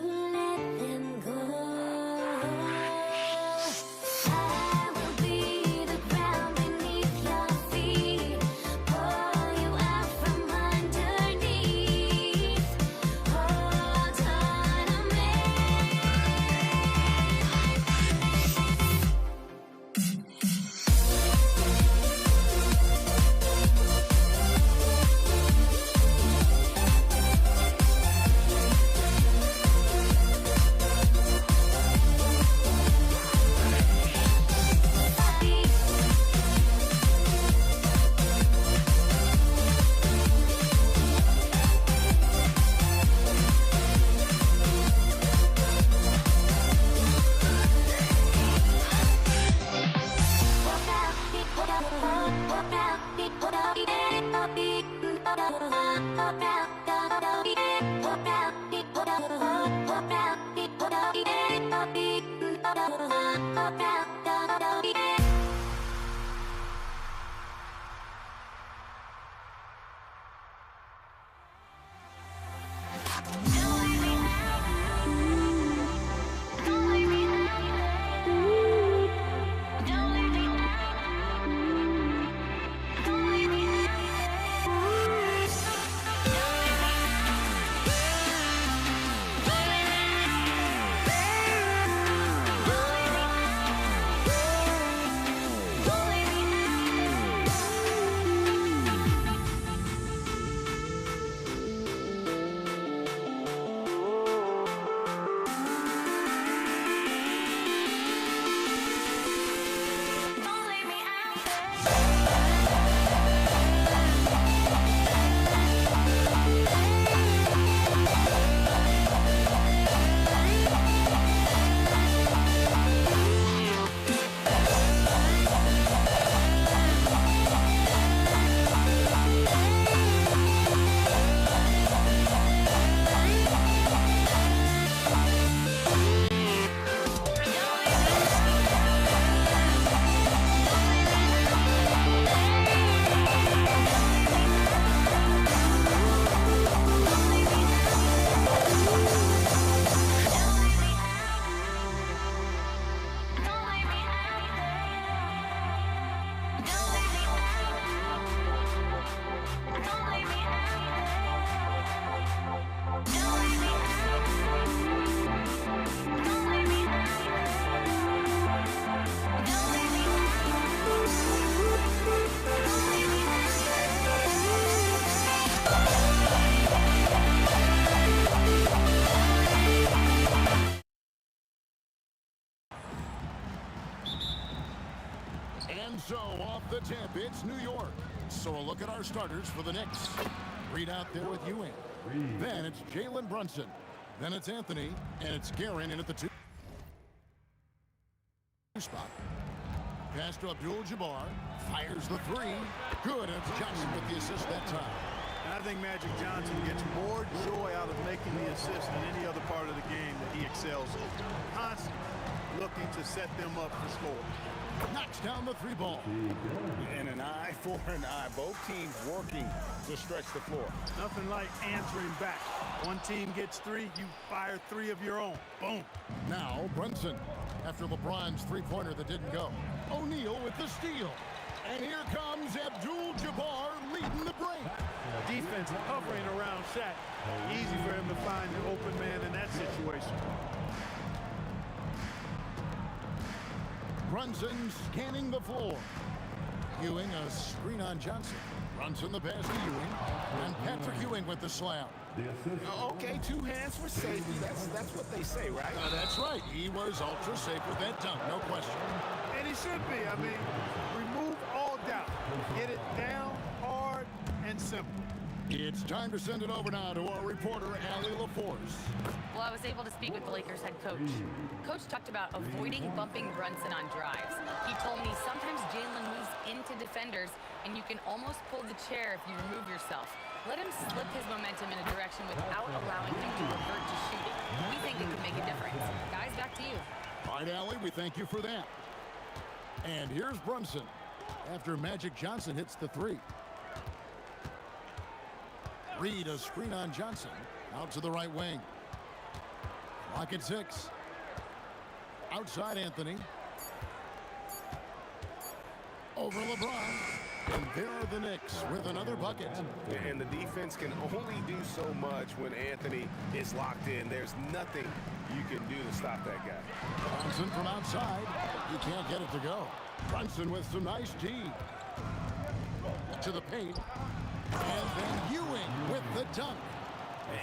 let them go. I will be the ground beneath your feet, pull you out from underneath. Hold on to me. And so, off the tip, it's New York. So a look at our starters for the Knicks. Reed out there with Ewing. Then it's Jalen Brunson. Then it's Anthony. And it's Guerin in at the 2 spot. Pass to Abdul-Jabbar. Fires the 3. Good. And it's Johnson with the assist that time. And I think Magic Johnson gets more joy out of making the assist than any other part of the game that he excels in. Constantly looking to set them up for score. Knocks down the 3 ball. And an eye for an eye. Both teams working to stretch the floor. Nothing like answering back. One team gets 3, you fire 3 of your own. Boom. Now Brunson after LeBron's 3-pointer that didn't go. O'Neal with the steal. And here comes Abdul-Jabbar leading the break. Defense hovering around Shaq. Easy for him to find the open man in that situation. Brunson scanning the floor. Ewing a screen on Johnson. Brunson the pass to Ewing. And Patrick Ewing with the slam. Okay, 2 hands for safety. That's what they say, right? That's right. He was ultra safe with that dunk, no question. And he should be. I mean, remove all doubt. Get it down, hard, and simple. It's time to send it over now to our reporter, Allie LaForce. Well, I was able to speak with the Lakers head coach. Coach talked about avoiding bumping Brunson on drives. He told me sometimes Jalen moves into defenders, and you can almost pull the chair if you remove yourself. Let him slip his momentum in a direction without allowing him to revert to shooting. We think it could make a difference. Guys, back to you. All right, Allie, we thank you for that. And here's Brunson after Magic Johnson hits the 3. Reed a screen on Johnson. Out to the right wing. Pocket 6. Outside Anthony. Over LeBron. And there are the Knicks with another bucket. And the defense can only do so much when Anthony is locked in. There's nothing you can do to stop that guy. Brunson from outside. He can't get it to go. Brunson with some nice D. To the paint. And then Ewing with the dunk.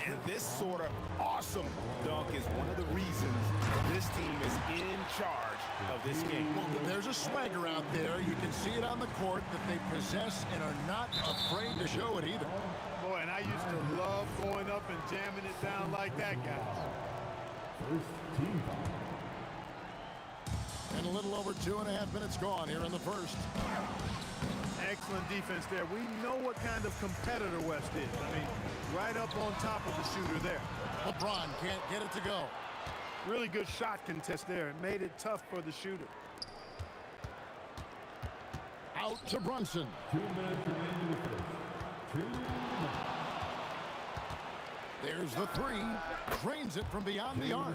And this sort of awesome dunk is one of the reasons this team is in charge of this game. Well, there's a swagger out there. You can see it on the court that they possess and are not afraid to show it either. Boy, and I used to love going up and jamming it down like that, guys. And a little over 2.5 minutes gone here in the first. Excellent defense there. We know what kind of competitor West is. I mean, right up on top of the shooter there. LeBron can't get it to go. Really good shot contest there. It made it tough for the shooter. Out to Brunson. 2 minutes remaining in the first. 2 minutes. There's the three. Drains it from beyond the arc.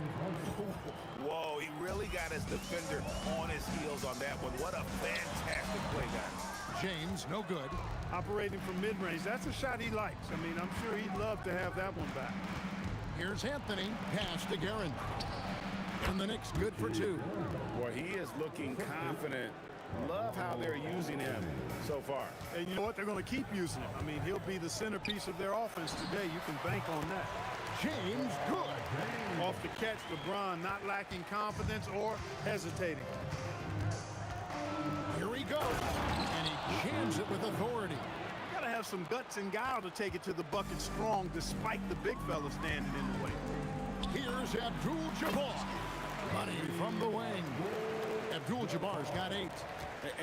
Whoa, he really got his defender on his heels on that one. What a fantastic play, guys. James, no good. Operating from mid-range. That's a shot he likes. I mean, I'm sure he'd love to have that one back. Here's Anthony. Pass to Guerin. And the Knicks good for 2. Boy, he is looking confident. Love how they're using him so far. And you know what? They're going to keep using him. I mean, he'll be the centerpiece of their offense today. You can bank on that. James, good. Off the catch, LeBron not lacking confidence or hesitating. Here he goes. And he jams it with authority. You got to have some guts and guile to take it to the bucket strong despite the big fella standing in the way. Here's Abdul-Jabbar. Money from the wing. Abdul-Jabbar's got 8.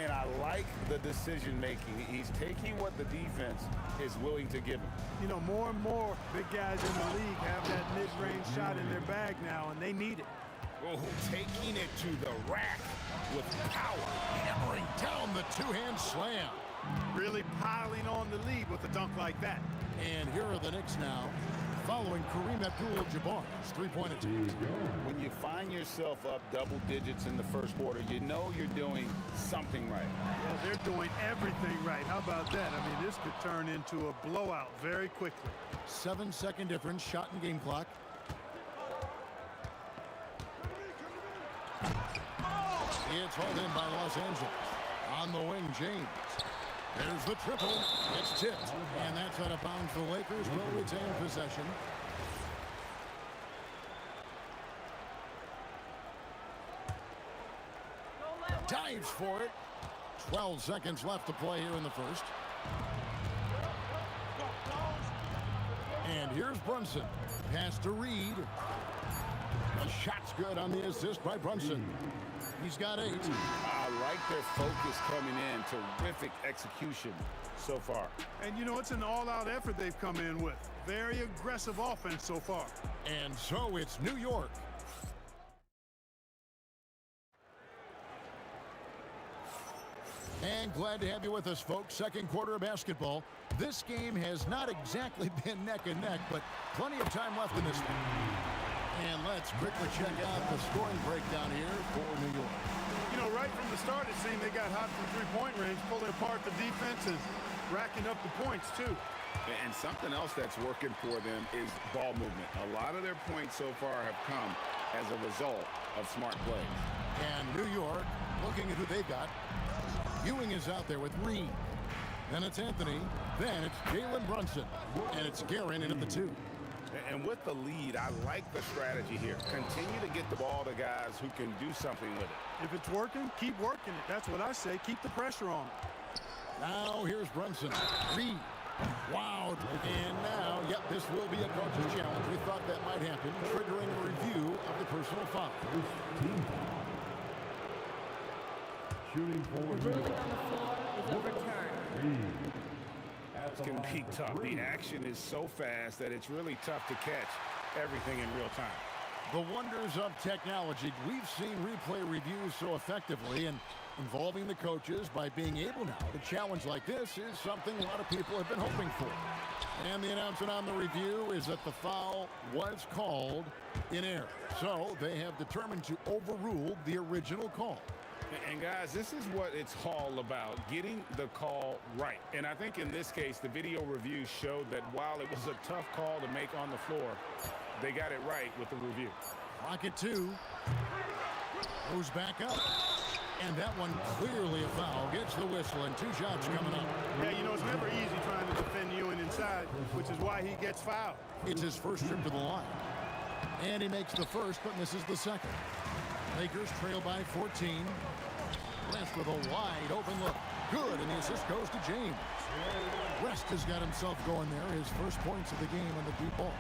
And I like the decision making. He's taking what the defense is willing to give him. You know, more and more big guys in the league have that mid-range shot in their bag now, and they need it. Oh, taking it to the rack with power. Hammering down the two-hand slam. Really piling on the lead with a dunk like that. And here are the Knicks now, following Kareem Abdul-Jabbar's three-point attempt. When you find yourself up double digits in the first quarter, you know you're doing something right. Well, they're doing everything right. How about that? I mean, this could turn into a blowout very quickly. 7-second difference, shot and game clock. It's hauled in by Los Angeles. On the wing, James. There's the triple. It's tipped. And that's out of bounds. The Lakers will retain possession. Dives for it. 12 seconds left to play here in the first. And here's Brunson. Pass to Reed. The shot's good on the assist by Brunson. He's got 8. I like their focus coming in. Terrific execution so far. And, you know, it's an all-out effort they've come in with. Very aggressive offense so far. And so it's New York. And glad to have you with us, folks. Second quarter of basketball. This game has not exactly been neck and neck, but plenty of time left in this one. And let's quickly check out the scoring breakdown here for New York. You know, right from the start, it seemed they got hot from three-point range, pulling apart the defense and racking up the points, too. And something else that's working for them is ball movement. A lot of their points so far have come as a result of smart plays. And New York, looking at who they've got. Ewing is out there with Reed. Then it's Anthony. Then it's Jalen Brunson. And it's Guerin in at the 2. And with the lead, I like the strategy here. Continue to get the ball to guys who can do something with it. If it's working, keep working it. That's what I say. Keep the pressure on. Now here's Brunson. Reed. Wow. And now, yep, this will be a coach's challenge. We thought that might happen, triggering a review of the personal foul. Shooting forward. The ruling on the floor is overturned. It can be tough. The action is so fast that it's really tough to catch everything in real time. The wonders of technology. We've seen replay reviews so effectively, and involving the coaches by being able now to challenge like this is something a lot of people have been hoping for. And the announcement on the review is that the foul was called in air. So they have determined to overrule the original call. And guys, this is what it's all about, getting the call right. And I think in this case, the video review showed that while it was a tough call to make on the floor, they got it right with the review. Clock at 2. Goes back up. And that one clearly a foul. Gets the whistle and 2 shots coming up. Yeah, you know, it's never easy trying to defend Ewing inside, which is why he gets fouled. It's his first trip to the line. And he makes the first but misses the second. Lakers trail by 14. West with a wide open look. Good, and the assist goes to James. West has got himself going there. His first points of the game on the deep ball.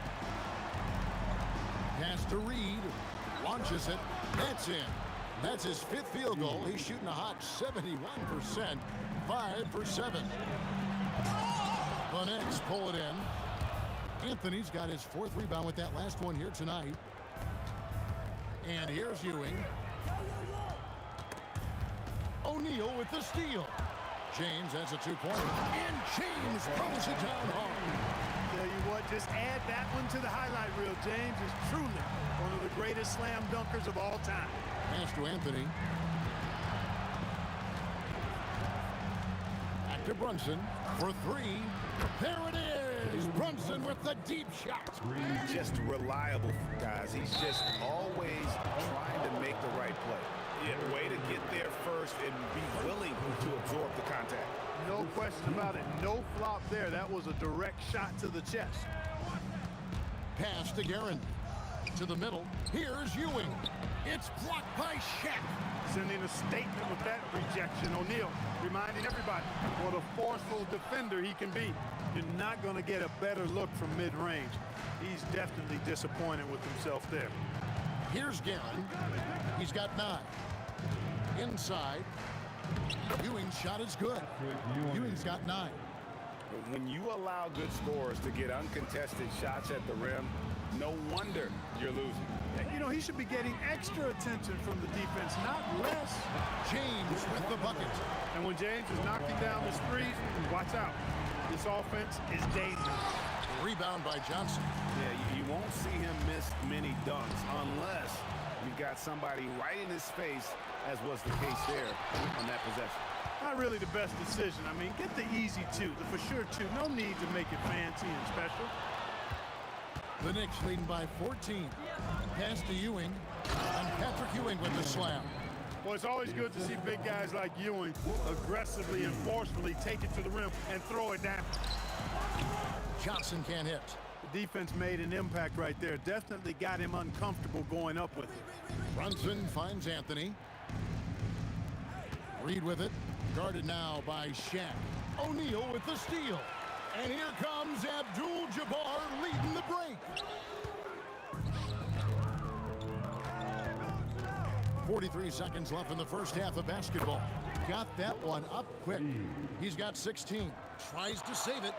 Pass to Reed. Launches it. That's in. That's his 5th field goal. He's shooting a hot 71%. 5 for 7. The Knicks pull it in. Anthony's got his 4th rebound with that last one here tonight. And here's Ewing. O'Neal with the steal. James has a 2-pointer. And James throws it down hard. Tell you what, just add that one to the highlight reel. James is truly one of the greatest slam dunkers of all time. Pass to Anthony. Back to Brunson for 3. There it is. Brunson with the deep shot. Just reliable, guys. He's just always trying to make the right play. Yeah, way to get there first and be willing to absorb the contact. No question about it. No flop there. That was a direct shot to the chest. Pass to Guerin. To the middle. Here's Ewing. It's blocked by Shaq. Sending a statement with that rejection. O'Neal reminding everybody what a forceful defender he can be. You're not going to get a better look from mid-range. He's definitely disappointed with himself there. Here's Guerin. He's got 9. Inside. Ewing's shot is good. Ewing's got 9. When you allow good scorers to get uncontested shots at the rim, no wonder you're losing. You know, he should be getting extra attention from the defense, not less. James with the bucket. And when James is knocking down the threes, watch out. This offense is dangerous. Rebound by Johnson. Yeah, you won't see him miss many dunks unless you've got somebody right in his face, as was the case there on that possession. Not really the best decision. I mean, get the easy 2, the for sure 2. No need to make it fancy and special. The Knicks leading by 14. Pass to Ewing. And Patrick Ewing with the slam. Well, it's always good to see big guys like Ewing aggressively and forcefully take it to the rim and throw it down. Johnson can't hit. The defense made an impact right there. Definitely got him uncomfortable going up with it. Brunson finds Anthony. Reed with it. Guarded now by Shaq. O'Neal with the steal. And here comes Abdul-Jabbar leading the break. 43 seconds left in the first half of basketball. Got that one up quick. He's got 16. Tries to save it.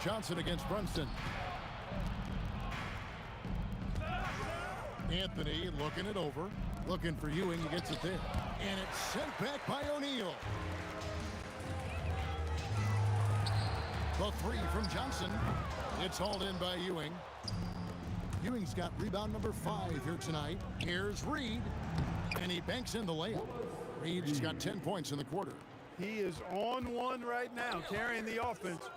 Johnson against Brunson. Anthony looking it over. Looking for Ewing. He gets it there. And it's sent back by O'Neal. The 3 from Johnson. It's hauled in by Ewing. Ewing's got rebound number 5 here tonight. Here's Reed. And he banks in the layup. Reed's got 10 points in the quarter. He is on one right now, carrying the offense.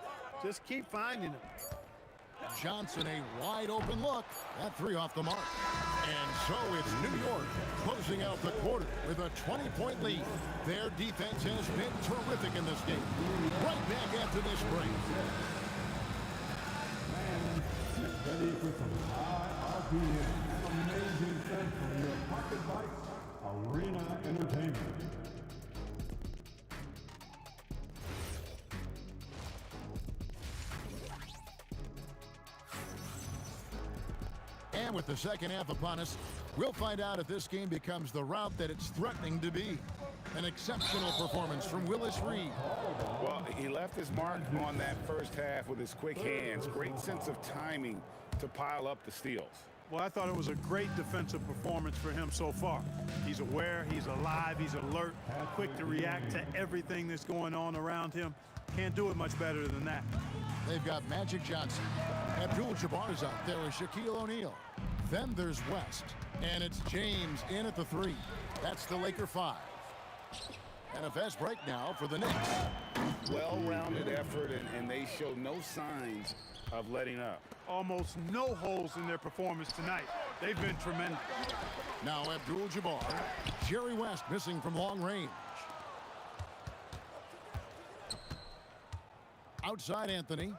Just keep finding him. Johnson, a wide open look. That 3 off the mark. And so it's New York closing out the quarter with a 20-point lead. Their defense has been terrific in this game. Right back after this break. Ready for some high RPM, amazing stuff from your Pocket Bikes Arena Entertainment. And with the second half upon us, we'll find out if this game becomes the route that it's threatening to be. An exceptional performance from Willis Reed. Well, he left his mark on that first half with his quick hands. Great sense of timing to pile up the steals. Well, I thought it was a great defensive performance for him so far. He's aware, he's alive, he's alert, quick to react to everything that's going on around him. Can't do it much better than that. They've got Magic Johnson, Abdul-Jabbar's out there with Shaquille O'Neal. Then there's West, and it's James in at the 3. That's the Laker 5. And a fast break now for the Knicks. Well-rounded effort, and they show no signs of letting up. Almost no holes in their performance tonight. They've been tremendous. Now Abdul-Jabbar. Jerry West missing from long range. Outside Anthony.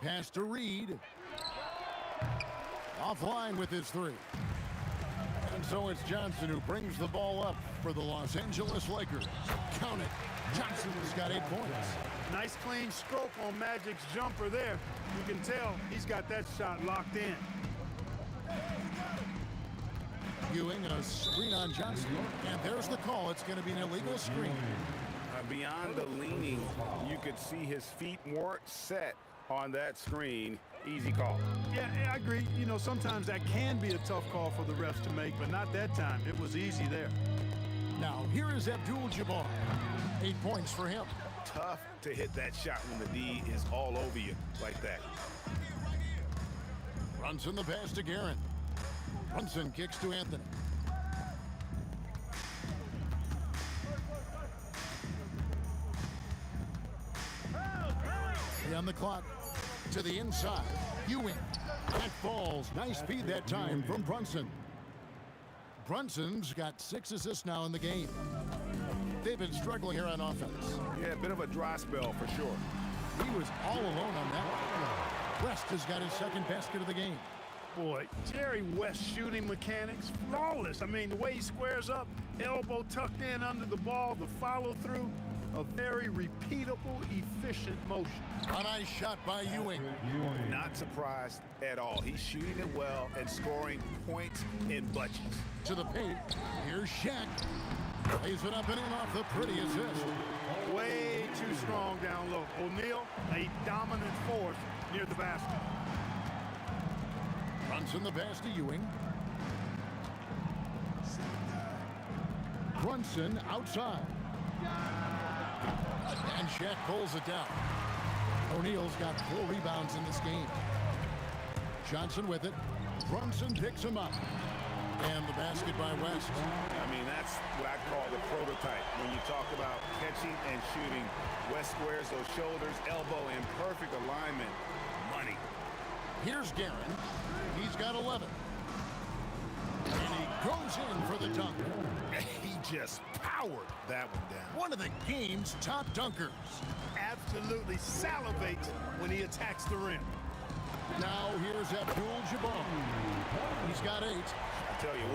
Pass to Reed. Offline with his 3. And so it's Johnson who brings the ball up for the Los Angeles Lakers. Count it. Johnson's got 8 points. Nice clean stroke on Magic's jumper there. You can tell he's got that shot locked in. Ewing a screen on Johnson. And there's the call. It's going to be an illegal screen. Beyond the leaning, you could see his feet weren't set on that screen. Easy call. Yeah, I agree. You know, sometimes that can be a tough call for the refs to make, but not that time. It was easy there. Now, here is Abdul-Jabbar. 8 points for him. Tough to hit that shot when the D is all over you like that. Brunson the pass to Guerin. Brunson kicks to Anthony. On the clock to the inside. Ewing. That falls. Nice speed that time from Brunson. Brunson's got 6 assists now in the game. They've been struggling here on offense. Yeah, a bit of a dry spell for sure. He was all alone on that one. West has got his 2nd basket of the game. Boy, Jerry West shooting mechanics, flawless. I mean, the way he squares up, elbow tucked in under the ball, the follow through. A very repeatable, efficient motion. A nice shot by Ewing. Not surprised at all. He's shooting it well and scoring points in bunches. To the paint. Here's Shaq. Plays it up and in off the pretty assist. Way too strong down low. O'Neal, a dominant force near the basket. Brunson the pass to Ewing. Brunson outside. And Shaq pulls it down. O'Neal's got 4 rebounds in this game. Johnson with it. Brunson picks him up. And the basket by West. I mean, that's what I call the prototype. When you talk about catching and shooting, West squares those shoulders, elbow in perfect alignment. Money. Here's Guerin. He's got 11. And he goes in for the dunk. He just powered that one down. One of the game's top dunkers. Absolutely salivates when he attacks the rim. Now here's Abdul-Jabbar. He's got 8. I tell you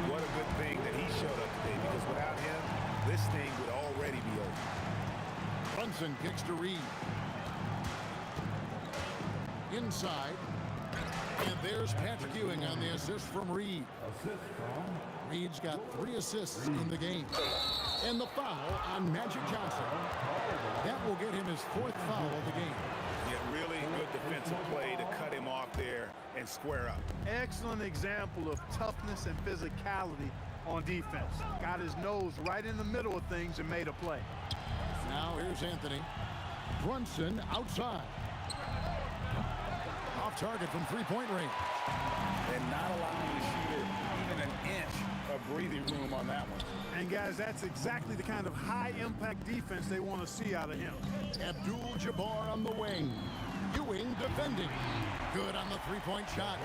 what a good thing that he showed up today, because without him, this thing would already be over. Brunson kicks to Reed. Inside. And there's Patrick Ewing on the assist from Reed. Reed's got 3 assists in the game. And the foul on Magic Johnson. That will get him his 4th foul of the game. Yeah, really good defensive play to cut him off there and square up. Excellent example of toughness and physicality on defense. Got his nose right in the middle of things and made a play. Now here's Anthony. Brunson outside. Off target from 3-point range. And not allowing the shooter even an inch of breathing room on that one. And guys, that's exactly the kind of high-impact defense they want to see out of him. Abdul-Jabbar on the wing. Ewing defending. Good on the 3-point shot.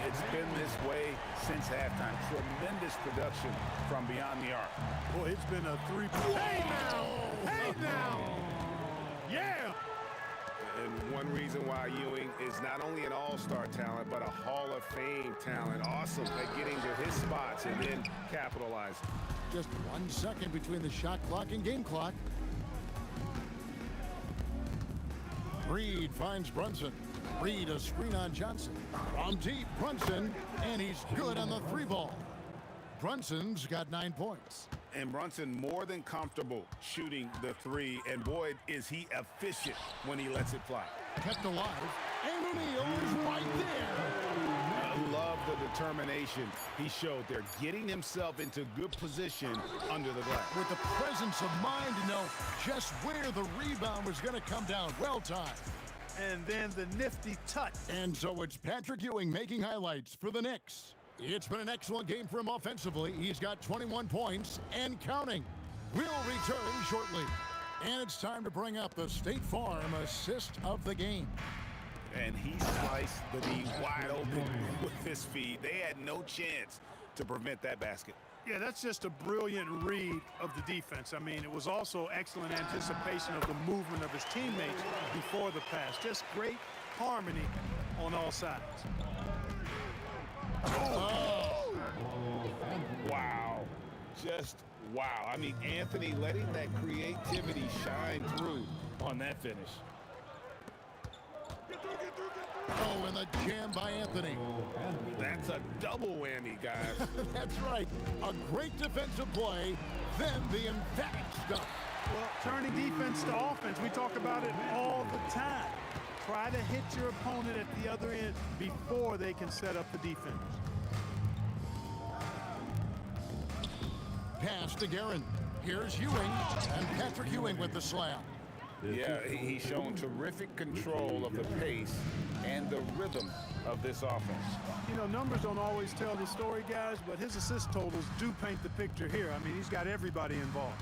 It's been this way since halftime. Tremendous production from beyond the arc. Boy, it's been a 3-point. Hey now! Hey now! Yeah! And one reason why Ewing is not only an all-star talent, but a Hall of Fame talent. Awesome at getting to his spots and then capitalizing. Just 1 second between the shot clock and game clock. Reed finds Brunson. Reed a screen on Johnson. From deep, Brunson, and he's good on the 3-ball. Brunson's got 9 points. And Brunson more than comfortable shooting the 3, and boy, is he efficient when he lets it fly. Kept alive, and O'Neal is right there. I love the determination he showed there, getting himself into good position under the glass. With the presence of mind to know just where the rebound was going to come down. Well timed. And then the nifty touch. And so it's Patrick Ewing making highlights for the Knicks. It's been an excellent game for him offensively. He's got 21 points and counting. We'll return shortly. And it's time to bring up the State Farm assist of the game. And he sliced the D wide open with his feed. They had no chance to prevent that basket. Yeah, that's just a brilliant read of the defense. I mean, it was also excellent anticipation of the movement of his teammates before the pass. Just great harmony on all sides. Oh. Wow. Just wow. I mean, Anthony letting that creativity shine through on that finish. Oh, and the jam by Anthony. That's a double whammy, guys. That's right. A great defensive play, then the emphatic stuff. Well, turning defense to offense, we talk about it all the time. Try to hit your opponent at the other end before they can set up the defense. Pass to Guerin. Here's Ewing, and Patrick Ewing with the slam. Yeah, he's shown terrific control of the pace and the rhythm of this offense. You know, numbers don't always tell the story, guys, but his assist totals do paint the picture here. I mean, he's got everybody involved.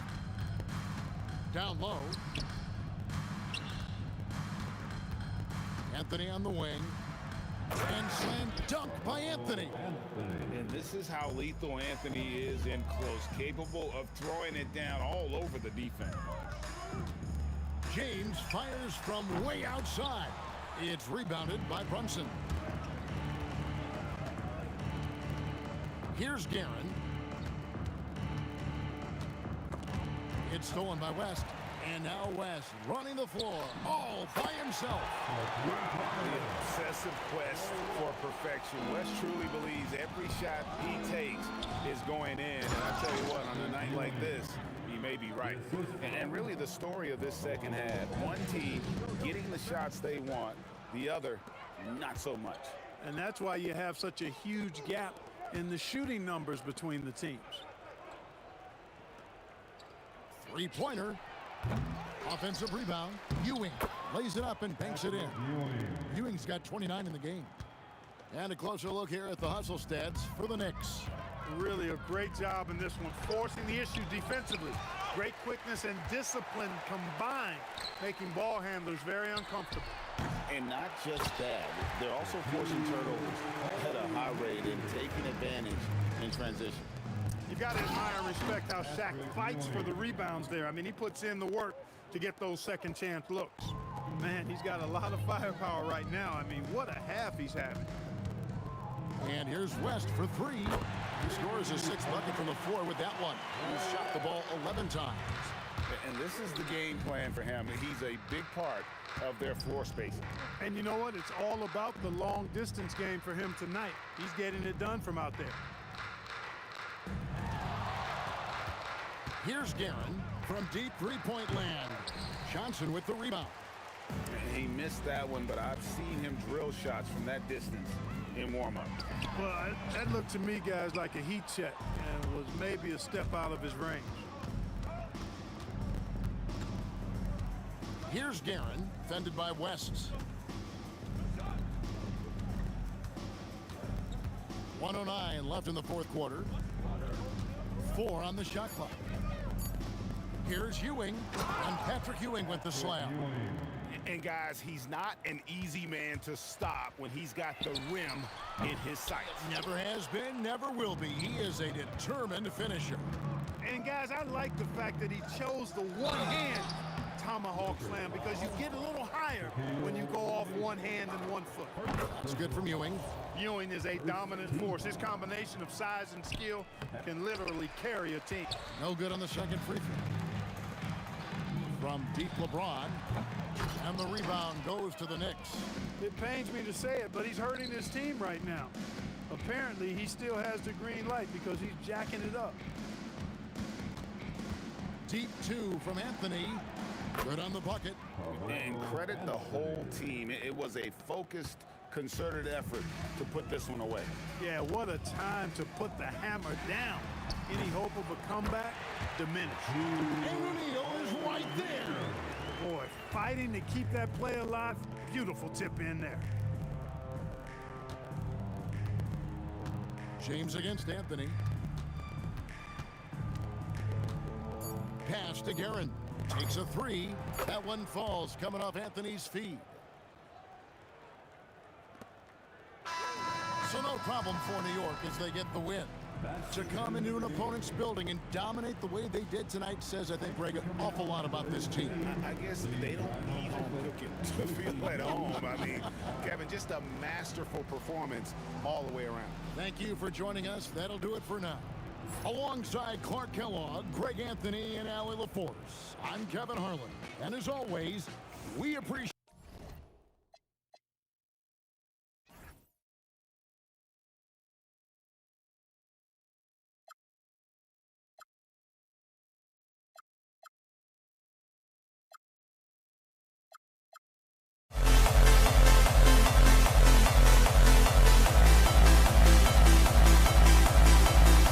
Down low. Anthony on the wing. And slam dunk by Anthony. And this is how lethal Anthony is in close, capable of throwing it down all over the defense. James fires from way outside. It's rebounded by Brunson. Here's Guerin. It's stolen by West. And now West running the floor all by himself. The obsessive quest for perfection. West truly believes every shot he takes is going in. And I tell you what, on a night like this, he may be right. And really the story of this second half, one team getting the shots they want, the other not so much. And that's why you have such a huge gap in the shooting numbers between the teams. Three-pointer. Offensive rebound. Ewing lays it up and banks it in. Ewing's got 29 in the game. And a closer look here at the hustle stats for the Knicks. Really a great job in this one, forcing the issue defensively. Great quickness and discipline combined, making ball handlers very uncomfortable. And not just that, they're also forcing turnovers at a high rate and taking advantage in transition. You got to admire and respect how Shaq fights for the rebounds there. I mean, he puts in the work to get those second chance looks. Man, he's got a lot of firepower right now. I mean, what a half he's having. And here's West for three. He scores his sixth bucket from the floor with that one. He's shot the ball 11 times. And this is the game plan for him. He's a big part of their floor spacing. And you know what? It's all about the long distance game for him tonight. He's getting it done from out there. Here's Guerin from deep three-point land. Johnson with the rebound. He missed that one, but I've seen him drill shots from that distance in warm-up. Well, that looked to me, guys, like a heat check, and was maybe a step out of his range. Here's Guerin, fended by West. 1:09 left in the fourth quarter. 4 on the shot clock. Here's Ewing, and Patrick Ewing with the slam. And guys, he's not an easy man to stop when he's got the rim in his sights. Never has been, never will be. He is a determined finisher. And guys, I like the fact that he chose the one-hand tomahawk slam because you get a little higher when you go off one hand and 1 foot. That's good from Ewing. Ewing is a dominant force. His combination of size and skill can literally carry a team. No good on the second free throw. From deep LeBron, and the rebound goes to the Knicks. It pains me to say it, but he's hurting his team right now. Apparently, he still has the green light because he's jacking it up. Deep 2 from Anthony. Good on the bucket. And credit the whole team. It was a focused, concerted effort to put this one away. Yeah, what a time to put the hammer down. Any hope of a comeback diminished. And O'Neal is right there. Boy, fighting to keep that play alive. Beautiful tip in there. James against Anthony. Pass to Guerin. Takes a three. That one falls coming off Anthony's feet. So no problem for New York as they get the win. To come into an opponent's building and dominate the way they did tonight says, I think, Greg, an awful lot about this team. I guess they don't need home cooking to feel at home. I mean, Kevin, just a masterful performance all the way around. Thank you for joining us. That'll do it for now. Alongside Clark Kellogg, Greg Anthony, and Allie LaForce, I'm Kevin Harlan. And as always, we appreciate